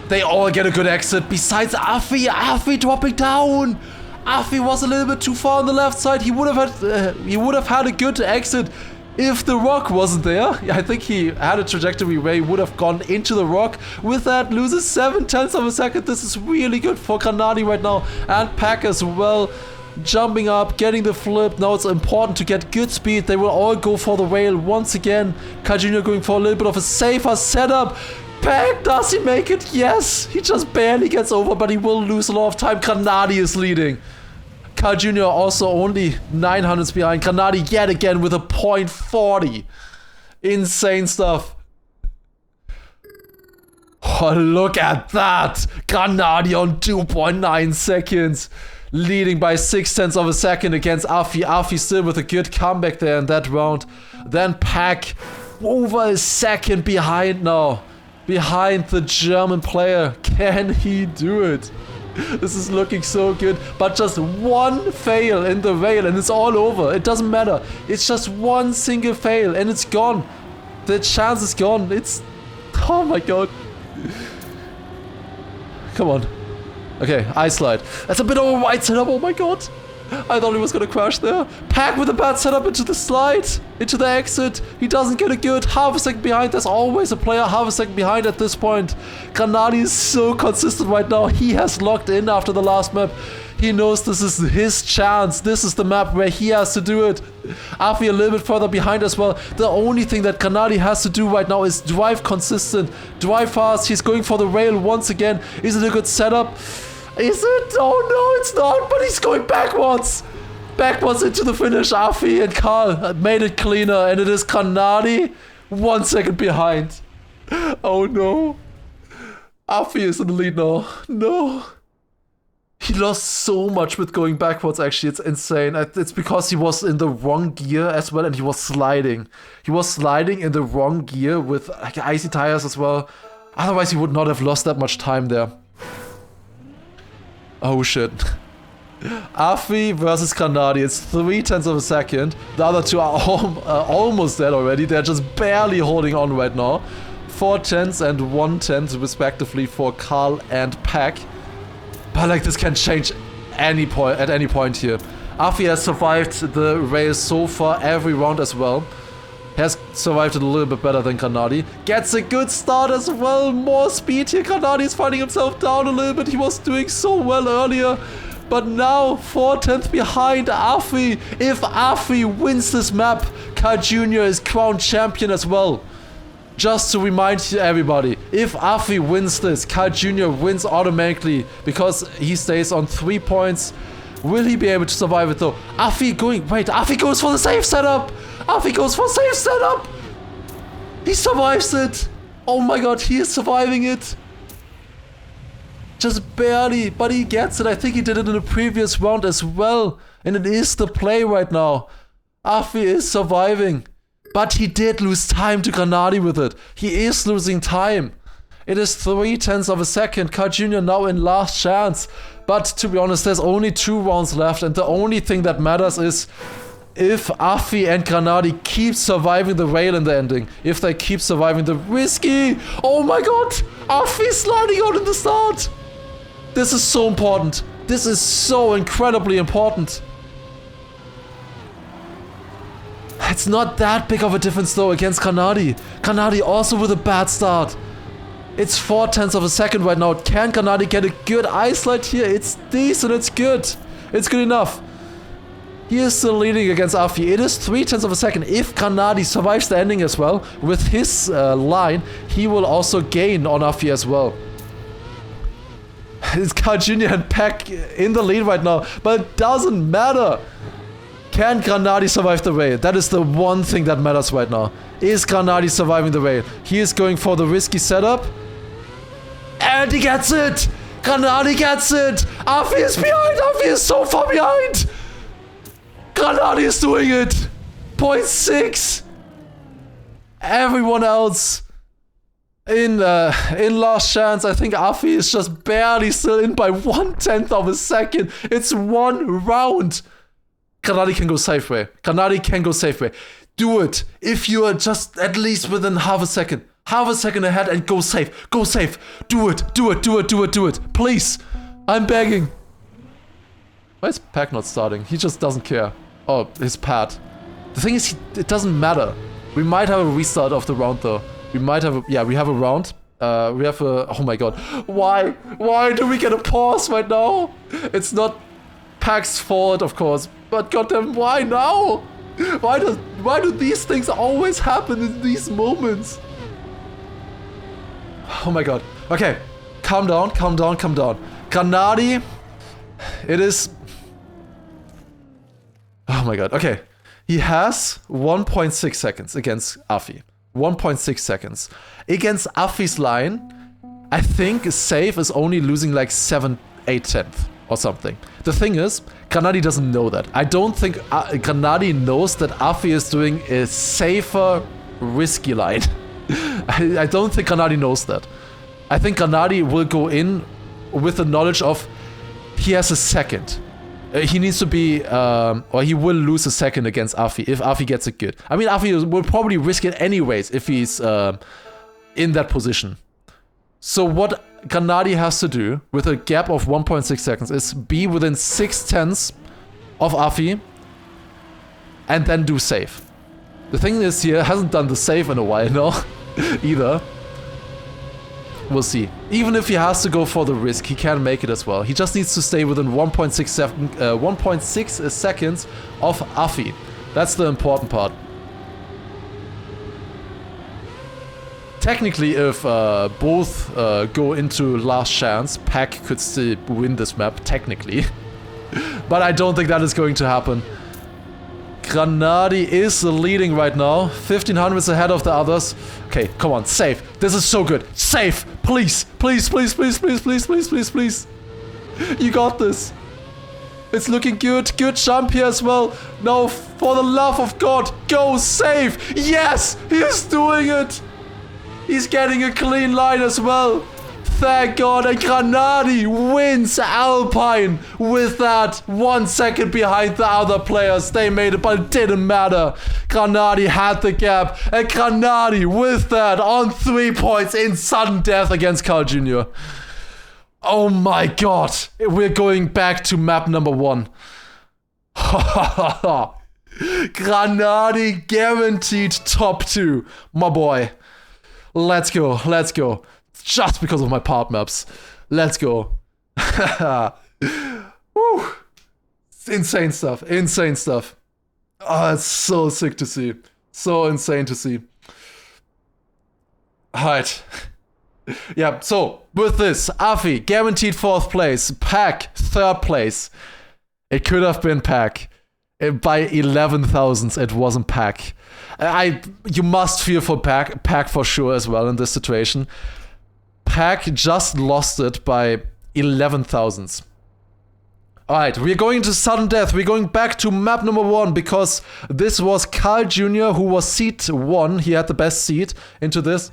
They all get a good exit, besides Afi. Afi dropping down. Afi was a little bit too far on the left side. He would have had a good exit if the rock wasn't there. I think he had a trajectory where he would have gone into the rock. With that, loses 0.7 of a second. This is really good for Granadi right now. And Pack as well. Jumping up, getting the flip. Now it's important to get good speed. They will all go for the rail once again. Kai Jr. going for a little bit of a safer setup. Pack, does he make it? Yes! He just barely gets over, but he will lose a lot of time. Granadi is leading. Kai Jr. also only 900s behind. Granadi yet again with a 0.40. Insane stuff. Oh, look at that! Granadi on 2.9 seconds. Leading by 0.6 of a second against Afi. Afi still with a good comeback there in that round. Then Pack over a second behind now. Behind the German player. Can he do it? This is looking so good. But just one fail in the rail and it's all over. It doesn't matter. It's just one single fail and it's gone. The chance is gone. It's... Oh my god. Come on. Okay, ice slide. That's a bit of a wide setup, oh my god. I thought he was gonna crash there. Pack with a bad setup into the slide, into the exit. He doesn't get a good half a second behind. There's always a player half a second behind at this point. Granadi is so consistent right now. He has locked in after the last map. He knows this is his chance. This is the map where he has to do it. Afi a little bit further behind as well. The only thing that Granadi has to do right now is drive consistent, drive fast. He's going for the rail once again. Is it a good setup? Is it? Oh no, it's not, but he's going backwards. Backwards into the finish. Afi and Karl made it cleaner, and it is Granadi 1 second behind. Oh no. Afi is in the lead now. No. He lost so much with going backwards, actually. It's insane. It's because he was in the wrong gear as well, and he was sliding. He was sliding in the wrong gear with like icy tires as well. Otherwise, he would not have lost that much time there. Oh shit. Afi versus Granadi. It's 0.3 of a second. The other two are almost dead already. They're just barely holding on right now. 0.4 and 1/10 respectively for Karl and Pack. But like this can change at any point here. Afi has survived the race so far every round as well. Has survived it a little bit better than Granadi. Gets a good start as well. More speed here. Granadi is finding himself down a little bit. He was doing so well earlier. But now 0.4 behind Afi. If Afi wins this map, Kai Jr. is crowned champion as well. Just to remind everybody, if Afi wins this, Kai Jr. wins automatically because he stays on 3 points. Will he be able to survive it though? Afi goes for the safe setup! Afi goes for safe setup! He survives it! Oh my god, he is surviving it! Just barely, but he gets it. I think he did it in the previous round as well. And it is the play right now. Afi is surviving. But he did lose time to Granadi with it. He is losing time. It is 0.3 of a second. Kai Jr. now in last chance. But to be honest, there's only 2 rounds left. And the only thing that matters is if Afi and Granadi keep surviving the rail in the ending. If they keep surviving the risky. Oh my god! Afi sliding out in the start! This is so important. This is so incredibly important. It's not that big of a difference though against Granadi. Granadi also with a bad start. It's 0.4 of a second right now. Can Granadi get a good ice slide here? It's decent, it's good. It's good enough. He is still leading against Afi. It is 0.3 of a second. If Granadi survives the ending as well, with his line, he will also gain on Afi as well. It's Kai Jr. and Pack in the lead right now, but it doesn't matter. Can Granadi survive the rail? That is the one thing that matters right now. Is Granadi surviving the rail? He is going for the risky setup. And he gets it! Granadi gets it! Afi is behind! Afi is so far behind! Granadi is doing it! 0.6! Everyone else in last chance, I think Afi is just barely still in by 1/10 of a second. It's one round. Granadi can go safe way. Granadi can go safe way. Do it. If you are just at least within half a second. Half a second ahead and go safe. Go safe. Do it. Do it. Do it. Do it. Do it. Please. I'm begging. Why is Pack not starting? He just doesn't care. Oh, his pad. The thing is, it doesn't matter. We might have a restart of the round though. We might have a, yeah, we have a round. We have a, oh my god. Why? Why do we get a pause right now? It's not Pack's fault, of course. But goddamn, why now? Why do these things always happen in these moments? Oh my god. Okay. Calm down, calm down, calm down. Granadi. It is... Oh my god. Okay. He has 1.6 seconds against Afi. 1.6 seconds. Against Afi's line, I think safe is only losing like 7/8 or something. The thing is, Granadi doesn't know that. I don't think Granadi knows that Afi is doing a safer, risky line. I don't think Granadi knows that. I think Granadi will go in with the knowledge of he has a second. He needs to be, or he will lose a second against Afi if Afi gets it good. I mean, Afi will probably risk it anyways if he's in that position. So what Granadi has to do with a gap of 1.6 seconds is be within 6/10 of Afi and then do safe. The thing is, he hasn't done the safe in a while now either. We'll see. Even if he has to go for the risk, he can make it as well. He just needs to stay within 1.6 seconds of Afi. That's the important part. Technically, if both go into last chance, Pack could still win this map, technically. But I don't think that is going to happen. Granadi is leading right now. 1500s ahead of the others. Okay, come on, safe. This is so good. Safe! Please! Please, please, please, please, please, please, please, please. You got this. It's looking good. Good jump here as well. No, for the love of God, go safe! Yes! He's doing it! He's getting a clean line as well. Thank God, and Granadi wins Alpine with that 1 second behind the other players. They made it, but it didn't matter. Granadi had the gap, and Granadi with that on 3 points in sudden death against Carl Jr. Oh my God, we're going back to map number 1. Granadi guaranteed top 2, my boy. Let's go, let's go. Just because of my part maps. Let's go. Woo. Insane stuff. Insane stuff. Oh, it's so sick to see. So insane to see. Alright. Yeah, so with this, Afi guaranteed 4th place. Pack 3rd place. It could have been Pack. By 11,000s, it wasn't Pack. You must feel for Pack for sure as well in this situation. Pack just lost it by 11,000s. Alright, we're going to sudden death. We're going back to map number 1 because this was Carl Jr. who was seat 1. He had the best seat into this.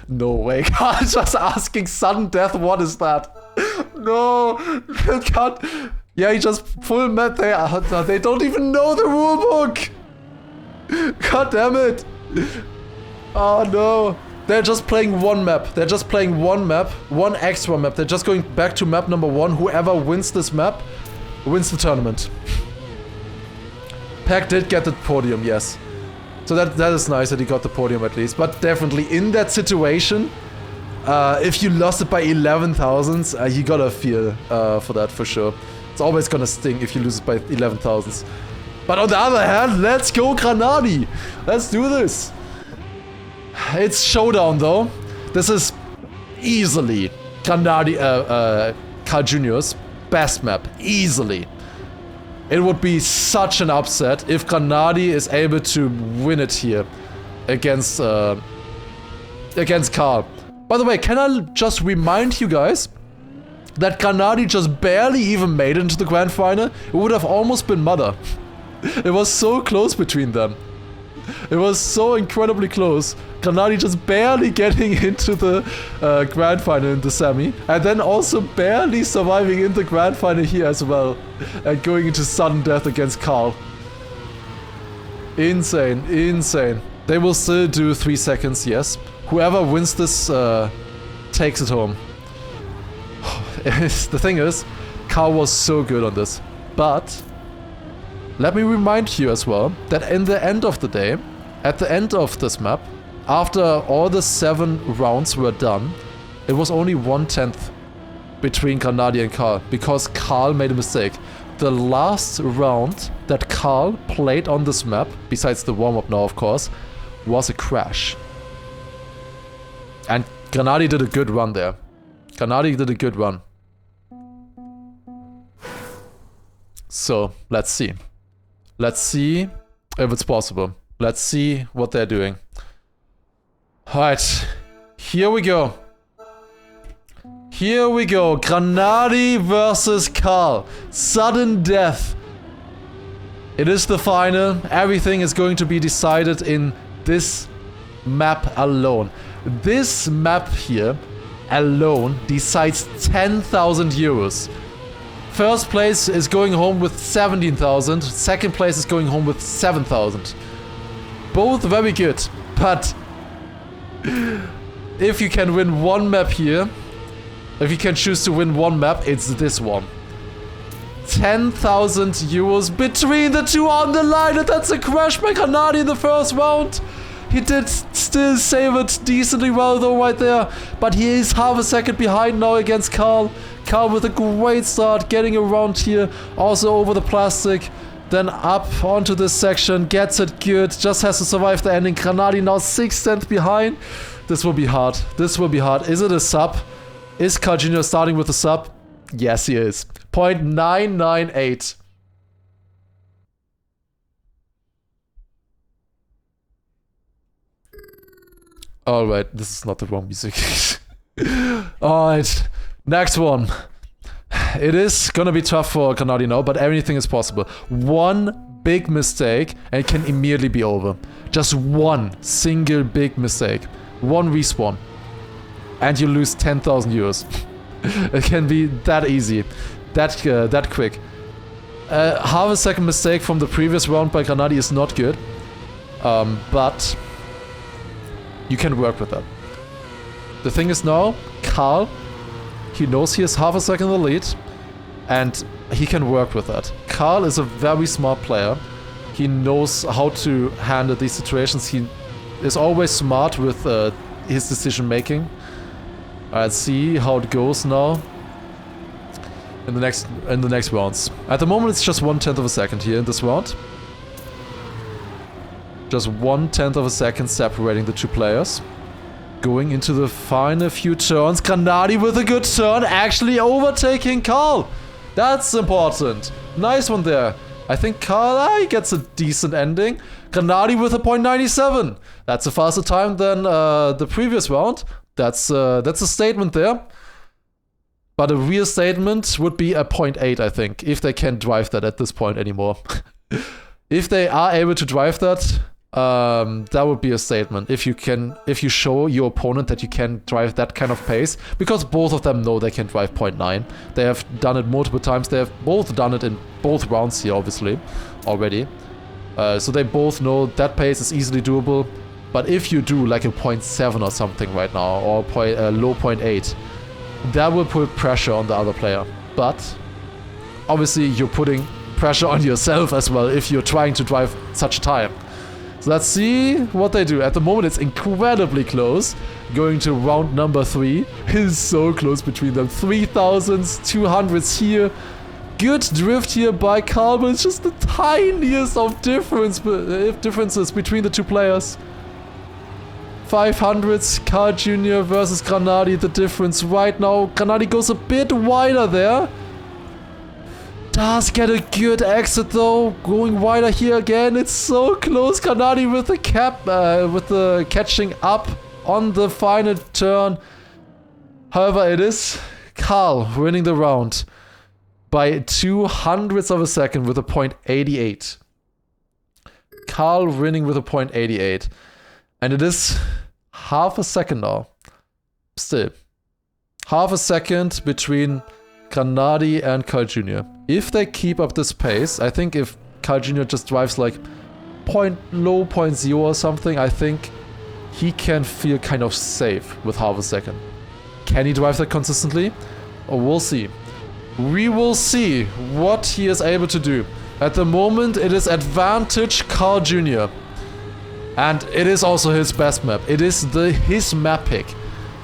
No way. Carl just asking sudden death. What is that? No. God. Yeah, he just full map. They don't even know the rulebook. God damn it. Oh no. They're just playing one map. They're just playing one map. One extra map. They're just going back to map number 1. Whoever wins this map wins the tournament. Pack did get the podium, yes. So that is nice that he got the podium at least. But definitely in that situation, if you lost it by 11,000s, you gotta feel for that for sure. It's always gonna sting if you lose it by 11,000s. But on the other hand, let's go Granadi. Let's do this. It's showdown though. This is easily Granadi, Carl Jr.'s best map. Easily. It would be such an upset if Granadi is able to win it here against Carl. By the way, can I just remind you guys that Granadi just barely even made it into the grand final? It would have almost been Mother. It was so close between them. It was so incredibly close. Granadi just barely getting into the grand final in the semi. And then also barely surviving in the grand final here as well. And going into sudden death against Carl. Insane, insane. They will still do 3 seconds, yes. Whoever wins this takes it home. The thing is, Carl was so good on this. But let me remind you as well that in the end of the day, at the end of this map, after all the 7 rounds were done, it was only 1/10 between Granadi and Carl, because Carl made a mistake. The last round that Carl played on this map, besides the warm-up now of course, was a crash. And Granadi did a good run there. Granadi did a good run. So, let's see. Let's see if it's possible. Let's see what they're doing. Alright, here we go. Here we go. Granadi versus Carl. Sudden death. It is the final. Everything is going to be decided in this map alone. This map here alone decides 10,000 euros. First place is going home with 17,000. Second place is going home with 7,000. Both very good, but if you can win one map here, if you can choose to win one map, it's this one. 10,000 euros between the two on the line, and that's a crash by Granadi in the first round. He did still save it decently well though right there, but he is half a second behind now against Carl. Carl with a great start, getting around here, also over the plastic, then up onto this section, gets it good, just has to survive the ending. Granadi now 6th behind. This will be hard, this will be hard. Is it a sub? Is Carl Jr. starting with a sub? Yes, he is. 0.998. Alright, this is not the wrong music. Alright, next one. It is gonna be tough for Granadi now, but everything is possible. One big mistake and it can immediately be over. Just one single big mistake. One respawn. And you lose 10,000 euros. It can be that easy. That quick. Half a second mistake from the previous round by Granadi is not good. But you can work with that. The thing is now, Carl, he knows he has half a second in the lead, and he can work with that. Carl is a very smart player. He knows how to handle these situations. He is always smart with his decision making. Let's see how it goes now in the next rounds. At the moment, it's just 1/10 of a second here in this round. Just 1/10 of a second separating the two players. Going into the final few turns. Granadi with a good turn, actually overtaking Carl. That's important. Nice one there. I think Carl he gets a decent ending. Granadi with a 0.97. That's a faster time than the previous round. That's a statement there. But a real statement would be a 0.8, I think, if they can't drive that at this point anymore. If they are able to drive that, that would be a statement. If you show your opponent that you can drive that kind of pace, because both of them know they can drive 0.9. They have done it multiple times. They have both done it in both rounds here, obviously, already. So they both know that pace is easily doable. But if you do like a 0.7 or something right now, or low 0.8, that will put pressure on the other player. But obviously you're putting pressure on yourself as well if you're trying to drive such a time. So let's see what they do. At the moment, it's incredibly close. Going to round number 3. It is so close between them. 3,000s, 200s here. Good drift here by Carl, but it's just the tiniest of differences between the two players. 500s, Carl Jr. versus Granadi. The difference right now. Granadi goes a bit wider there. Does get a good exit though, going wider here again. It's so close. Granadi with the catching up on the final turn. However, it is Carl winning the round by 200ths of a second with a 0.88. Carl winning with a 0.88, and it is half a second now. Still. Half a second between Granadi and Carl Jr. If they keep up this pace, I think if Carl Jr. just drives like low 0.0 or something, I think he can feel kind of safe with half a second. Can he drive that consistently? Oh, we'll see. We will see what he is able to do. At the moment, it is advantage Carl Jr. And it is also his best map. It is his map pick.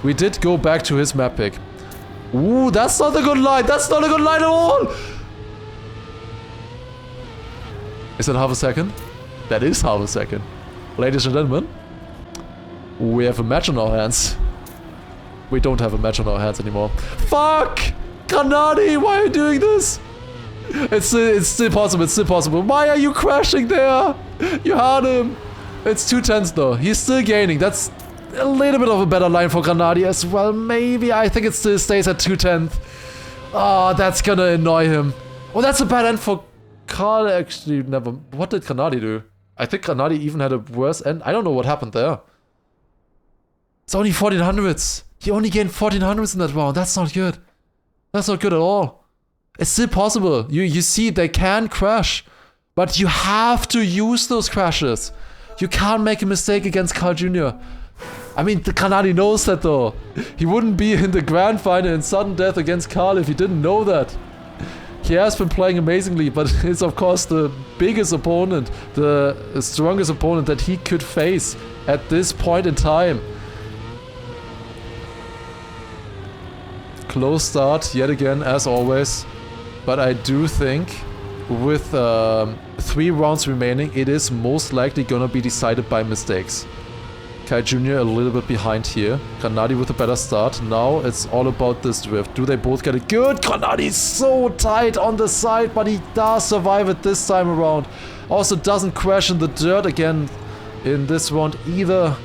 We did go back to his map pick. Ooh, that's not a good line. That's not a good line at all. Is that half a second? That is half a second. Ladies and gentlemen, we have a match on our hands. We don't have a match on our hands anymore. Fuck! Granadi, why are you doing this? It's still possible, it's still possible. Why are you crashing there? You had him. It's 2 tenths though. He's still gaining. That's a little bit of a better line for Granadi as well. Maybe. I think it still stays at 2 tenths. Oh, that's gonna annoy him. Oh, that's a bad end for Carl. Actually, never. What did Granadi do? I think Granadi even had a worse end. I don't know what happened there. It's only 1400s. He only gained 1400s in that round. That's not good. That's not good at all. It's still possible. You see, they can crash. But you have to use those crashes. You can't make a mistake against Carl Jr. I mean, the Granadi knows that though. He wouldn't be in the grand final in sudden death against Carl if he didn't know that. He has been playing amazingly, but it's of course the biggest opponent, the strongest opponent that he could face at this point in time. Close start yet again, as always. But I do think with 3 rounds remaining, it is most likely gonna be decided by mistakes. Kai Jr. a little bit behind here. Granadi with a better start. Now it's all about this drift. Do they both get it? Good! Granadi is so tight on the side, but he does survive it this time around. Also doesn't crash in the dirt again in this round either.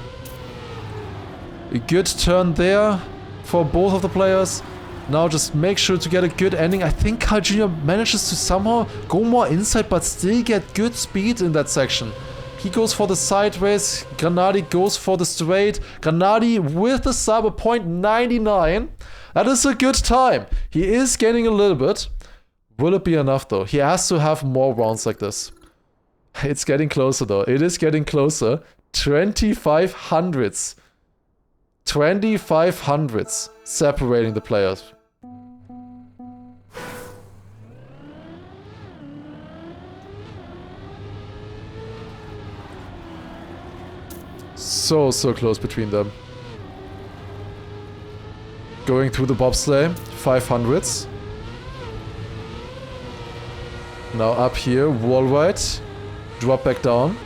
A good turn there for both of the players. Now just make sure to get a good ending. I think Carl Jr. manages to somehow go more inside but still get good speed in that section. He goes for the sideways, Granadi goes for the straight. Granadi with the cyber 0.99. That is a good time. He is gaining a little bit. Will it be enough though? He has to have more rounds like this. It's getting closer though. It is getting closer. 2500s. 2500s separating the players. So close between them. Going through the bobsleigh, 500s. Now up here, wall ride. Drop back down.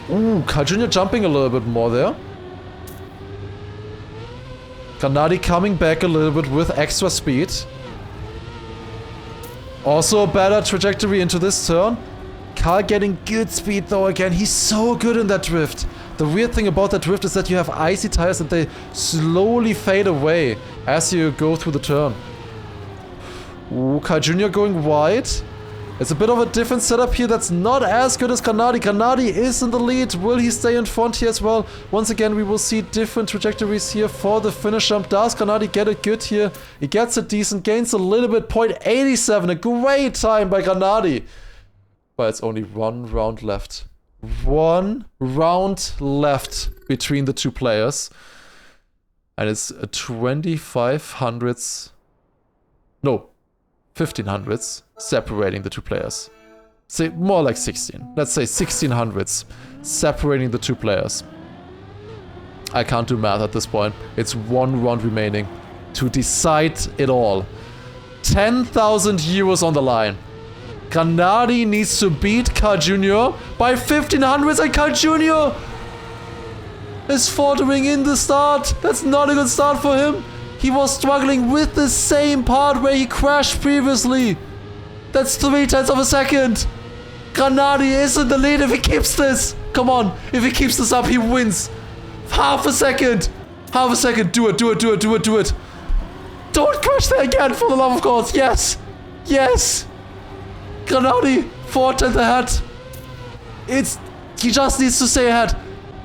Ooh, Carl Jr. jumping a little bit more there. Granadi coming back a little bit with extra speed. Also a better trajectory into this turn. Carl getting good speed though again. He's so good in that drift. The weird thing about that drift is that you have icy tires and they slowly fade away as you go through the turn. Ooh, Carl Jr. going wide. It's a bit of a different setup here that's not as good as Granadi. Granadi is in the lead. Will he stay in front here as well? Once again, we will see different trajectories here for the finish jump. Does Granadi get it good here? He gets it decent, gains a little bit, 0.87. A great time by Granadi. But it's only 1 round left. 1 round left between the 2 players. And it's a 2500s. No, 1500s separating the 2 players. Say more like 16. Let's say 1600s separating the 2 players. I can't do math at this point. It's 1 round remaining to decide it all. 10,000 euros on the line. Granadi needs to beat Carl Jr. by 1500s and Carl Jr. is faltering in the start. That's not a good start for him. He was struggling with the same part where he crashed previously. That's 3/10 of a second. Granadi is in the lead if he keeps this. Come on, if he keeps this up, he wins. Half a second. Half a second. Do it, do it, do it, do it, do it. Don't crash there again, for the love of God. Yes. Yes. Granadi, 4/10 ahead. He just needs to stay ahead.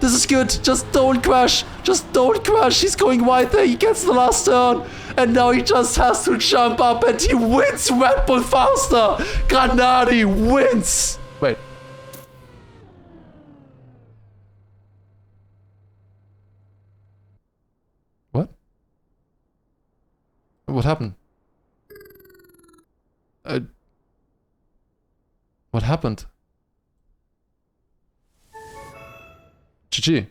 This is good. Just don't crash. Just don't crash. He's going wide there. He gets the last turn. And now he just has to jump up and he wins Red Bull faster. Granadi wins. Wait. What? What happened? What happened? GG.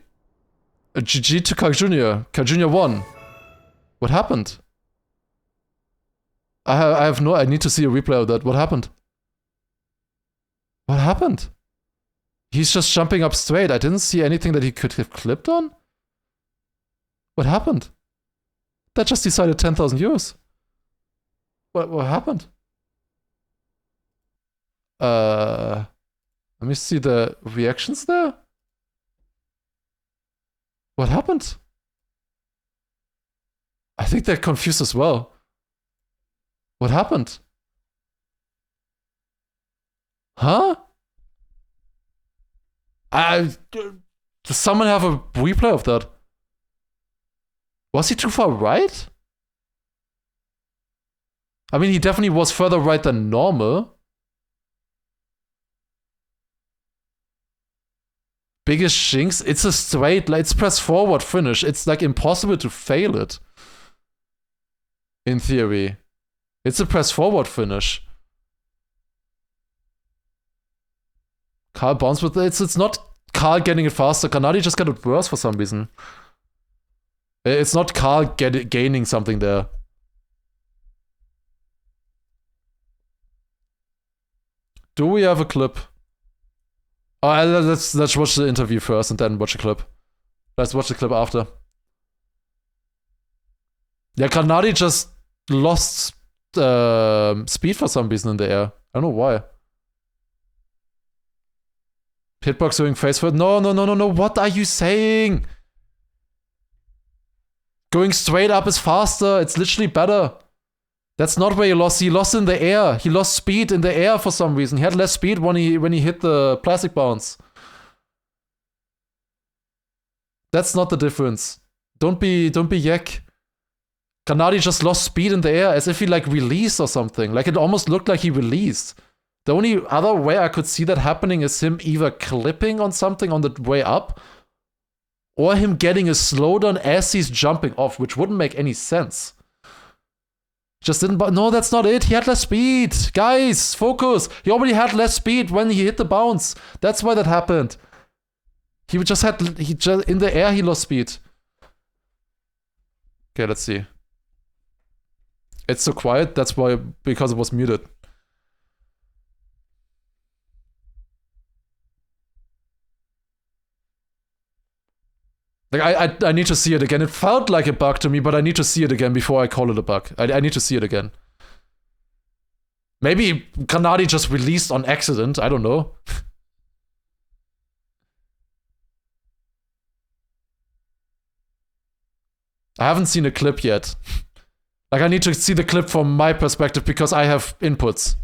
GG to Carl Jr. Carl Jr. won. What happened? I have no... I need to see a replay of that. What happened? What happened? He's just jumping up straight. I didn't see anything that he could have clipped on. What happened? That just decided 10,000 euros. What happened? Let me see the reactions there. What happened? I think they're confused as well. What happened? Huh? Does someone have a replay of that? Was he too far right? I mean, he definitely was further right than normal. Biggest shinks? It's a straight, it's press forward finish. It's like impossible to fail it. In theory. It's a press forward finish. Carl bounced with it. It's not Carl getting it faster. Granadi just got it worse for some reason. It's not Carl gaining something there. Do we have a clip? Oh, let's watch the interview first and then watch a clip. Let's watch the clip after. Yeah, Granadi just lost speed for some reason in the air. I don't know why. Hitbox doing face first. No. What are you saying? Going straight up is faster. It's literally better. That's not where he lost. He lost in the air. He lost speed in the air for some reason. He had less speed when he hit the plastic bounce. That's not the difference. Don't be yak. Granadi just lost speed in the air as if he like released or something. Like it almost looked like he released. The only other way I could see that happening is him either clipping on something on the way up or him getting a slowdown as he's jumping off, which wouldn't make any sense. Just didn't. No, that's not it. He had less speed. Guys, focus. He already had less speed when he hit the bounce. That's why that happened. He just in the air he lost speed. Okay, let's see. It's so quiet. That's why, because it was muted. Like I need to see it again. It felt like a bug to me, but I need to see it again before I call it a bug. I need to see it again. Maybe Granadi just released on accident. I don't know. I haven't seen a clip yet. Like, I need to see the clip from my perspective because I have inputs.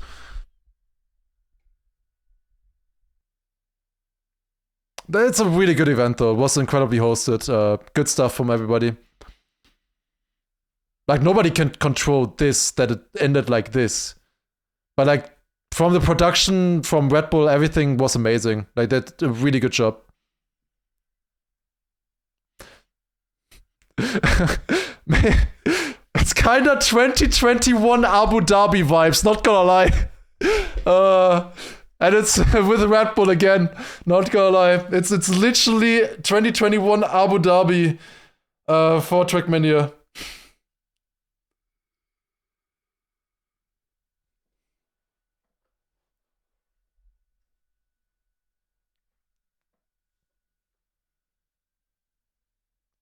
It's a really good event, though. It was incredibly hosted. Good stuff from everybody. Like, nobody can control this, that it ended like this. But, like, from the production, from Red Bull, everything was amazing. Like, they did a really good job. It's kinda 2021 Abu Dhabi vibes, not gonna lie. And it's with Red Bull again, not gonna lie. It's literally 2021 Abu Dhabi for Trackmania.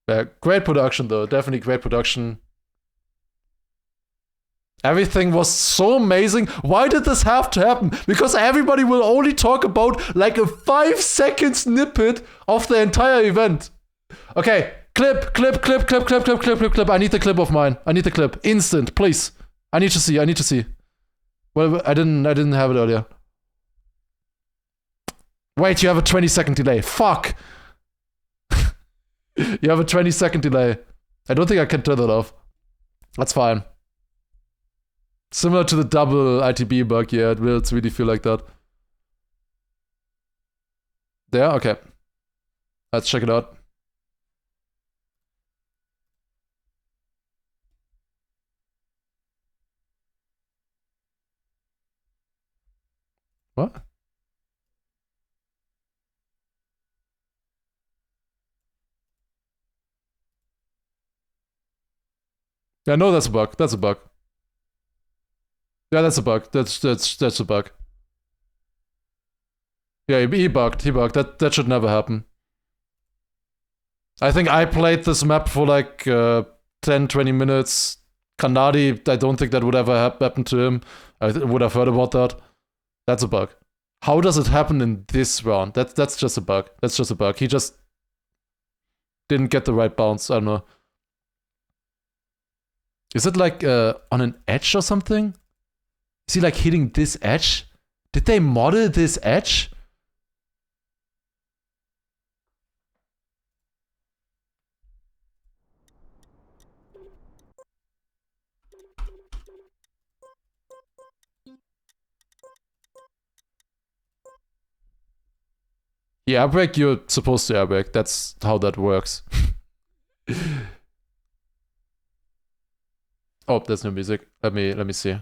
Yeah, great production though, definitely great production. Everything was so amazing. Why did this have to happen? Because everybody will only talk about like a 5-second snippet of the entire event. Okay, clip. I need the clip of mine. I need the clip. Instant, please. I need to see. Well, I didn't have it earlier. Wait, you have a 20-second delay. Fuck. You have a 20-second delay. I don't think I can turn that off. That's fine. Similar to the double ITB bug, yeah, it will really feel like that. There? Okay. Let's check it out. What? Yeah, no, that's a bug. That's a bug. Yeah, that's a bug. That's a bug. Yeah, he bugged. He bugged. That should never happen. I think I played this map for like 10-20 minutes. Kanadi, I don't think that would ever happen to him. I would have heard about that. That's a bug. How does it happen in this round? That's just a bug. That's just a bug. He just didn't get the right bounce. I don't know. Is it like on an edge or something? Is he like hitting this edge? Did they model this edge? You airbrake, you're supposed to airbrake. That's how that works. Oh, there's no music. Let me see.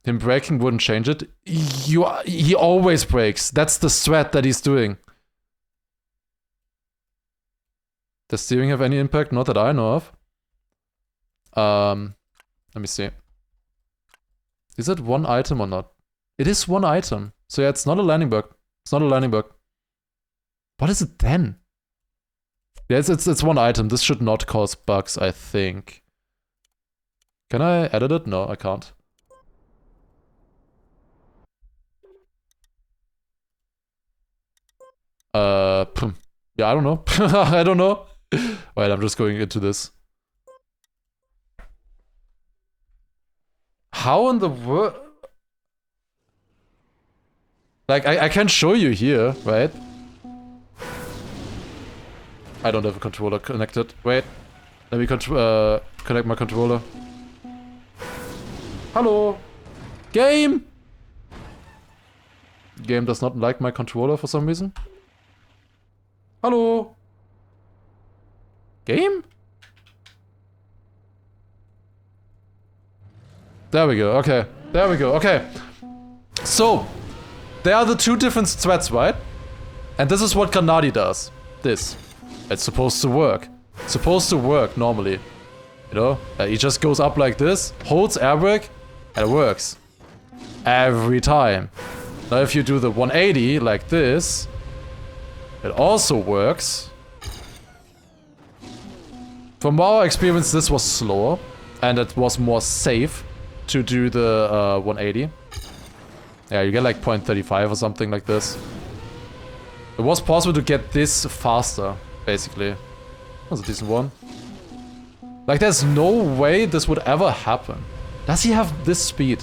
Him braking wouldn't change it. He always brakes. That's the strat that he's doing. Does steering have any impact? Not that I know of. Let me see. Is it one item or not? It is one item. So yeah, it's not a landing bug. It's not a landing bug. What is it then? Yeah, it's one item. This should not cause bugs, I think. Can I edit it? No, I can't. Yeah, I don't know. I don't know. Wait, I'm just going into this. How in the world? Like, I can show you here, right? I don't have a controller connected. Wait. Let me connect my controller. Hello? Game? Game does not like my controller for some reason. Hello? Game? There we go, okay. There we go, okay. So, there are the two different threads, right? And this is what Kanadi does. This. It's supposed to work. It's supposed to work normally. You know? He just goes up like this, holds airbrake, and it works. Every time. Now if you do the 180 like this, it also works. From our experience, this was slower, and it was more safe to do the 180. Yeah, you get like 0.35 or something like this. It was possible to get this faster, basically. That was a decent one. Like, there's no way this would ever happen. Does he have this speed?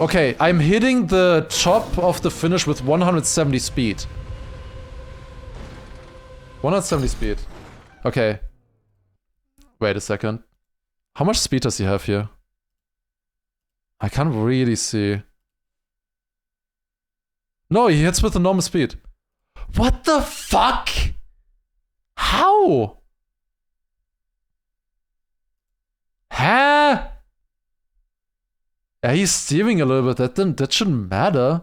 Okay, I'm hitting the top of the finish with 170 speed. 170 speed. Okay. Wait a second. How much speed does he have here? I can't really see. No, he hits with a normal speed. What the fuck? How? Huh? Yeah, he's steering a little bit. That shouldn't matter.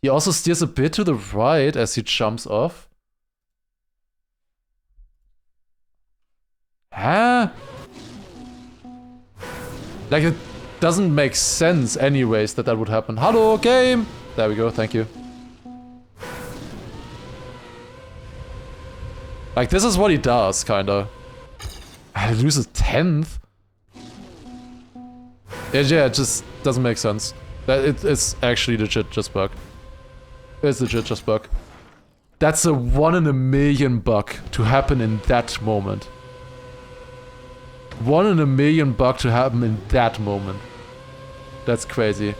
He also steers a bit to the right as he jumps off. Huh? Like, it doesn't make sense anyways that would happen. Hello, game! There we go, thank you. Like, this is what he does, kinda. I lose a 10th? Yeah, it just doesn't make sense. It's actually legit just bug. It's legit just bug. That's a 1 in a million bug to happen in that moment. 1 in a million bug to happen in that moment. That's crazy.